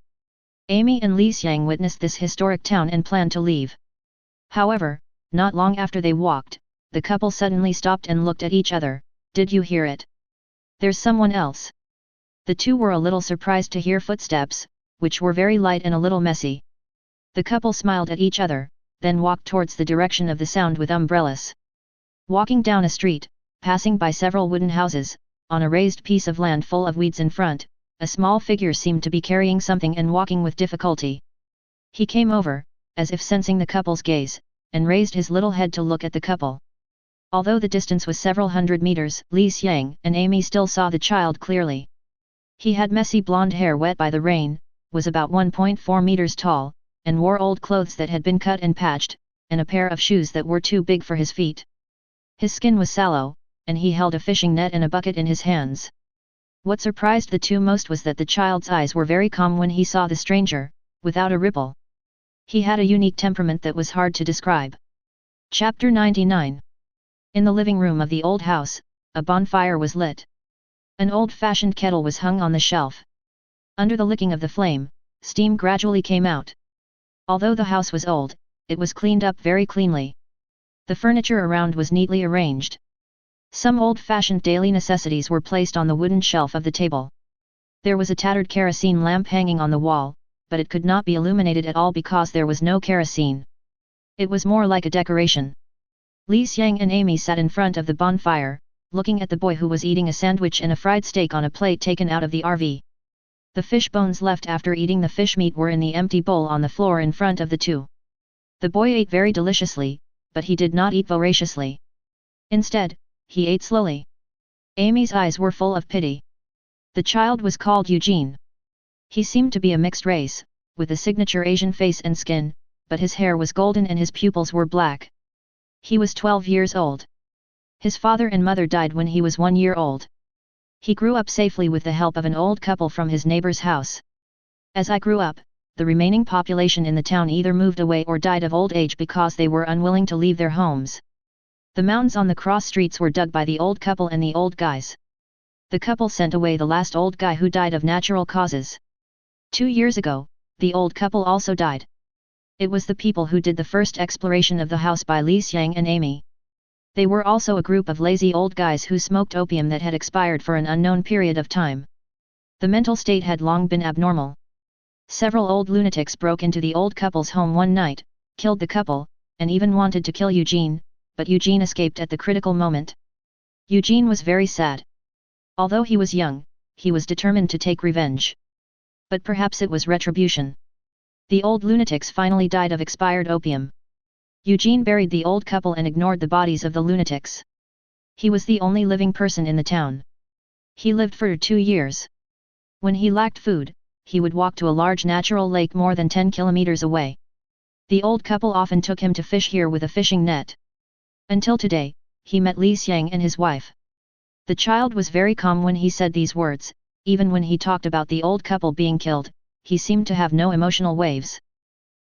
Amy and Li Xiang witnessed this historic town and planned to leave. However, not long after they walked, the couple suddenly stopped and looked at each other. "Did you hear it? There's someone else." The two were a little surprised to hear footsteps, which were very light and a little messy. The couple smiled at each other, then walked towards the direction of the sound with umbrellas. Walking down a street, passing by several wooden houses, on a raised piece of land full of weeds in front, a small figure seemed to be carrying something and walking with difficulty. He came over, as if sensing the couple's gaze, and raised his little head to look at the couple. Although the distance was several hundred meters, Li Xiang and Amy still saw the child clearly. He had messy blonde hair wet by the rain, was about 1.4 meters tall, and wore old clothes that had been cut and patched, and a pair of shoes that were too big for his feet. His skin was sallow, and he held a fishing net and a bucket in his hands. What surprised the two most was that the child's eyes were very calm when he saw the stranger, without a ripple. He had a unique temperament that was hard to describe. Chapter 99. In the living room of the old house, a bonfire was lit. An old-fashioned kettle was hung on the shelf. Under the licking of the flame, steam gradually came out. Although the house was old, it was cleaned up very cleanly. The furniture around was neatly arranged. Some old-fashioned daily necessities were placed on the wooden shelf of the table. There was a tattered kerosene lamp hanging on the wall, but it could not be illuminated at all because there was no kerosene. It was more like a decoration. Li Xiang and Amy sat in front of the bonfire, looking at the boy who was eating a sandwich and a fried steak on a plate taken out of the RV. The fish bones left after eating the fish meat were in the empty bowl on the floor in front of the two. The boy ate very deliciously, but he did not eat voraciously. Instead, he ate slowly. Amy's eyes were full of pity. The child was called Eugene. He seemed to be a mixed race, with a signature Asian face and skin, but his hair was golden and his pupils were black. He was 12 years old. His father and mother died when he was 1 year old. He grew up safely with the help of an old couple from his neighbor's house. As I grew up, the remaining population in the town either moved away or died of old age because they were unwilling to leave their homes. The mounds on the cross streets were dug by the old couple and the old guys. The couple sent away the last old guy who died of natural causes. 2 years ago, the old couple also died. It was the people who did the first exploration of the house by Li Xiang and Amy. They were also a group of lazy old guys who smoked opium that had expired for an unknown period of time. The mental state had long been abnormal. Several old lunatics broke into the old couple's home one night, killed the couple, and even wanted to kill Eugene, but Eugene escaped at the critical moment. Eugene was very sad. Although he was young, he was determined to take revenge. But perhaps it was retribution. The old lunatics finally died of expired opium. Eugene buried the old couple and ignored the bodies of the lunatics. He was the only living person in the town. He lived for 2 years. When he lacked food, he would walk to a large natural lake more than 10 kilometers away. The old couple often took him to fish here with a fishing net. Until today, he met Li Xiang and his wife. The child was very calm when he said these words. Even when he talked about the old couple being killed, he seemed to have no emotional waves.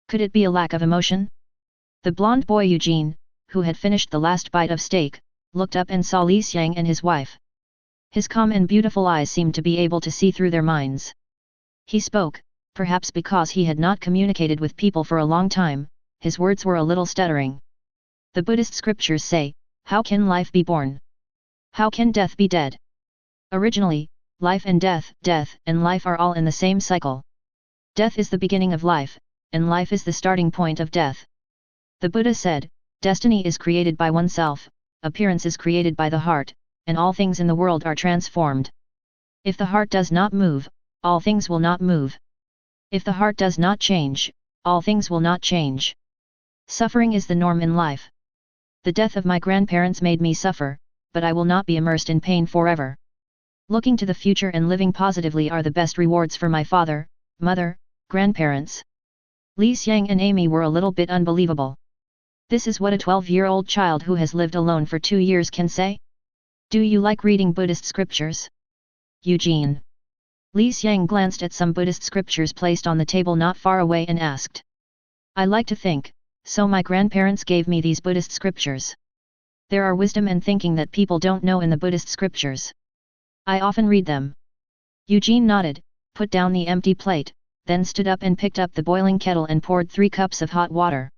Could it be a lack of emotion? The blonde boy Eugene, who had finished the last bite of steak, looked up and saw Li Xiang and his wife. His calm and beautiful eyes seemed to be able to see through their minds. He spoke, perhaps because he had not communicated with people for a long time, his words were a little stuttering. The Buddhist scriptures say, "How can life be born? How can death be dead?" Originally, life and death and life are all in the same cycle. Death is the beginning of life, and life is the starting point of death. The Buddha said, destiny is created by oneself, appearance is created by the heart, and all things in the world are transformed. If the heart does not move, all things will not move. If the heart does not change, all things will not change. Suffering is the norm in life. The death of my grandparents made me suffer, but I will not be immersed in pain forever. Looking to the future and living positively are the best rewards for my father, mother, grandparents. Li Xiang and Amy were a little bit unbelievable. This is what a 12-year-old child who has lived alone for 2 years can say? Do you like reading Buddhist scriptures? Eugene. Li Xiang glanced at some Buddhist scriptures placed on the table not far away and asked. I like to think, so my grandparents gave me these Buddhist scriptures. There are wisdom and thinking that people don't know in the Buddhist scriptures. I often read them. Eugene nodded, put down the empty plate, then stood up and picked up the boiling kettle and poured 3 cups of hot water.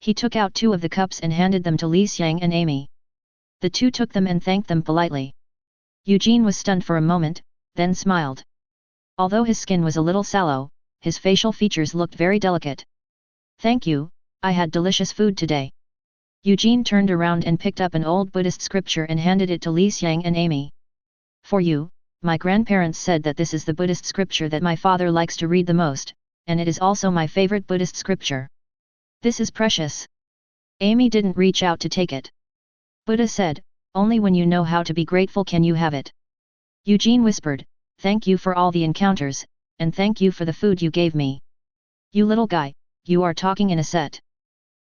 He took out 2 of the cups and handed them to Li Xiang and Amy. The two took them and thanked them politely. Eugene was stunned for a moment, then smiled. Although his skin was a little sallow, his facial features looked very delicate. Thank you, I had delicious food today. Eugene turned around and picked up an old Buddhist scripture and handed it to Li Xiang and Amy. For you, my grandparents said that this is the Buddhist scripture that my father likes to read the most, and it is also my favorite Buddhist scripture. This is precious. Amy didn't reach out to take it. Buddha said, only when you know how to be grateful can you have it. Eugene whispered, thank you for all the encounters, and thank you for the food you gave me. You little guy, you are talking in a set.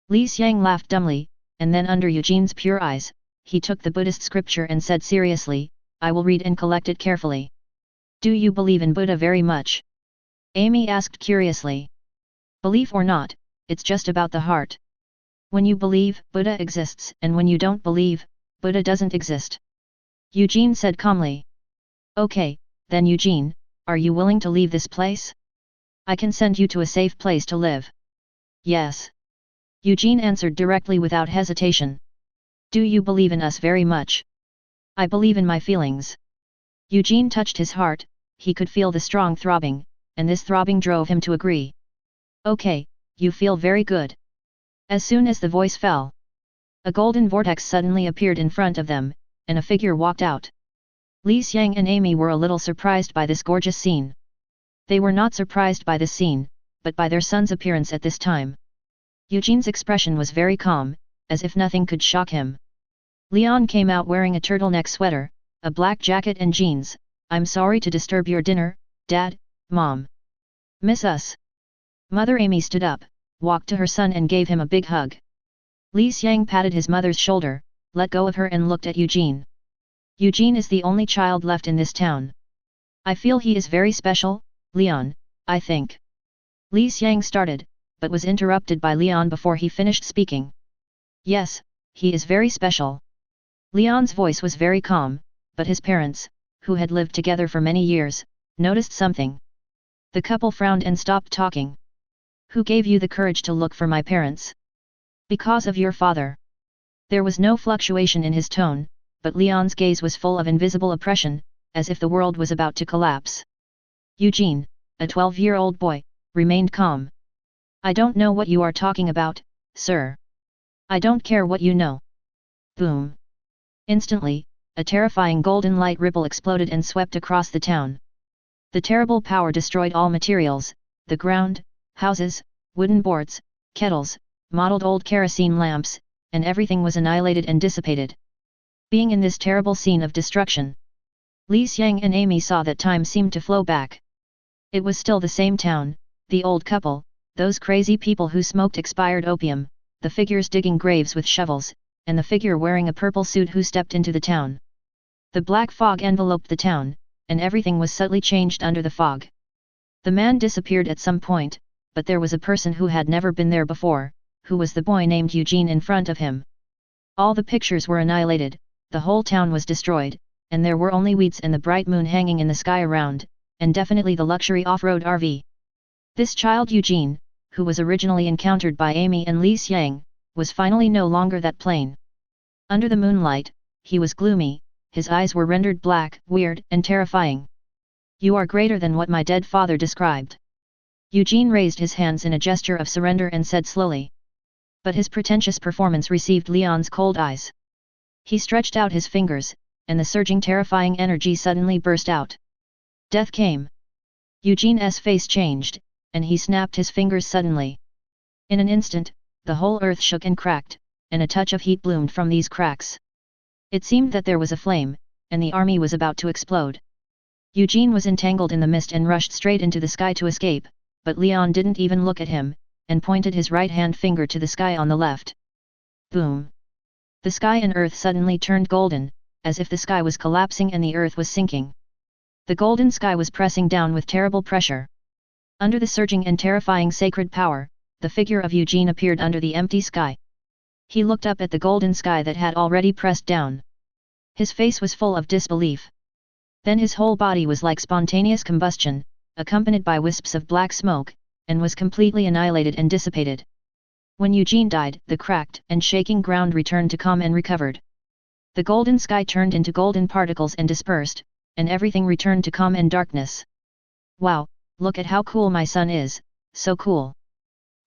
Li Xiang laughed dumbly, and then under Eugene's pure eyes, he took the Buddhist scripture and said seriously, I will read and collect it carefully. Do you believe in Buddha very much? Amy asked curiously. Belief or not, it's just about the heart. When you believe, Buddha exists, and when you don't believe, Buddha doesn't exist. Eugene said calmly. Okay, then Eugene, are you willing to leave this place? I can send you to a safe place to live. Yes. Eugene answered directly without hesitation. Do you believe in us very much? I believe in my feelings. Eugene touched his heart, he could feel the strong throbbing, and this throbbing drove him to agree. Okay, you feel very good. As soon as the voice fell, a golden vortex suddenly appeared in front of them, and a figure walked out. Li Xiang and Amy were a little surprised by this gorgeous scene. They were not surprised by this scene, but by their son's appearance at this time. Eugene's expression was very calm, as if nothing could shock him. Leon came out wearing a turtleneck sweater, a black jacket and jeans. "I'm sorry to disturb your dinner, Dad, Mom. Miss us?" Mother Amy stood up, walked to her son and gave him a big hug. Li Xiang patted his mother's shoulder, let go of her and looked at Eugene. Eugene is the only child left in this town. I feel he is very special, Leon, I think. Li Xiang started, but was interrupted by Leon before he finished speaking. Yes, he is very special. Leon's voice was very calm, but his parents, who had lived together for many years, noticed something. The couple frowned and stopped talking. Who gave you the courage to look for my parents? Because of your father. There was no fluctuation in his tone, but Leon's gaze was full of invisible oppression, as if the world was about to collapse. Eugene, a 12-year-old boy, remained calm. I don't know what you are talking about, sir. I don't care what you know. Boom. Instantly, a terrifying golden light ripple exploded and swept across the town. The terrible power destroyed all materials, the ground, houses, wooden boards, kettles, mottled old kerosene lamps, and everything was annihilated and dissipated. Being in this terrible scene of destruction, Li Xiang and Amy saw that time seemed to flow back. It was still the same town, the old couple, those crazy people who smoked expired opium, the figures digging graves with shovels, and the figure wearing a purple suit who stepped into the town. The black fog enveloped the town, and everything was subtly changed under the fog. The man disappeared at some point, but there was a person who had never been there before, who was the boy named Eugene in front of him. All the pictures were annihilated, the whole town was destroyed, and there were only weeds and the bright moon hanging in the sky around, and definitely the luxury off-road RV. This child Eugene, who was originally encountered by Amy and Li Xiang, was finally no longer that plain. Under the moonlight, he was gloomy, his eyes were rendered black, weird, and terrifying. You are greater than what my dead father described. Eugene raised his hands in a gesture of surrender and said slowly. But his pretentious performance received Leon's cold eyes. He stretched out his fingers, and the surging terrifying energy suddenly burst out. Death came. Eugene's face changed, and he snapped his fingers suddenly. In an instant, the whole earth shook and cracked, and a touch of heat bloomed from these cracks. It seemed that there was a flame, and the army was about to explode. Eugene was entangled in the mist and rushed straight into the sky to escape, but Leon didn't even look at him, and pointed his right-hand finger to the sky on the left. Boom! The sky and earth suddenly turned golden, as if the sky was collapsing and the earth was sinking. The golden sky was pressing down with terrible pressure. Under the surging and terrifying sacred power, the figure of Eugene appeared under the empty sky. He looked up at the golden sky that had already pressed down. His face was full of disbelief. Then his whole body was like spontaneous combustion, accompanied by wisps of black smoke, and was completely annihilated and dissipated. When Eugene died, the cracked and shaking ground returned to calm and recovered. The golden sky turned into golden particles and dispersed, and everything returned to calm and darkness. Wow, look at how cool my son is, so cool.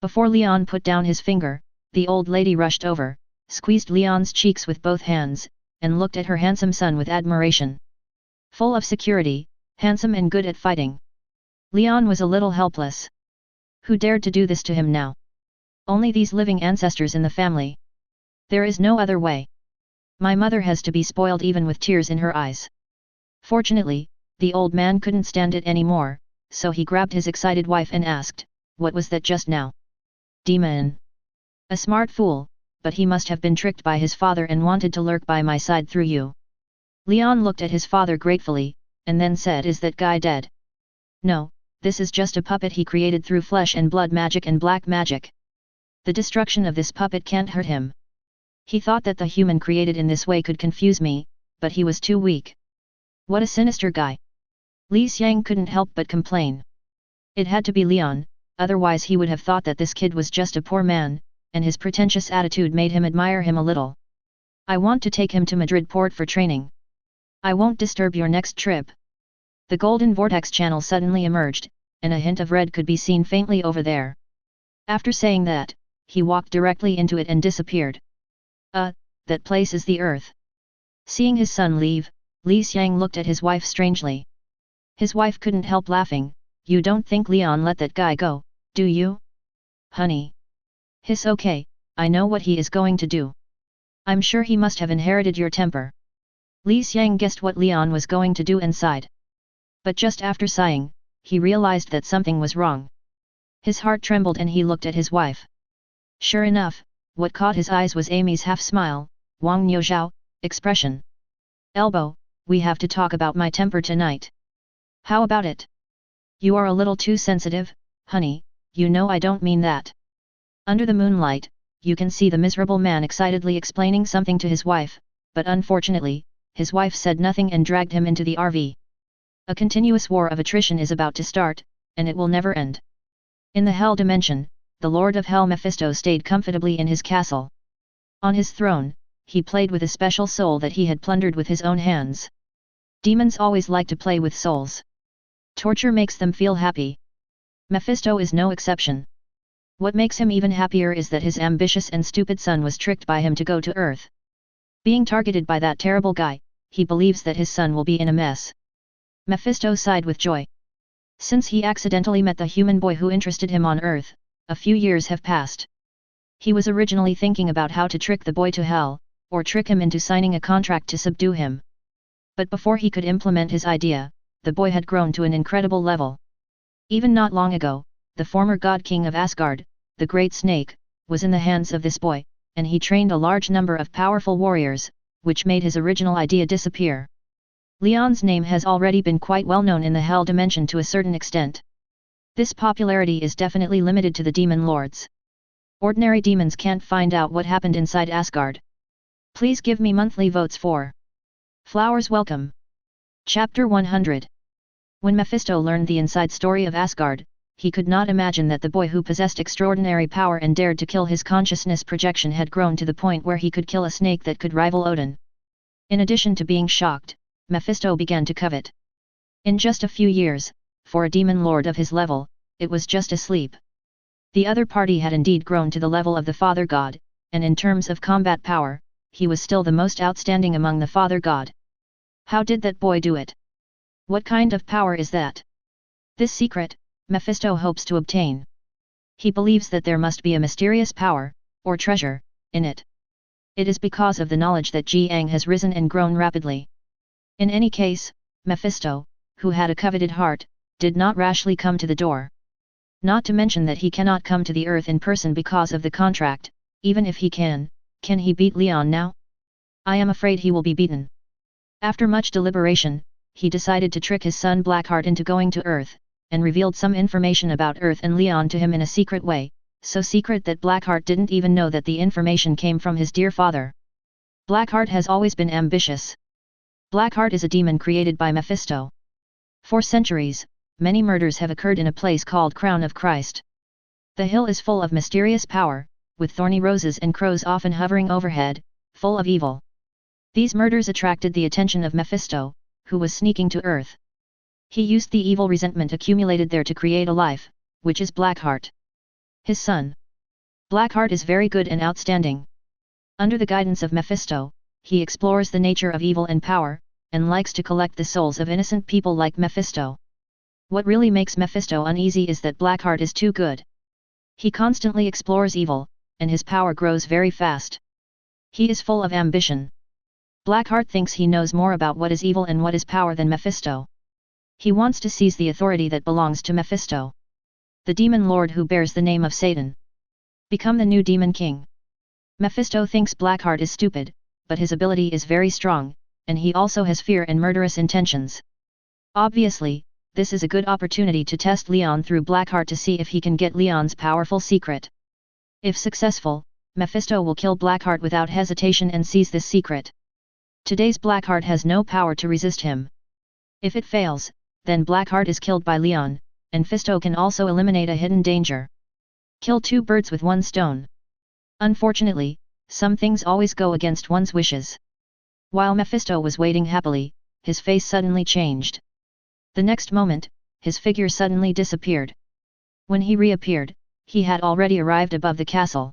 Before Leon put down his finger, the old lady rushed over, squeezed Leon's cheeks with both hands, and looked at her handsome son with admiration. Full of security, handsome and good at fighting. Leon was a little helpless. Who dared to do this to him now? Only these living ancestors in the family. There is no other way. My mother has to be spoiled even with tears in her eyes. Fortunately, the old man couldn't stand it anymore, so he grabbed his excited wife and asked, "What was that just now?" "Demon." "A smart fool, but he must have been tricked by his father and wanted to lurk by my side through you." Leon looked at his father gratefully, and then said, "Is that guy dead?" "No, this is just a puppet he created through flesh and blood magic and black magic. The destruction of this puppet can't hurt him. He thought that the human created in this way could confuse me, but he was too weak." What a sinister guy. Li Xiang couldn't help but complain. It had to be Leon, otherwise he would have thought that this kid was just a poor man, and his pretentious attitude made him admire him a little. "I want to take him to Madrid port for training. I won't disturb your next trip." The golden vortex channel suddenly emerged, and a hint of red could be seen faintly over there. After saying that, he walked directly into it and disappeared. That place is the earth. Seeing his son leave, Li Xiang looked at his wife strangely. His wife couldn't help laughing. You don't think Leon let that guy go, do you? Honey. Hiss, okay, I know what he is going to do. I'm sure he must have inherited your temper. Li Xiang guessed what Leon was going to do and sighed. But just after sighing, he realized that something was wrong. His heart trembled and he looked at his wife. Sure enough, what caught his eyes was Amy's half-smile, Wang Niuzhao, expression. Elbow, we have to talk about my temper tonight. How about it? You are a little too sensitive, honey, you know I don't mean that. Under the moonlight, you can see the miserable man excitedly explaining something to his wife, but unfortunately, his wife said nothing and dragged him into the RV. A continuous war of attrition is about to start, and it will never end. In the Hell dimension, the Lord of Hell Mephisto stayed comfortably in his castle. On his throne, he played with a special soul that he had plundered with his own hands. Demons always like to play with souls. Torture makes them feel happy. Mephisto is no exception. What makes him even happier is that his ambitious and stupid son was tricked by him to go to Earth. Being targeted by that terrible guy, he believes that his son will be in a mess. Mephisto sighed with joy. Since he accidentally met the human boy who interested him on Earth, a few years have passed. He was originally thinking about how to trick the boy to hell, or trick him into signing a contract to subdue him. But before he could implement his idea, the boy had grown to an incredible level. Even not long ago, the former god king of Asgard, the Great Snake, was in the hands of this boy, and he trained a large number of powerful warriors, which made his original idea disappear. Leon's name has already been quite well known in the Hell dimension to a certain extent. This popularity is definitely limited to the demon lords. Ordinary demons can't find out what happened inside Asgard. Please give me monthly votes for Flowers Welcome. Chapter 100. When Mephisto learned the inside story of Asgard, he could not imagine that the boy who possessed extraordinary power and dared to kill his consciousness projection had grown to the point where he could kill a snake that could rival Odin. In addition to being shocked, Mephisto began to covet. In just a few years, for a demon lord of his level, it was just a sleep. The other party had indeed grown to the level of the Father God, and in terms of combat power, he was still the most outstanding among the Father God. How did that boy do it? What kind of power is that? This secret, Mephisto hopes to obtain. He believes that there must be a mysterious power, or treasure, in it. It is because of the knowledge that Jiang has risen and grown rapidly. In any case, Mephisto, who had a coveted heart, did not rashly come to the door. Not to mention that he cannot come to the earth in person because of the contract. Even if he can he beat Leon now? I am afraid he will be beaten. After much deliberation, he decided to trick his son Blackheart into going to Earth, and revealed some information about Earth and Leon to him in a secret way, so secret that Blackheart didn't even know that the information came from his dear father. Blackheart has always been ambitious. Blackheart is a demon created by Mephisto. For centuries, many murders have occurred in a place called Crown of Christ. The hill is full of mysterious power, with thorny roses and crows often hovering overhead, full of evil. These murders attracted the attention of Mephisto, who was sneaking to Earth. He used the evil resentment accumulated there to create a life, which is Blackheart. His son. Blackheart is very good and outstanding. Under the guidance of Mephisto, he explores the nature of evil and power, and likes to collect the souls of innocent people like Mephisto. What really makes Mephisto uneasy is that Blackheart is too good. He constantly explores evil, and his power grows very fast. He is full of ambition. Blackheart thinks he knows more about what is evil and what is power than Mephisto. He wants to seize the authority that belongs to Mephisto. The demon lord who bears the name of Satan. Become the new demon king. Mephisto thinks Blackheart is stupid, but his ability is very strong, and he also has fear and murderous intentions. Obviously, this is a good opportunity to test Leon through Blackheart to see if he can get Leon's powerful secret. If successful, Mephisto will kill Blackheart without hesitation and seize this secret. Today's Blackheart has no power to resist him. If it fails, then Blackheart is killed by Leon, and Mephisto can also eliminate a hidden danger. Kill two birds with one stone. Unfortunately, some things always go against one's wishes. While Mephisto was waiting happily, his face suddenly changed. The next moment, his figure suddenly disappeared. When he reappeared, He had already arrived above the castle.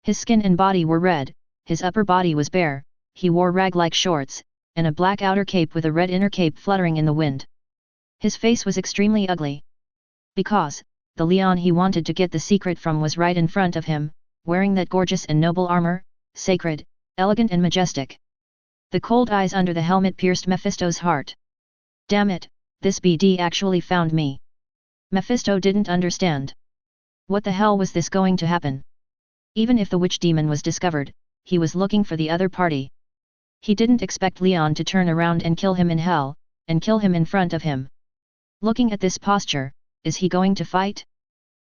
His skin and body were red, his upper body was bare, he wore rag-like shorts, and a black outer cape with a red inner cape fluttering in the wind. His face was extremely ugly. Because, the Leon he wanted to get the secret from was right in front of him, wearing that gorgeous and noble armor, sacred, elegant and majestic. The cold eyes under the helmet pierced Mephisto's heart. Damn it, this BD actually found me. Mephisto didn't understand. What the hell was this going to happen? Even if the witch demon was discovered, he was looking for the other party. He didn't expect Leon to turn around and kill him in hell, and kill him in front of him. Looking at this posture, is he going to fight?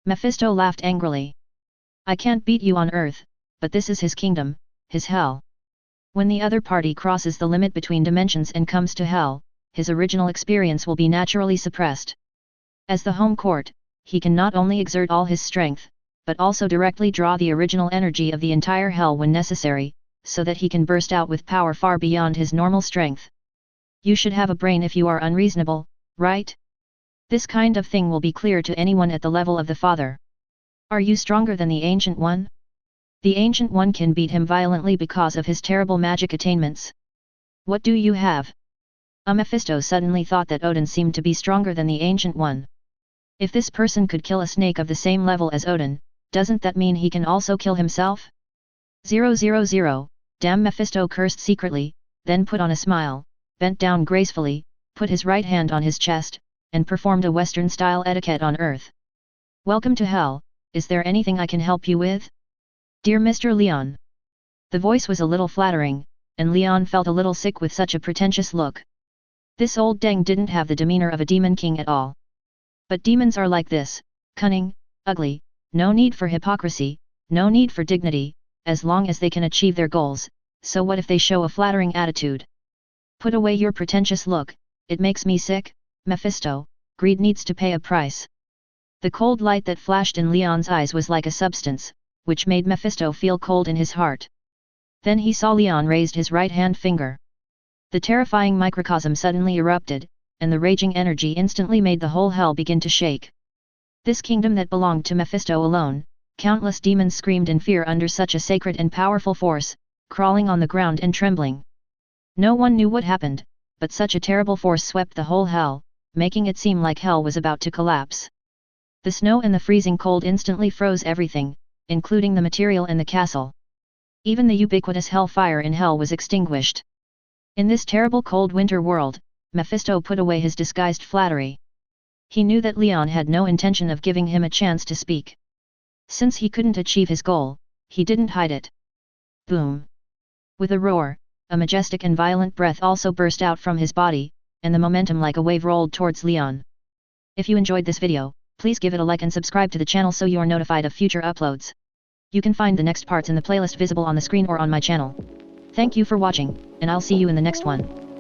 Mephisto laughed angrily. I can't beat you on Earth, but this is his kingdom, his hell. When the other party crosses the limit between dimensions and comes to hell, his original experience will be naturally suppressed. As the home court, he can not only exert all his strength, but also directly draw the original energy of the entire hell when necessary, so that he can burst out with power far beyond his normal strength. You should have a brain if you are unreasonable, right? This kind of thing will be clear to anyone at the level of the Father. Are you stronger than the Ancient One? The Ancient One can beat him violently because of his terrible magic attainments. What do you have? Mephisto suddenly thought that Odin seemed to be stronger than the Ancient One. If this person could kill a snake of the same level as Odin, doesn't that mean he can also kill himself? 000, damn, Mephisto cursed secretly, then put on a smile, bent down gracefully, put his right hand on his chest, and performed a Western-style etiquette on Earth. Welcome to hell, is there anything I can help you with? Dear Mr. Leon. The voice was a little flattering, and Leon felt a little sick with such a pretentious look. This old deng didn't have the demeanor of a demon king at all. But demons are like this, cunning, ugly, no need for hypocrisy, no need for dignity, as long as they can achieve their goals, so what if they show a flattering attitude? Put away your pretentious look, it makes me sick, Mephisto, greed needs to pay a price. The cold light that flashed in Leon's eyes was like a substance, which made Mephisto feel cold in his heart. Then he saw Leon raised his right hand finger. The terrifying microcosm suddenly erupted, and the raging energy instantly made the whole hell begin to shake. This kingdom that belonged to Mephisto alone, countless demons screamed in fear under such a sacred and powerful force, crawling on the ground and trembling. No one knew what happened, but such a terrible force swept the whole hell, making it seem like hell was about to collapse. The snow and the freezing cold instantly froze everything, including the material and the castle. Even the ubiquitous hellfire in hell was extinguished. In this terrible cold winter world, Mephisto put away his disguised flattery. He knew that Leon had no intention of giving him a chance to speak. Since he couldn't achieve his goal, he didn't hide it. Boom! With a roar, a majestic and violent breath also burst out from his body, and the momentum like a wave rolled towards Leon. If you enjoyed this video, please give it a like and subscribe to the channel so you are notified of future uploads. You can find the next parts in the playlist visible on the screen or on my channel. Thank you for watching, and I'll see you in the next one.